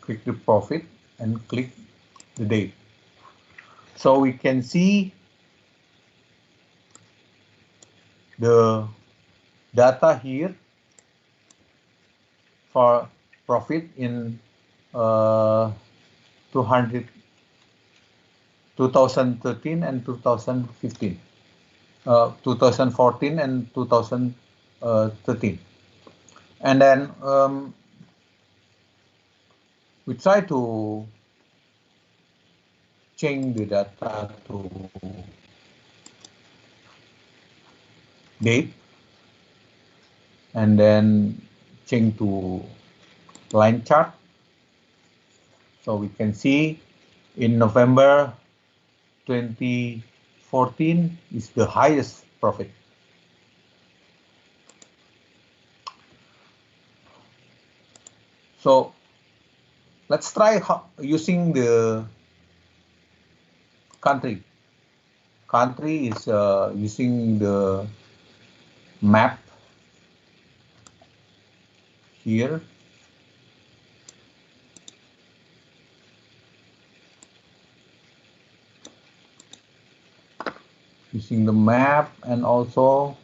S11: click the profit and click the date. So we can see the data here for profit in 2013 and 2015, 2014 and 2013. And then we try to change the data to date, and then change to line chart. So we can see in November 2014 is the highest profit. So let's try using the country. Country is using the map here. Using the map and also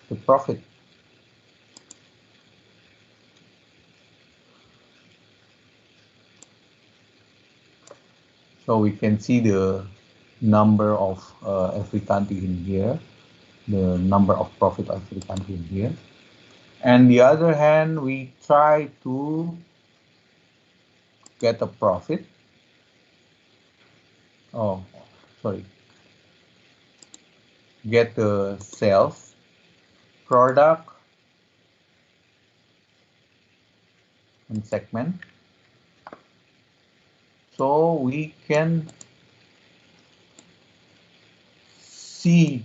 S11: the profit. So we can see the number of every country in here, the number of profit of every country in here. And the other hand, we try to get a profit. Oh, sorry. Get the sales, product, and segment. So we can see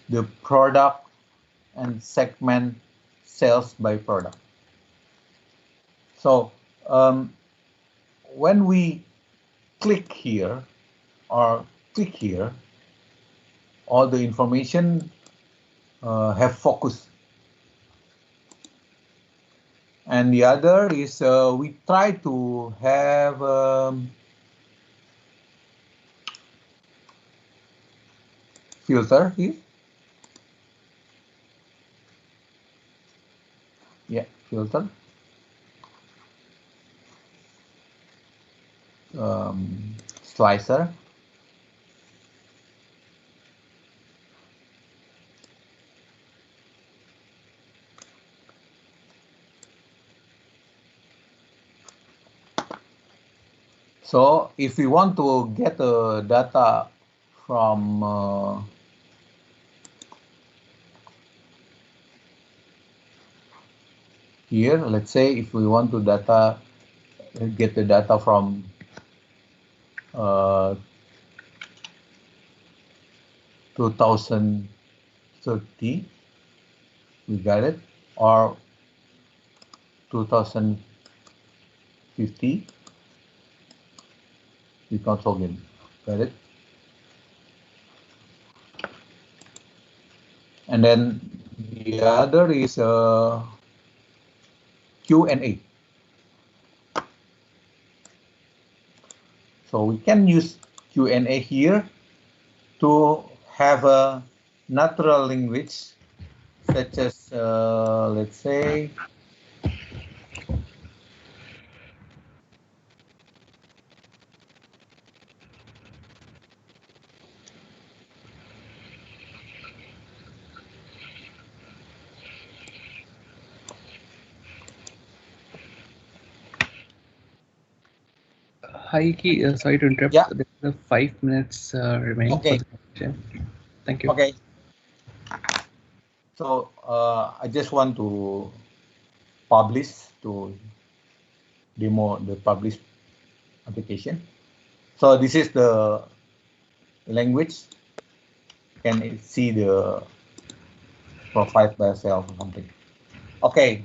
S11: the product and segment sales by product. So when we click here or click here, all the information have focus. And the other is we try to have filter here. Yeah, filter. Slicer. So if we want to get the data from here, let's say if we want to get the data from 2030, we got it, or 2050, we can also get it. And then the other is Q&A. So we can use Q&A here to have a natural language, such as, let's say,
S6: Hi, Ki, sorry to interrupt.
S11: Yeah.
S6: There's 5 minutes remaining.
S11: Okay.
S6: For the question. Thank you.
S11: Okay. So I just want to publish to demo the publish application. So this is the language. You can see the provide by yourself or something. Okay.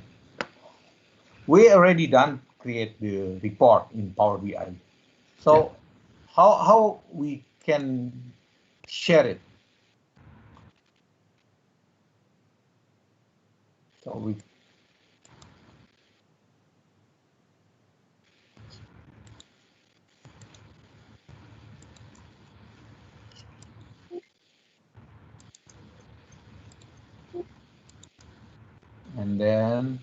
S11: We already done create the report in Power BI. So yeah. How we can share it? So we and then,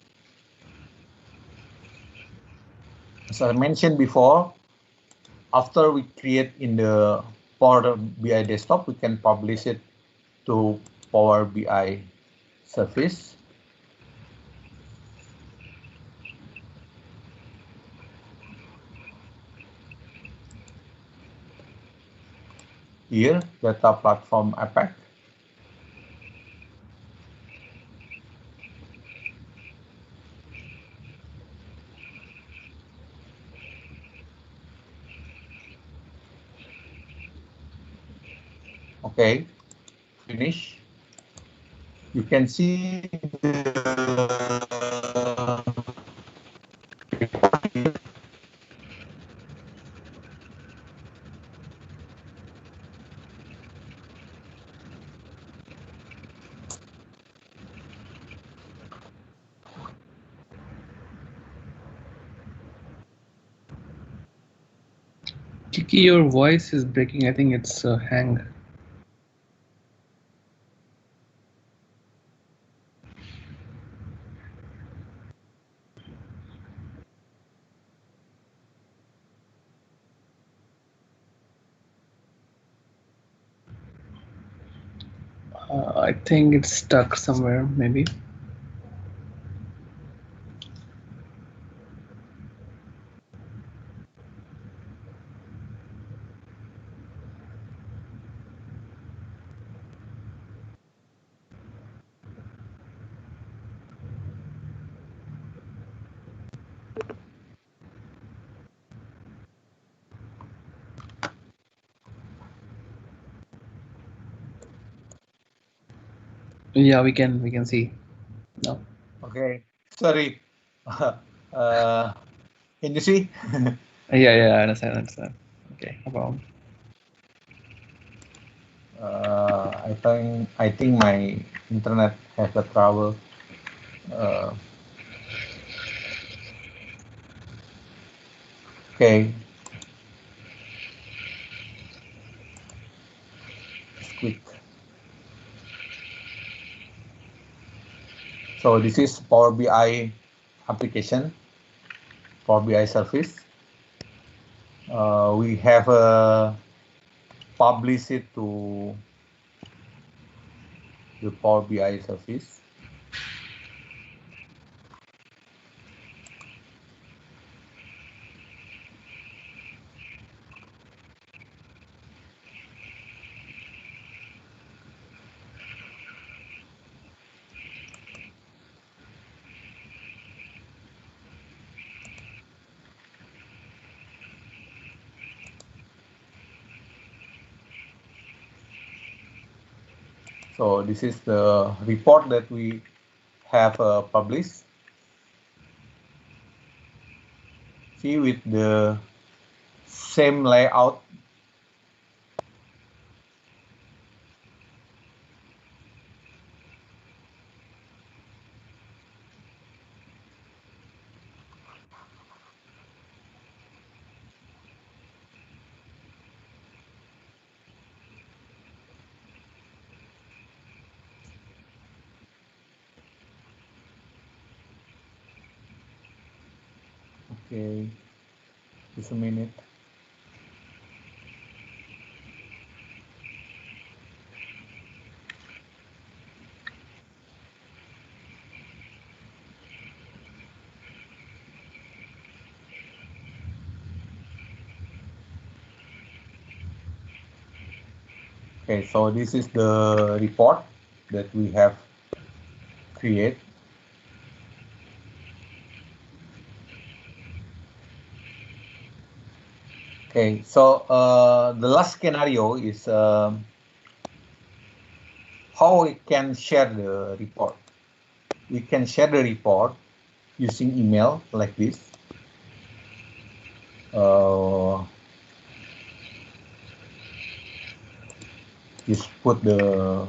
S11: as I mentioned before, after we create in the Power BI desktop, we can publish it to Power BI service. Here, data platform APAC. Okay, finish. You can see the
S6: Vicky, your voice is breaking. I think it's hang. I think it's stuck somewhere, maybe. Yeah, we can see. No.
S11: Okay, sorry. Can you see?
S6: Yeah, I understand. Okay, no problem.
S11: I think my internet has a trouble. Okay, just quick. So this is Power BI application, Power BI service. We have published it to the Power BI service. So this is the report that we have published. See, with the same layout. Okay, just a minute. Okay, so this is the report that we have created. Okay, so the last scenario is how we can share the report. We can share the report using email like this. Just put the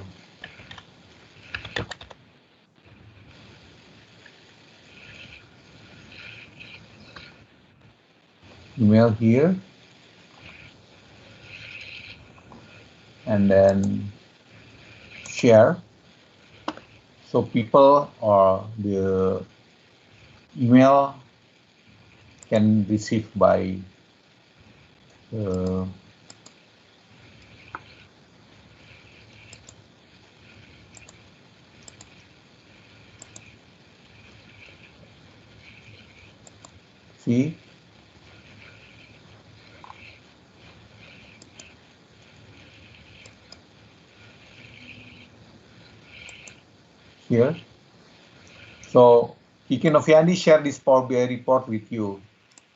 S11: email here and then share, so people or the email can receive by see. Here. So Kiki Noviandi share this Power BI report with you.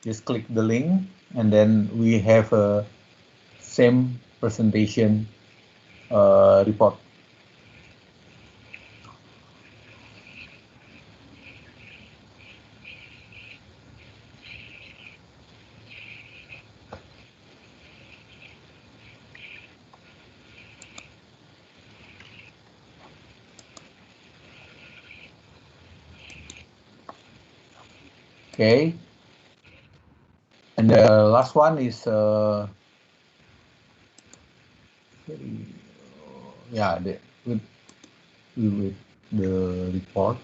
S11: Just click the link and then we have a same presentation report. Okay. And the last one is yeah, with the report.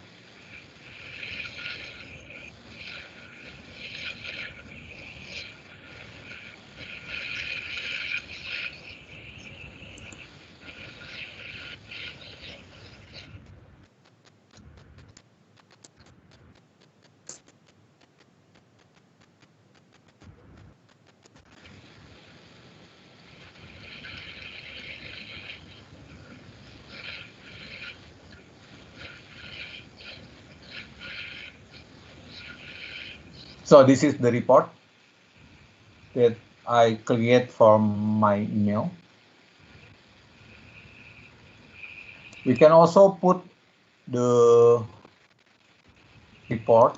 S11: So this is the report that I create from my email. We can also put the report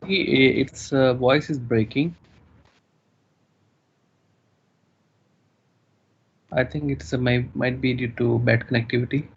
S6: Its voice is breaking. I think it's might be due to bad connectivity.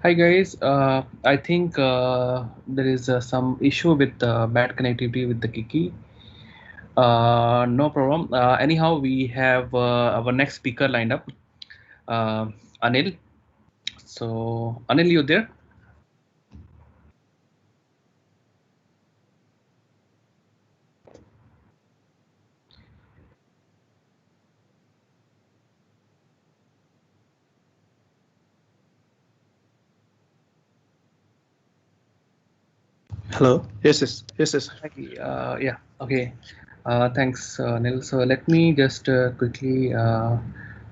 S6: Hi guys, I think there is some issue with bad connectivity with the Kiki. No problem. Anyhow, we have our next speaker lined up, Anil. So Anil, you there?
S12: Hello. Yes.
S6: Yeah. Okay. Thanks, Anil. So let me just quickly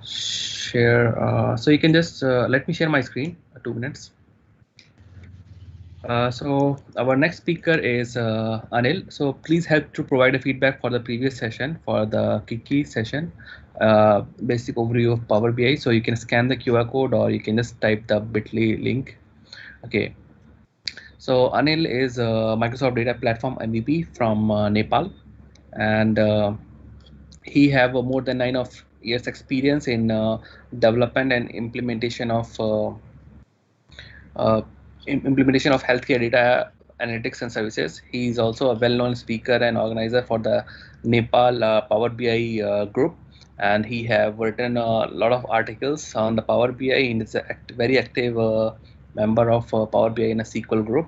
S6: share. So you can just let me share my screen. 2 minutes. So our next speaker is Anil. So please help to provide a feedback for the previous session, for the Kiki session, basic overview of Power BI. So you can scan the QR code or you can just type the bit.ly link. Okay. So Anil is a Microsoft Data Platform MVP from Nepal, and he have more than 9 years experience in development and implementation of uh, implementation of healthcare data analytics and services. He is also a well-known speaker and organizer for the Nepal Power BI group, and he have written a lot of articles on the Power BI, and is a very active member of Power BI in a SQL group.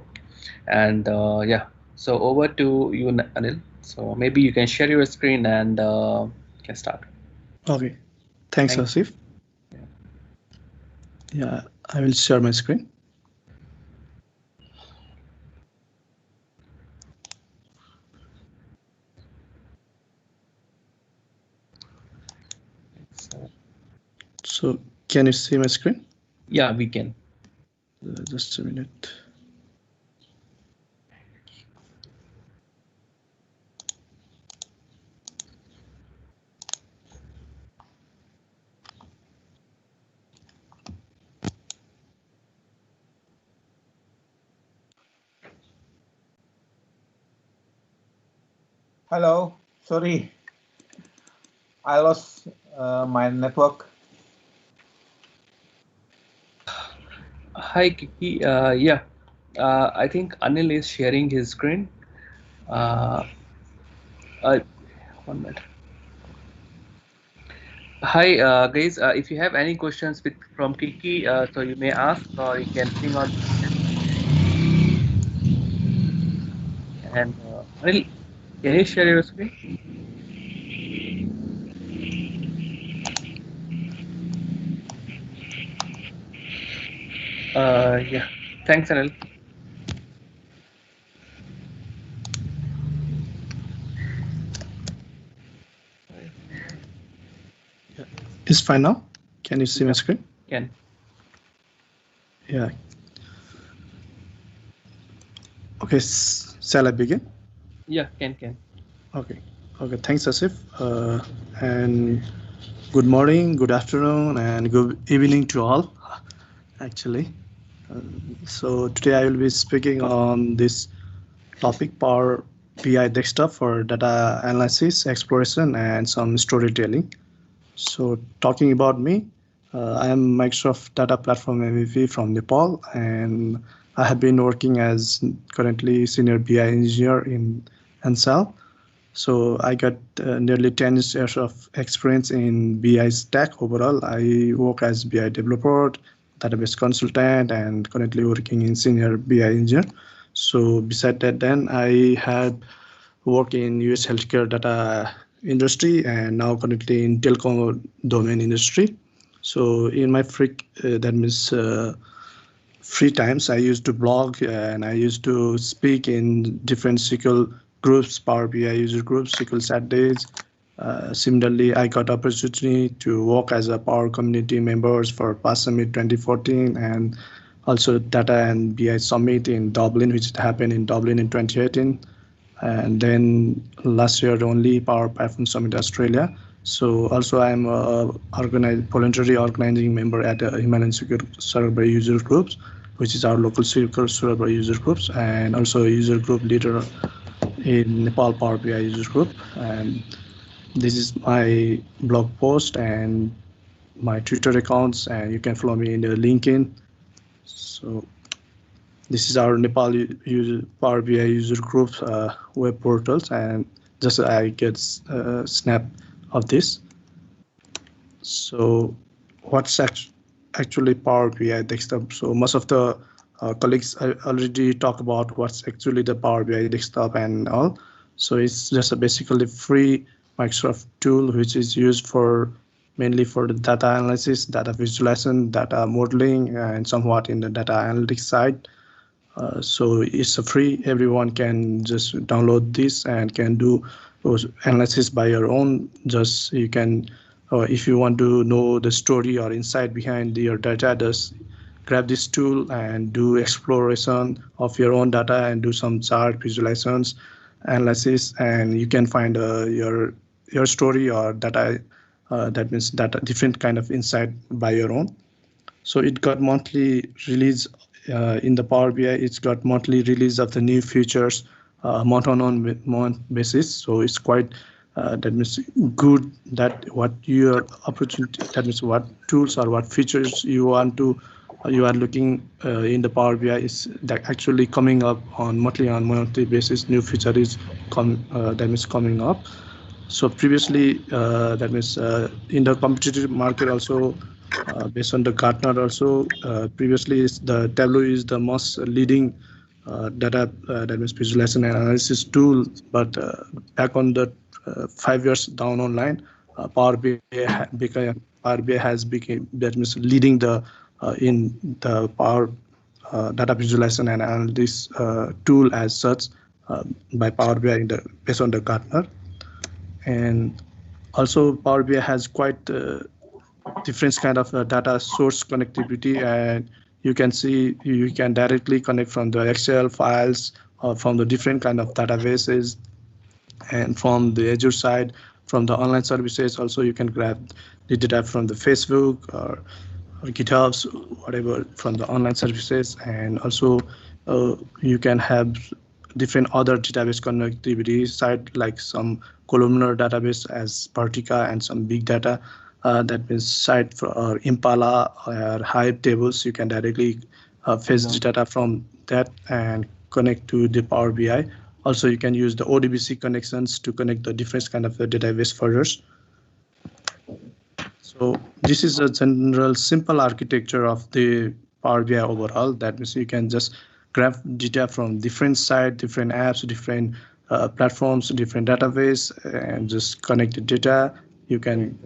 S6: And yeah, so over to you, Anil. So maybe you can share your screen and can start.
S12: Okay. Thanks,
S6: Thank
S12: Asif. Yeah, I will share my screen. So can you see my screen?
S6: Yeah, we can.
S12: Just a minute.
S11: Hello, sorry, I lost my network.
S6: Hi, Kiki. Yeah, I think Anil is sharing his screen. Uh, 1 minute. Hi, guys. If you have any questions from Kiki, so you may ask, or you can ping on. And Anil, can you share your screen? Yeah. Thanks, Anil.
S12: It's fine now. Can you see my screen?
S6: Can.
S12: Yeah. Okay, shall I begin?
S6: Yeah, can.
S12: Okay. Okay, thanks, Asif. And good morning, good afternoon, and good evening to all, actually. So today I will be speaking on this topic, Power BI desktop for data analysis, exploration, and some storytelling. So talking about me, I am Microsoft Data Platform MVP from Nepal, and I have been working as currently senior BI engineer in Ansal. So I got nearly 10 years of experience in BI stack overall. I work as BI developer, database consultant, and currently working in senior BI engineer. So beside that, then I had worked in US healthcare data industry and now currently in telecom domain industry. So in my that means free times, I used to blog and I used to speak in different SQL groups, Power BI user groups, SQL Saturdays. Similarly, I got opportunity to work as a Power Community members for PAS Summit 2014 and also Data and BI Summit in Dublin, which happened in Dublin in 2018. And then last year only Power Platform Summit Australia. So also I'm a voluntary organizing member at Himalayan SQL Server user groups, which is our local SQL Server user groups, and also a user group leader in Nepal Power BI user group. And this is my blog post and my Twitter accounts, and you can follow me in the LinkedIn. So this is our Nepal user, Power BI user group web portals, and just I get a snap of this. So what's actually Power BI desktop? So most of the colleagues already talk about what's actually the Power BI desktop and all. So it's just a basically free Microsoft tool which is used for mainly for the data analysis, data visualization, data modeling, and somewhat in the data analytics side. So it's a free. Everyone can just download this and can do those analysis by your own. Just you can, if you want to know the story or insight behind your data, just grab this tool and do exploration of your own data and do some chart visualizations, analysis, and you can find your story or data. That means data different kind of insight by your own. So it got monthly release in the Power BI. It's got monthly release of the new features month on month basis. So it's quite that means good that what your opportunity, that means what tools or what features you are looking in the Power BI is that actually coming up on monthly basis. New feature is that means coming up. So previously, that means in the competitive market also, based on the Gartner also, previously the Tableau is the most leading data that means visualization and analysis tool. But back on the 5 years down online, Power BI has become that means leading the in the Power data visualization and analytics tool as such by Power BI based on the Gartner. And also Power BI has quite different kind of data source connectivity, and you can see you can directly connect from the Excel files or from the different kind of databases, and from the Azure side, from the online services also you can grab the data from the Facebook or GitHubs, whatever, from the online services. And also you can have different other database connectivity side, like some columnar database as Vertica and some big data. That means site for Impala or Hive tables. You can directly fetch the data from that and connect to the Power BI. Also, you can use the ODBC connections to connect the different kind of database folders. So this is a general simple architecture of the Power BI overall. That means you can just grab data from different sites, different apps, different platforms, different database, and just connect the data. You can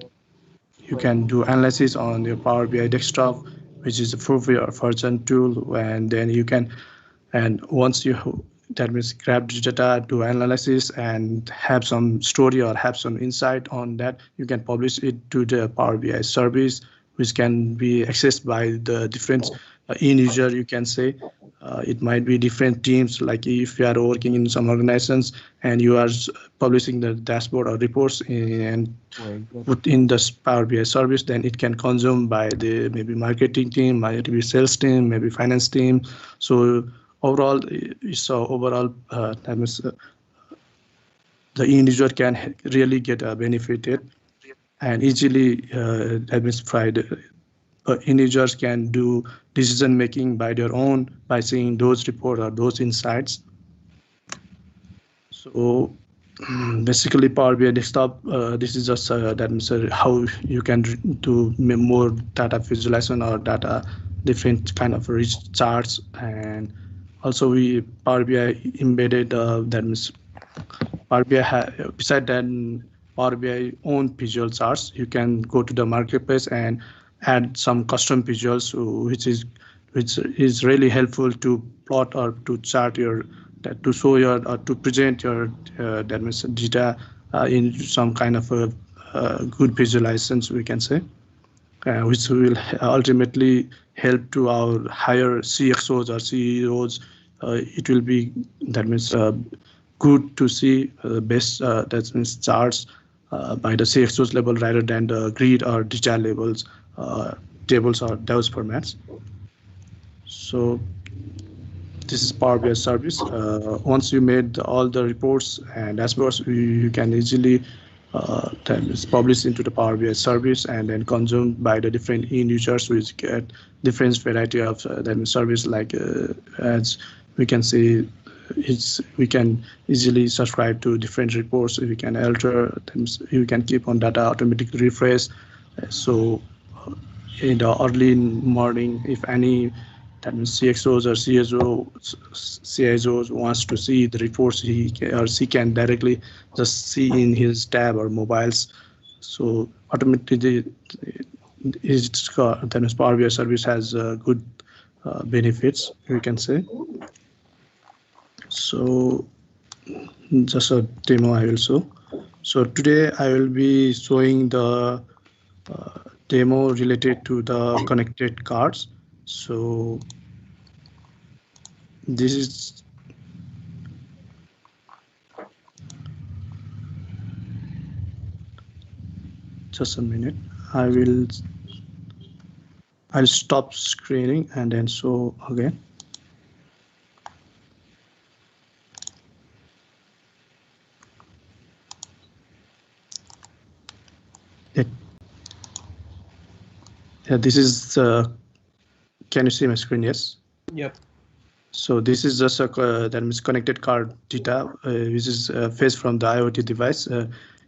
S12: do analysis on your Power BI desktop, which is a free version tool, and then you can, and once you, that means grab the data, do analysis, and have some story or have some insight on that, you can publish it to the Power BI service, which can be accessed by the different end user, you can say. It might be different teams, like if you are working in some organizations and you are publishing the dashboard or reports and put in the Power BI service, then it can consume by the maybe marketing team, maybe sales team, maybe finance team. So overall, that means the end user can really get benefited and easily, that means end users can do decision making by their own by seeing those reports or those insights. So basically, Power BI desktop, this is just that means how you can do more data visualization or data different kind of rich charts. And also we Power BI embedded, that means Power BI beside that, Power BI own visual charts. You can go to the marketplace and add some custom visuals, which is really helpful to plot or to chart your, to show your, or to present your that means data in some kind of a good visualizations, we can say, which will ultimately help to our higher CXOs or CEOs. It will be, that means good to see best, that means charts by the CXOs level rather than the grid or detail levels, tables or those formats. So this is Power BI service. Once you made all the reports and dashboards, you can easily publish into the Power BI service and then consumed by the different end users, which get different variety of service, like as we can see, we can easily subscribe to different reports. We can alter them, you can keep on data automatically refresh. So in the early morning, if any, that means CXOs or CISOs wants to see the reports, he or she can directly just see in his tab or mobiles. So automatically, that means Power BI service has good benefits, we can say. So just a demo I will show. So today I will be showing the demo related to the connected cards. So this is just a minute. I'll stop screening and then show again. Yeah, this is, can you see my screen? Yes.
S6: Yep.
S12: So this is just a that means connected card data, which is fetched from the IoT device.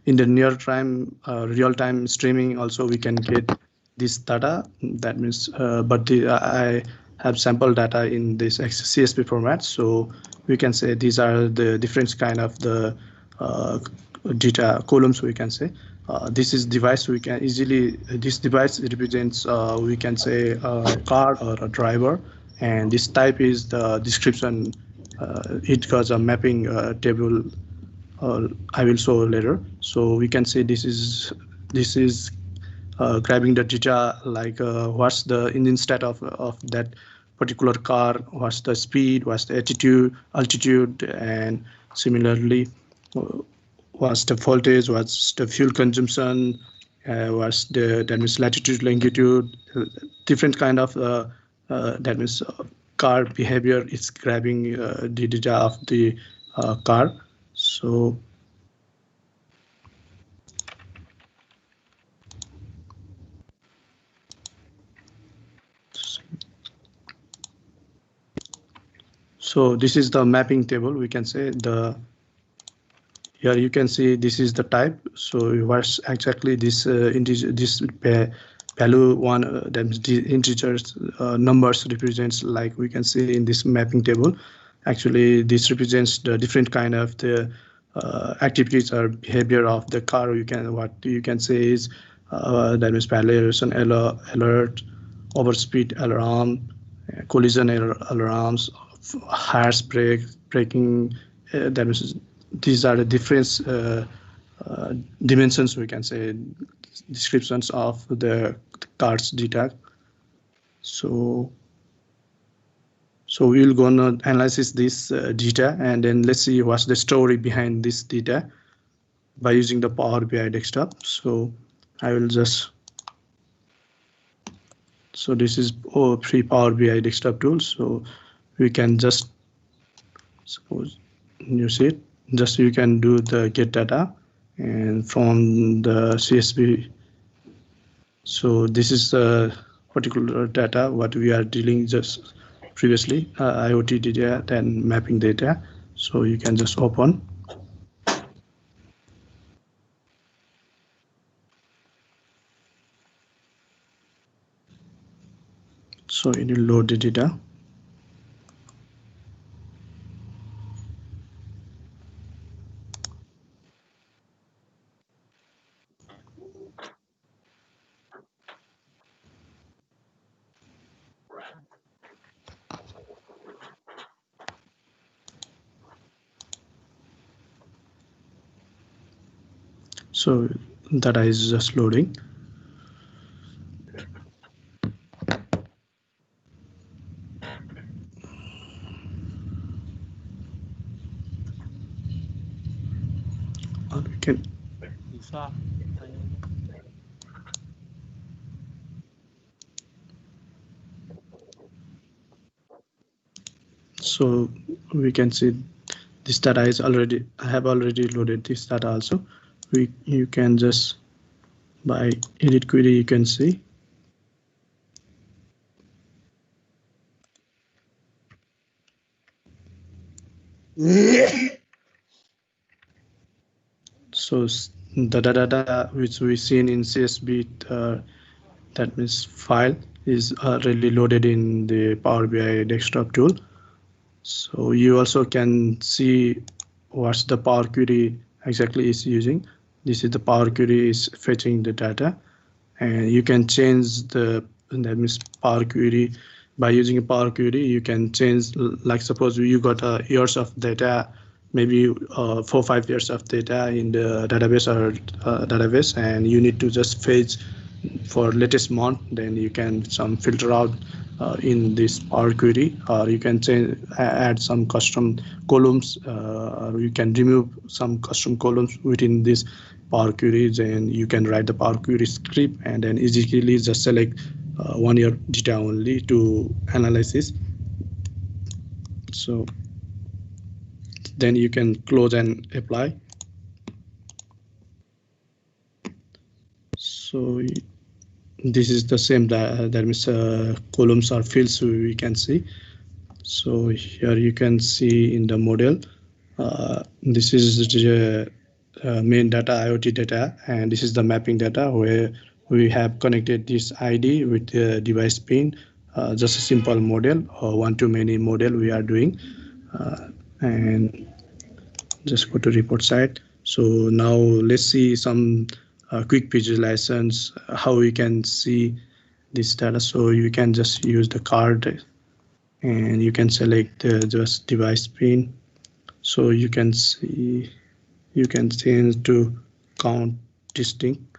S12: In the near time, real-time streaming, also we can get this data. That means, but I have sample data in this CSV format. So we can say these are the different kind of the data columns, we can say. This is device, we can easily, this device represents, we can say a car or a driver, and this type is the description. It got a mapping table, I will show later. So we can say this is grabbing the data like what's the engine stat of that particular car, what's the speed, what's the altitude, and similarly what's the voltage, what's the fuel consumption, what's the that means latitude, longitude, different kind of that means car behavior is grabbing the data of the car. So this is the mapping table. We can say here you can see this is the type. So what's exactly this integer, this value one that means the integers numbers represents, like we can see in this mapping table. Actually, this represents the different kind of the activities or behavior of the car. What you can say is that means acceleration alert, overspeed alarm, collision alarms, harsh braking. That means these are the different dimensions, we can say, descriptions of the car's data. So we'll gonna analyze this data, and then let's see what's the story behind this data by using the Power BI desktop. So I will just, so this is free Power BI desktop tool. So we can just, suppose you see it, just you can do the get data and from the CSV. So this is the particular data what we are dealing just previously, IoT data and mapping data. So you can just open. So it will load the data. So data is just loading. Or we can. So we can see this data is already, I have already loaded this data also. You can just by edit query, you can see. So the data which we seen in CSV, that means file, is already loaded in the Power BI desktop tool. So you also can see what's the Power Query exactly is using. This is the Power Query is fetching the data, and you can change the, that means Power Query. By using a Power Query, you can change, like suppose you got years of data, maybe 4 or 5 years of data in the database or database, and you need to just fetch for latest month, then you can some filter out in this Power Query, or you can change, add some custom columns, or you can remove some custom columns within this Power Queries, and you can write the Power Query script and then easily just select 1 year data only to analysis. So then you can close and apply. So this is the same, that means columns or fields we can see. So here you can see in the model, this is the main data, IoT data, and this is the mapping data where we have connected this ID with the device pin, just a simple model or one-to-many model we are doing. And just go to report side. So now let's see some quick visualizations, how we can see this data. So you can just use the card and you can select just device pin. So you can see, you can change to count distinct.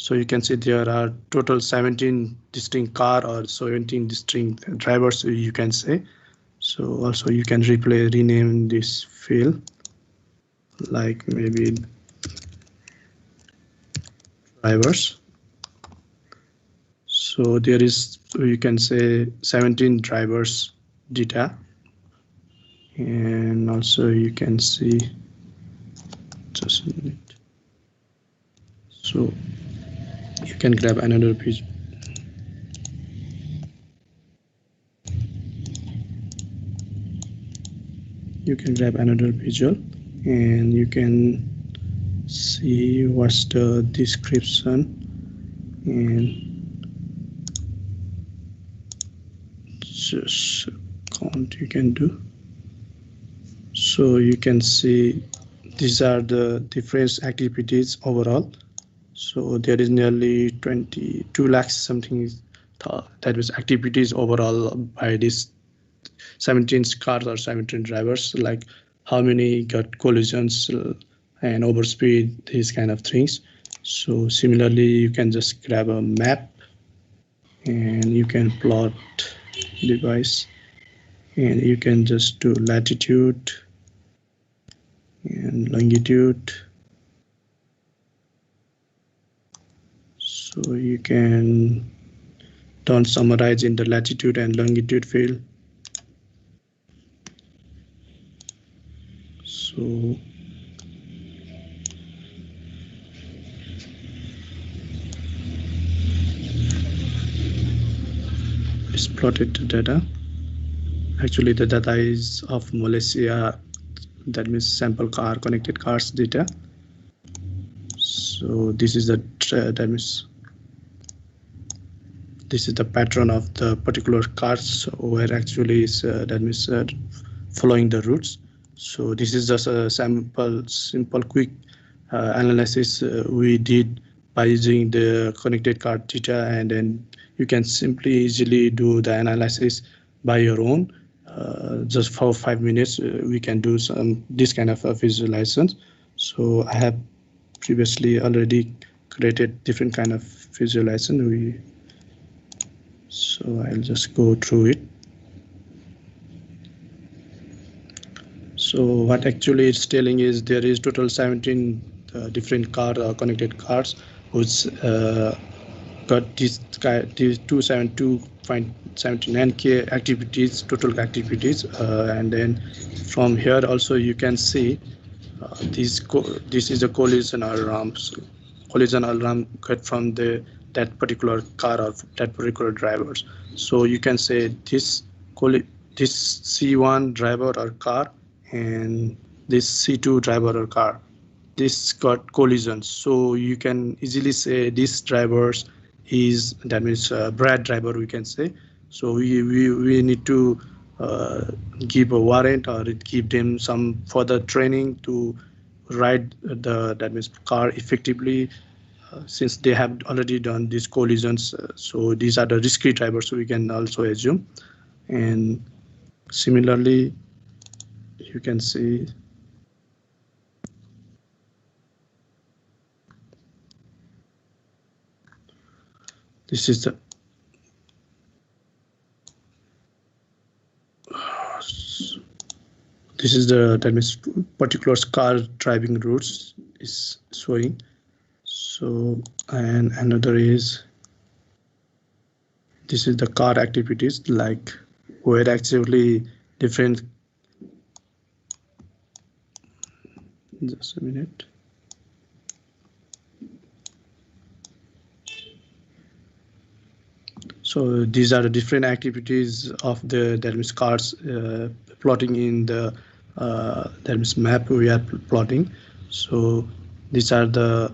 S12: So you can see there are total 17 distinct car or 17 distinct drivers, you can say. So also you can rename this field, like maybe drivers. So there is, you can say 17 drivers data. And also you can see, just a minute. So you can grab another page. You can grab another visual and you can see what's the description and just count you can do. So you can see these are the different activities overall. So there is nearly 22 lakhs something that was activities overall by this 17 cars or 17 drivers, like how many got collisions and overspeed, these kind of things. So similarly, you can just grab a map and you can plot device and you can just do latitude and longitude. So you can don't summarize in the latitude and longitude field. So it's plotted the data. Actually, the data is of Malaysia, that means sample car, connected cars data. So this is the that means this is the pattern of the particular cars where actually is that means following the routes. So this is just a simple quick analysis we did by using the connected car data, and then you can simply easily do the analysis by your own. Just for 5 minutes, we can do this kind of visualizations. So I have previously already created different kind of visualization. So I'll just go through it. So what actually it's telling is there is total 17 different connected cars which got these 272.79k activities, total activities, and then from here also you can see this is a collision alarm. Collision alarm got from that particular car or that particular drivers. So you can say this C1 driver or car and this C2 driver or car, this got collisions. So you can easily say this drivers is, that means Brad driver, we can say. So we need to give a warrant or give them some further training to ride that means car effectively, since they have already done these collisions. So these are the risky drivers, so we can also assume. And similarly, you can see this is the that means particular car driving routes is showing. So, and another is this is the car activities, like where actually different. Just a minute. So these are the different activities of that means cars plotting in the that means map we are plotting. So these are the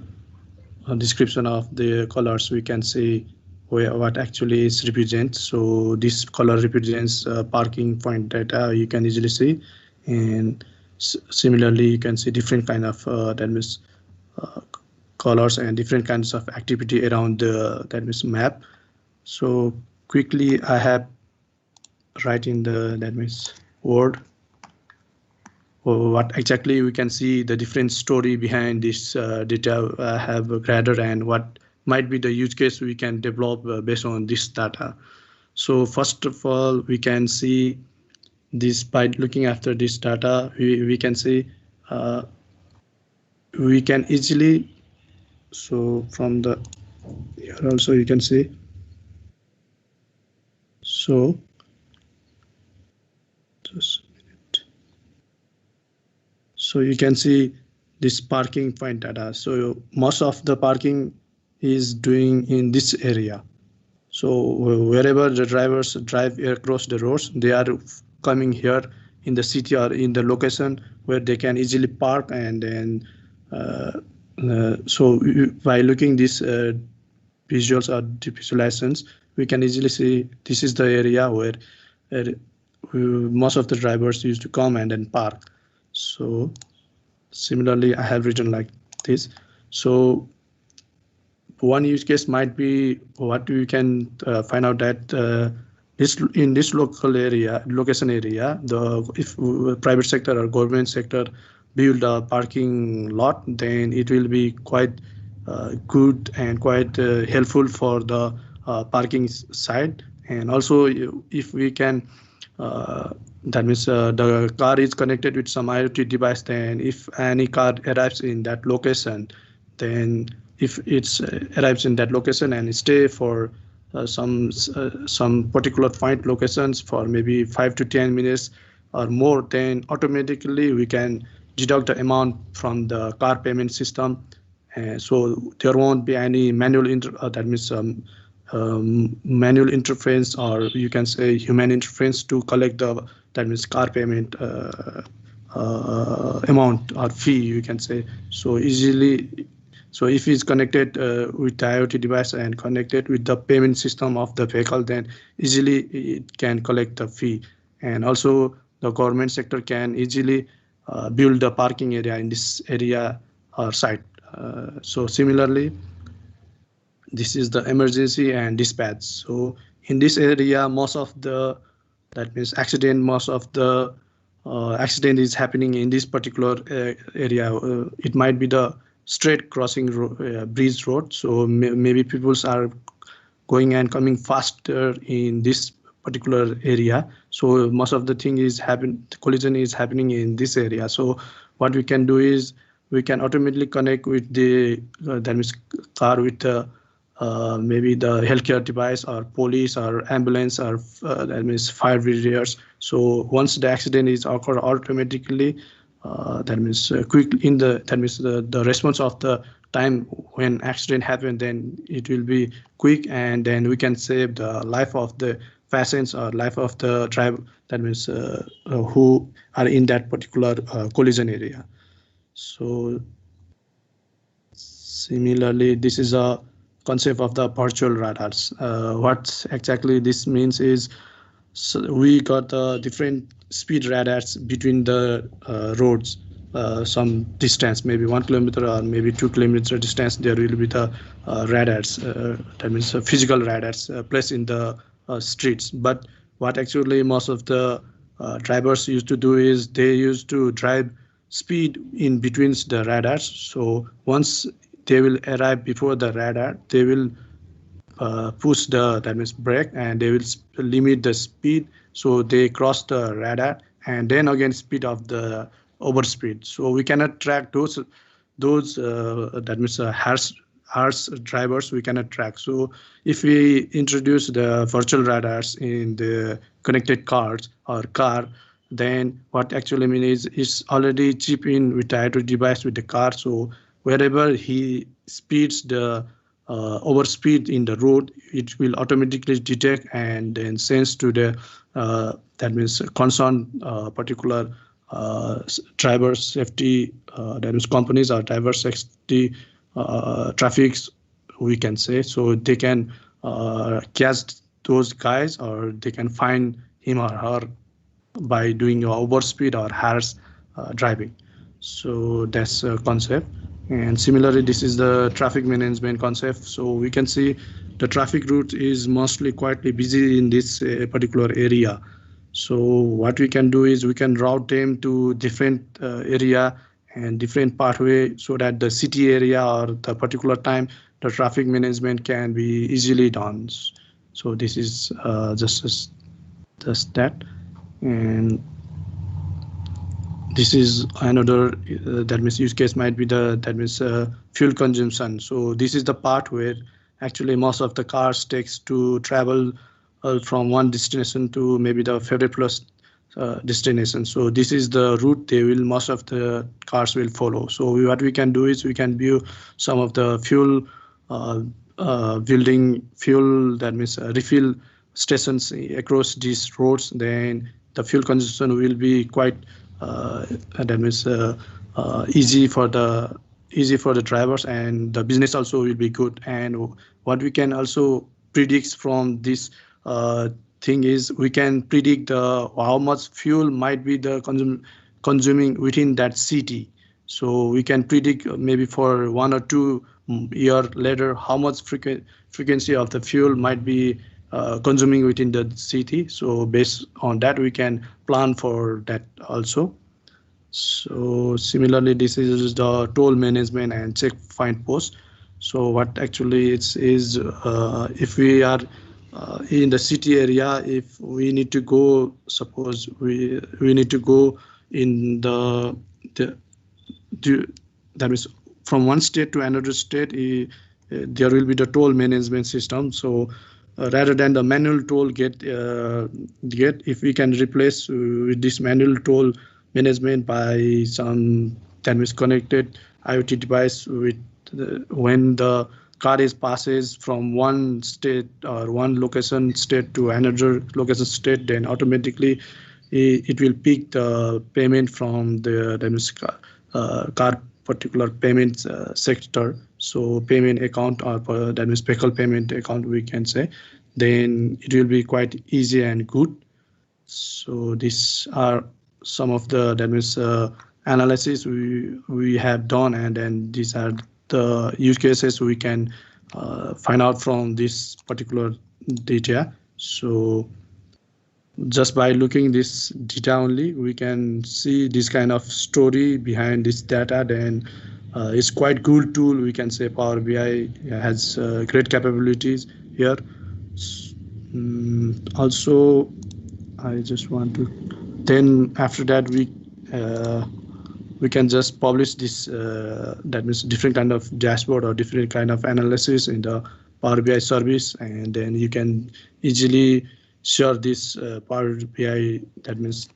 S12: description of the colors. We can see what actually is represents. So this color represents parking point data, you can easily see. And similarly, you can see different kind of that means colors and different kinds of activity around the that means map. So quickly I have write in the that means word what exactly we can see the different story behind this data I have gathered and what might be the use case we can develop based on this data. So first of all, we can see this by looking after this data, we can see we can easily, so from the here also you can see, so just a minute. So you can see this parking point data. So most of the parking is doing in this area. So wherever the drivers drive across the roads, they are coming here in the city or in the location where they can easily park. And then so by looking these visuals or visualizations, we can easily see this is the area where most of the drivers used to come and then park. So similarly, I have written like this. So one use case might be what we can find out that in this location area, if private sector or government sector build a parking lot, then it will be quite good and quite helpful for the parking side. And also, if we can, that means the car is connected with some IoT device, then if any car arrives in that location, then if it arrives in that location and stay for some particular point locations for maybe 5 to 10 minutes or more, then automatically we can deduct the amount from the car payment system. So there won't be any manual manual interference, or you can say human interference to collect the car payment amount or fee, you can say. So easily, so if it's connected with the IoT device and connected with the payment system of the vehicle, then easily it can collect the fee. And also the government sector can easily build a parking area in this area or site. So similarly, this is the emergency and dispatch. So in this area, most of the accident is happening in this particular area. It might be the straight crossing bridge road. So maybe people are going and coming faster in this particular area. So most of the collision is happening in this area. So what we can do is we can automatically connect with the car with the maybe the healthcare device or police or ambulance or fire barriers. So once the accident is occurred, automatically the response of the time when accident happened, then it will be quick, and then we can save the life of the patients or life of the driver, who are in that particular collision area. So similarly, this is a concept of the virtual radars. What exactly this means is, so we got different speed radars between the roads, some distance, maybe 1 kilometer or maybe 2 kilometer distance. There will be the radars, that means physical radars placed in the streets. But what actually most of the drivers used to do is they used to drive speed in between the radars. So once they will arrive before the radar, they will push the brake, and they will limit the speed, so they cross the radar, and then again speed of the overspeed. So we cannot track those harsh drivers, we cannot track. So if we introduce the virtual radars in the connected cars or car, then what actually means is it's already chip in with the IoT device with the car. So wherever he speeds the overspeed in the road, it will automatically detect and then sends to the concerned particular driver safety, companies or driver safety traffics, we can say. So they can catch those guys, or they can find him or her by doing overspeed or harsh driving. So that's a concept. And similarly, this is the traffic management concept. So we can see the traffic route is mostly quite busy in this particular area. So what we can do is we can route them to different area and different pathway, so that the city area or the particular time the traffic management can be easily done. So this is just that. And this is another that means use case might be fuel consumption. So this is the part where actually most of the cars takes to travel from one destination to maybe the favorite plus destination. So this is the route most of the cars will follow. So what we can do is we can view some of the fuel building fuel, that means refill stations across these roads. Then the fuel consumption will be quite that means easy for the drivers, and the business also will be good. And what we can also predict from this thing is we can predict how much fuel might be the consuming within that city. So we can predict maybe for 1 or 2 year later how much frequency of the fuel might be consuming within the city. So based on that, we can plan for that also. So similarly, this is the toll management and check find post. So what actually it's is if we are in the city area, if we need to go, suppose we need to go in that is from one state to another state, there will be the toll management system. So rather than the manual toll get if we can replace with this manual toll management by some that is connected IoT device with when the car is passes from one state or one location state to another location state, then automatically it will pick the payment from the car particular payment sector. So payment account, or that means vehicle payment account we can say, then it will be quite easy and good. So these are some of the that means analysis we have done, and then these are the use cases we can find out from this particular data. So just by looking this data only, we can see this kind of story behind this data. Then it's quite good tool. We can say Power BI has great capabilities here. Also, I just want to. Then after that, we can just publish this. That means different kind of dashboard or different kind of analysis in the Power BI service, and then you can easily share this Power BI, that means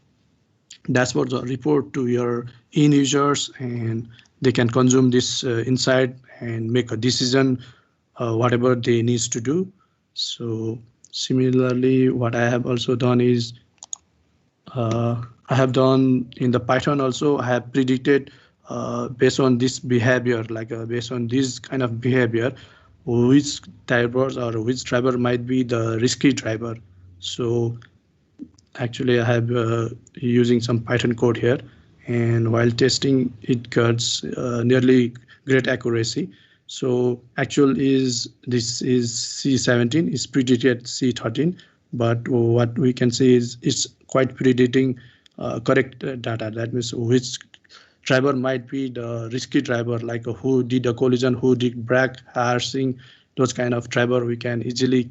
S12: dashboards or report to your end users, and they can consume this insight and make a decision whatever they needs to do. So similarly, what I have also done is I have done in the Python also. I have predicted based on this behavior, like based on this kind of behavior, which drivers or which driver might be the risky driver. So actually I have using some Python code here, and while testing it gets nearly great accuracy. So actual is this is C17 is predicted C13, but what we can say is it's quite predicting correct data. That means which driver might be the risky driver, like who did a collision, who did brake, harassing, those kind of driver we can easily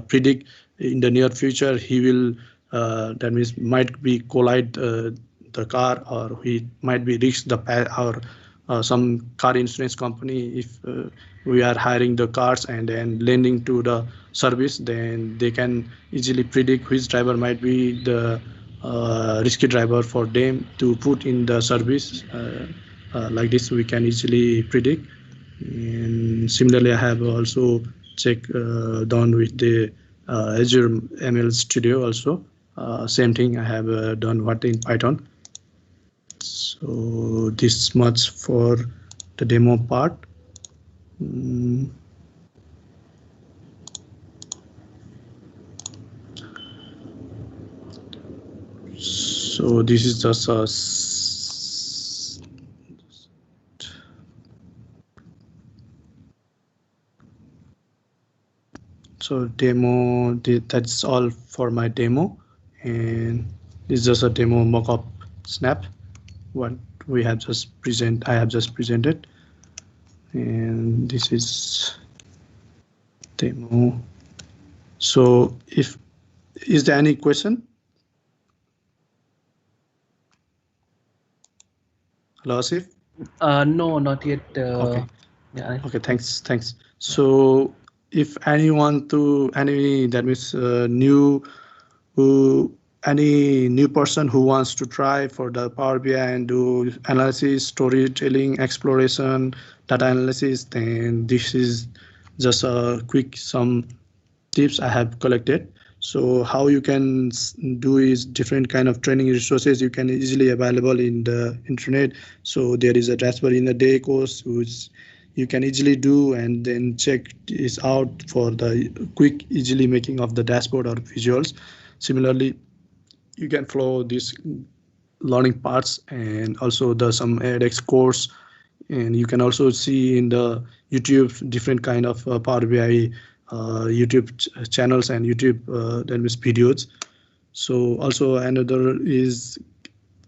S12: predict in the near future he will that means might be collide the car, or he might be risk the or some car insurance company. If we are hiring the cars and then lending to the service, then they can easily predict which driver might be the risky driver for them to put in the service. Like this we can easily predict. And similarly, I have also check done with the Azure ML Studio also. Same thing I have done what in Python. So this much for the demo part. So this is just a so demo. That's all for my demo, and this is just a demo mockup snap. What we have just I have just presented, and this is demo. So is there any question? Hello, Asif?
S6: No, not yet.
S12: Okay.
S6: Yeah.
S12: Okay, thanks. So if anyone that means any new person who wants to try for the Power BI and do analysis, storytelling, exploration, data analysis, then this is just a quick some tips I have collected. So how you can do is different kind of training resources you can easily available in the internet. So there is a dashboard in a day course which you can easily do and then check this out for the quick easily making of the dashboard or visuals. Similarly, you can follow these learning parts and also the some edX course, and you can also see in the YouTube different kind of Power BI YouTube channels and YouTube that means videos. So also another is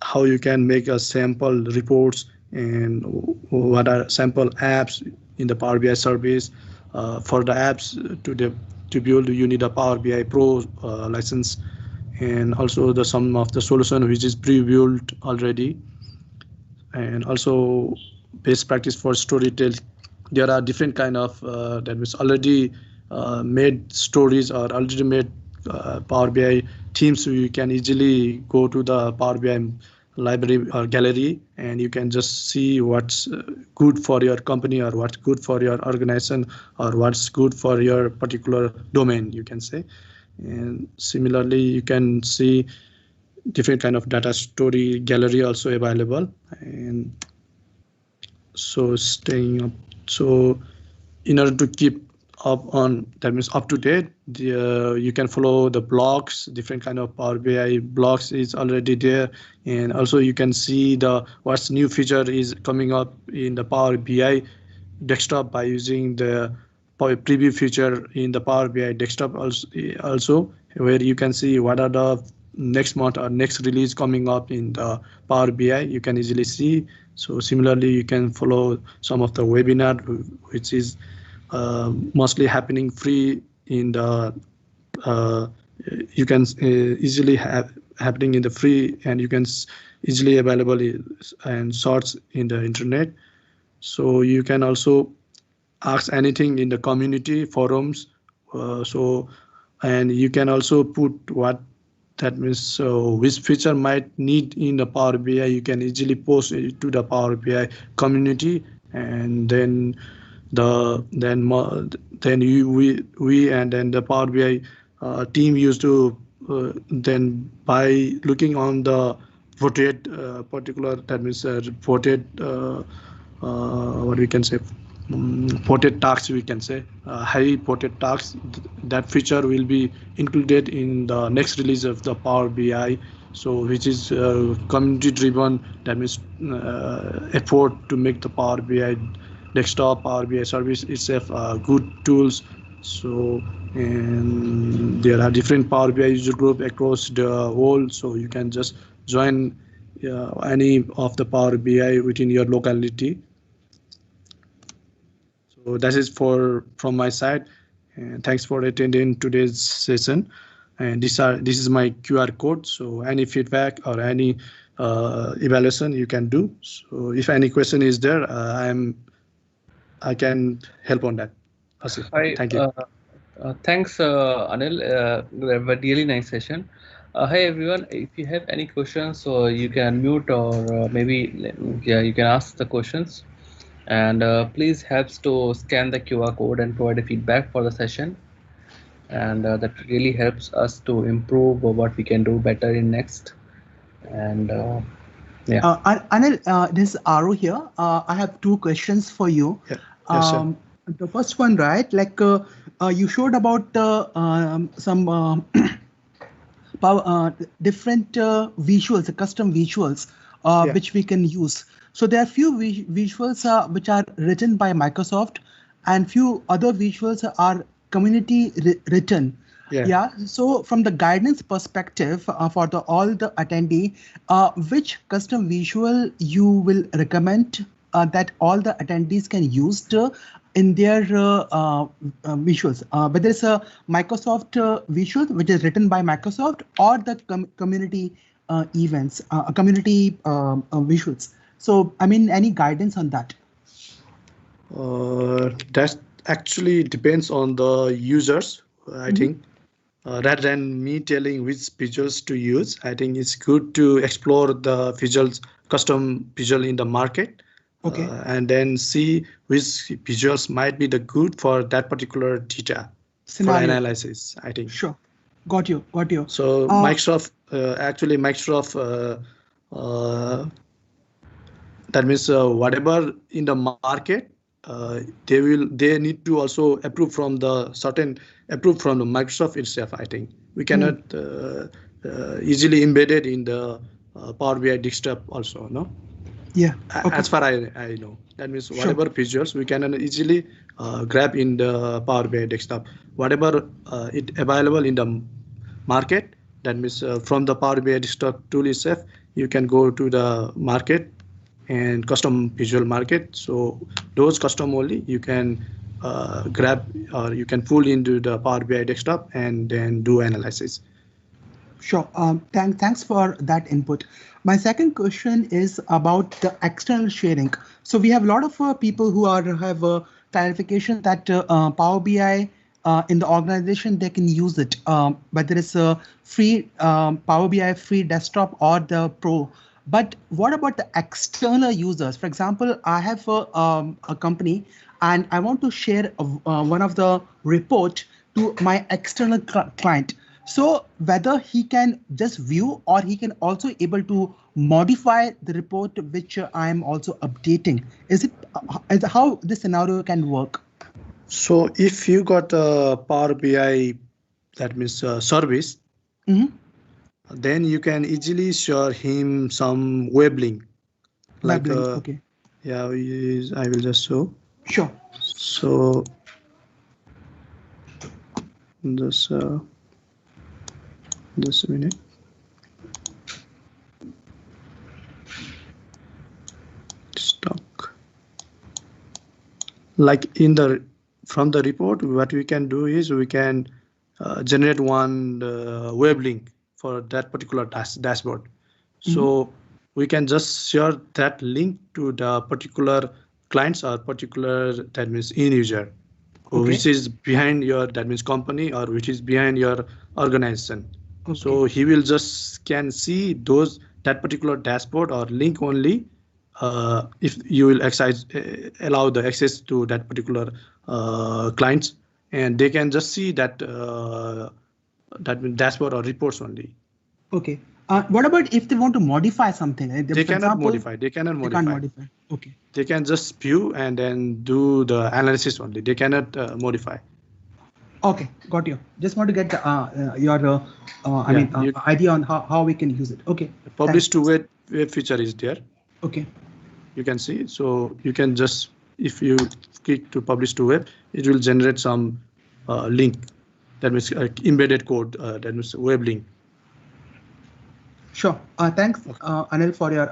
S12: how you can make a sample reports and what are sample apps in the Power BI service. For the apps to build, you need a Power BI Pro license, and also the some of the solution which is pre-built already, and also best practice for storytelling. There are different kind of that was already made stories or already made Power BI teams, so you can easily go to the Power BI library or gallery and you can just see what's good for your company or what's good for your organization or what's good for your particular domain, you can say. And similarly, you can see different kind of data story gallery also available. And so staying up, so in order to keep up on, that means up to date, you can follow the blogs, different kind of Power BI blogs is already there, and also you can see the what's new feature is coming up in the Power BI desktop by using the preview feature in the Power BI desktop also, where you can see what are the next month or next release coming up in the Power BI, you can easily see. So similarly, you can follow some of the webinar, which is mostly happening free in the you can easily have happening in the free, and you can easily available and source in the internet. So you can also ask anything in the community forums. And you can also put what that means, so which feature might need in the Power BI, you can easily post it to the Power BI community, and then we and then the Power BI team used to then by looking on the voted particular, that means voted what we can say, voted tasks, we can say high voted tasks, that feature will be included in the next release of the Power BI, so which is community driven, that means effort to make the Power BI desktop Power BI service itself good tools. So, and there are different Power BI user group across the world, so you can just join any of the Power BI within your locality. So that is from my side, and thanks for attending today's session. And this is my QR code, so any feedback or any evaluation you can do. So if any question is there, I can help on that. Asif, thank you.
S6: Thanks, Anil. A really nice session. Hi everyone. If you have any questions, so you can unmute or maybe you can ask the questions. And please helps to scan the QR code and provide a feedback for the session. And that really helps us to improve what we can do better in next. And
S5: Anil, this is Aru here. I have two questions for you.
S12: Yeah. Yes, sir.
S5: The first one, right? Like you showed about some different visuals, custom visuals, which we can use. So there are few visuals which are written by Microsoft, and few other visuals are community written. Yeah. So from the guidance perspective for all the attendee, which custom visual you will recommend that all the attendees can use in their visuals, whether it's a Microsoft visual, which is written by Microsoft, or the community events, community visuals. So, I mean, any guidance on that?
S12: That actually depends on the users, I think. Rather than me telling which visuals to use, I think it's good to explore the visuals, custom visual in the market, and then see which visuals might be the good for that particular data
S5: Scenario.
S12: for analysis, I think.
S5: Sure. Got you.
S12: So Microsoft, that means whatever in the market, they need to also approve from the Microsoft itself. I think we cannot easily embed it in the Power BI desktop also, no?
S5: Yeah.
S12: As far as I know, that means whatever visuals we can easily grab in the Power BI desktop, whatever it available in the market. That means from the Power BI desktop tool itself, you can go to the market and custom visual market. So those custom only you can grab, or you can pull into the Power BI desktop and then do analysis.
S5: Sure. Thanks for that input. My second question is about the external sharing. So we have a lot of people who have clarification that Power BI in the organization, they can use it, whether it's a free Power BI free desktop or the Pro. But what about the external users? For example, I have a company and I want to share one of the report to my external client. So whether he can just view or he can also able to modify the report which I am also updating. Is how this scenario can work?
S12: So if you got a Power BI, that means service, then you can easily share him some web link. Like,
S5: okay.
S12: Yeah, I will just show.
S5: Sure.
S12: So just a minute. Stock. Like from the report, what we can do is we can generate one web link for that particular dashboard. So we can just share that link to the particular clients or particular, that means end user, which is behind your, that means company, or which is behind your organization. So he will just can see that particular dashboard or link only if you will allow the access to that particular clients, and they can just see that dashboard or reports only.
S5: Okay. What about if they want to modify something?
S12: They cannot modify. They cannot modify.
S5: They can't modify. Okay.
S12: They can just view and then do the analysis only. They cannot modify.
S5: Okay, got you. Just want to get your idea on how we can use it. Okay.
S12: Publish to web feature is there.
S5: Okay.
S12: You can see. So you can just, if you click to publish to web, it will generate some link. That means embedded code. That means web link.
S5: Sure. Thanks, Anil, for your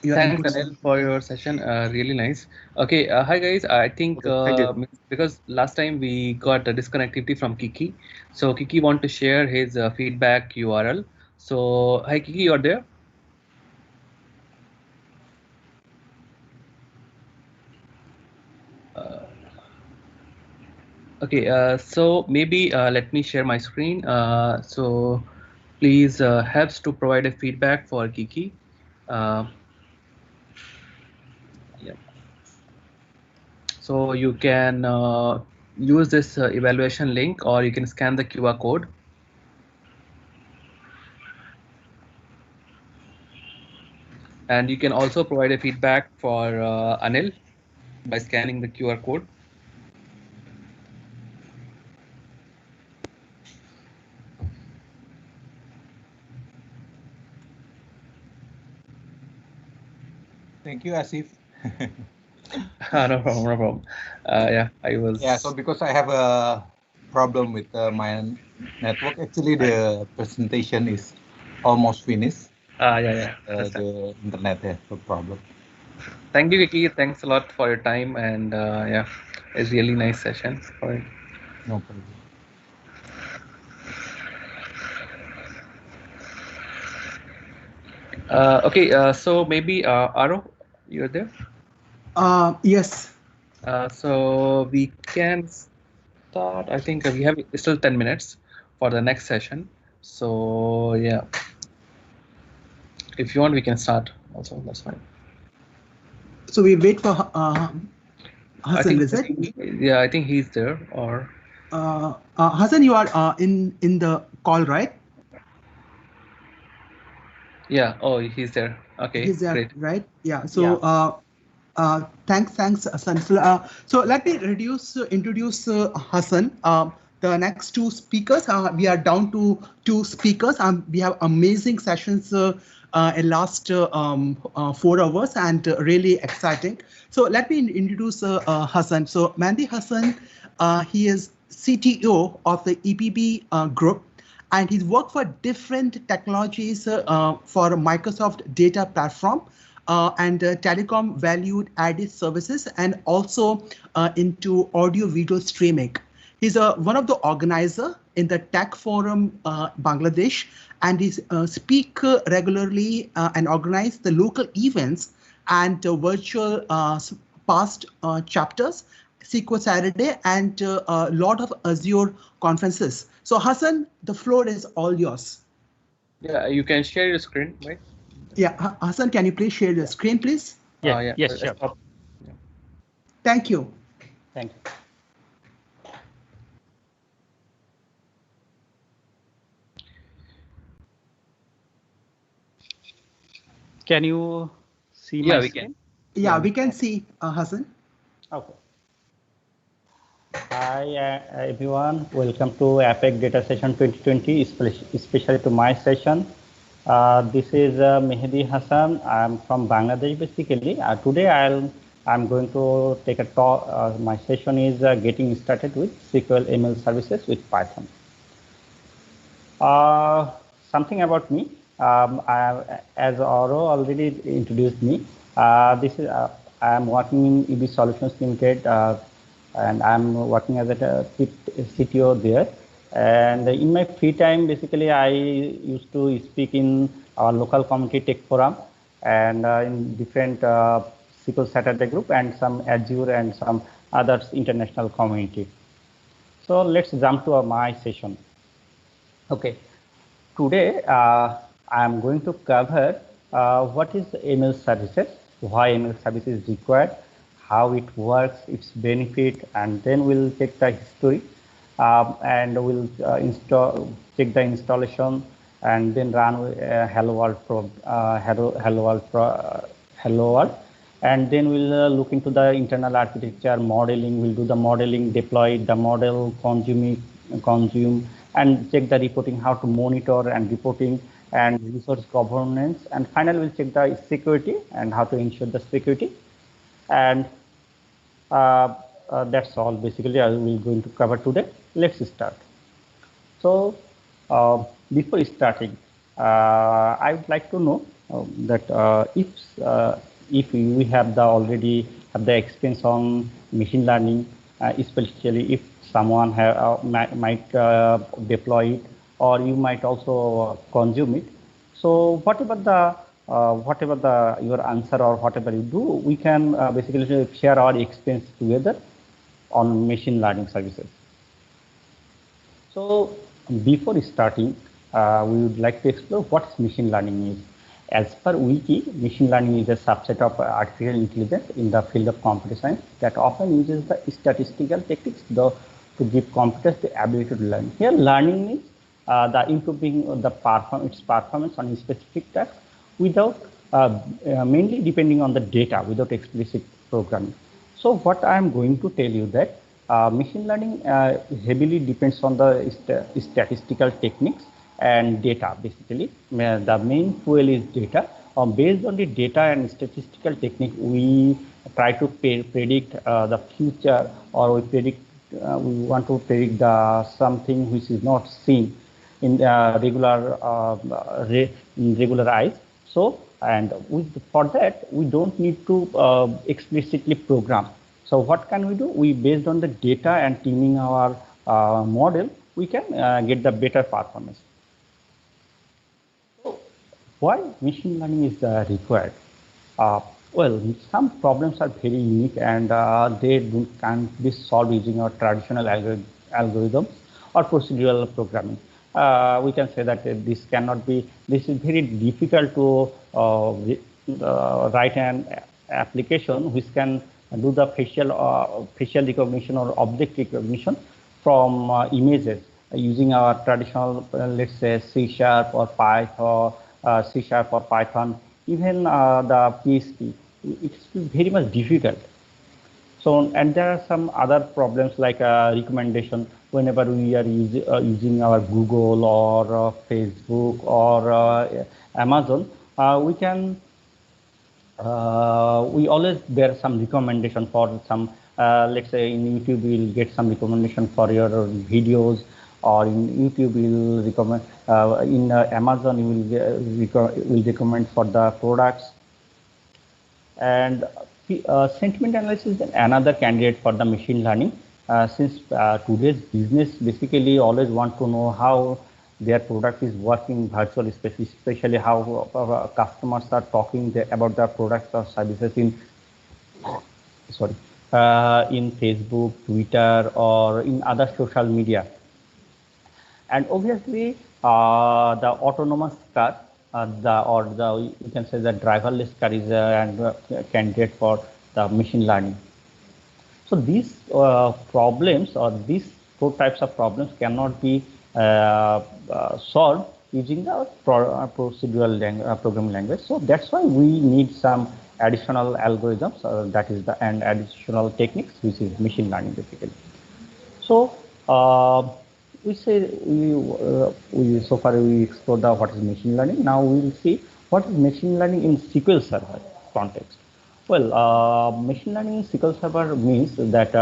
S6: thanks, Anil, for your session. Really nice. Okay. Hi, guys. I think because last time we got a disconnectivity from Kiki. So Kiki want to share his feedback URL. So hi, Kiki, you're there? Okay. So maybe let me share my screen. So please helps to provide a feedback for Kiki. Yeah. So you can use this evaluation link, or you can scan the QR code. And you can also provide a feedback for Anil by scanning the QR code.
S11: Thank you, Asif.
S6: No problem, no problem. Yeah, I was.
S11: Yeah, so because I have a problem with my network, actually the presentation is almost finished.
S6: Yeah.
S11: The internet has a problem.
S6: Thank you, Vicky. Thanks a lot for your time, and yeah, it's really nice session. All right.
S11: No problem.
S6: Okay, so maybe Aro, you're there.
S5: Yes.
S6: So we can start. I think we have still 10 minutes for the next session. So yeah, if you want, we can start. Also, that's fine.
S5: So we wait for
S6: I
S5: Hassan,
S6: think,
S5: is it?
S6: yeah, I think he's there. Or
S5: Hassan, you are in the call, right?
S6: yeah, oh, he's there. Okay,
S5: He's there,
S6: great.
S5: right? Yeah. So thanks, Hassan. So let me introduce Hassan. The next two speakers, we are down to two speakers. We have amazing sessions in last 4 hours and really exciting. So let me introduce Hassan. So Mehdi Hassan, he is CTO of the EPB group, and he's worked for different technologies for Microsoft data platform and telecom valued added services, and also into audio video streaming. He's one of the organizer in the Tech Forum Bangladesh, and he speak regularly and organize the local events and virtual past chapters, SQL Saturday, and a lot of Azure conferences. So Hassan, the floor is all yours.
S6: Yeah, you can share your screen, right?
S5: Yeah, Hassan, can you please share your screen, please?
S6: Yeah,
S9: Yes, sure.
S6: Yeah.
S5: Thank you.
S9: Thank you. Can you see my screen?
S5: Yeah, we can see Hassan.
S9: Okay. Hi everyone, welcome to APAC Data Session 2020, especially to my session. This is Mehdi Hassan. I'm from Bangladesh basically. Today I'm going to take a talk. My session is getting started with SQL ML services with Python. Something about me. As Oro already introduced me, I'm working in EB Solutions Limited, and I'm working as a CTO there. And in my free time, basically, I used to speak in our local community tech forum and in different SQL Saturday group and some Azure and some others international community. So let's jump to my session. Okay. Today, I am going to cover what is ML services, why ML service is required, how it works, its benefit, and then we'll check the history, and we'll check the installation, and then run Hello World, and then we'll look into the internal architecture modeling. We'll do the modeling, deploy the model, consume, and check the reporting, how to monitor and reporting and resource governance. And finally, we'll check the security and how to ensure the security. And that's all basically I will going to cover today. Let's start. So before starting, I would like to know that if we have already have the experience on machine learning, especially if someone might deploy it, or you might also consume it. So whatever your answer or whatever you do, we can basically share our experience together on machine learning services. So before starting, we would like to explore what machine learning is. As per Wiki, machine learning is a subset of artificial intelligence in the field of computer science that often uses the statistical techniques to give computers the ability to learn. Here, learning means the improving its performance on a specific task without mainly depending on the data, without explicit programming. So what I am going to tell you that machine learning heavily depends on the statistical techniques and data. Basically, the main fuel is data. Based on the data and statistical technique, we try to predict the future, or we want to predict something which is not seen in regular eyes. So
S13: And for that, we don't need to explicitly program. So what can we do? We, based on the data and tuning our model, we can get the better performance. So why machine learning is required? Well, some problems are very unique and they can't be solved using our traditional algorithms or procedural programming. We can say that this is very difficult to write an application which can do the facial recognition or object recognition from images using our traditional, let's say, C# or Python, C# or Python, even the PHP. It's very much difficult. So, and there are some other problems like recommendation. Whenever we are using our Google or Facebook or Amazon, we can we always bear some recommendation for some. Let's say in YouTube, we'll get some recommendation for your videos, or in YouTube, we'll recommend. In Amazon, you will recommend for the products. And sentiment analysis is another candidate for the machine learning, since today's business basically always want to know how their product is working virtually, especially how customers are talking about their products or services in Facebook, Twitter, or in other social media. And obviously, the autonomous car, you can say the driverless car is a candidate for the machine learning. So these problems, or these four types of problems, cannot be solved using the procedural programming language. So that's why we need some additional algorithms, and additional techniques, which is machine learning basically. So so far we explored what is machine learning. Now we will see what is machine learning in SQL Server context. Well, machine learning in SQL Server means that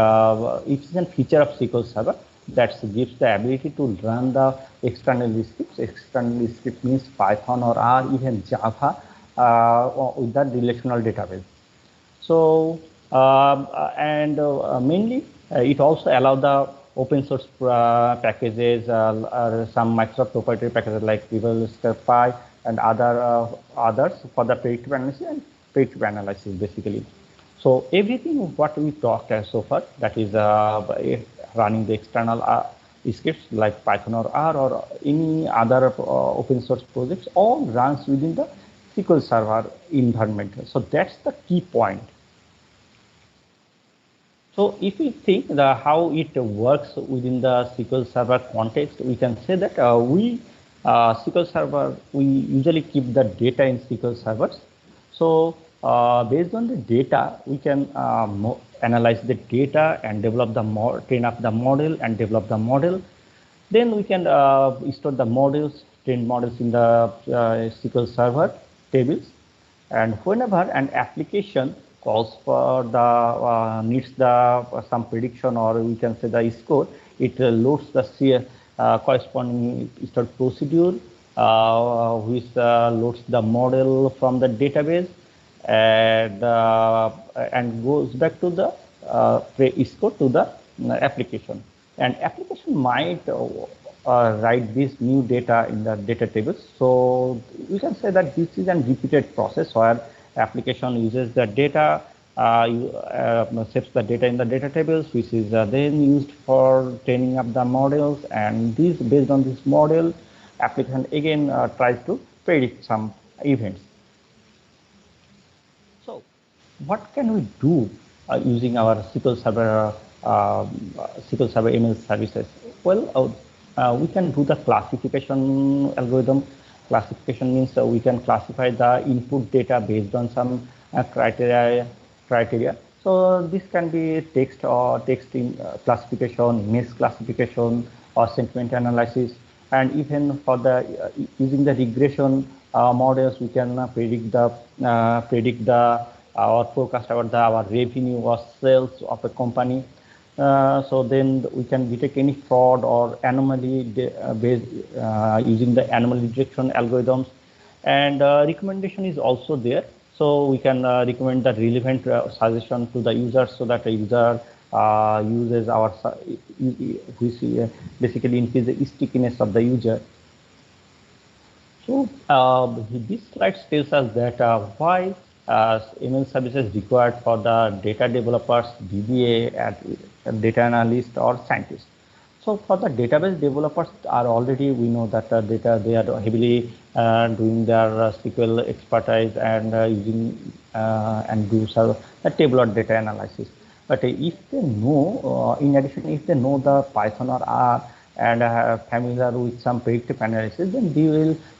S13: it is a feature of SQL Server that gives the ability to run the external scripts. External script means Python or R, even Java, with the relational database. So, mainly it also allows the open source packages, or some Microsoft proprietary packages like Py and others for the predictive analysis and predictive analysis basically. So everything what we talked so far, that is running the external scripts like Python or R or any other open source projects, all runs within the SQL Server environment. So that's the key point. So if we think how it works within the SQL Server context, we can say that SQL Server, we usually keep the data in SQL servers. So based on the data, we can analyze the data and develop train up the model and develop the model. Then we can store the models, train models in the SQL Server tables. And whenever an application calls for needs some prediction, or we can say the score, it loads the corresponding stored procedure, which loads the model from the database and goes back to the score to the application. And application might write this new data in the data tables. So we can say that this is a repeated process where application uses the data, saves the data in the data tables, which is then used for training up the models. And based on this model, application again tries to predict some events. So what can we do using our SQL Server ML services? Well, we can do the classification algorithm. Classification means we can classify the input data based on some criteria. So this can be text in classification, image classification, or sentiment analysis. And even for the using the regression models, we can predict or forecast about our revenue or sales of a company. So then we can detect any fraud or anomaly based using the anomaly detection algorithms. And recommendation is also there. So we can recommend the relevant suggestion to the user so that the user uses our, which basically increase the stickiness of the user. So this slide tells us that why ML services required for the data developers, DBA, and data analyst or scientist. So for the database developers are already, we know that they are heavily doing their SQL expertise and using and do some tabular data analysis. But if they know, in addition, if they know the Python or R and familiar with some predictive analysis, then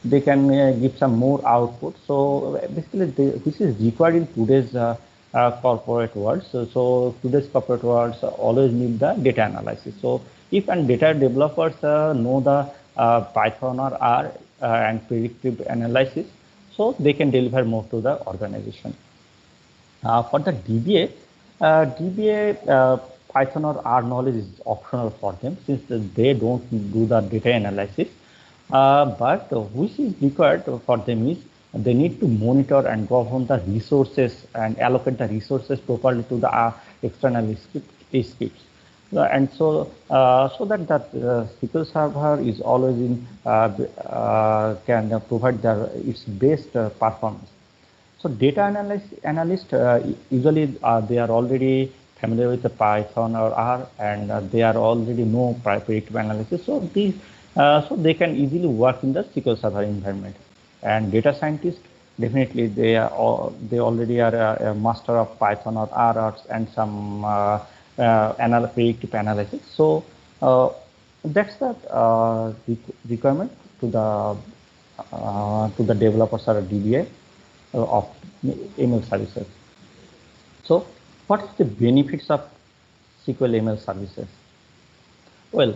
S13: they can give some more output. So basically, this is required in today's corporate world. So today's corporate worlds always need the data analysis. So if and data developers know the Python or R and predictive analysis, so they can deliver more to the organization. For the DBA, Python or R knowledge is optional for them since they don't do the data analysis. But which is required for them is they need to monitor and govern the resources and allocate the resources properly to the external scripts. And so that SQL Server is always in can provide its best performance. So data analyst usually they are already familiar with the Python or R, and they are already know predictive analysis. So they can easily work in the SQL Server environment. And data scientists, definitely they already are a master of Python or R and some predictive analysis. So that's the requirement to the developers or DBA of ML services. So what is the benefits of SQL ML services? Well,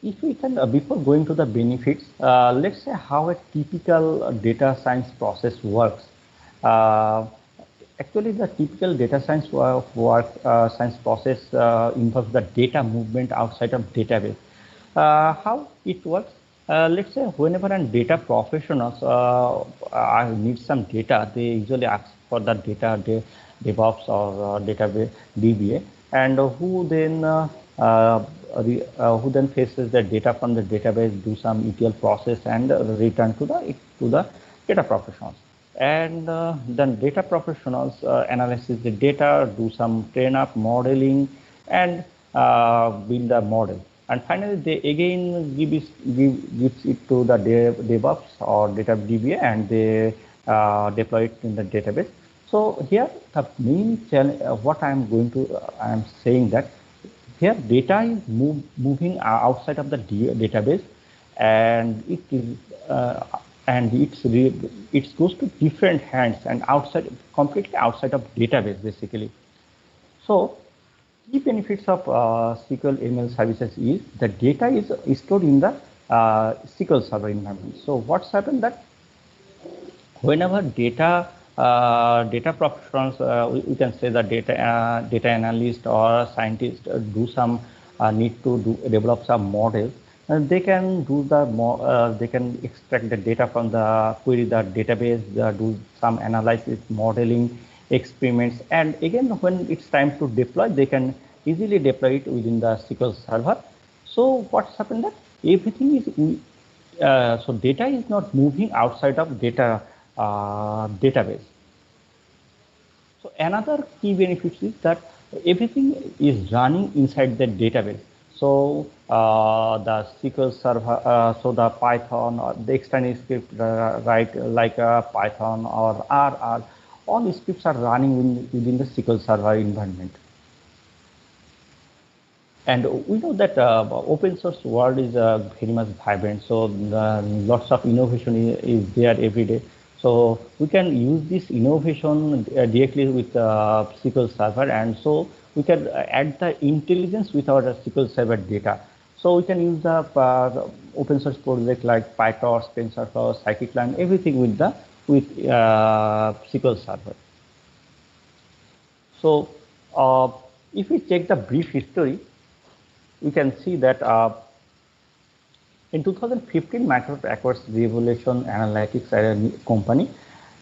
S13: if we can, before going to the benefits, let's say how a typical data science process works. Actually, the typical data science science process involves the data movement outside of database. How it works? Let's say whenever a data professionals need some data, they usually ask for the data DevOps or database DBA, and who then faces the data from the database, do some ETL process, and return to the data professionals. And then data professionals analyze the data, do some train up modeling, and build a model. And finally, they again gives it to the DevOps or data DBA, and they deploy it in the database. So here, the main challenge, what I am saying that here data is moving outside of the database, and it goes to different hands and completely outside of database basically. So key benefits of SQL ML services is the data is stored in the SQL Server environment. So what's happened that whenever data professionals, we can say the data analyst or scientist do some need to develop some models, they can do they can extract the data from the query the database, do some analysis, modeling, experiments, and again when it's time to deploy, they can easily deploy it within the SQL Server. So what's happened that everything is so data is not moving outside of database. So another key benefit is that everything is running inside the database. So the SQL Server, so the Python or the external script, right, like Python or R, all the scripts are running within the SQL Server environment. And we know that open source world is very much vibrant. So lots of innovation is there every day. So we can use this innovation directly with SQL Server, and so we can add the intelligence with our SQL Server data. So we can use the open source project like PyTorch, TensorFlow, Scikit-learn, everything with SQL Server. So if we check the brief history, we can see that In 2015, Microsoft acquires Revolution Analytics as a company,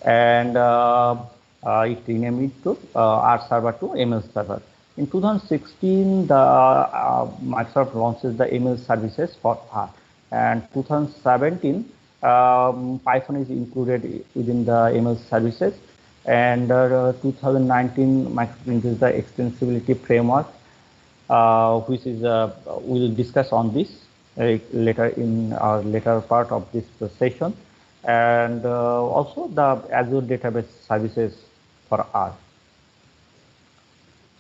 S13: and it renamed it to R Server to ML Server. In 2016, Microsoft launches the ML services for R, and 2017, Python is included within the ML services, and 2019, Microsoft introduces the extensibility framework, which is we'll discuss on this later in our later part of this session, and also the Azure database services for R.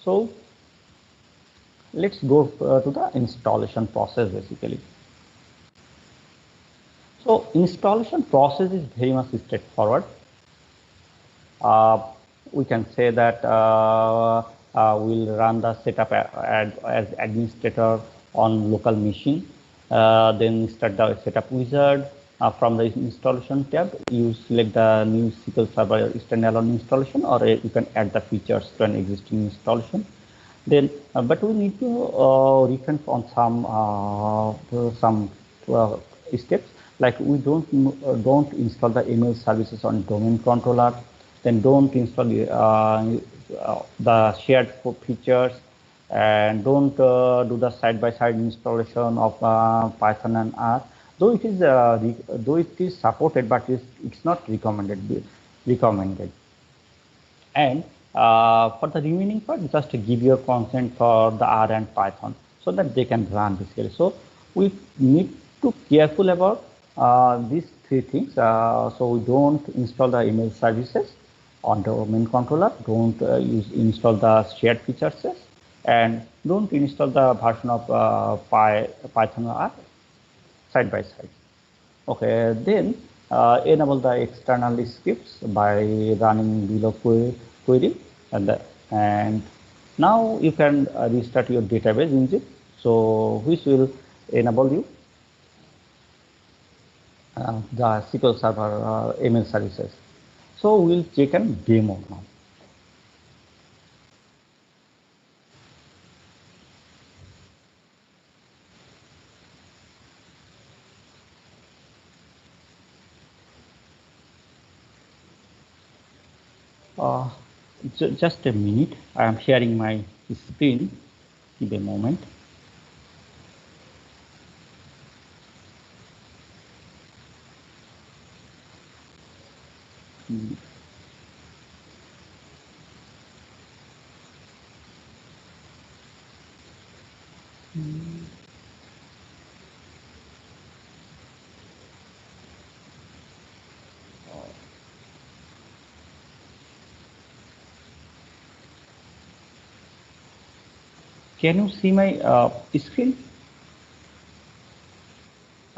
S13: So let's go to the installation process basically. So installation process is very much straightforward. We can say that we'll run the setup as administrator on local machine. Then start the setup wizard. From the installation tab, you select the new SQL Server standalone installation, or you can add the features to an existing installation. Then, but we need to refrain on some steps. Like we don't install the email services on domain controller. Then don't install the shared features, and don't do the side-by-side installation of Python and R. Though it is supported, but it's not recommended. And for the remaining part, just to give your consent for the R and Python so that they can run basically. So we need to be careful about these three things. So we don't install the email services on the domain controller. Don't install the shared features, and don't install the version of Python or R side by side. Okay, then enable the external scripts by running below query, and now you can restart your database engine, so which will enable you the SQL Server ML services. So we'll check a demo now. Just a minute, I am sharing my screen. Give a moment. Can you see my screen?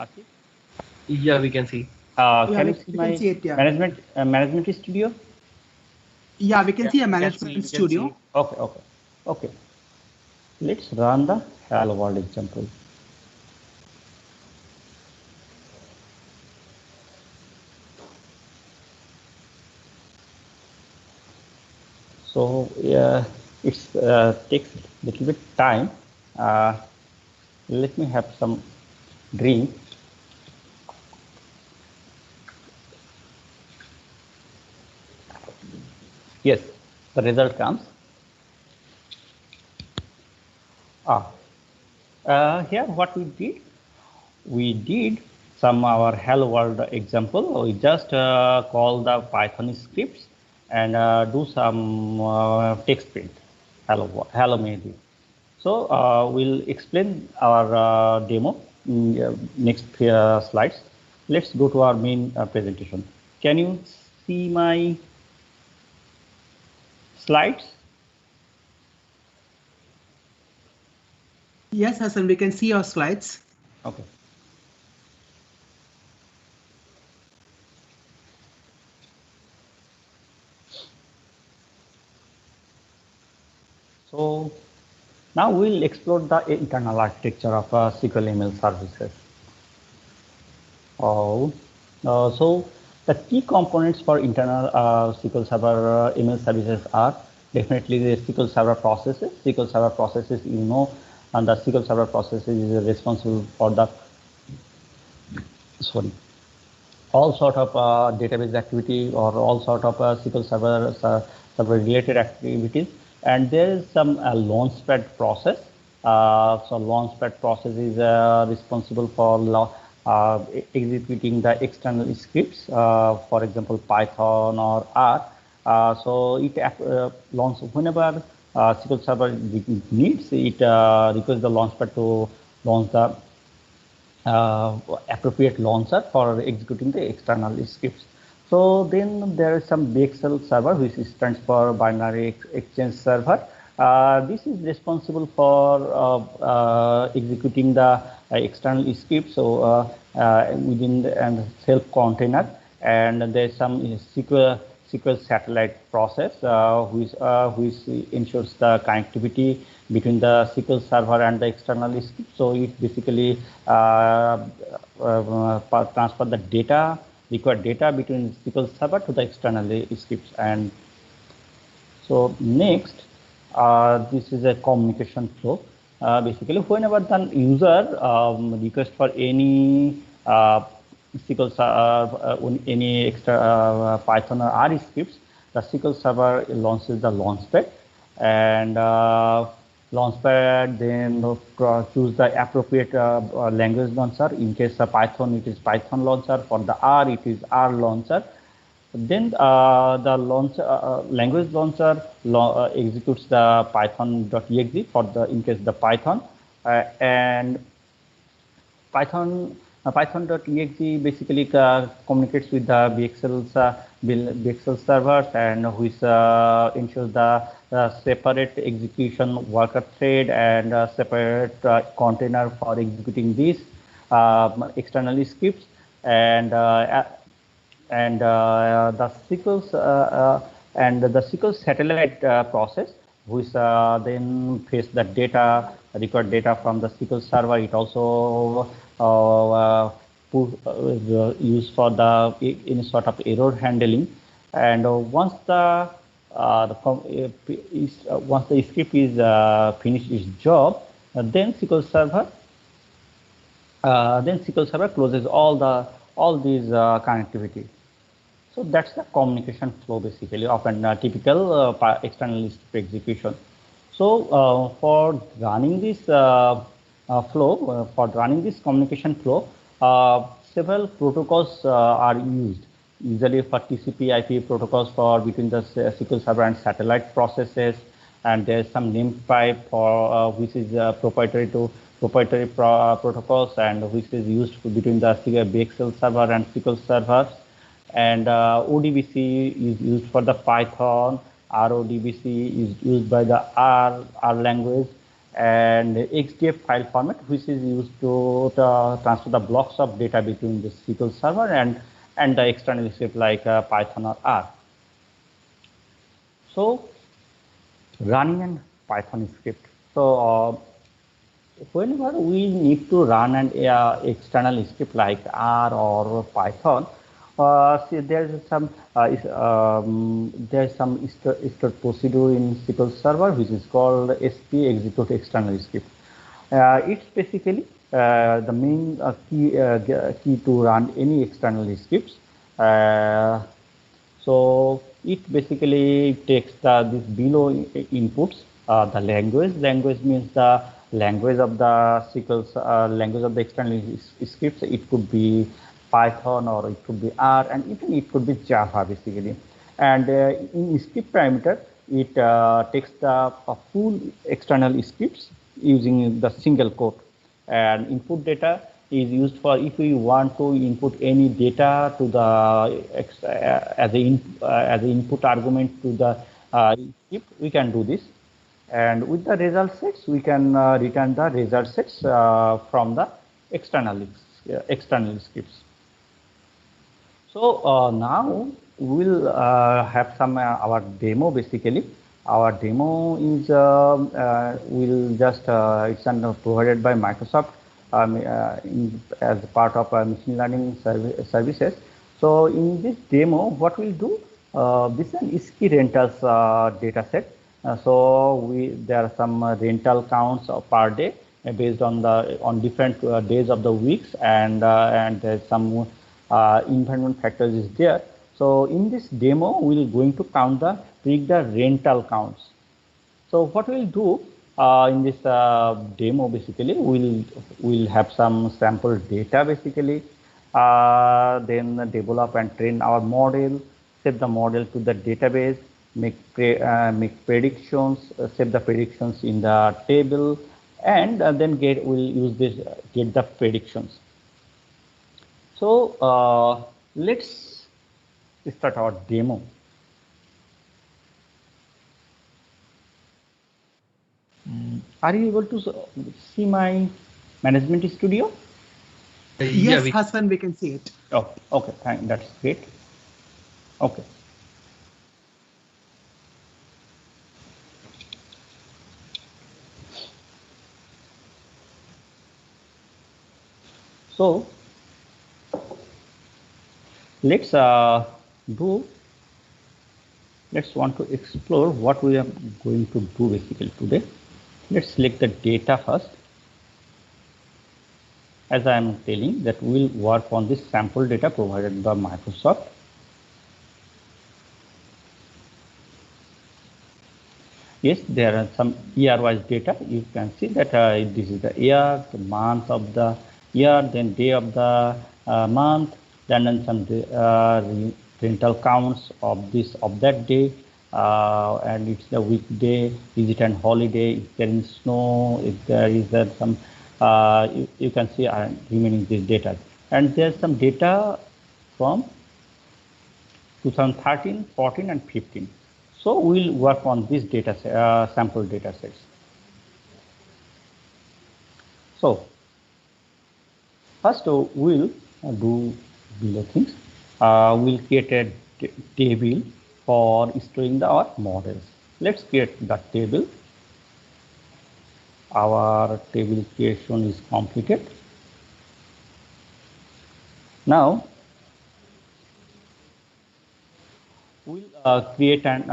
S13: Okay.
S6: Yeah, we can see.
S13: Can you see my
S5: it, yeah.
S13: management studio?
S5: Yeah, we can see a management studio.
S13: Okay. Let's run the hello world example. So it takes a little bit time. Let me have some drink. Yes, the result comes. Here what we did some our hello world example. We just call the Python scripts and do some text print. Hello maybe. So we'll explain our demo in next slides. Let's go to our main presentation. Can you see my slides?
S5: Yes, Hassan, we can see your slides.
S13: Okay. So now we'll explore the internal architecture of SQL ML services. So the key components for internal SQL Server ML services are definitely the SQL Server processes. SQL Server processes, you know, and the SQL Server processes is responsible for the sorry, all sort of database activity or all sort of SQL server related activities. And there is some launchpad process. So launchpad process is responsible for executing the external scripts, for example, Python or R. So it launch whenever SQL Server needs, it requires the launchpad to launch the appropriate launcher for executing the external scripts. So then there is some BXL server, which stands for Binary Exchange Server. This is responsible for executing the external script. So within the self container, and there's some SQL satellite process, which ensures the connectivity between the SQL server and the external script. So it basically transfer the data, required data between SQL server to the external scripts. And so next, this is a communication flow. Basically, whenever the user requests for any SQL any extra Python or R scripts, the SQL server launches the launchpad, and launchpad then choose the appropriate language launcher. In case of Python, it is Python launcher. For the R, it is R launcher. Then the language launcher executes the python.exe for the in case the Python, and Python.exe basically communicates with the BXL servers, and which ensures the separate execution worker thread and separate container for executing these external scripts, and the SQL satellite process, which then fetch the data, record data from the SQL server. It also used for the any sort of error handling. And once the script is finished its job, then SQL server closes all these connectivity. So that's the communication flow basically of a typical external script execution. So for running this communication flow, several protocols are used. Usually for TCP/IP protocols for between the SQL server and satellite processes, and there's some namepipe for which is proprietary protocols, and which is used between the BXL server and SQL servers. And ODBC is used for the Python. RODBC is used by the R language, and XDF file format, which is used to transfer the blocks of data between the SQL server and the external script like Python or R. So running a Python script. So whenever we need to run an external script like R or Python, see, there's some stored procedure in SQL Server which is called SP execute external script. It's basically the main key to run any external scripts. So it basically takes these below inputs. The language means the language of the SQL language of the external scripts. It could be Python, or it could be R, and even it could be Java basically. And in script parameter, it takes the full external scripts using the single quote. And input data is used for if we want to input any data to the as an input argument to the script, we can do this. And with the result sets, we can return the result sets from the external scripts. So now we'll have some our demo basically. Our demo is will just it's provided by Microsoft as part of machine learning services. So in this demo, what we'll do, this is an ski rentals data set. So there are some rental counts per day based on different days of the weeks, and there's some environment factors is there. So in this demo, we're going to predict the rental counts. So what we'll do in this demo, basically, we'll have some sample data, basically, then develop and train our model, save the model to the database, make predictions, save the predictions in the table, and then we'll use this get the predictions. So let's start our demo. Are you able to see my management studio?
S5: Yes, Hassan, we can see it.
S13: Oh, okay, that's great. Okay. So let's want to explore what we are going to do basically today. Let's select the data first. As I am telling that we'll work on this sample data provided by Microsoft. Yes, there are some year-wise data. You can see that this is the year, the month of the year, then day of the month, then some rental counts of that day, and it's the weekday. Is it an holiday? If there is snow, if there is some, you can see remaining this data, and there's some data from 2013, 14, and 15. So we'll work on this data sample data sets. So first we'll do below things. We'll create a table for storing our models. Let's create the table. Our table creation is completed. Now we'll create an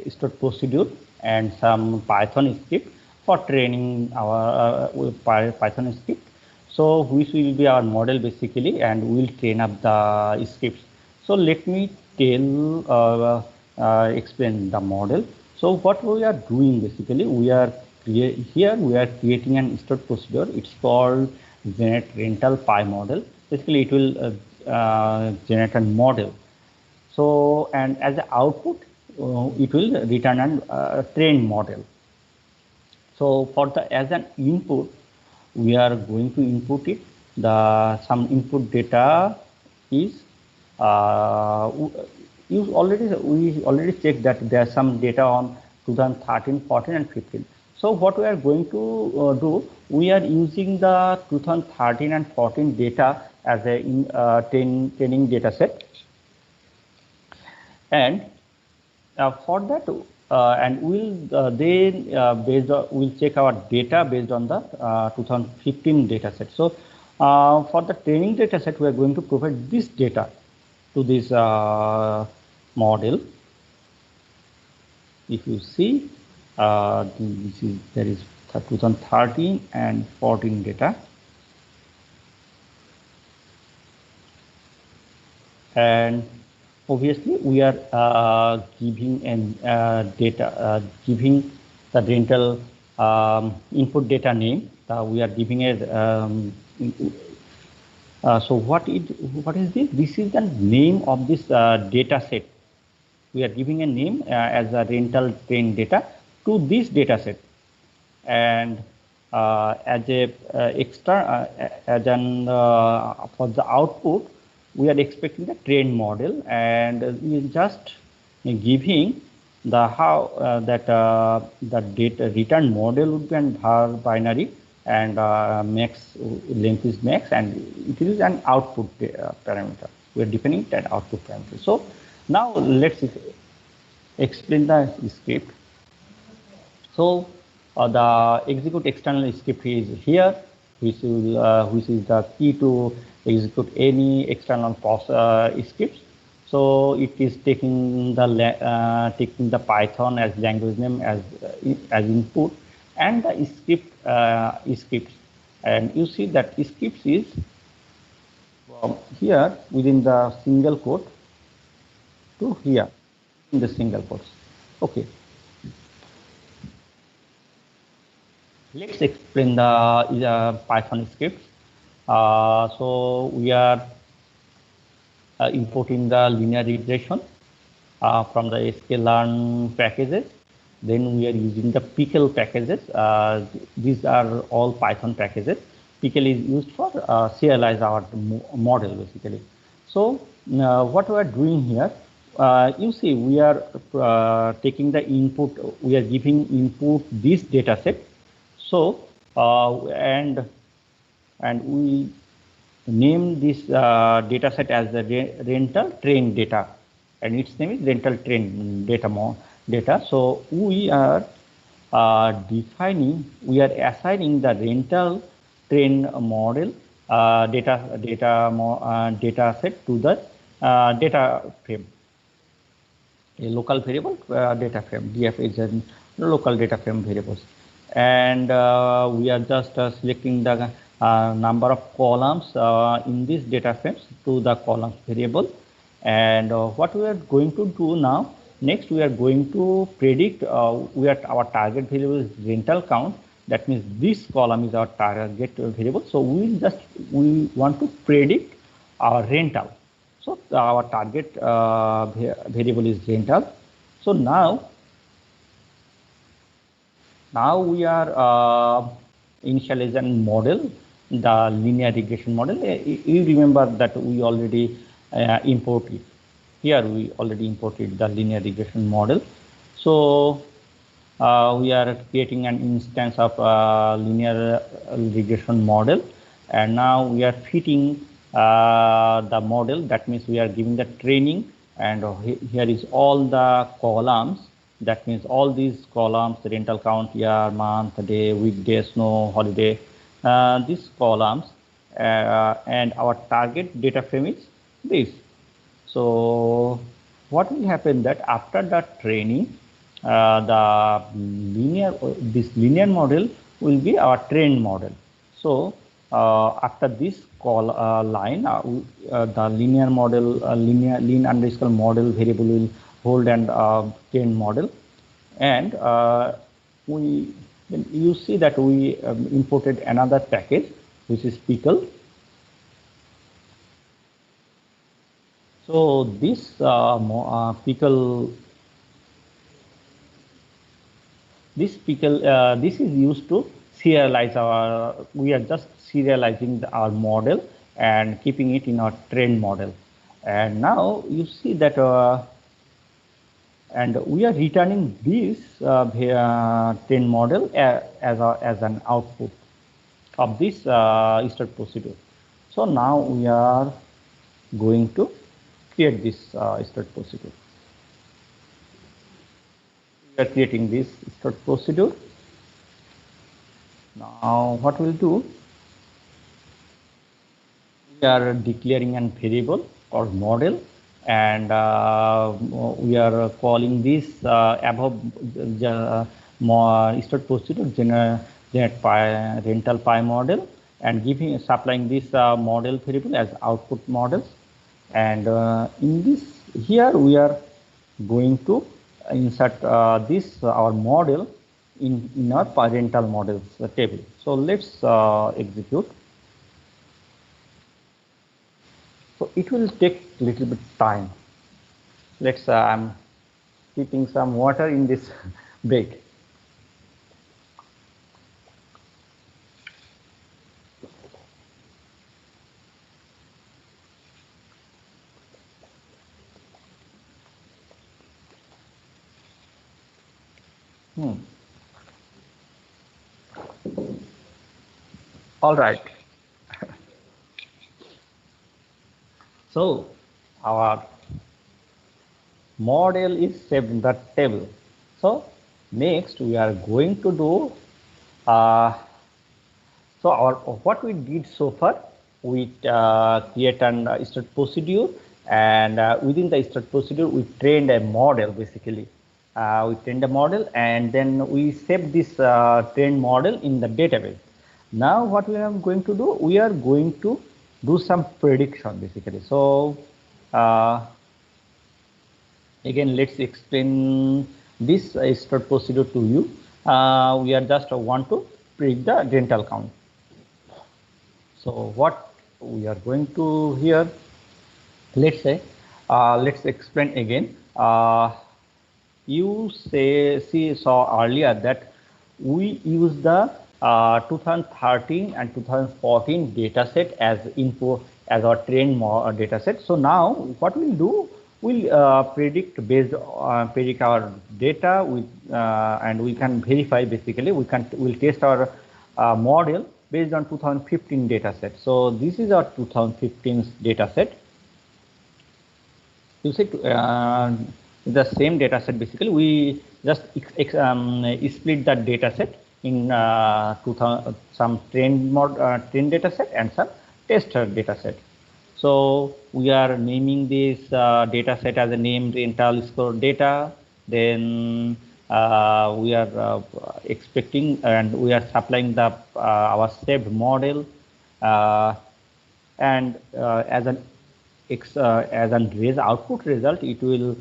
S13: stored procedure and some Python script for training our Python script. So which will be our model basically, and we'll train up the scripts. So let me explain the model. So what we are doing basically, we are creating an stored procedure. It's called generate rental py model. Basically, it will generate a model. So, and as an output, it will return a trained model. So for as an input, we are going to input it. Some input data is we already checked that there are some data on 2013, 14, and 15. So what we are going to do, we are using the 2013 and 14 data as a training data set. And for that, and we'll we'll check our data based on the 2015 data set. So for the training data set, we are going to provide this data to this model. If you see, there is 2013 and 14 data. And obviously, we are giving giving the rental input data name. We are giving it. So what is this? This is the name of this data set. We are giving a name as a rental train data to this data set, and as a extra for the output, we are expecting the trained model, and we are just giving the the data return model would be an binary, and max length is max, and it is an output parameter. We are defining that output parameter. So now let's explain the script. So the execute external script is here, which is the key to execute any external scripts. So it is taking the Python as language name as input, and the scripts. And you see that scripts is here within the single quote to here in the single quotes. Okay. Let's explain the Python scripts. So we are importing the linear regression from the sklearn packages. Then we are using the pickle packages. These are all Python packages. Pickle is used for serialize our model basically. So what we are doing here, you see we are taking the input, we are giving input this data set. So and we name this data set as the rental train data, and its name is rental train data. So we are we are assigning the rental train model data set to the data frame, a local variable data frame. DF is a local data frame variables, and we are just selecting the number of columns in this data frames to the columns variable. And what we are going to do now, next we are going to predict, our target variable is rental count. That means this column is our target variable. So we want to predict our rental. So our target variable is rental. So now we are initializing model, the linear regression model. You remember that we already imported. Here we already imported the linear regression model. So we are creating an instance of linear regression model, and now we are fitting the model. That means we are giving the training, and here is all the columns. That means all these columns, rental count, year, month, day, weekday, snow, holiday, these columns, and our target data frame is this. So what will happen that after the training, this linear model will be our trained model. So after this line, the linear model, lean underscore model variable will hold and trained model, and you see that we imported another package which is pickle. So this pickle, this is used to serialize our. We are just serializing our model and keeping it in our trained model. And now you see that, and we are returning this trained model as an output of this start procedure. So now we are going to create this start procedure. We are creating this start procedure. Now what we'll do, we are declaring a variable or model, and we are calling this above start procedure generate rental py model, and supplying this model variable as output models. And in this here we are going to insert this our model in our parental models table. So let's execute. So it will take a little bit time. Let's I'm keeping some water in this bag. All right. So our model is saved in the table. So next we are going to do what we did so far. We create an start procedure, and within the start procedure we trained a model basically. we train the model, and then we save this trained model in the database. Now what we are going to do, we are going to do some prediction basically. So again, let's explain this stored procedure to you. We are just want to predict the dental count. So what we are going to here, let's say, let's explain again. You saw earlier that we use the 2013 and 2014 data set as info as our trained data set. So now what we'll do, we'll predict our data with and we can verify basically. We'll test our model based on 2015 data set. So this is our 2015 data set. You see the same data set basically. We just split that data set in some trained data set and some tester data set. So we are naming this data set as a name rental score data. Then we are expecting and we are supplying the our saved model and as an output result, it will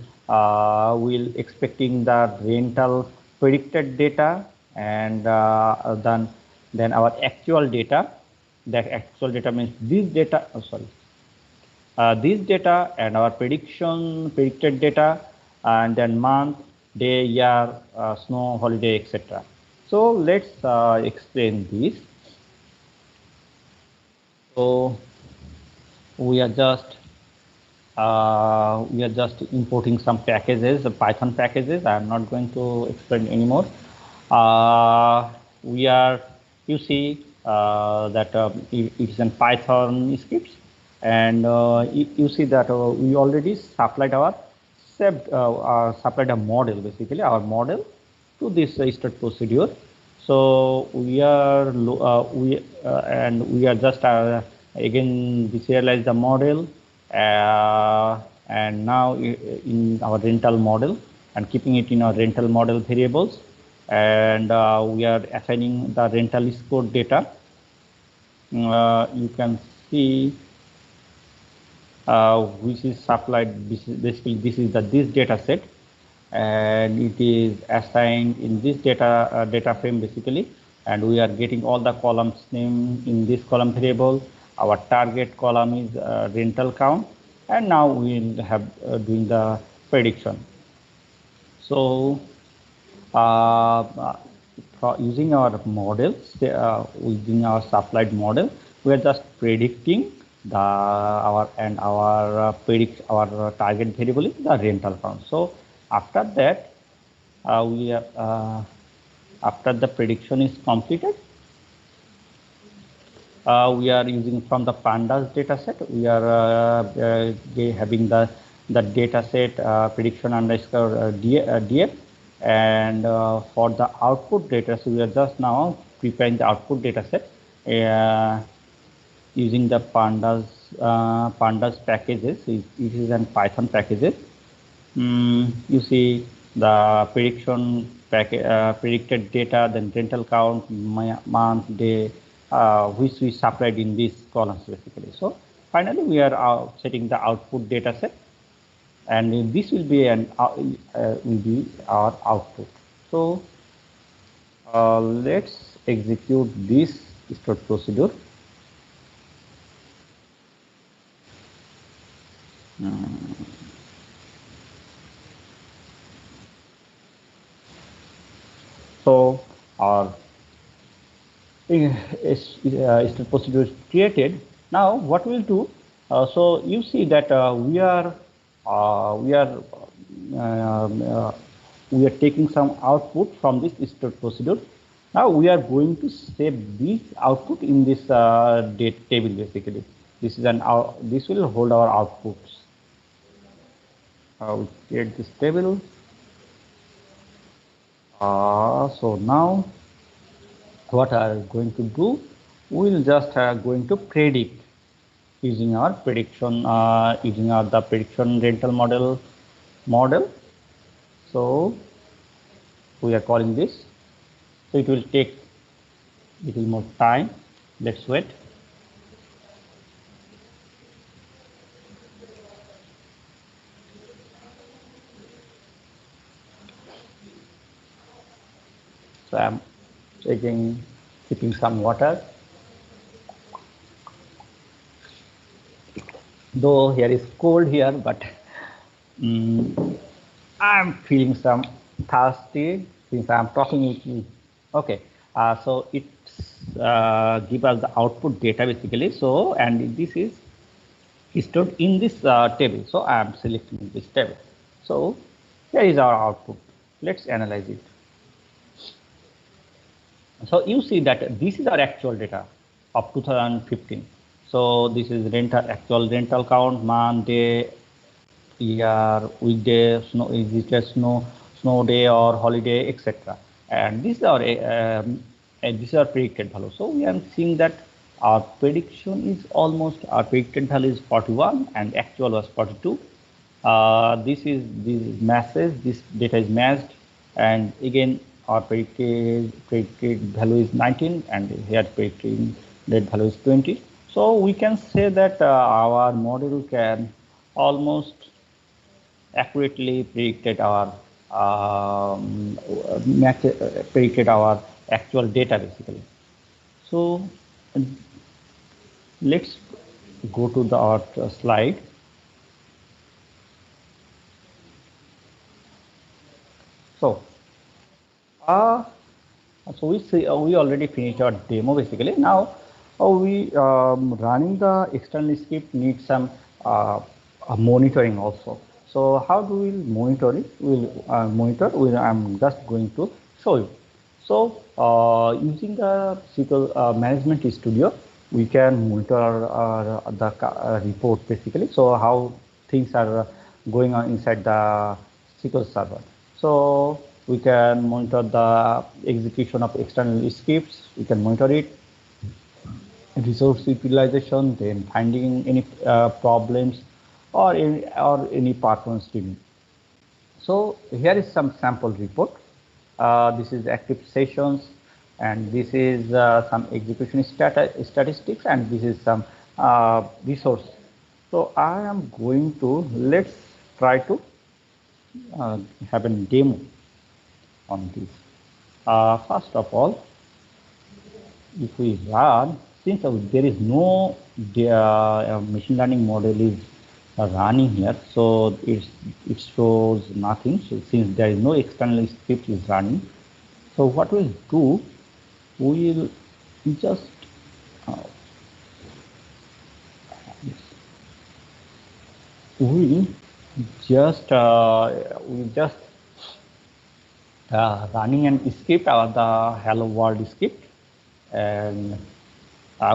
S13: expecting the rental predicted data and then our actual data. That actual data means this data. This data and our predicted data, and then month, day, year, snow, holiday, etc. So let's explain this. So we are just importing some packages, the Python packages. I'm not going to explain anymore. You see that it is in Python scripts, and you see that we already supplied our supplied a model, basically our model to this stored procedure. So we are just again deserialize the model and now in our rental model and keeping it in our rental model variables, and we are assigning the rental score data. You can see which is supplied. Basically this is this data set, and it is assigned in this data frame basically, and we are getting all the columns name in this column variable. Our target column is rental count, and now we'll have doing the prediction. So using our models, using our supplied model, we are just predicting our target variable is the rental count. So after that, after the prediction is completed, we are using from the pandas data set. We are having the data set prediction underscore df, and for the output data, so we are just now preparing the output data set using the pandas packages. It is in Python packages. You see the prediction predicted data, then rental count, month, day, which we supplied in these columns basically. So finally we are setting the output data set, and this will be our output. So let's execute this stored procedure. So our stored procedure is created. Now what we'll do, so you see that we are taking some output from this stored procedure. Now we are going to save this output in this date table basically. This is this will hold our outputs. We create this table. So now what I'm going to do, we'll just going to predict using our prediction, using the prediction rental model. So we are calling this. So it will take a little more time. Let's wait. So I'm sipping some water. Though here is cold here, but I'm feeling some thirsty since I'm talking with you. Okay, so it's give us the output data basically. So, and this is stored in this table. So I am selecting this table. So here is our output. Let's analyze it. So you see that this is our actual data of 2015. So this is actual rental count, month, day, year, weekday, snow, is it a snow day or holiday, etc. And this is our predicted value. So we are seeing that our prediction is our predicted value is 41 and actual was 42. This data is matched, and again our predicted value is 19, and here predicted value is 20. So we can say that our model can almost accurately predicted our actual data basically. So let's go to our slide. So we already finished our demo basically. Now we running the external script needs some monitoring also. So how do we monitor it? I'm just going to show you. So using the SQL Management Studio, we can monitor the report basically. So how things are going on inside the SQL server. So we can monitor the execution of external scripts. We can monitor it, resource utilization, then finding any problems or any performance tuning. So here is some sample report. This is active sessions, and this is some execution statistics, and this is some resource. So I am going to, let's try to have a demo on this. First of all, if we run, since there is no machine learning model is running here, so it shows nothing. So since there is no external script is running, so what we'll do, we'll just running an script, the hello world script, and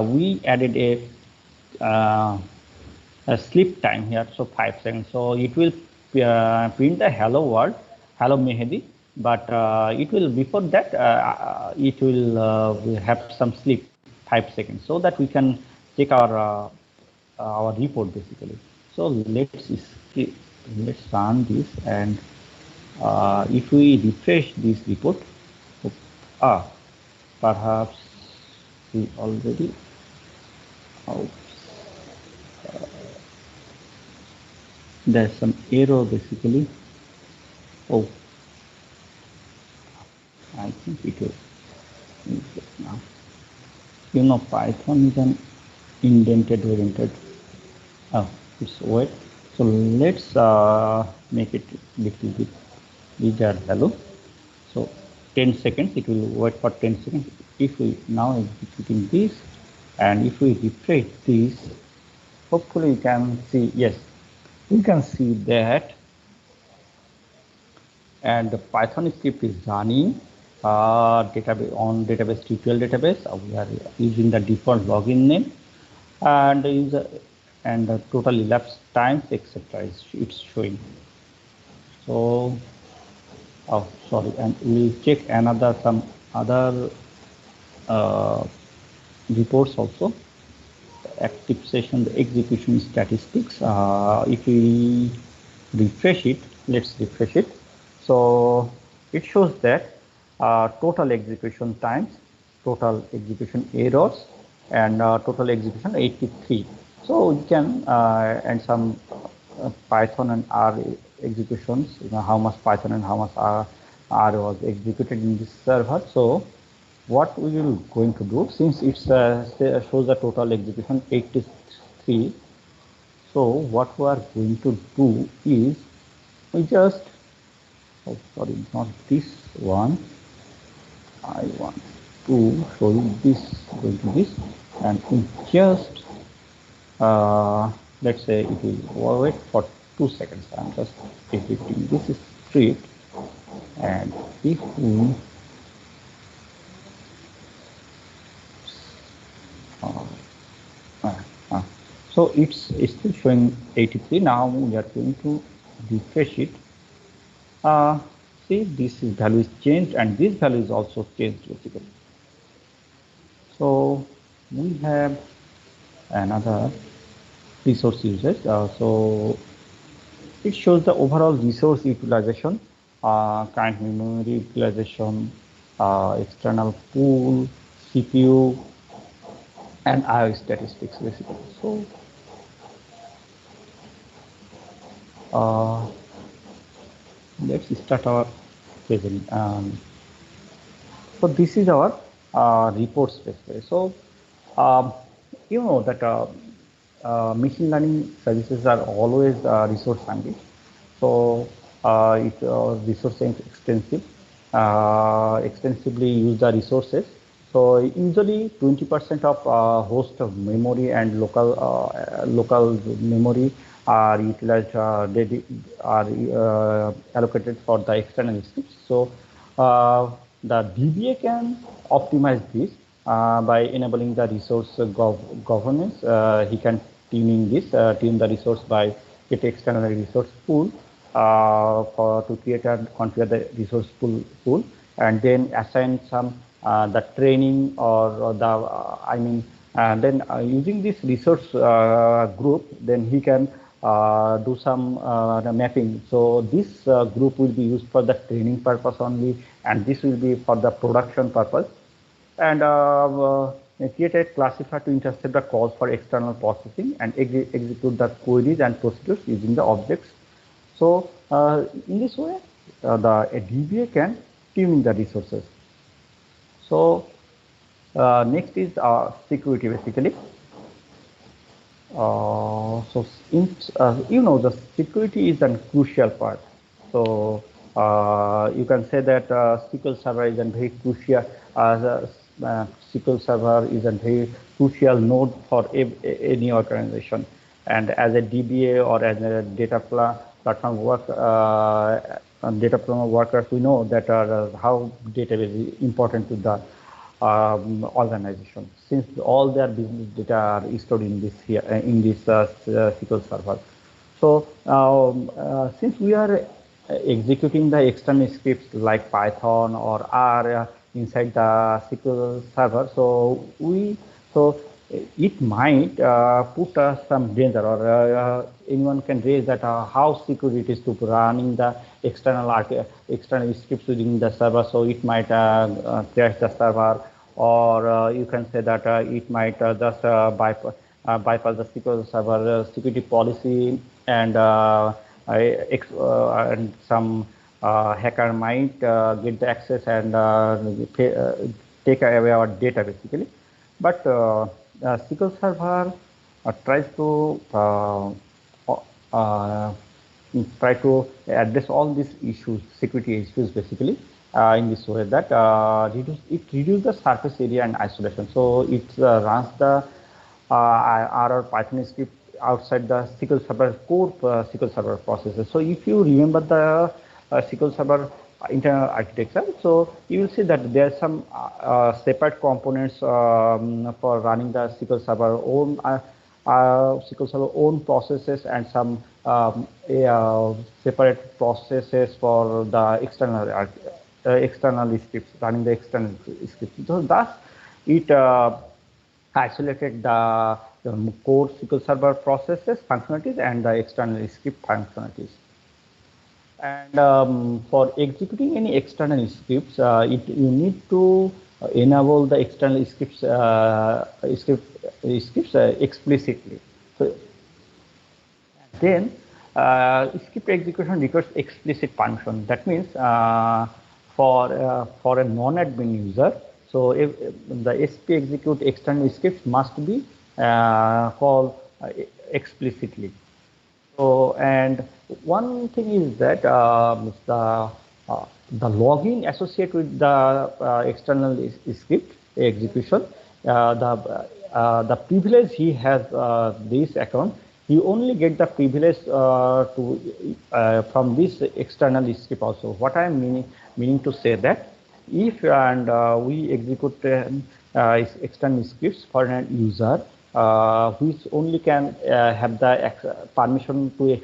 S13: we added a sleep time here, so 5 seconds. So it will print the hello world, hello Mehdi, but it will, before that it will have some sleep 5 seconds, so that we can check our report basically. So let's run this, and if we refresh this report, perhaps we already there's some error basically. Oh, I think it will now. You know, Python is an indented oriented. Oh, it's wait. So let's make it little bit bigger value. So 10 seconds, it will wait for 10 seconds. If we now executing this, and if we refresh this, hopefully you can see, yes, we can see that, and the Python script is running database on database tutorial database. We are using the default login name, and user and the total elapsed times, etc. It's showing. So, oh sorry, and we'll check some other reports also. Active session, the execution statistics. If we refresh it, let's refresh it. So it shows that total execution times, total execution errors, and total execution 83. So you can and some Python and R executions, how much Python and how much R was executed in this server. So what we will going to do, since it shows the total execution 83, so what we are going to do is we just, oh sorry, not this one, I want to show you this, going to this, and we just let's say it will wait for 2 seconds. I'm just editing this script, and if we so it's still showing 83. Now we are going to refresh it. See, this value is changed, and this value is also changed basically. So we have another resource usage. So it shows the overall resource utilization, current memory utilization, external pool, CPU, and IO statistics basically. So let's start our present. So this is our reports basically. So you know that machine learning services are always resource hungry. So it's resource extensive, extensively use the resources. So usually 20% of host of memory and local memory are utilized, they are allocated for the external scripts. So the DBA can optimize this by enabling the resource governance. He can tune the resource by get external resource pool to create and configure the resource pool, and then assign some the training or the then using this resource group, then he can do some the mapping. So this group will be used for the training purpose only, and this will be for the production purpose. And create a classifier to intercept the calls for external processing and execute the queries and procedures using the objects. So in this way, a DBA can tune the resources. So next is security basically. So you know, the security is a crucial part. So you can say that SQL Server is a very crucial. SQL Server is a very crucial node for any organization. And as a DBA or as a data platform workers, we know that how database is important to the organization, since all their business data are stored in this here in this SQL Server. So since we are executing the external scripts like Python or R inside the SQL Server, so it might put some danger, or anyone can raise that how secure it is to running the external scripts within the server. So it might crash the server, or you can say that it might just bypass the SQL Server security policy, and some hacker might get the access and take away our data basically. But SQL Server tries to address all these issues, security issues basically, in this way that reduces the surface area and isolation. So it runs the R or Python script outside the SQL Server core SQL Server processes. So if you remember the SQL Server internal architecture, so you will see that there are some separate components for running the SQL Server own processes, and some separate processes for the external scripts, running the external scripts. So thus it isolated the core SQL Server processes functionalities and the external script functionalities. And for executing any external scripts, you need to enable the external scripts explicitly. So then script execution requires explicit permission. That means for a non-admin user, so if the SP execute external scripts must be called explicitly. So, and one thing is that the login associated with the external script execution, the privilege he has this account, he only get the privilege from this external script also. What I am meaning to say that if we execute external scripts for an user, which only can have the permission to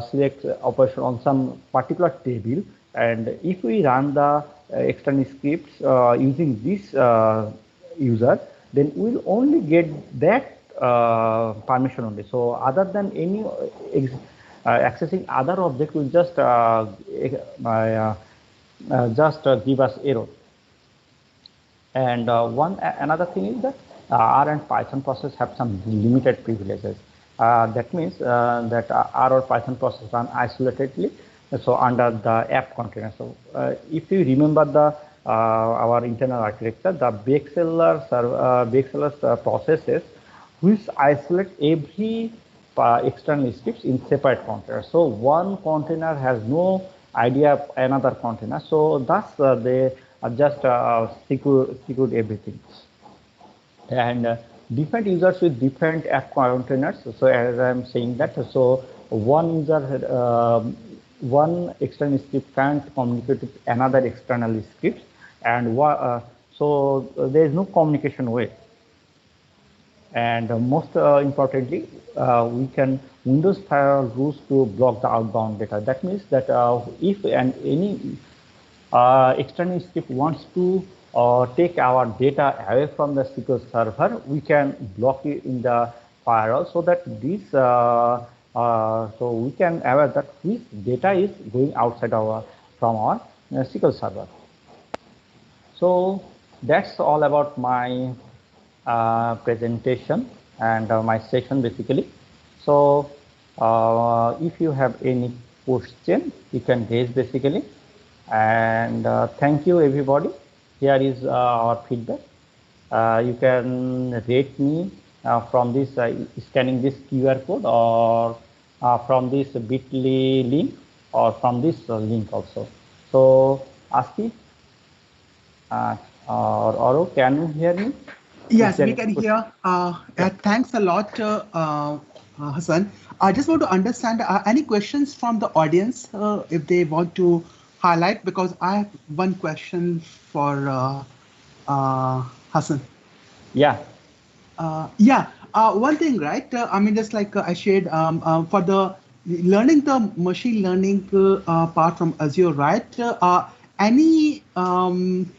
S13: select operation on some particular table, and if we run the external scripts using this user, then we'll only get that permission only. So other than any accessing other object will just give us error. And another thing is that R and Python process have some limited privileges. That means that R or Python process run isolatedly, so under the app container. So if you remember the our internal architecture, the Bake-Sellers processes which isolate every external scripts in separate containers. So one container has no idea of another container. So thus they just secured everything. And different users with different app containers. So as I'm saying that, so one user, one external script can't communicate with another external script, and so there is no communication way. And most importantly, we can Windows firewall rules to block the outbound data. That means that if any external script wants to take our data away from the SQL server, we can block it in the firewall, so that this so we can aware that this data is going outside from our SQL server. So that's all about my presentation and my session basically. So if you have any question, you can raise basically. And thank you everybody. Here is our feedback. You can rate me from this scanning this QR code, or from this bit.ly link, or from this link also. So Asti or Oro, can you hear me?
S5: Yes, we can hear. Thanks a lot, Hassan. I just want to understand any questions from the audience if they want to highlight, because I have one question for Hassan.
S13: Yeah.
S5: One thing, right? I mean, just like I shared for the learning the machine learning part from Azure, right? Any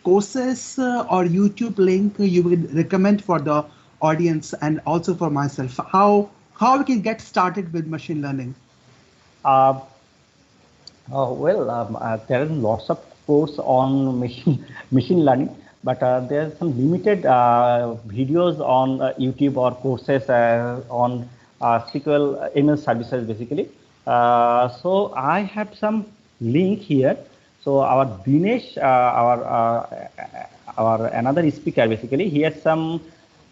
S5: courses or YouTube link you would recommend for the audience and also for myself? How we can get started with machine learning?
S13: Well, there are lots of courses on machine learning, but there are some limited videos on YouTube or courses on SQL ML services basically. So I have some link here. So our Dinesh, our another speaker basically, he has some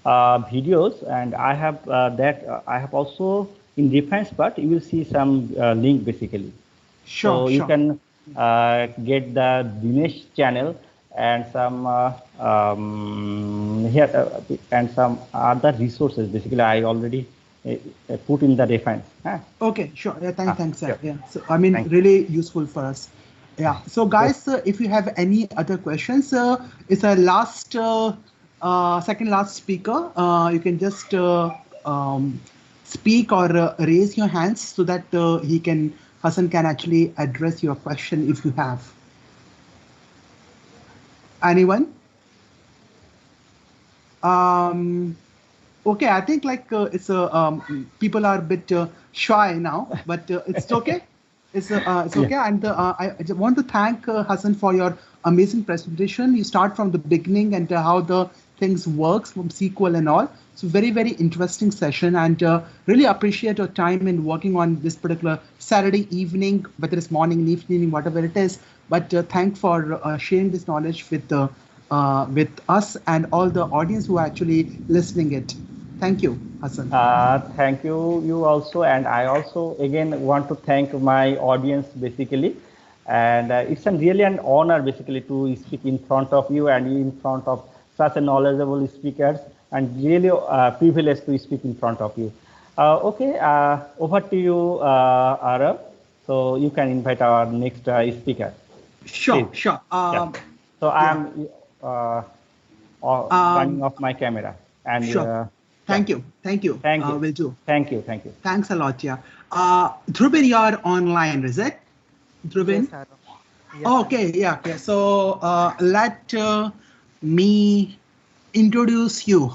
S13: videos, and I have that I have also in reference part. You will see some link basically.
S5: Sure.
S13: So you can get the Dinesh channel and some here and some other resources. Basically, I already put in the reference.
S5: Okay, sure. Yeah, thanks, sir.
S13: Sure.
S5: Yeah, so I mean, really useful for us. Yeah. So, guys, if you have any other questions, it's a last, second last speaker. You can just speak or raise your hands so that Hassan can actually address your question if you have. Anyone? Okay, I think like it's people are a bit shy now, but it's okay. It's okay. And I just want to thank Hassan for your amazing presentation. You start from the beginning and how the things works from SQL and all. It's a very, very interesting session, and really appreciate your time in working on this particular Saturday evening, whether it's morning, evening, whatever it is. But thank for sharing this knowledge with us and all the audience who are actually listening it. Thank you, Hassan.
S13: Thank you, you also, and I also again want to thank my audience basically, and it's really an honor basically to speak in front of you and in front of such a knowledgeable speakers, and really privileged to speak in front of you. Okay, over to you, Arav. So you can invite our next speaker.
S5: Sure,
S13: Please.
S5: sure.
S13: Yeah. So I'm turning off my camera and.
S5: Sure. Thank you. Thank you.
S13: Thank you.
S5: Will do.
S13: Thank you. Thank you.
S5: Thanks a lot. Yeah. Dhrubin, you are online, is it? Dhrubin?
S14: Yes, yes,
S5: okay. Yeah. Okay. So let me introduce you.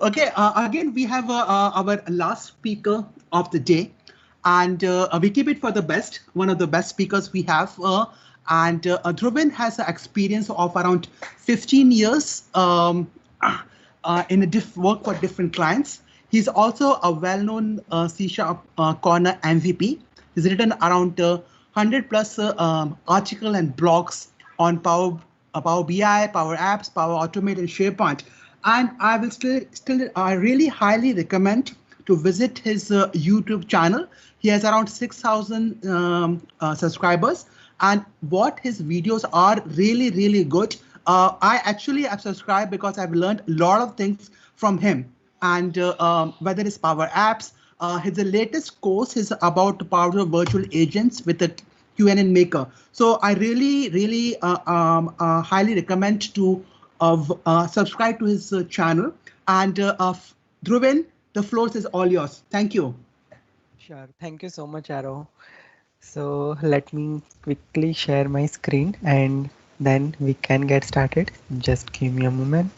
S5: Okay. Again, we have our last speaker of the day, and we keep it for the best. One of the best speakers we have. And Dhrubin has an experience of around 15 years. In a work for different clients. He's also a well-known C# corner MVP. He's written around 100 plus article and blogs on Power BI, Power Apps, Power Automate, and SharePoint. And I will still really highly recommend to visit his YouTube channel. He has around 6,000 subscribers, and what his videos are really, really good. I actually have subscribed because I've learned a lot of things from him. And whether it's Power Apps, his latest course is about Power Virtual Agents with the QNN Maker. So I really, really highly recommend to subscribe to his channel. And Dhrubin, the floor is all yours. Thank you.
S14: Sure. Thank you so much, Arrow. So let me quickly share my screen and then we can get started. Just give me a moment.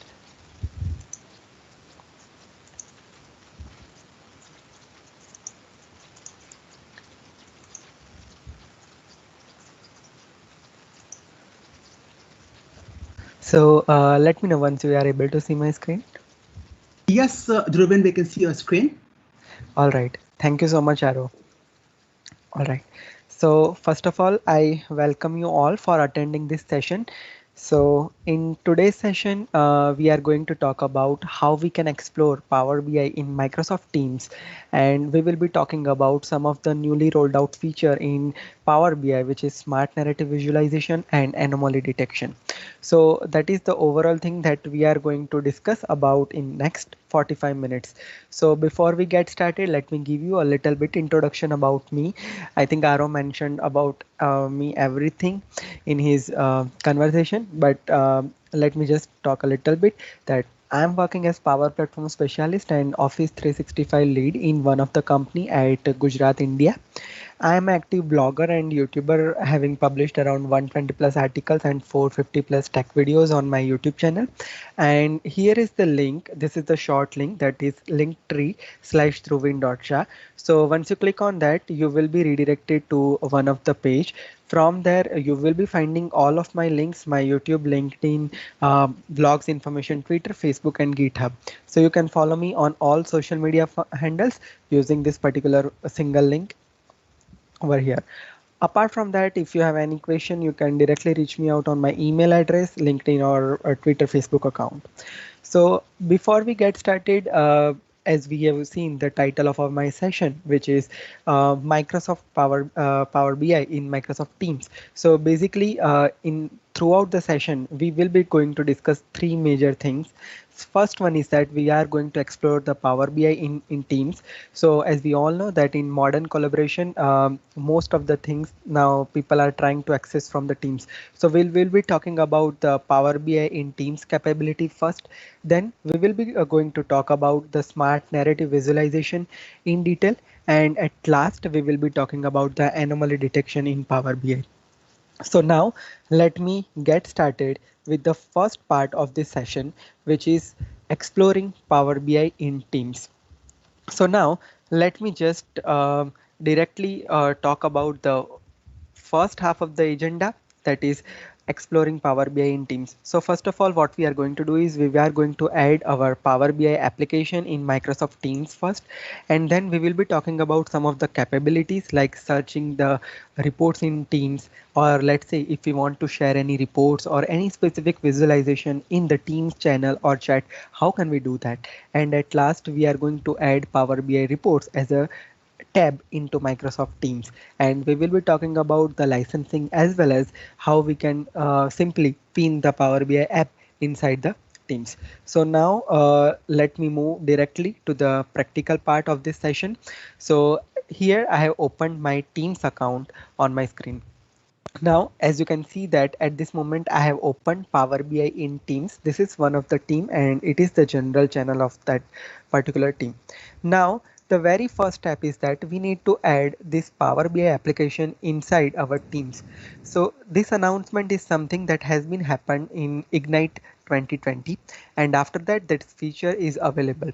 S14: So let me know once you are able to see my screen.
S5: Yes, Dhrubin, we can see your screen.
S14: All right. Thank you so much, Arrow. All right. So first of all, I welcome you all for attending this session. So in today's session, we are going to talk about how we can explore Power BI in Microsoft Teams. And we will be talking about some of the newly rolled out feature in Power BI, which is smart narrative visualization and anomaly detection. So that is the overall thing that we are going to discuss about in next 45 minutes. So before we get started, let me give you a little bit introduction about me. I think Aro mentioned about me everything in his conversation, but let me just talk a little bit that I'm working as Power Platform Specialist and Office 365 lead in one of the company at Gujarat, India. I am an active blogger and YouTuber, having published around 120 plus articles and 450 plus tech videos on my YouTube channel. And here is the link. This is the short link, that is linktree/dhrubin.sha. So once you click on that, you will be redirected to one of the page. From there, you will be finding all of my links, my YouTube, LinkedIn, blogs, information, Twitter, Facebook, and GitHub. So you can follow me on all social media handles using this particular single link over here. Apart from that, if you have any question, you can directly reach me out on my email address, LinkedIn, or Twitter, Facebook account. So before we get started, as we have seen the title of my session, which is Microsoft Power BI in Microsoft Teams. So basically, in throughout the session, we will be going to discuss three major things. First one is that we are going to explore the Power BI in Teams. So as we all know that in modern collaboration, most of the things now people are trying to access from the Teams. So we'll be talking about the Power BI in Teams capability first. Then we will be going to talk about the smart narrative visualization in detail. And at last, we will be talking about the anomaly detection in Power BI. So now let me get started with the first part of this session, which is exploring Power BI in Teams. So now let me just directly talk about the first half of the agenda, that is exploring Power BI in Teams. So first of all, what we are going to do is we are going to add our Power BI application in Microsoft Teams first, and then we will be talking about some of the capabilities like searching the reports in Teams, or let's say if we want to share any reports or any specific visualization in the Teams channel or chat, how can we do that? And at last, we are going to add Power BI reports as a tab into Microsoft Teams, and we will be talking about the licensing as well as how we can simply pin the Power BI app inside the Teams. So now let me move directly to the practical part of this session. So here I have opened my Teams account on my screen. Now, as you can see that at this moment I have opened Power BI in Teams. This is one of the team and it is the general channel of that particular team. Now, the very first step is that we need to add this Power BI application inside our Teams. So this announcement is something that has been happened in Ignite 2020, and after that this feature is available.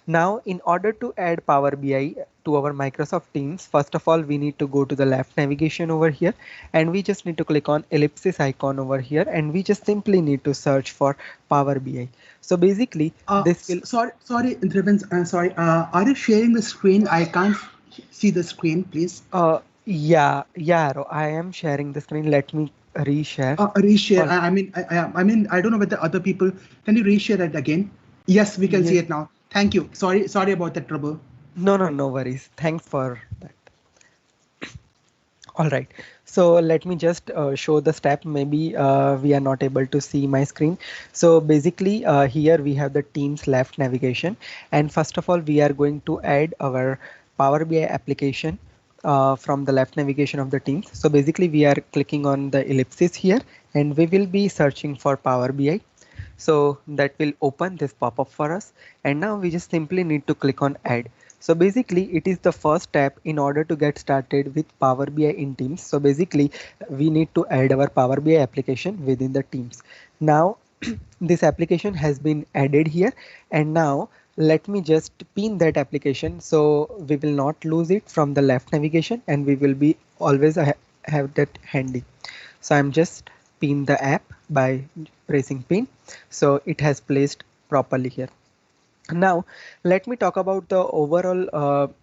S14: Now, in order to add Power BI to our Microsoft Teams, first of all, we need to go to the left navigation over here, and we just need to click on ellipsis icon over here, and we just simply need to search for Power BI. So basically, this will.
S5: Sorry, Driven. Sorry. Are you sharing the screen? I can't see the screen, please.
S14: Yeah, I am sharing the screen. Let me reshare.
S5: Reshare. I mean, I don't know whether other people. Can you reshare it again? Yes, we can see it now. Thank you. Sorry about that trouble.
S14: No worries. Thanks for that. All right, so let me just show the step. Maybe we are not able to see my screen. So basically here we have the Teams left navigation, and first of all we are going to add our Power BI application from the left navigation of the Teams. So basically we are clicking on the ellipsis here, and we will be searching for Power BI. So that will open this pop-up for us, and now we just simply need to click on add. So basically it is the first step in order to get started with Power BI in Teams. So basically we need to add our Power BI application within the Teams. Now this application has been added here, and now let me just pin that application so we will not lose it from the left navigation, and we will be always have that handy. So I'm just pin the app by pressing pin, so it has placed properly here. Now let me talk about the overall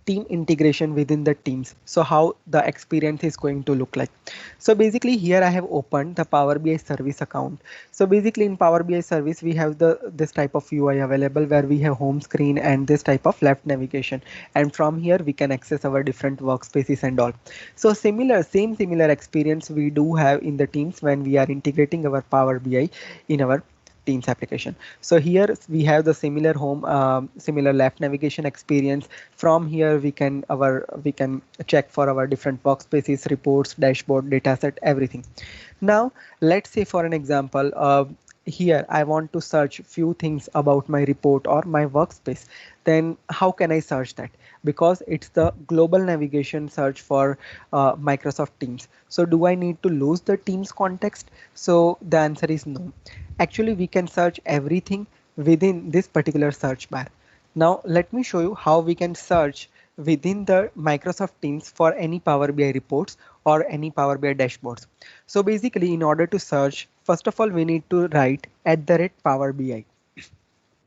S14: team integration within the Teams. So how the experience is going to look like. So basically here I have opened the Power BI service account. So basically in Power BI service we have this type of UI available where we have home screen and this type of left navigation, and from here we can access our different workspaces and all. So similar experience we do have in the Teams when we are integrating our Power BI in our Teams application. So here we have the similar home, similar left navigation experience. From here we can check for our different workspaces, reports, dashboard, dataset, everything. Now let's say for an example, here I want to search few things about my report or my workspace. Then how can I search that? Because it's the global navigation search for Microsoft Teams. So do I need to lose the Teams context? So the answer is no. Actually, we can search everything within this particular search bar. Now let me show you how we can search within the Microsoft Teams for any Power BI reports or any Power BI dashboards. So basically in order to search, first of all we need to write @Power BI.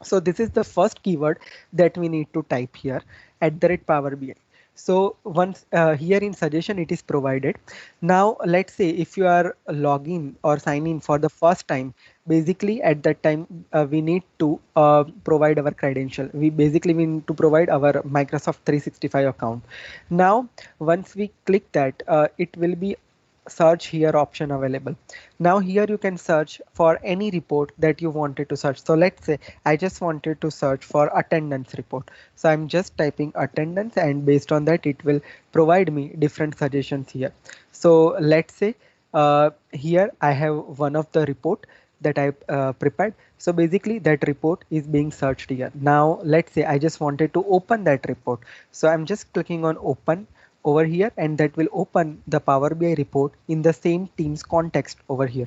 S14: So this is the first keyword that we need to type here, @Power BI. So once here in suggestion it is provided. Now let's say if you are login or sign in for the first time, basically at that time we need to provide our credential. We need to provide our Microsoft 365 account. Now once we click that, it will be search here option available. Now here you can search for any report that you wanted to search. So let's say I just wanted to search for attendance report. So I'm just typing attendance, and based on that it will provide me different suggestions here. So let's say here I have one of the report that I prepared. So basically that report is being searched here. Now let's say I just wanted to open that report. So I'm just clicking on open over here, and that will open the Power BI report in the same Teams context over here.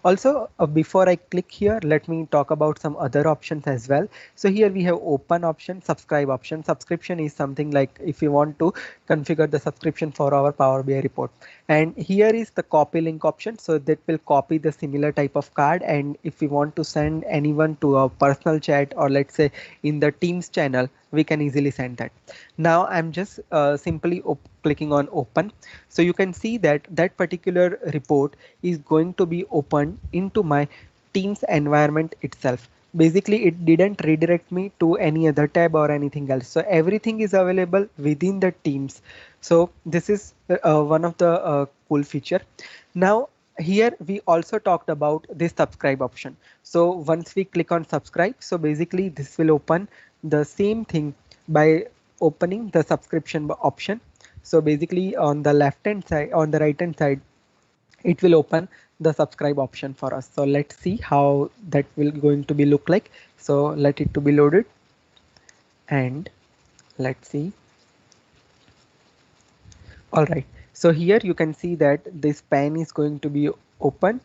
S14: Also, before I click here, let me talk about some other options as well. So here we have open option, subscribe option. Subscription is something like if you want to configure the subscription for our Power BI report. And here is the copy link option. So that will copy the similar type of card. And if we want to send anyone to a personal chat, or let's say in the Teams channel, we can easily send that. Now I'm just simply clicking on open. So you can see that that particular report is going to be opened into my Teams environment itself. Basically, it didn't redirect me to any other tab or anything else. So everything is available within the Teams. So this is one of the cool feature. Now here we also talked about this subscribe option. So once we click on subscribe, so basically this will open the same thing by opening the subscription option. So basically on the left hand side, on the right hand side, it will open the subscribe option for us. So let's see how that will going to be look like. So let it to be loaded, and let's see. All right, so here you can see that this pane is going to be open,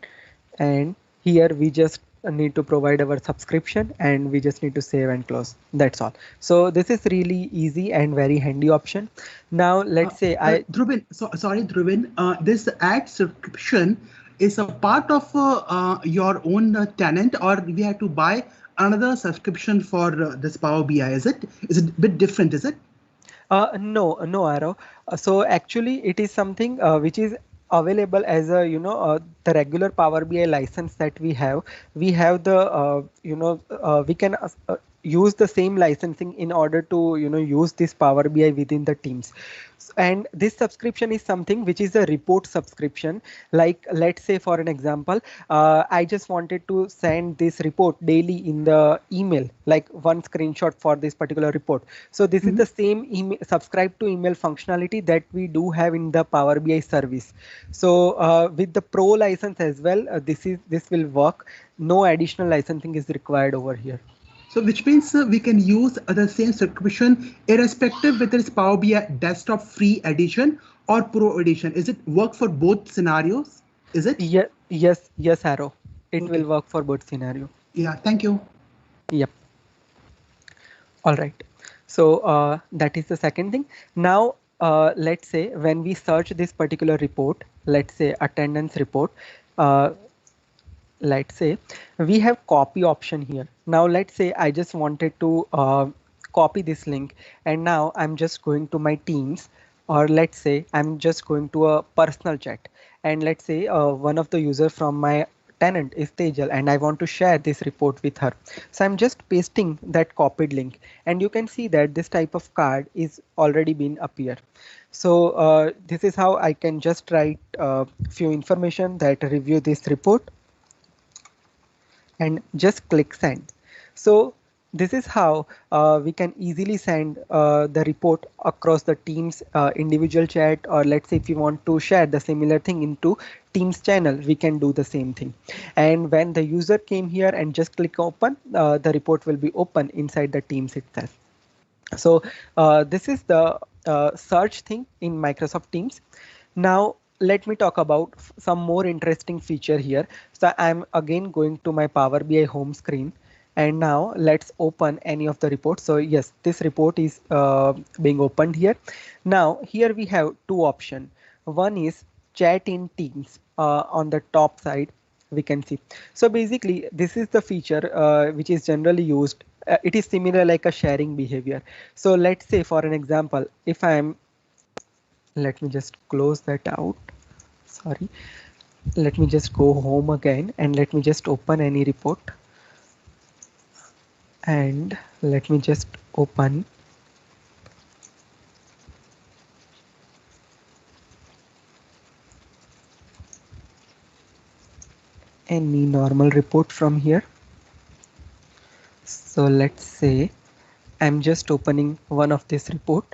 S14: and here we just need to provide our subscription, and we just need to save and close. That's all. So this is really easy and very handy option. Now let's say
S5: Dhruvin, sorry Dhruvin, this ad subscription is a part of your own tenant, or we have to buy another subscription for this Power BI? Is it a bit different? Is it?
S14: No, Arrow. So actually it is something which is available as a the regular Power BI license that we have. We have the we can use the same licensing in order to use this Power BI within the Teams. And this subscription is something which is a report subscription. Like let's say for an example, I just wanted to send this report daily in the email, like one screenshot for this particular report. So this is the same email, subscribe to email functionality that we do have in the Power BI service. So with the Pro license as well, this will work. No additional licensing is required over here.
S5: So which means we can use the same subscription irrespective whether it's Power BI desktop free edition or pro edition. Is it work for both scenarios? Is it?
S14: Yeah, yes, Arrow. It will work for both scenario.
S5: Yeah, thank you.
S14: Yep. All right. So that is the second thing. Now let's say when we search this particular report, let's say attendance report, let's say we have copy option here. Now let's say I just wanted to copy this link, and now I'm just going to my Teams, or let's say I'm just going to a personal chat, and let's say one of the user from my tenant is Tejal, and I want to share this report with her. So I'm just pasting that copied link, and you can see that this type of card is already been appear. So this is how I can just write few information that review this report, and just click send. So this is how we can easily send the report across the Teams individual chat, or let's say if you want to share the similar thing into Teams channel, we can do the same thing. And when the user came here and just click open, the report will be open inside the Teams itself. So this is the search thing in Microsoft Teams. Now let me talk about some more interesting feature here. So I'm again going to my Power BI home screen, and now let's open any of the reports. So yes, this report is being opened here. Now here we have two options. One is chat in Teams on the top side, we can see. So basically this is the feature which is generally used. It is similar like a sharing behavior. So let's say for an example, if I'm, let me just close that out. Sorry. Let me just go home again, and let me just open any report. And let me just open any normal report from here. So let's say I'm just opening one of this report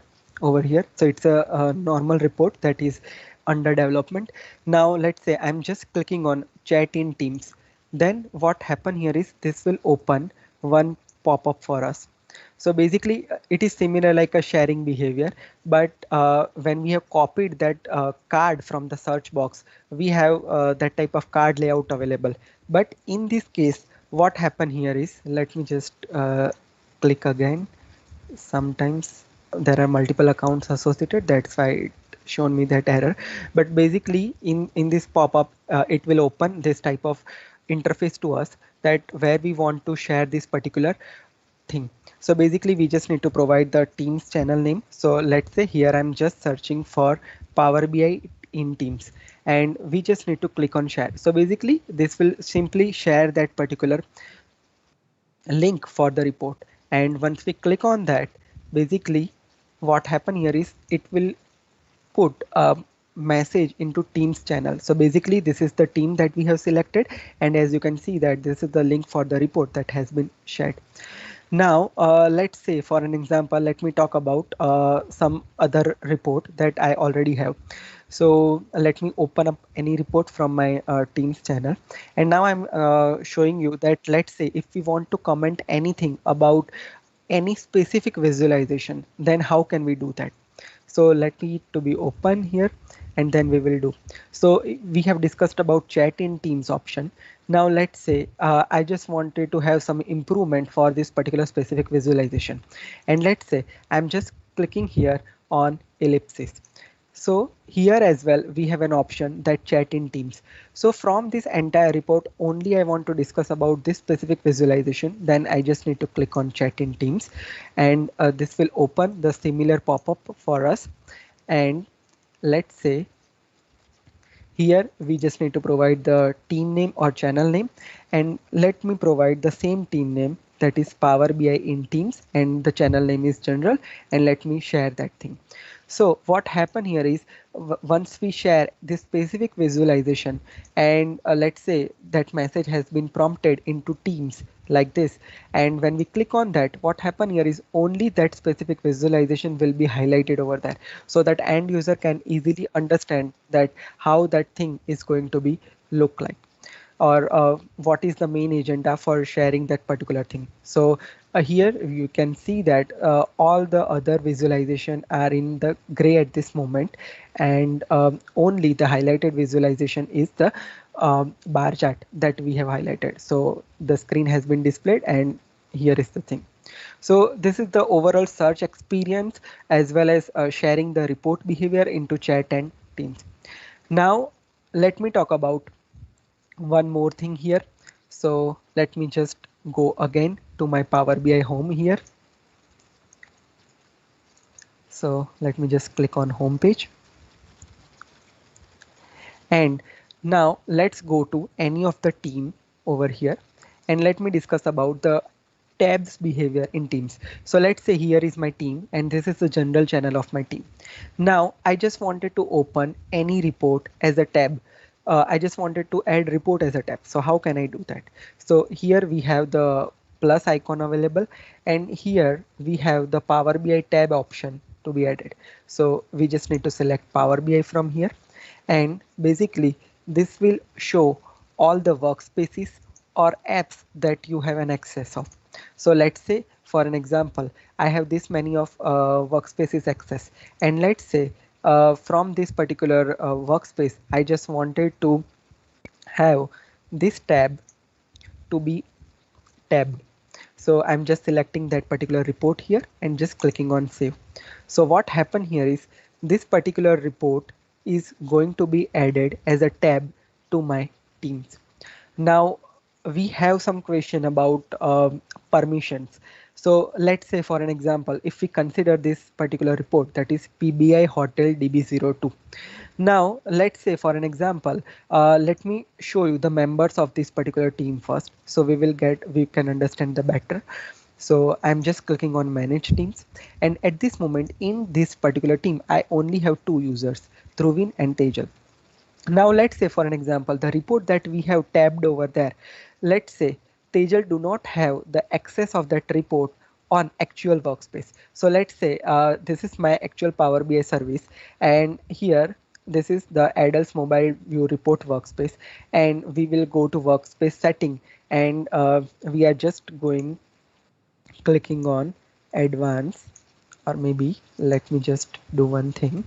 S14: over here. So it's a normal report that is under development. Now let's say I'm just clicking on chat in Teams. Then what happen here is this will open one pop-up for us. So basically it is similar like a sharing behavior, but when we have copied that card from the search box, we have that type of card layout available. But in this case, what happened here is, let me just click again. Sometimes there are multiple accounts associated, that's why it shown me that error. But basically in this pop-up, it will open this type of interface to us, that where we want to share this particular thing. So basically we just need to provide the Teams channel name. So let's say here I'm just searching for Power BI in Teams, and we just need to click on share. So basically this will simply share that particular link for the report. And once we click on that, basically what happen here is it will put a message into Teams channel. So basically this is the team that we have selected, and as you can see that this is the link for the report that has been shared. Now let's say for an example, let me talk about some other report that I already have. So let me open up any report from my Teams channel, and now I'm showing you that, let's say if we want to comment anything about any specific visualization, then how can we do that? So let me to be open here, and then we will do. So we have discussed about chat in Teams option. Now let's say I just wanted to have some improvement for this particular specific visualization, and let's say I'm just clicking here on ellipsis. So here as well we have an option that chat in Teams. So from this entire report, only I want to discuss about this specific visualization, then I just need to click on chat in Teams, and this will open the similar pop-up for us. And let's say here we just need to provide the team name or channel name, and let me provide the same team name, that is Power BI in Teams, and the channel name is general, and let me share that thing. So what happened here is, once we share this specific visualization, and let's say that message has been prompted into Teams like this, and when we click on that, what happened here is only that specific visualization will be highlighted over there, so that end user can easily understand that how that thing is going to be look like, or what is the main agenda for sharing that particular thing. So here you can see that all the other visualization are in the gray at this moment, and only the highlighted visualization is the bar chart that we have highlighted. So the screen has been displayed, and here is the thing. So this is the overall search experience, as well as sharing the report behavior into chat and Teams. Now let me talk about one more thing here. So let me just go again to my Power BI home here. So let me just click on home page, and now let's go to any of the team over here, and let me discuss about the tabs behavior in Teams. So let's say here is my team, and this is the general channel of my team. Now I just wanted to open any report as a tab. I just wanted to add report as a tab. So how can I do that? So here we have the plus icon available, and here we have the Power BI tab option to be added. So we just need to select Power BI from here, and basically this will show all the workspaces or apps that you have an access of. So let's say for an example, I have this many of workspaces access, and let's say from this particular workspace, I just wanted to have this tab to be tabbed. So I'm just selecting that particular report here and just clicking on save. So what happened here is, this particular report is going to be added as a tab to my Teams. Now we have some question about permissions. So let's say for an example, if we consider this particular report, that is PBI Hotel DB02. Now let's say for an example, let me show you the members of this particular team first, so we can understand the better. So I'm just clicking on manage teams, and at this moment in this particular team I only have two users, Dhruvin and Tejal. Now let's say for an example, the report that we have tabbed over there, let's say Tejal do not have the access of that report on actual workspace. So let's say this is my actual Power BI service, and here this is the adults mobile view report workspace, and we will go to workspace setting, and we are just clicking on advance, or maybe let me just do one thing.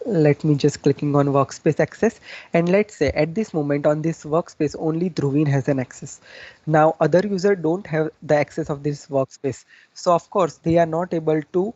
S14: Let me just clicking on workspace access, and let's say at this moment on this workspace only Dhruvin has an access. Now other user don't have the access of this workspace, so of course they are not able to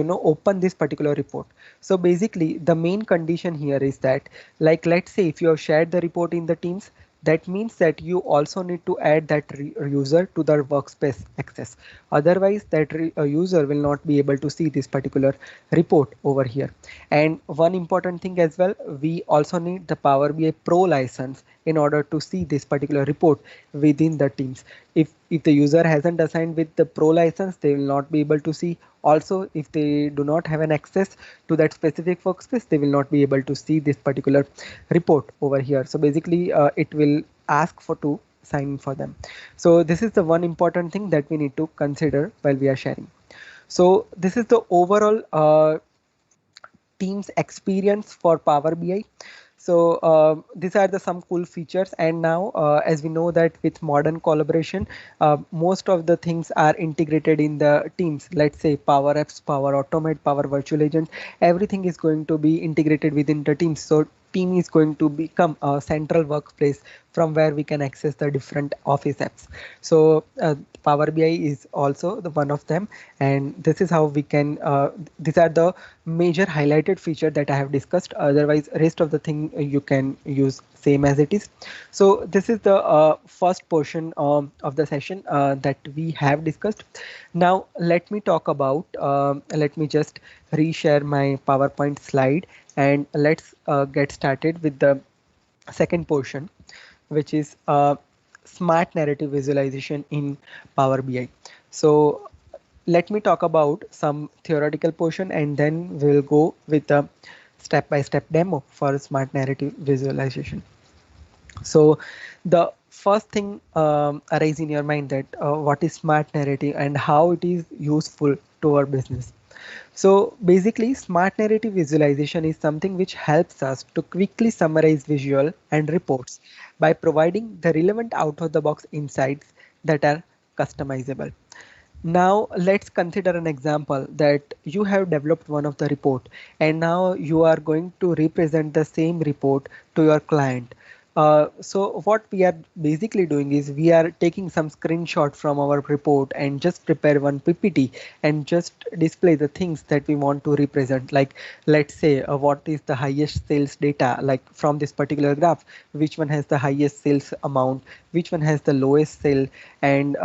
S14: open this particular report. So basically the main condition here is that, like, let's say if you have shared the report in the Teams, that means that you also need to add that user to the workspace access. Otherwise that user will not be able to see this particular report over here. And one important thing as well, we also need the Power BI Pro license in order to see this particular report within the Teams. If the user hasn't assigned with the Pro license, they will not be able to see. Also, if they do not have an access to that specific workspace, they will not be able to see this particular report over here. So basically it will ask for to sign in for them. So this is the one important thing that we need to consider while we are sharing. So this is the overall Teams experience for Power BI. So these are the some cool features, and now as we know that with modern collaboration, most of the things are integrated in the Teams. Let's say Power Apps, Power Automate, Power Virtual Agent, everything is going to be integrated within the Teams. So Team is going to become a central workplace from where we can access the different Office apps. So Power BI is also the one of them, and this is how we can. These are the major highlighted feature that I have discussed. Otherwise, rest of the thing you can use same as it is. So this is the first portion of the session that we have discussed. Now let me talk about. Let me just reshare my PowerPoint slide, and let's get started with the second portion, which is smart narrative visualization in Power BI. So let me talk about some theoretical portion, and then we'll go with a step-by-step demo for smart narrative visualization. So the first thing arise in your mind that what is smart narrative and how it is useful to our business. So basically, smart narrative visualization is something which helps us to quickly summarize visual and reports by providing the relevant out-of-the-box insights that are customizable. Now let's consider an example that you have developed one of the report, and now you are going to represent the same report to your client. So what we are basically doing is we are taking some screenshot from our report and just prepare one PPT and just display the things that we want to represent. Like, let's say what is the highest sales data, like from this particular graph, which one has the highest sales amount, which one has the lowest sale, and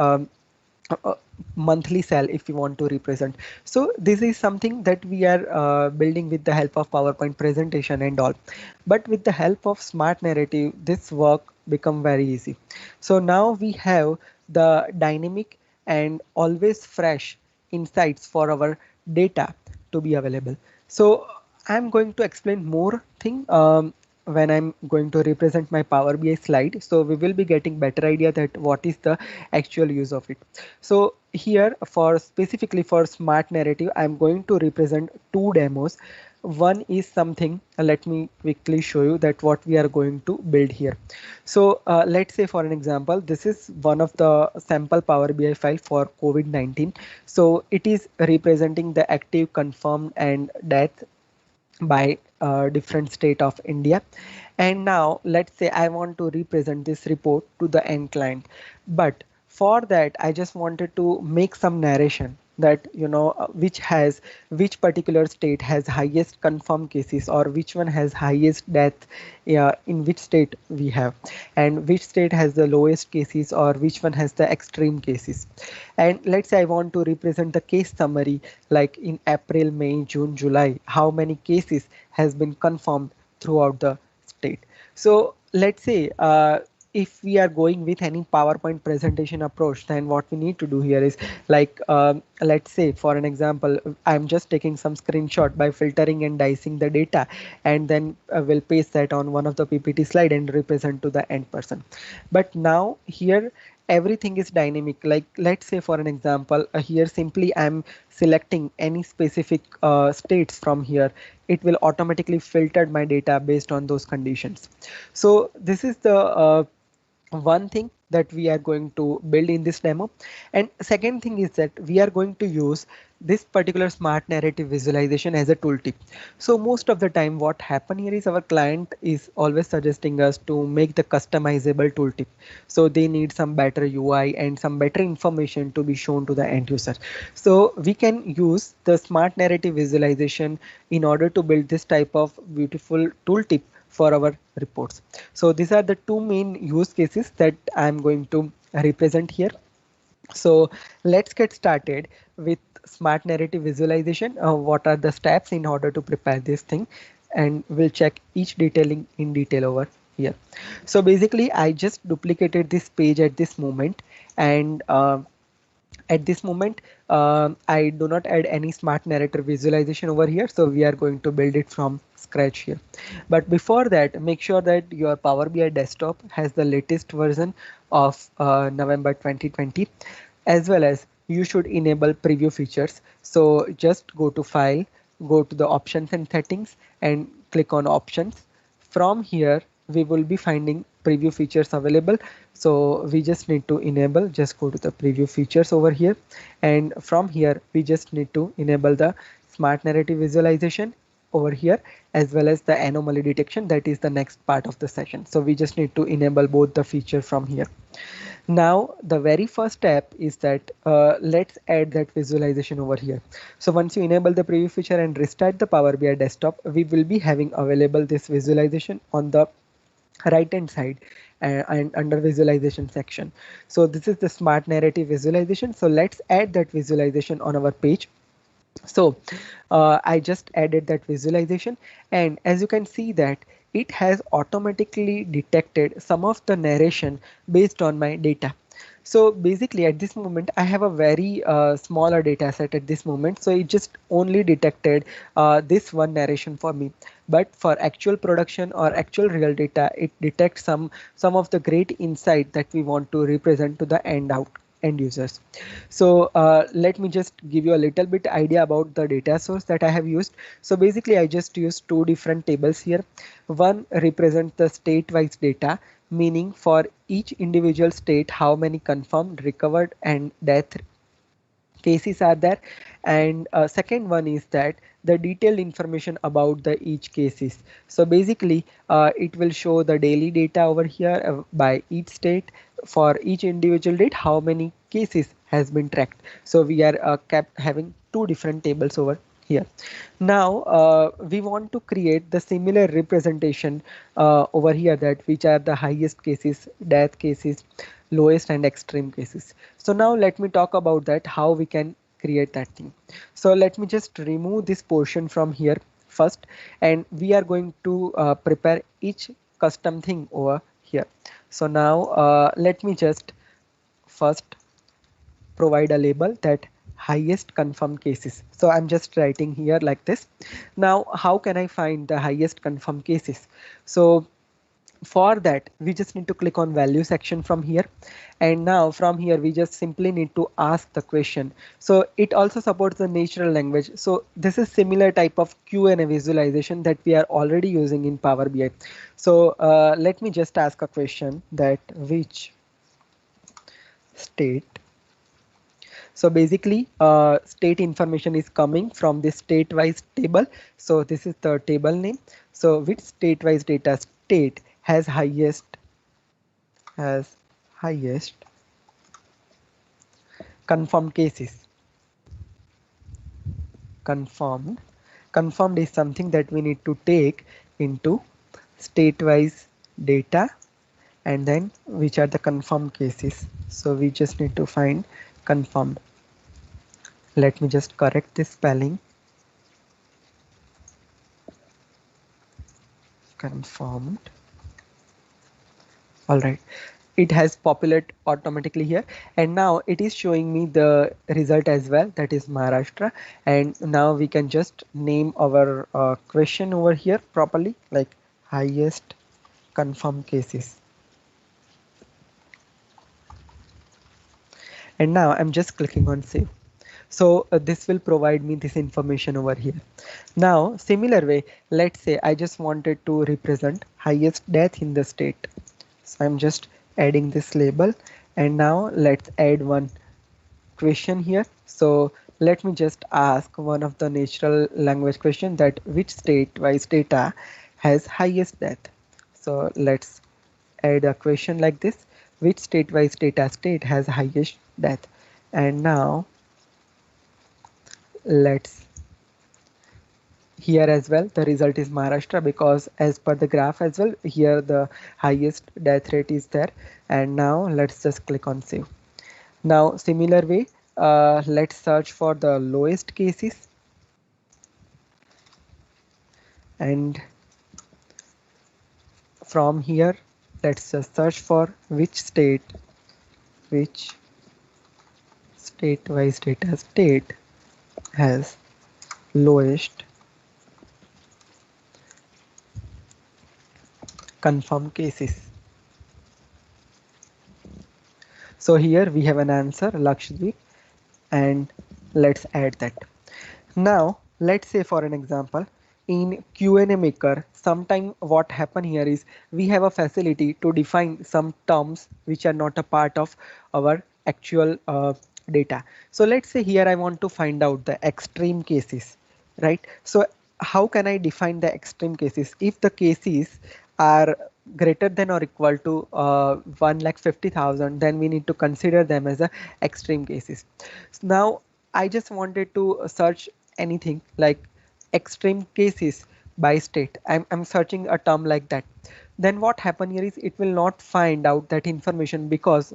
S14: monthly sale if you want to represent. So this is something that we are building with the help of PowerPoint presentation and all, but with the help of smart narrative this work become very easy. So now we have the dynamic and always fresh insights for our data to be available. So I'm going to explain more thing when I'm going to represent my Power BI slide. So we will be getting better idea that what is the actual use of it. So here for specifically for smart narrative, I'm going to represent two demos. One is something, let me quickly show you that what we are going to build here. So let's say for an example, this is one of the sample Power BI file for COVID-19. So it is representing the active, confirmed and death by different state of India. And now let's say I want to represent this report to the end client, but for that I just wanted to make some narration that which particular state has highest confirmed cases, or which one has highest death, in which state we have, and which state has the lowest cases, or which one has the extreme cases. And let's say I want to represent the case summary, like in April, May, June, July, how many cases has been confirmed throughout the state. So let's say if we are going with any PowerPoint presentation approach, then what we need to do here is like, let's say for an example, I'm just taking some screenshot by filtering and dicing the data, and then we'll paste that on one of the PPT slide and represent to the end person. But now here everything is dynamic. Like, let's say for an example, here simply I'm selecting any specific states from here, it will automatically filter my data based on those conditions. So this is the one thing that we are going to build in this demo. And second thing is that we are going to use this particular smart narrative visualization as a tooltip. So most of the time what happen here is our client is always suggesting us to make the customizable tooltip. So they need some better UI and some better information to be shown to the end user. So we can use the smart narrative visualization in order to build this type of beautiful tooltip for our reports. So these are the two main use cases that I'm going to represent here. So let's get started with smart narrative visualization. What are the steps in order to prepare this thing, and we'll check each detailing in detail over here. So basically I just duplicated this page at this moment, and at this moment I do not add any smart narrative visualization over here, so we are going to build it from scratch here. But before that, make sure that your Power BI desktop has the latest version of November 2020, as well as you should enable preview features. So just go to File, go to the Options and Settings, and click on Options. From here we will be finding preview features available, so we just need to enable. Just go to the preview features over here, and from here we just need to enable the smart narrative visualization over here, as well as the anomaly detection. That is the next part of the session, so we just need to enable both the feature from here. Now the very first step is that let's add that visualization over here. So once you enable the preview feature and restart the Power BI desktop, we will be having available this visualization on the right hand side and under visualization section. So this is the smart narrative visualization. So let's add that visualization on our page. So I just added that visualization, and as you can see that it has automatically detected some of the narration based on my data. So basically at this moment I have a very smaller data set at this moment, so it just only detected this one narration for me. But for actual production or actual real data, it detects some of the great insight that we want to represent to the end users. So let me just give you a little bit idea about the data source that I have used. So basically I just used two different tables here. One represents the state-wise data, meaning for each individual state how many confirmed, recovered, and death cases are there, and second one is that the detailed information about the each cases. So basically it will show the daily data over here by each state, for each individual date how many cases has been tracked. So we are kept having two different tables over here. Now we want to create the similar representation over here, that which are the highest cases, death cases, lowest and extreme cases. So now let me talk about that, how we can create that thing. So let me just remove this portion from here first, and we are going to prepare each custom thing over here. So now let me just first provide a label that highest confirmed cases. So I'm just writing here like this. Now how can I find the highest confirmed cases? So for that we just need to click on value section from here, and now from here we just simply need to ask the question. So it also supports the natural language. So this is similar type of Q&A visualization that we are already using in Power BI. So let me just ask a question, that which state. So basically state information is coming from this state-wise table. So this is the table name. So which state-wise data state has highest confirmed cases. Confirmed is something that we need to take into state-wise data, and then which are the confirmed cases. So we just need to find confirmed. Let me just correct this spelling. Confirmed. All right, it has populated automatically here, and now it is showing me the result as well, that is Maharashtra. And now we can just name our question over here properly, like highest confirmed cases. And now I'm just clicking on save. So this will provide me this information over here. Now similar way, let's say I just wanted to represent highest death in the state. So I'm just adding this label. And now let's add one question here. So let me just ask one of the natural language question, that which state wise data has highest depth. So let's add a question like this: which state wise data state has highest depth? And now let's, here as well the result is Maharashtra, because as per the graph as well, here the highest death rate is there. And now let's just click on save. Now similar way, let's search for the lowest cases, and from here let's just search for which state wise data state has lowest confirmed cases. So here we have an answer, Lakshadweep, and let's add that. Now let's say for an example, in Q&A maker, sometime what happen here is we have a facility to define some terms which are not a part of our actual data. So let's say here I want to find out the extreme cases, right? So how can I define the extreme cases? If the cases are greater than or equal to 1,50,000, then we need to consider them as a extreme cases. Now I just wanted to search anything like extreme cases by state. I'm searching a term like that. Then what happen here is it will not find out that information, because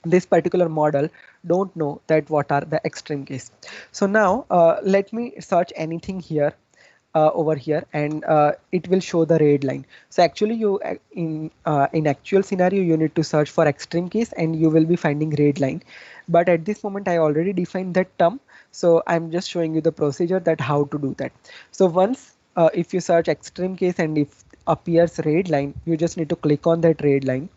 S14: this particular model don't know that what are the extreme case. So now let me search anything here over here, and it will show the red line. So actually you in actual scenario you need to search for extreme case and you will be finding red line, but at this moment I already defined that term, so I'm just showing you the procedure that how to do that. So once if you search extreme case and if appears red line, you just need to click on that red line,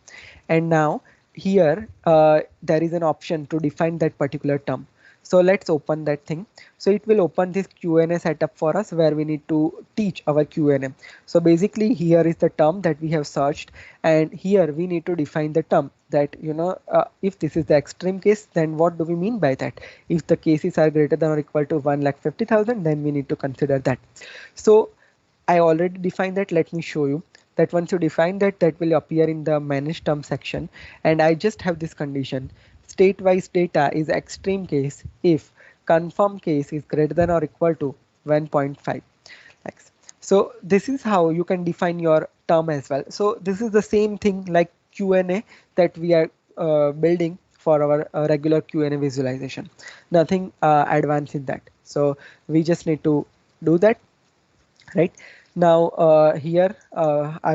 S14: and now here there is an option to define that particular term. So let's open that thing. So it will open this Q&A setup for us where we need to teach our Q&A. So basically here is the term that we have searched, and here we need to define the term that, you know, if this is the extreme case, then what do we mean by that? If the cases are greater than or equal to 1,50,000, then we need to consider that. So I already defined that. Let me show you that. Once you define that, that will appear in the manage term section, and I just have this condition: state wise data is extreme case if confirmed case is greater than or equal to 1.5 x. So this is how you can define your term as well. So this is the same thing like Q&A that we are building for our regular Q&A visualization. Nothing advanced in that. So we just need to do that. Right now here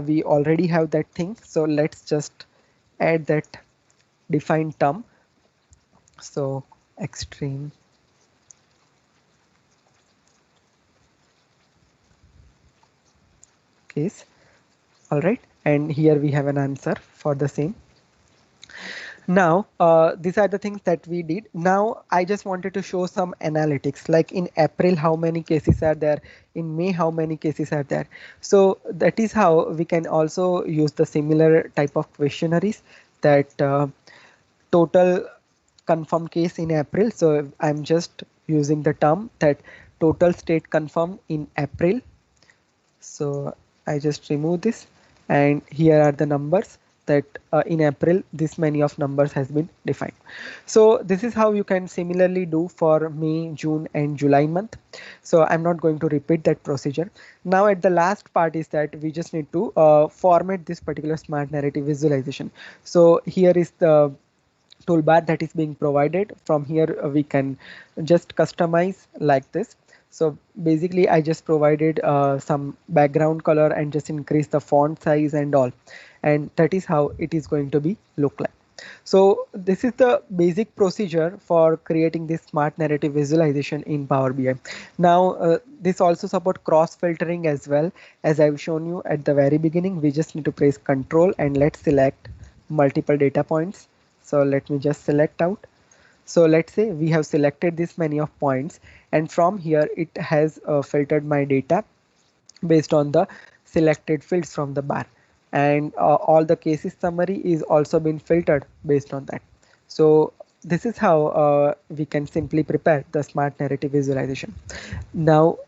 S14: we already have that thing, so let's just add that defined term. So extreme case. All right, and here we have an answer for the same. Now these are the things that we did. Now I just wanted to show some analytics, like in April how many cases are there, in May how many cases are there. So that is how we can also use the similar type of questionnaires, that total confirmed case in April. So I'm just using the term that total state confirmed in April. So I just remove this, and here are the numbers that in April this many of numbers has been defined. So this is how you can similarly do for May, June and July month. So I'm not going to repeat that procedure. Now at the last part is that we just need to format this particular smart narrative visualization. So here is the toolbar that is being provided. From here we can just customize like this. So basically I just provided some background color and just increase the font size and all, and that is how it is going to be look like. So this is the basic procedure for creating this smart narrative visualization in Power BI. Now this also support cross filtering as well. As I've shown you at the very beginning, we just need to press Control and let's select multiple data points. So let me just select out. So let's say we have selected this many of points, and from here it has filtered my data based on the selected fields from the bar. and all the cases summary is also been filtered based on that. So this is how we can simply prepare the smart narrative visualization. Now,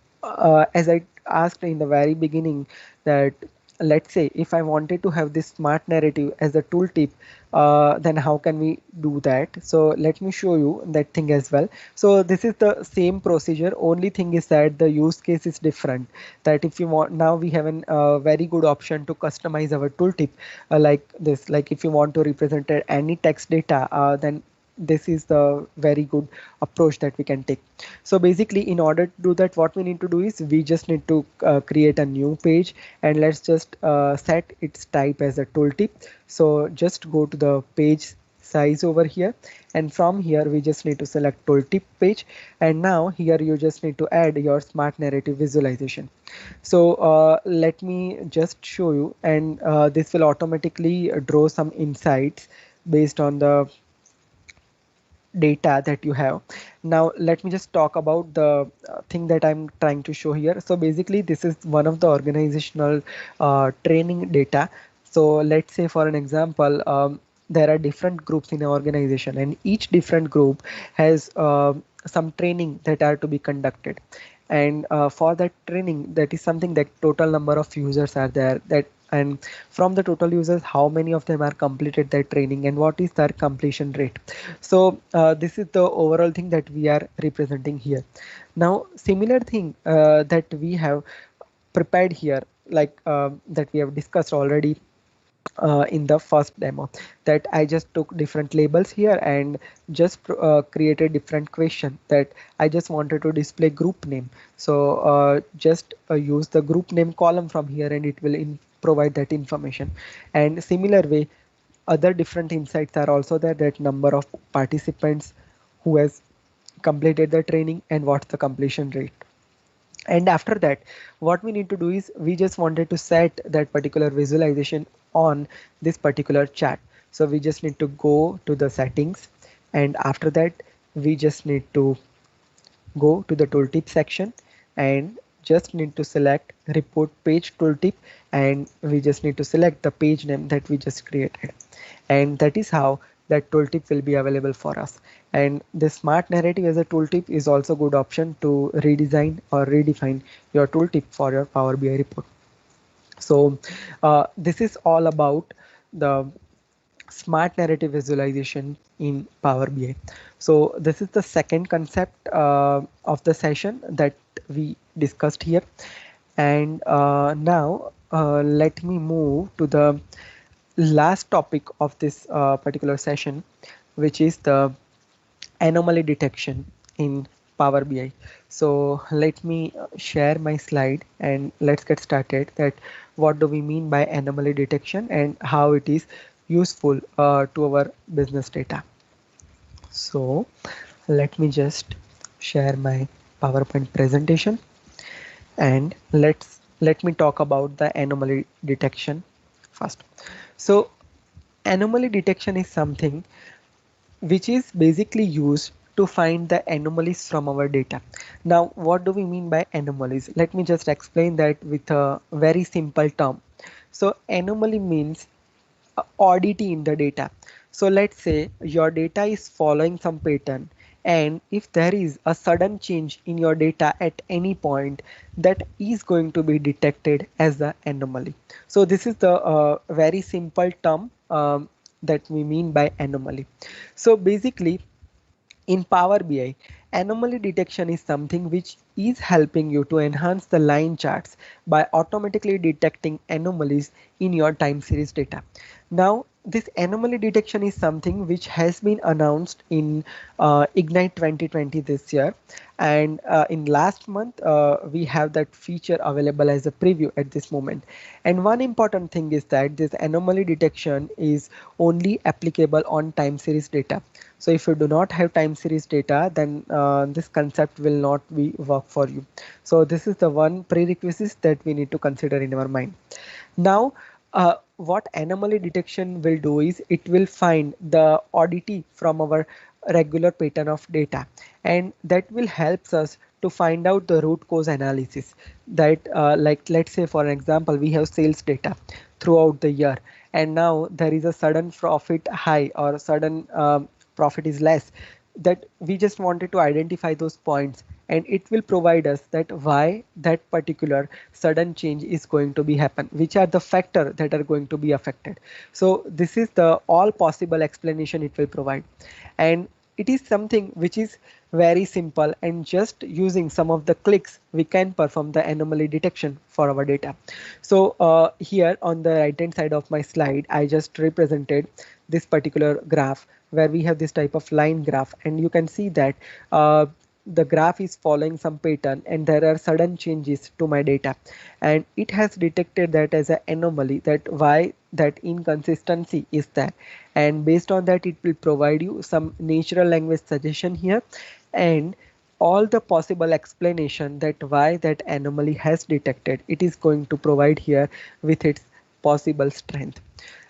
S14: as I asked in the very beginning, that let's say if I wanted to have this smart narrative as a tooltip, then how can we do that? So let me show you that thing as well. So this is the same procedure. Only thing is that the use case is different. That if you want, now we have a very good option to customize our tooltip like this. Like if you want to represent any text data, then this is the very good approach that we can take. So basically, in order to do that, what we need to do is we just need to create a new page, and let's just set its type as a tooltip. So just go to the page size over here, and from here we just need to select tooltip page, and now here you just need to add your smart narrative visualization. So let me just show you, and this will automatically draw some insights based on the data that you have. Now let me just talk about the thing that I'm trying to show here. So basically this is one of the organizational training data. So let's say for an example, there are different groups in an organization, and each different group has some training that are to be conducted. And for that training, that is something that total number of users are there, that and from the total users, how many of them are completed their training and what is their completion rate. So this is the overall thing that we are representing here. Now similar thing that we have prepared here, like that we have discussed already in the first demo, that I just took different labels here and just created different question that I just wanted to display group name. So just use the group name column from here, and it will provide that information. And similar way, other different insights are also there, that number of participants who has completed the training and what's the completion rate. And after that, what we need to do is we just wanted to set that particular visualization on this particular chat. So we just need to go to the settings, and after that we just need to go to the tooltip section and just need to select report page tooltip, and we just need to select the page name that we just created, and that is how that tooltip will be available for us. And the smart narrative as a tooltip is also good option to redesign or redefine your tooltip for your Power BI report. So this is all about the smart narrative visualization in Power BI. So this is the second concept of the session that we discussed here. And now let me move to the last topic of this particular session, which is the anomaly detection in Power BI. So let me share my slide and let's get started. That what do we mean by anomaly detection and how it is useful to our business data. So let me just share my PowerPoint presentation, and let me talk about the anomaly detection first. So anomaly detection is something which is basically used to find the anomalies from our data. Now, what do we mean by anomalies? Let me just explain that with a very simple term. So anomaly means oddity in the data. So let's say your data is following some pattern, and if there is a sudden change in your data at any point, that is going to be detected as the anomaly. So this is the very simple term that we mean by anomaly. So basically, in Power BI, anomaly detection is something which is helping you to enhance the line charts by automatically detecting anomalies in your time series data. Now, this anomaly detection is something which has been announced in Ignite 2020 this year, and in last month we have that feature available as a preview at this moment. And one important thing is that this anomaly detection is only applicable on time series data. So if you do not have time series data, then this concept will not be work for you. So this is the one prerequisite that we need to consider in our mind. Now, what anomaly detection will do is it will find the oddity from our regular pattern of data, and that will help us to find out the root cause analysis that like let's say for an example we have sales data throughout the year and now there is a sudden profit high or sudden profit is less, that we just wanted to identify those points and it will provide us that why that particular sudden change is going to be happen, which are the factor that are going to be affected. So this is the all possible explanation it will provide, and it is something which is very simple, and just using some of the clicks we can perform the anomaly detection for our data. So here on the right hand side of my slide I just represented this particular graph where we have this type of line graph, and you can see that the graph is following some pattern and there are sudden changes to my data, and it has detected that as an anomaly, that why that inconsistency is there, and based on that it will provide you some natural language suggestion here and all the possible explanation that why that anomaly has detected, it is going to provide here with its possible strength.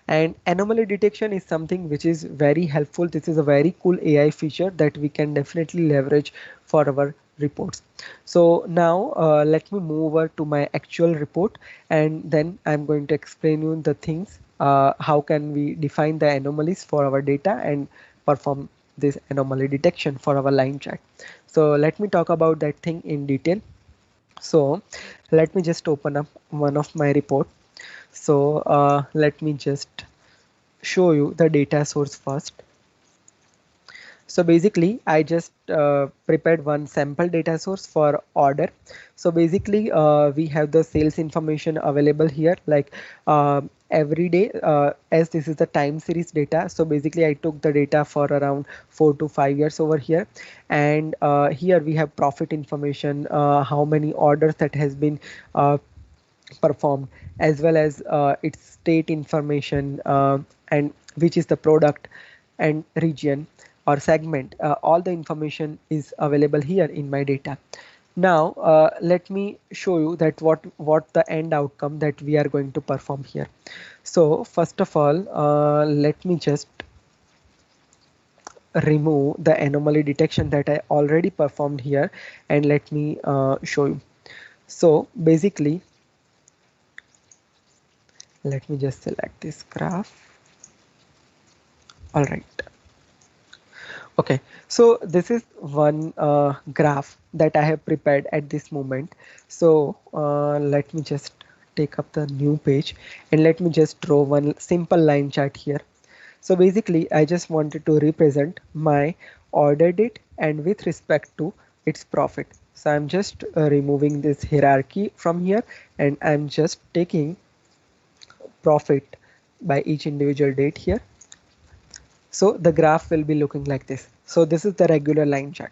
S14: And anomaly detection is something which is very helpful. This is a very cool AI feature that we can definitely leverage for our reports. So now let me move over to my actual report, and then I'm going to explain you the things how can we define the anomalies for our data and perform this anomaly detection for our line chart. So let me talk about that thing in detail. So let me just open up one of my report. So let me just show you the data source first. So basically I just prepared one sample data source for order. So basically we have the sales information available here, like every day as this is the time series data. So basically I took the data for around 4 to 5 years over here, and here we have profit information, how many orders that has been performed, as well as its state information and which is the product and region or segment. All the information is available here in my data. Now let me show you that what the end outcome that we are going to perform here. So first of all let me just remove the anomaly detection that I already performed here, and let me show you. So basically let me just select this graph. All right. Okay, so this is one graph that I have prepared at this moment. So let me just take up the new page and let me just draw one simple line chart here. So basically I just wanted to represent my order date and with respect to its profit. So I'm just removing this hierarchy from here, and I'm just taking profit by each individual date here. So the graph will be looking like this. So this is the regular line chart.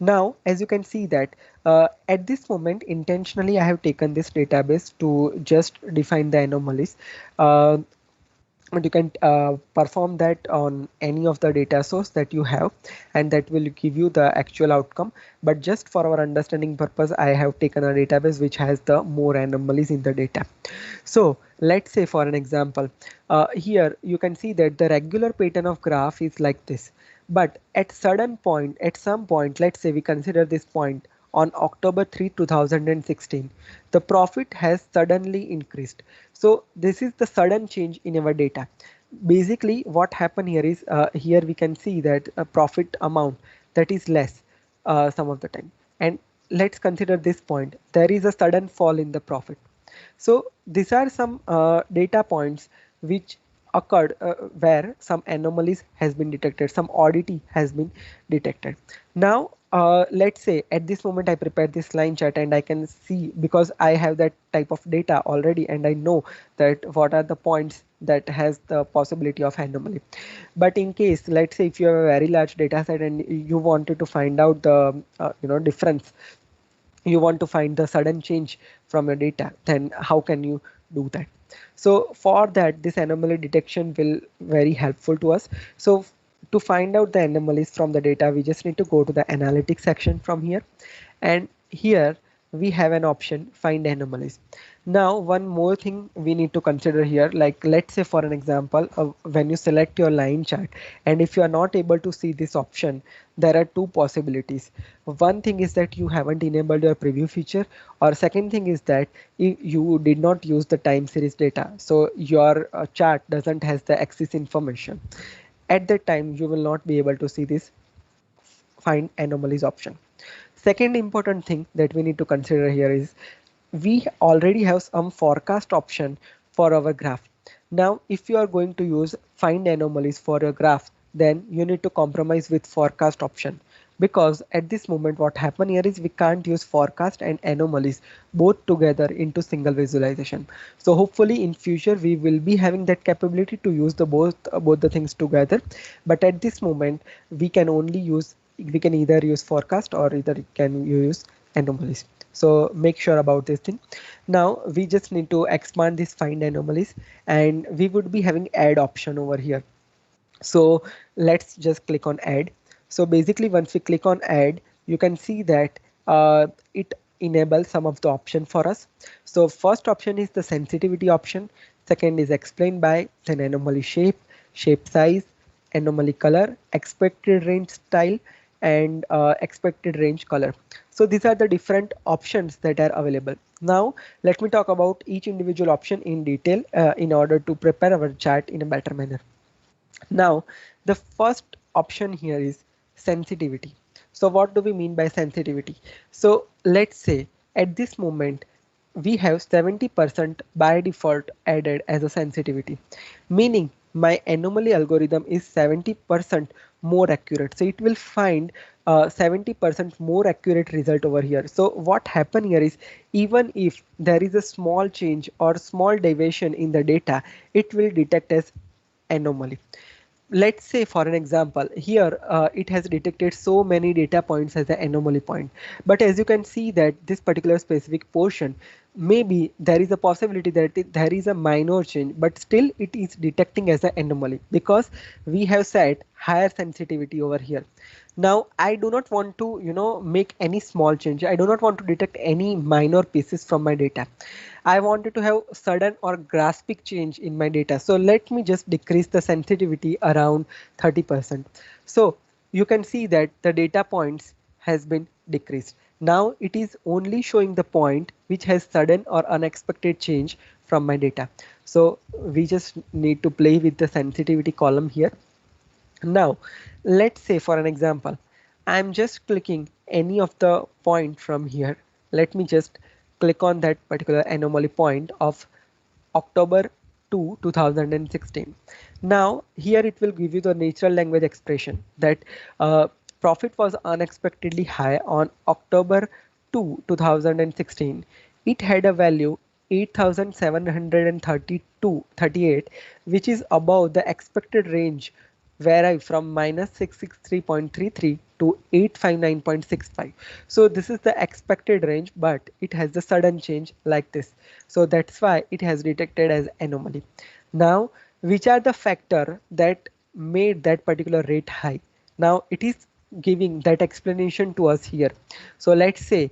S14: Now as you can see that at this moment intentionally I have taken this database to just define the anomalies, but you can perform that on any of the data source that you have, and that will give you the actual outcome. But just for our understanding purpose I have taken a database which has the more anomalies in the data. So let's say for an example here you can see that the regular pattern of graph is like this, but at some point, let's say we consider this point on October 3, 2016, the profit has suddenly increased. So this is the sudden change in our data. Basically what happened here is here we can see that a profit amount that is less some of the time, and let's consider this point, there is a sudden fall in the profit. So these are some data points which occurred where some anomalies has been detected, some oddity has been detected. Now let's say at this moment I prepared this line chart and I can see, because I have that type of data already and I know that what are the points that has the possibility of anomaly. But in case let's say if you have a very large data set and you wanted to find out the difference, you want to find the sudden change from your data, then how can you do that? So for that this anomaly detection will very helpful to us. So to find out the anomalies from the data, we just need to go to the analytics section from here, and here we have an option find anomalies. Now, one more thing we need to consider here, like let's say for an example, when you select your line chart, and if you are not able to see this option, there are two possibilities. One thing is that you haven't enabled your preview feature, or second thing is that you did not use the time series data. So your chart doesn't has the axis information. At that time, you will not be able to see this find anomalies option. Second important thing that we need to consider here is we already have some forecast option for our graph. Now, if you are going to use find anomalies for your graph, then you need to compromise with forecast option, because at this moment what happen here is we can't use forecast and anomalies both together into single visualization. So hopefully in future we will be having that capability to use the both the things together, but at this moment we can only use, we can either use forecast or either can use anomalies. So make sure about this thing. Now we just need to expand this find anomalies, and we would be having add option over here. So let's just click on add. So basically once we click on add, you can see that it enables some of the option for us. So first option is the sensitivity option. Second is explained by, then anomaly shape, shape size, anomaly color, expected range style, and expected range color. So these are the different options that are available. Now let me talk about each individual option in detail in order to prepare our chart in a better manner. Now, the first option here is sensitivity. So what do we mean by sensitivity? So let's say at this moment, we have 70% by default added as a sensitivity, meaning my anomaly algorithm is 70% more accurate. So it will find 70% more accurate result over here. So what happened here is even if there is a small change or small deviation in the data, it will detect as anomaly. Let's say for an example here it has detected so many data points as an anomaly point, but as you can see that this particular specific portion, maybe there is a possibility that there is a minor change, but still it is detecting as an anomaly because we have set higher sensitivity over here. Now I do not want to make any small change. I do not want to detect any minor pieces from my data. I wanted to have sudden or drastic change in my data. So let me just decrease the sensitivity around 30%. So you can see that the data points has been decreased. Now it is only showing the point which has sudden or unexpected change from my data. So we just need to play with the sensitivity column here. Now let's say for an example, I'm just clicking any of the point from here. Let me just click on that particular anomaly point of October 2, 2016. Now here it will give you the natural language expression that profit was unexpectedly high on October 2, 2016. It had a value 8,738, which is above the expected range, vary from minus 663.33 to 859.65. So this is the expected range, but it has the sudden change like this. So that's why it has detected as anomaly. Now, which are the factor that made that particular rate high? Now it is giving that explanation to us here. So let's say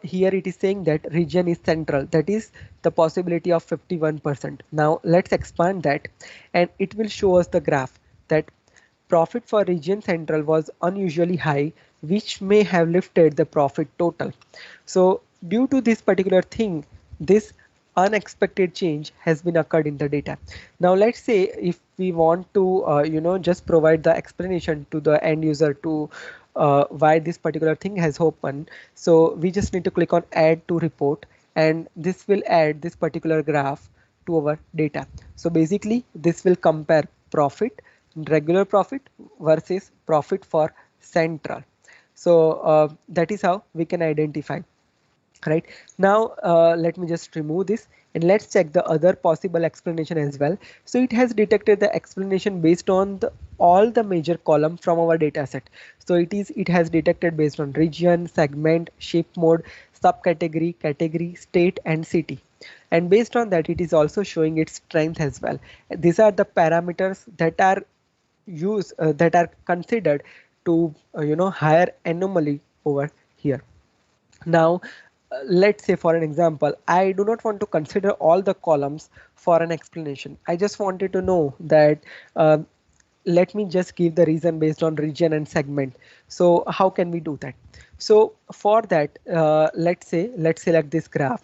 S14: here it is saying that region is central, that is the possibility of 51%. Now let's expand that and it will show us the graph that profit for region central was unusually high, which may have lifted the profit total. So due to this particular thing, this unexpected change has been occurred in the data. Now let's say if we want to just provide the explanation to the end user to why this particular thing has happened. So we just need to click on add to report, and this will add this particular graph to our data. So basically this will compare profit, regular profit versus profit for central. So that is how we can identify. Right now let me just remove this and let's check the other possible explanation as well. So it has detected the explanation based on all the major column from our data set. So it has detected based on region, segment, ship mode, subcategory, category, state and city, and based on that it is also showing its strength as well. These are the parameters that are used that are considered to higher anomaly over here. Now let's say for an example, I do not want to consider all the columns for an explanation. I just wanted to know that let me just give the reason based on region and segment. So how can we do that? So for that, let's select this graph.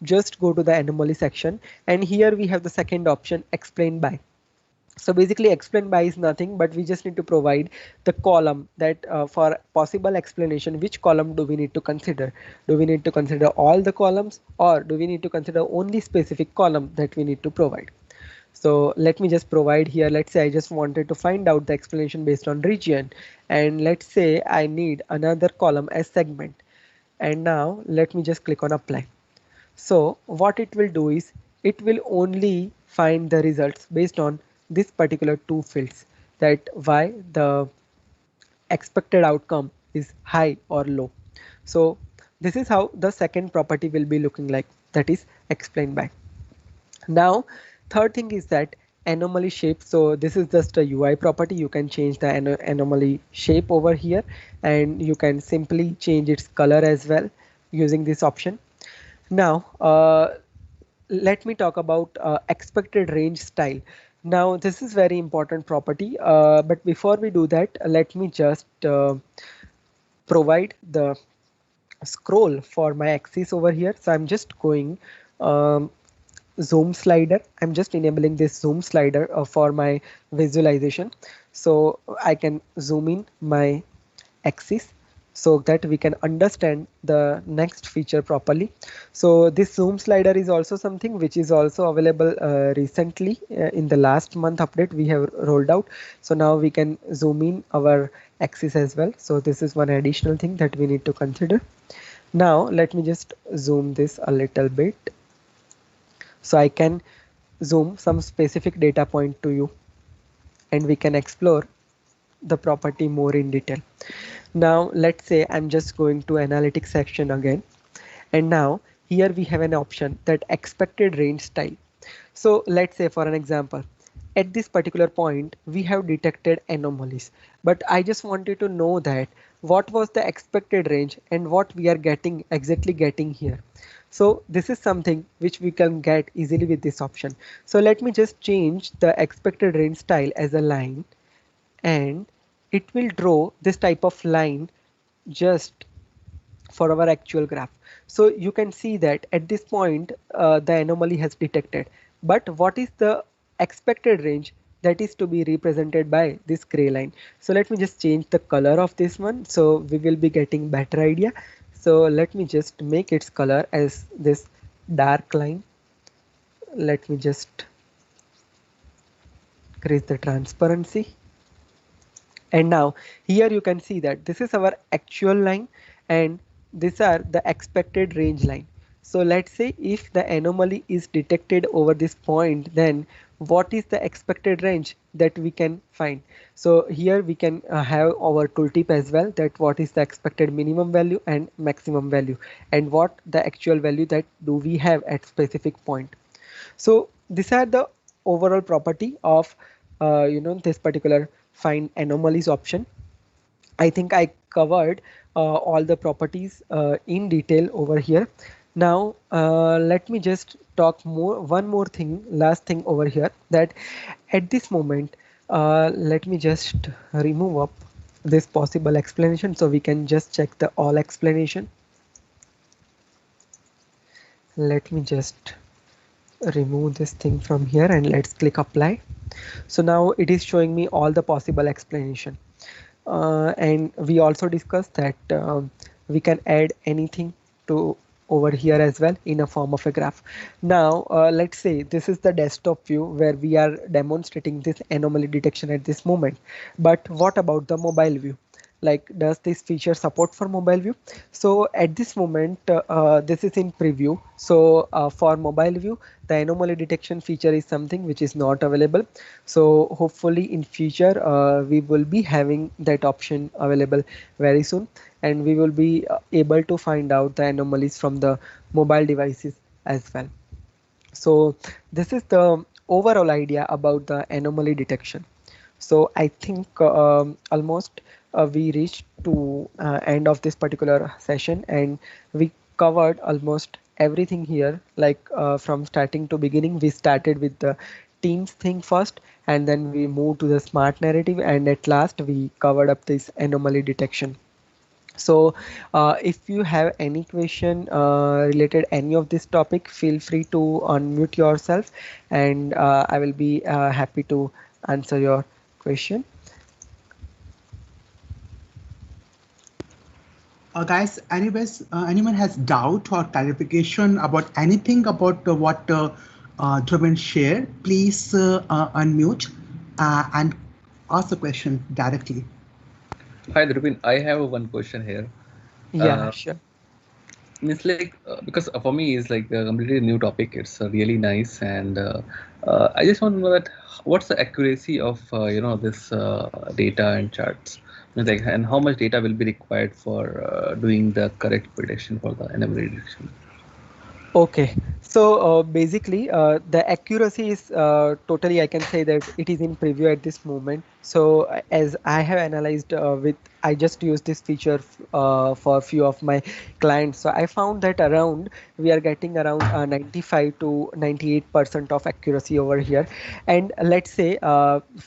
S14: Just go to the anomaly section, and here we have the second option, explain by. So basically explain by is nothing, but we just need to provide the column that for possible explanation, which column do we need to consider? Do we need to consider all the columns, or do we need to consider only specific column that we need to provide? So let me just provide here. Let's say I just wanted to find out the explanation based on region, and let's say I need another column as segment. And now let me just click on apply. So what it will do is it will only find the results based on this particular two fields, that why the expected outcome is high or low. So this is how the second property will be looking like, that is explained by. Now third thing is that anomaly shape. So this is just a UI property. You can change the anomaly shape over here, and you can simply change its color as well using this option. Now let me talk about expected range style. Now this is very important property, but before we do that, let me just provide the scroll for my axis over here. So I'm just going zoom slider. I'm just enabling this zoom slider for my visualization, so I can zoom in my axis so that we can understand the next feature properly. So this zoom slider is also something which is also available recently in the last month update we have rolled out. So now we can zoom in our axis as well. So this is one additional thing that we need to consider. Now let me just zoom this a little bit so I can zoom some specific data point to you, and we can explore the property more in detail. Now let's say I'm just going to analytics section again, and now here we have an option that expected range style. So let's say for an example, at this particular point we have detected anomalies, but I just wanted to know that what was the expected range and what we are exactly getting here. So this is something which we can get easily with this option. So let me just change the expected range style as a line, and it will draw this type of line just for our actual graph. So you can see that at this point the anomaly has detected, but what is the expected range that is to be represented by this gray line. So let me just change the color of this one, so we will be getting better idea. So let me just make its color as this dark line. Let me just increase the transparency. And now here you can see that this is our actual line and these are the expected range line. So let's say if the anomaly is detected over this point, then what is the expected range that we can find? So here we can have our tooltip as well, that what is the expected minimum value and maximum value, and what the actual value that do we have at specific point. So these are the overall property of this particular find anomalies option. I think I covered all the properties in detail over here. Now let me just talk one more thing, last thing over here, that at this moment let me just remove up this possible explanation so we can just check the all explanation. Let me just remove this thing from here and let's click apply. So now it is showing me all the possible explanation. And we also discussed that we can add anything to over here as well in a form of a graph. Now let's say this is the desktop view where we are demonstrating this anomaly detection at this moment. But what about the mobile view? Like, does this feature support for mobile view? So at this moment this is in preview. So for mobile view, the anomaly detection feature is something which is not available. So hopefully in future we will be having that option available very soon, and we will be able to find out the anomalies from the mobile devices as well. So this is the overall idea about the anomaly detection. So I think almost we reached to end of this particular session, and we covered almost everything here. Like from starting to beginning, we started with the teams thing first, and then we moved to the smart narrative, and at last we covered up this anomaly detection. So if you have any question related any of this topic, feel free to unmute yourself, and I will be happy to answer your question.
S5: Guys, anyone has doubt or clarification about anything about what Dhruvan shared, please unmute and ask the question directly.
S6: Hi, Drupin. I have one question here.
S14: Yeah, sure.
S6: Means like because for me it's like a completely new topic. It's really nice, and I just want to know that what's the accuracy of this data and charts, means like, and how much data will be required for doing the correct prediction for the anomaly detection.
S14: Okay, so basically the accuracy is totally, I can say that it is in preview at this moment. So as I have analyzed I just used this feature for a few of my clients. So I found that around we are getting around 95 to 98% of accuracy over here. And let's say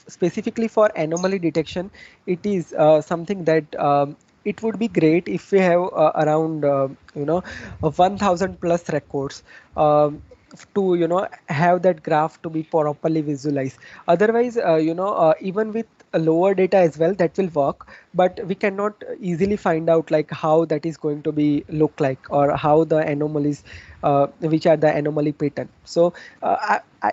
S14: specifically for anomaly detection, it is something that it would be great if we have around 1000 plus records to have that graph to be properly visualized. Otherwise even with a lower data as well, that will work, but we cannot easily find out like how that is going to be look like, or how the anomalies which are the anomaly pattern. So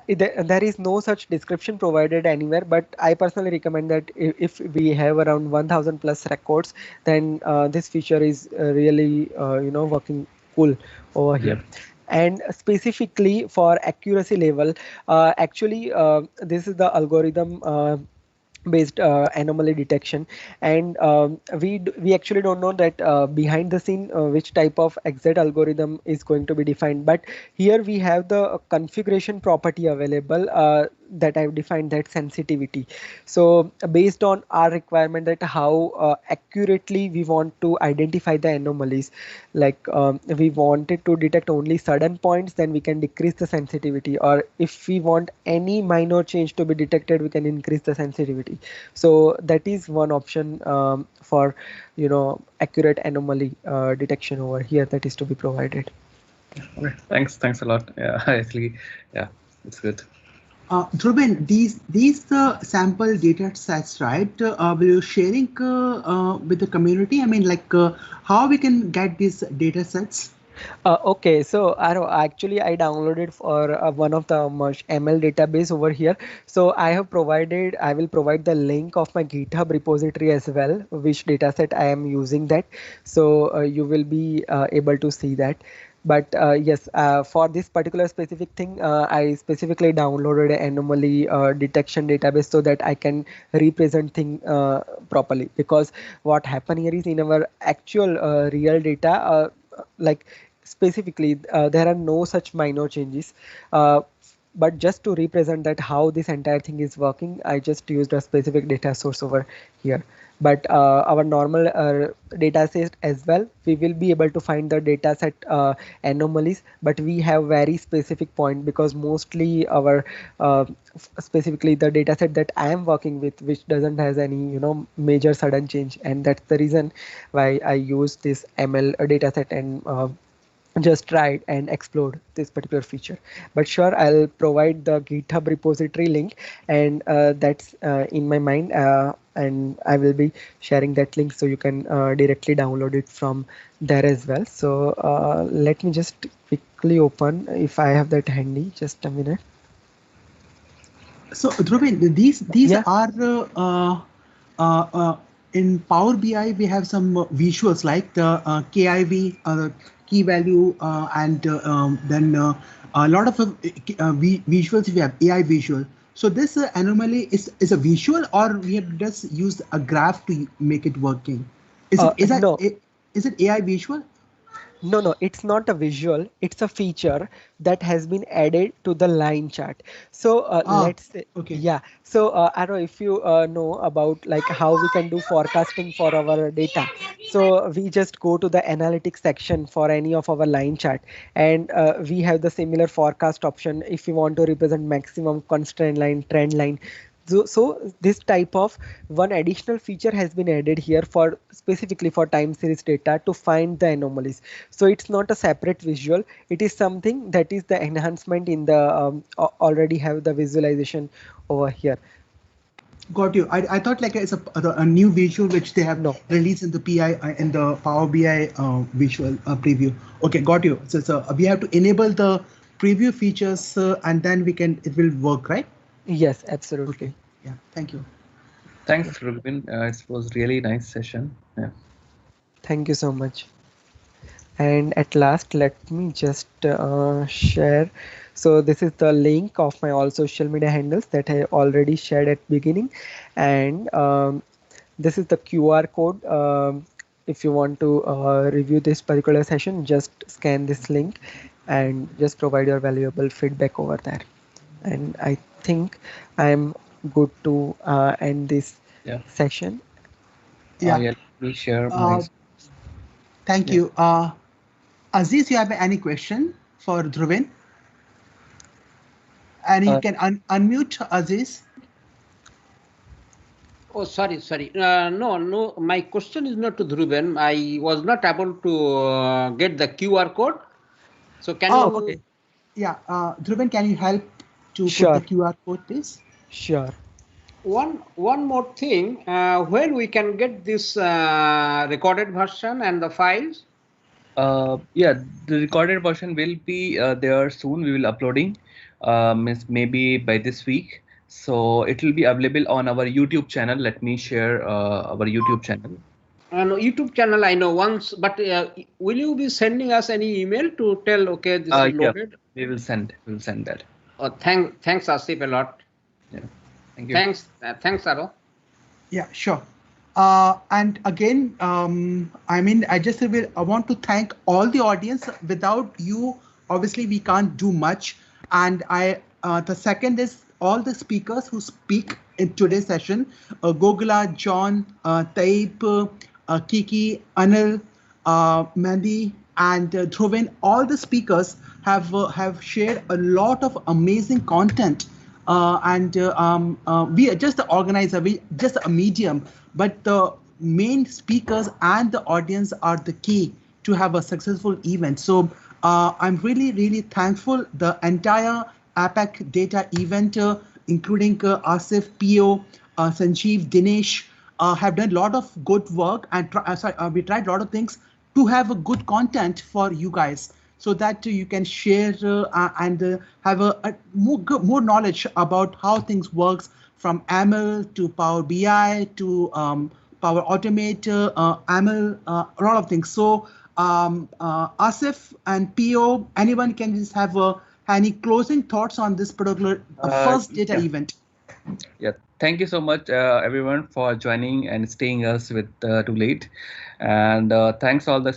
S14: there is no such description provided anywhere, but I personally recommend that if we have around 1000 plus records, then this feature is really working cool over here. And specifically for accuracy level, actually this is the algorithm based anomaly detection, and we actually don't know that behind the scene which type of exact algorithm is going to be defined, but here we have the configuration property available that I've defined, that sensitivity. So based on our requirement that how accurately we want to identify the anomalies, like we wanted to detect only certain points, then we can decrease the sensitivity, or if we want any minor change to be detected, we can increase the sensitivity. So that is one option for accurate anomaly detection over here that is to be provided.
S6: Okay, thanks a lot. Yeah, actually, yeah, it's good.
S5: Dhruvan, these sample data sets, right? Will you sharing with the community? I mean, like how we can get these data sets?
S14: Okay, so actually I downloaded for one of the ML database over here. So I will provide the link of my GitHub repository as well, which dataset I am using that. So you will be able to see that. But yes, for this particular specific thing, I specifically downloaded an anomaly detection database so that I can represent thing properly. Because what happened here is in our actual real data, like specifically there are no such minor changes, but just to represent that how this entire thing is working, I just used a specific data source over here. But our normal data set as well, we will be able to find the data set anomalies, but we have very specific point, because mostly our specifically the data set that I am working with, which doesn't has any major sudden change, and that's the reason why I use this ML data set and just tried and explored this particular feature. But sure, I'll provide the GitHub repository link, and that's in my mind, and I will be sharing that link so you can directly download it from there as well. So let me just quickly open if I have that handy. Just a minute.
S5: So Dhruvan, these are in Power BI. We have some visuals like the KIV, key value, and then a lot of visuals. We have AI visual. So this anomaly is a visual, or we have just used a graph to make it working? Is it
S14: No.
S5: Is it AI visual?
S14: No, it's not a visual. It's a feature that has been added to the line chart. So let's say,
S5: Okay.
S14: yeah. So Aro, if you know about like how we can do forecasting for our data, so we just go to the analytics section for any of our line chart, and we have the similar forecast option if we want to represent maximum constraint line, trend line. So this type of one additional feature has been added here for specifically for time series data to find the anomalies. So it's not a separate visual. It is something that is the enhancement in the already have the visualization over here.
S5: Got you. I thought like it's a new visual which they have released in the PI in the Power BI visual preview. Okay, got you. So we have to enable the preview features and then it will work, right?
S14: Yes, absolutely.
S5: Okay. Yeah. Thank you.
S6: Thanks, Rubin. It was really nice session. Yeah.
S14: Thank you so much. And at last, let me just share. So this is the link of my all social media handles that I already shared at beginning, and this is the QR code. If you want to review this particular session, just scan this link and just provide your valuable feedback over there. And I think I'm good to end this session.
S5: Yeah.
S6: Let me share my.
S5: Thank you. Aziz, you have any question for Dhruvin? And you can unmute Aziz.
S15: Oh, sorry. No. My question is not to Dhruven. I was not able to get the QR code. So can you?
S5: Okay. Yeah. Dhruvin, can you help to put the QR code, please?
S14: Sure.
S15: One more thing. When we can get this recorded version and the files?
S6: Yeah, the recorded version will be there soon. We will uploading maybe by this week. So it will be available on our YouTube channel. Let me share our YouTube channel.
S15: No, YouTube channel I know once, but will you be sending us any email to tell, okay, this is loaded?
S6: Yeah, we will send that.
S15: Oh, thanks Asif a lot.
S6: Yeah, thank you.
S15: Thanks Aro.
S5: Yeah, sure. And again, I want to thank all the audience. Without you, obviously, we can't do much. And the second is all the speakers who speak in today's session: Gogula, John, Taib, Kiki, Anil, Mandy, and Dhruvin. All the speakers have shared a lot of amazing content. We are just the organizer, we just a medium, but the main speakers and the audience are the key to have a successful event. So I'm really thankful. The entire APAC data event, including Asif, Pio, Sanjeev, Dinesh, have done a lot of good work, and we tried a lot of things to have a good content for you guys, so that you can share and have a more knowledge about how things works, from AML to Power BI to Power Automate, AML, a lot of things. So Asif and PO, anyone can just have any closing thoughts on this particular first data event?
S6: Yeah, thank you so much everyone for joining and staying us with too late, and thanks all the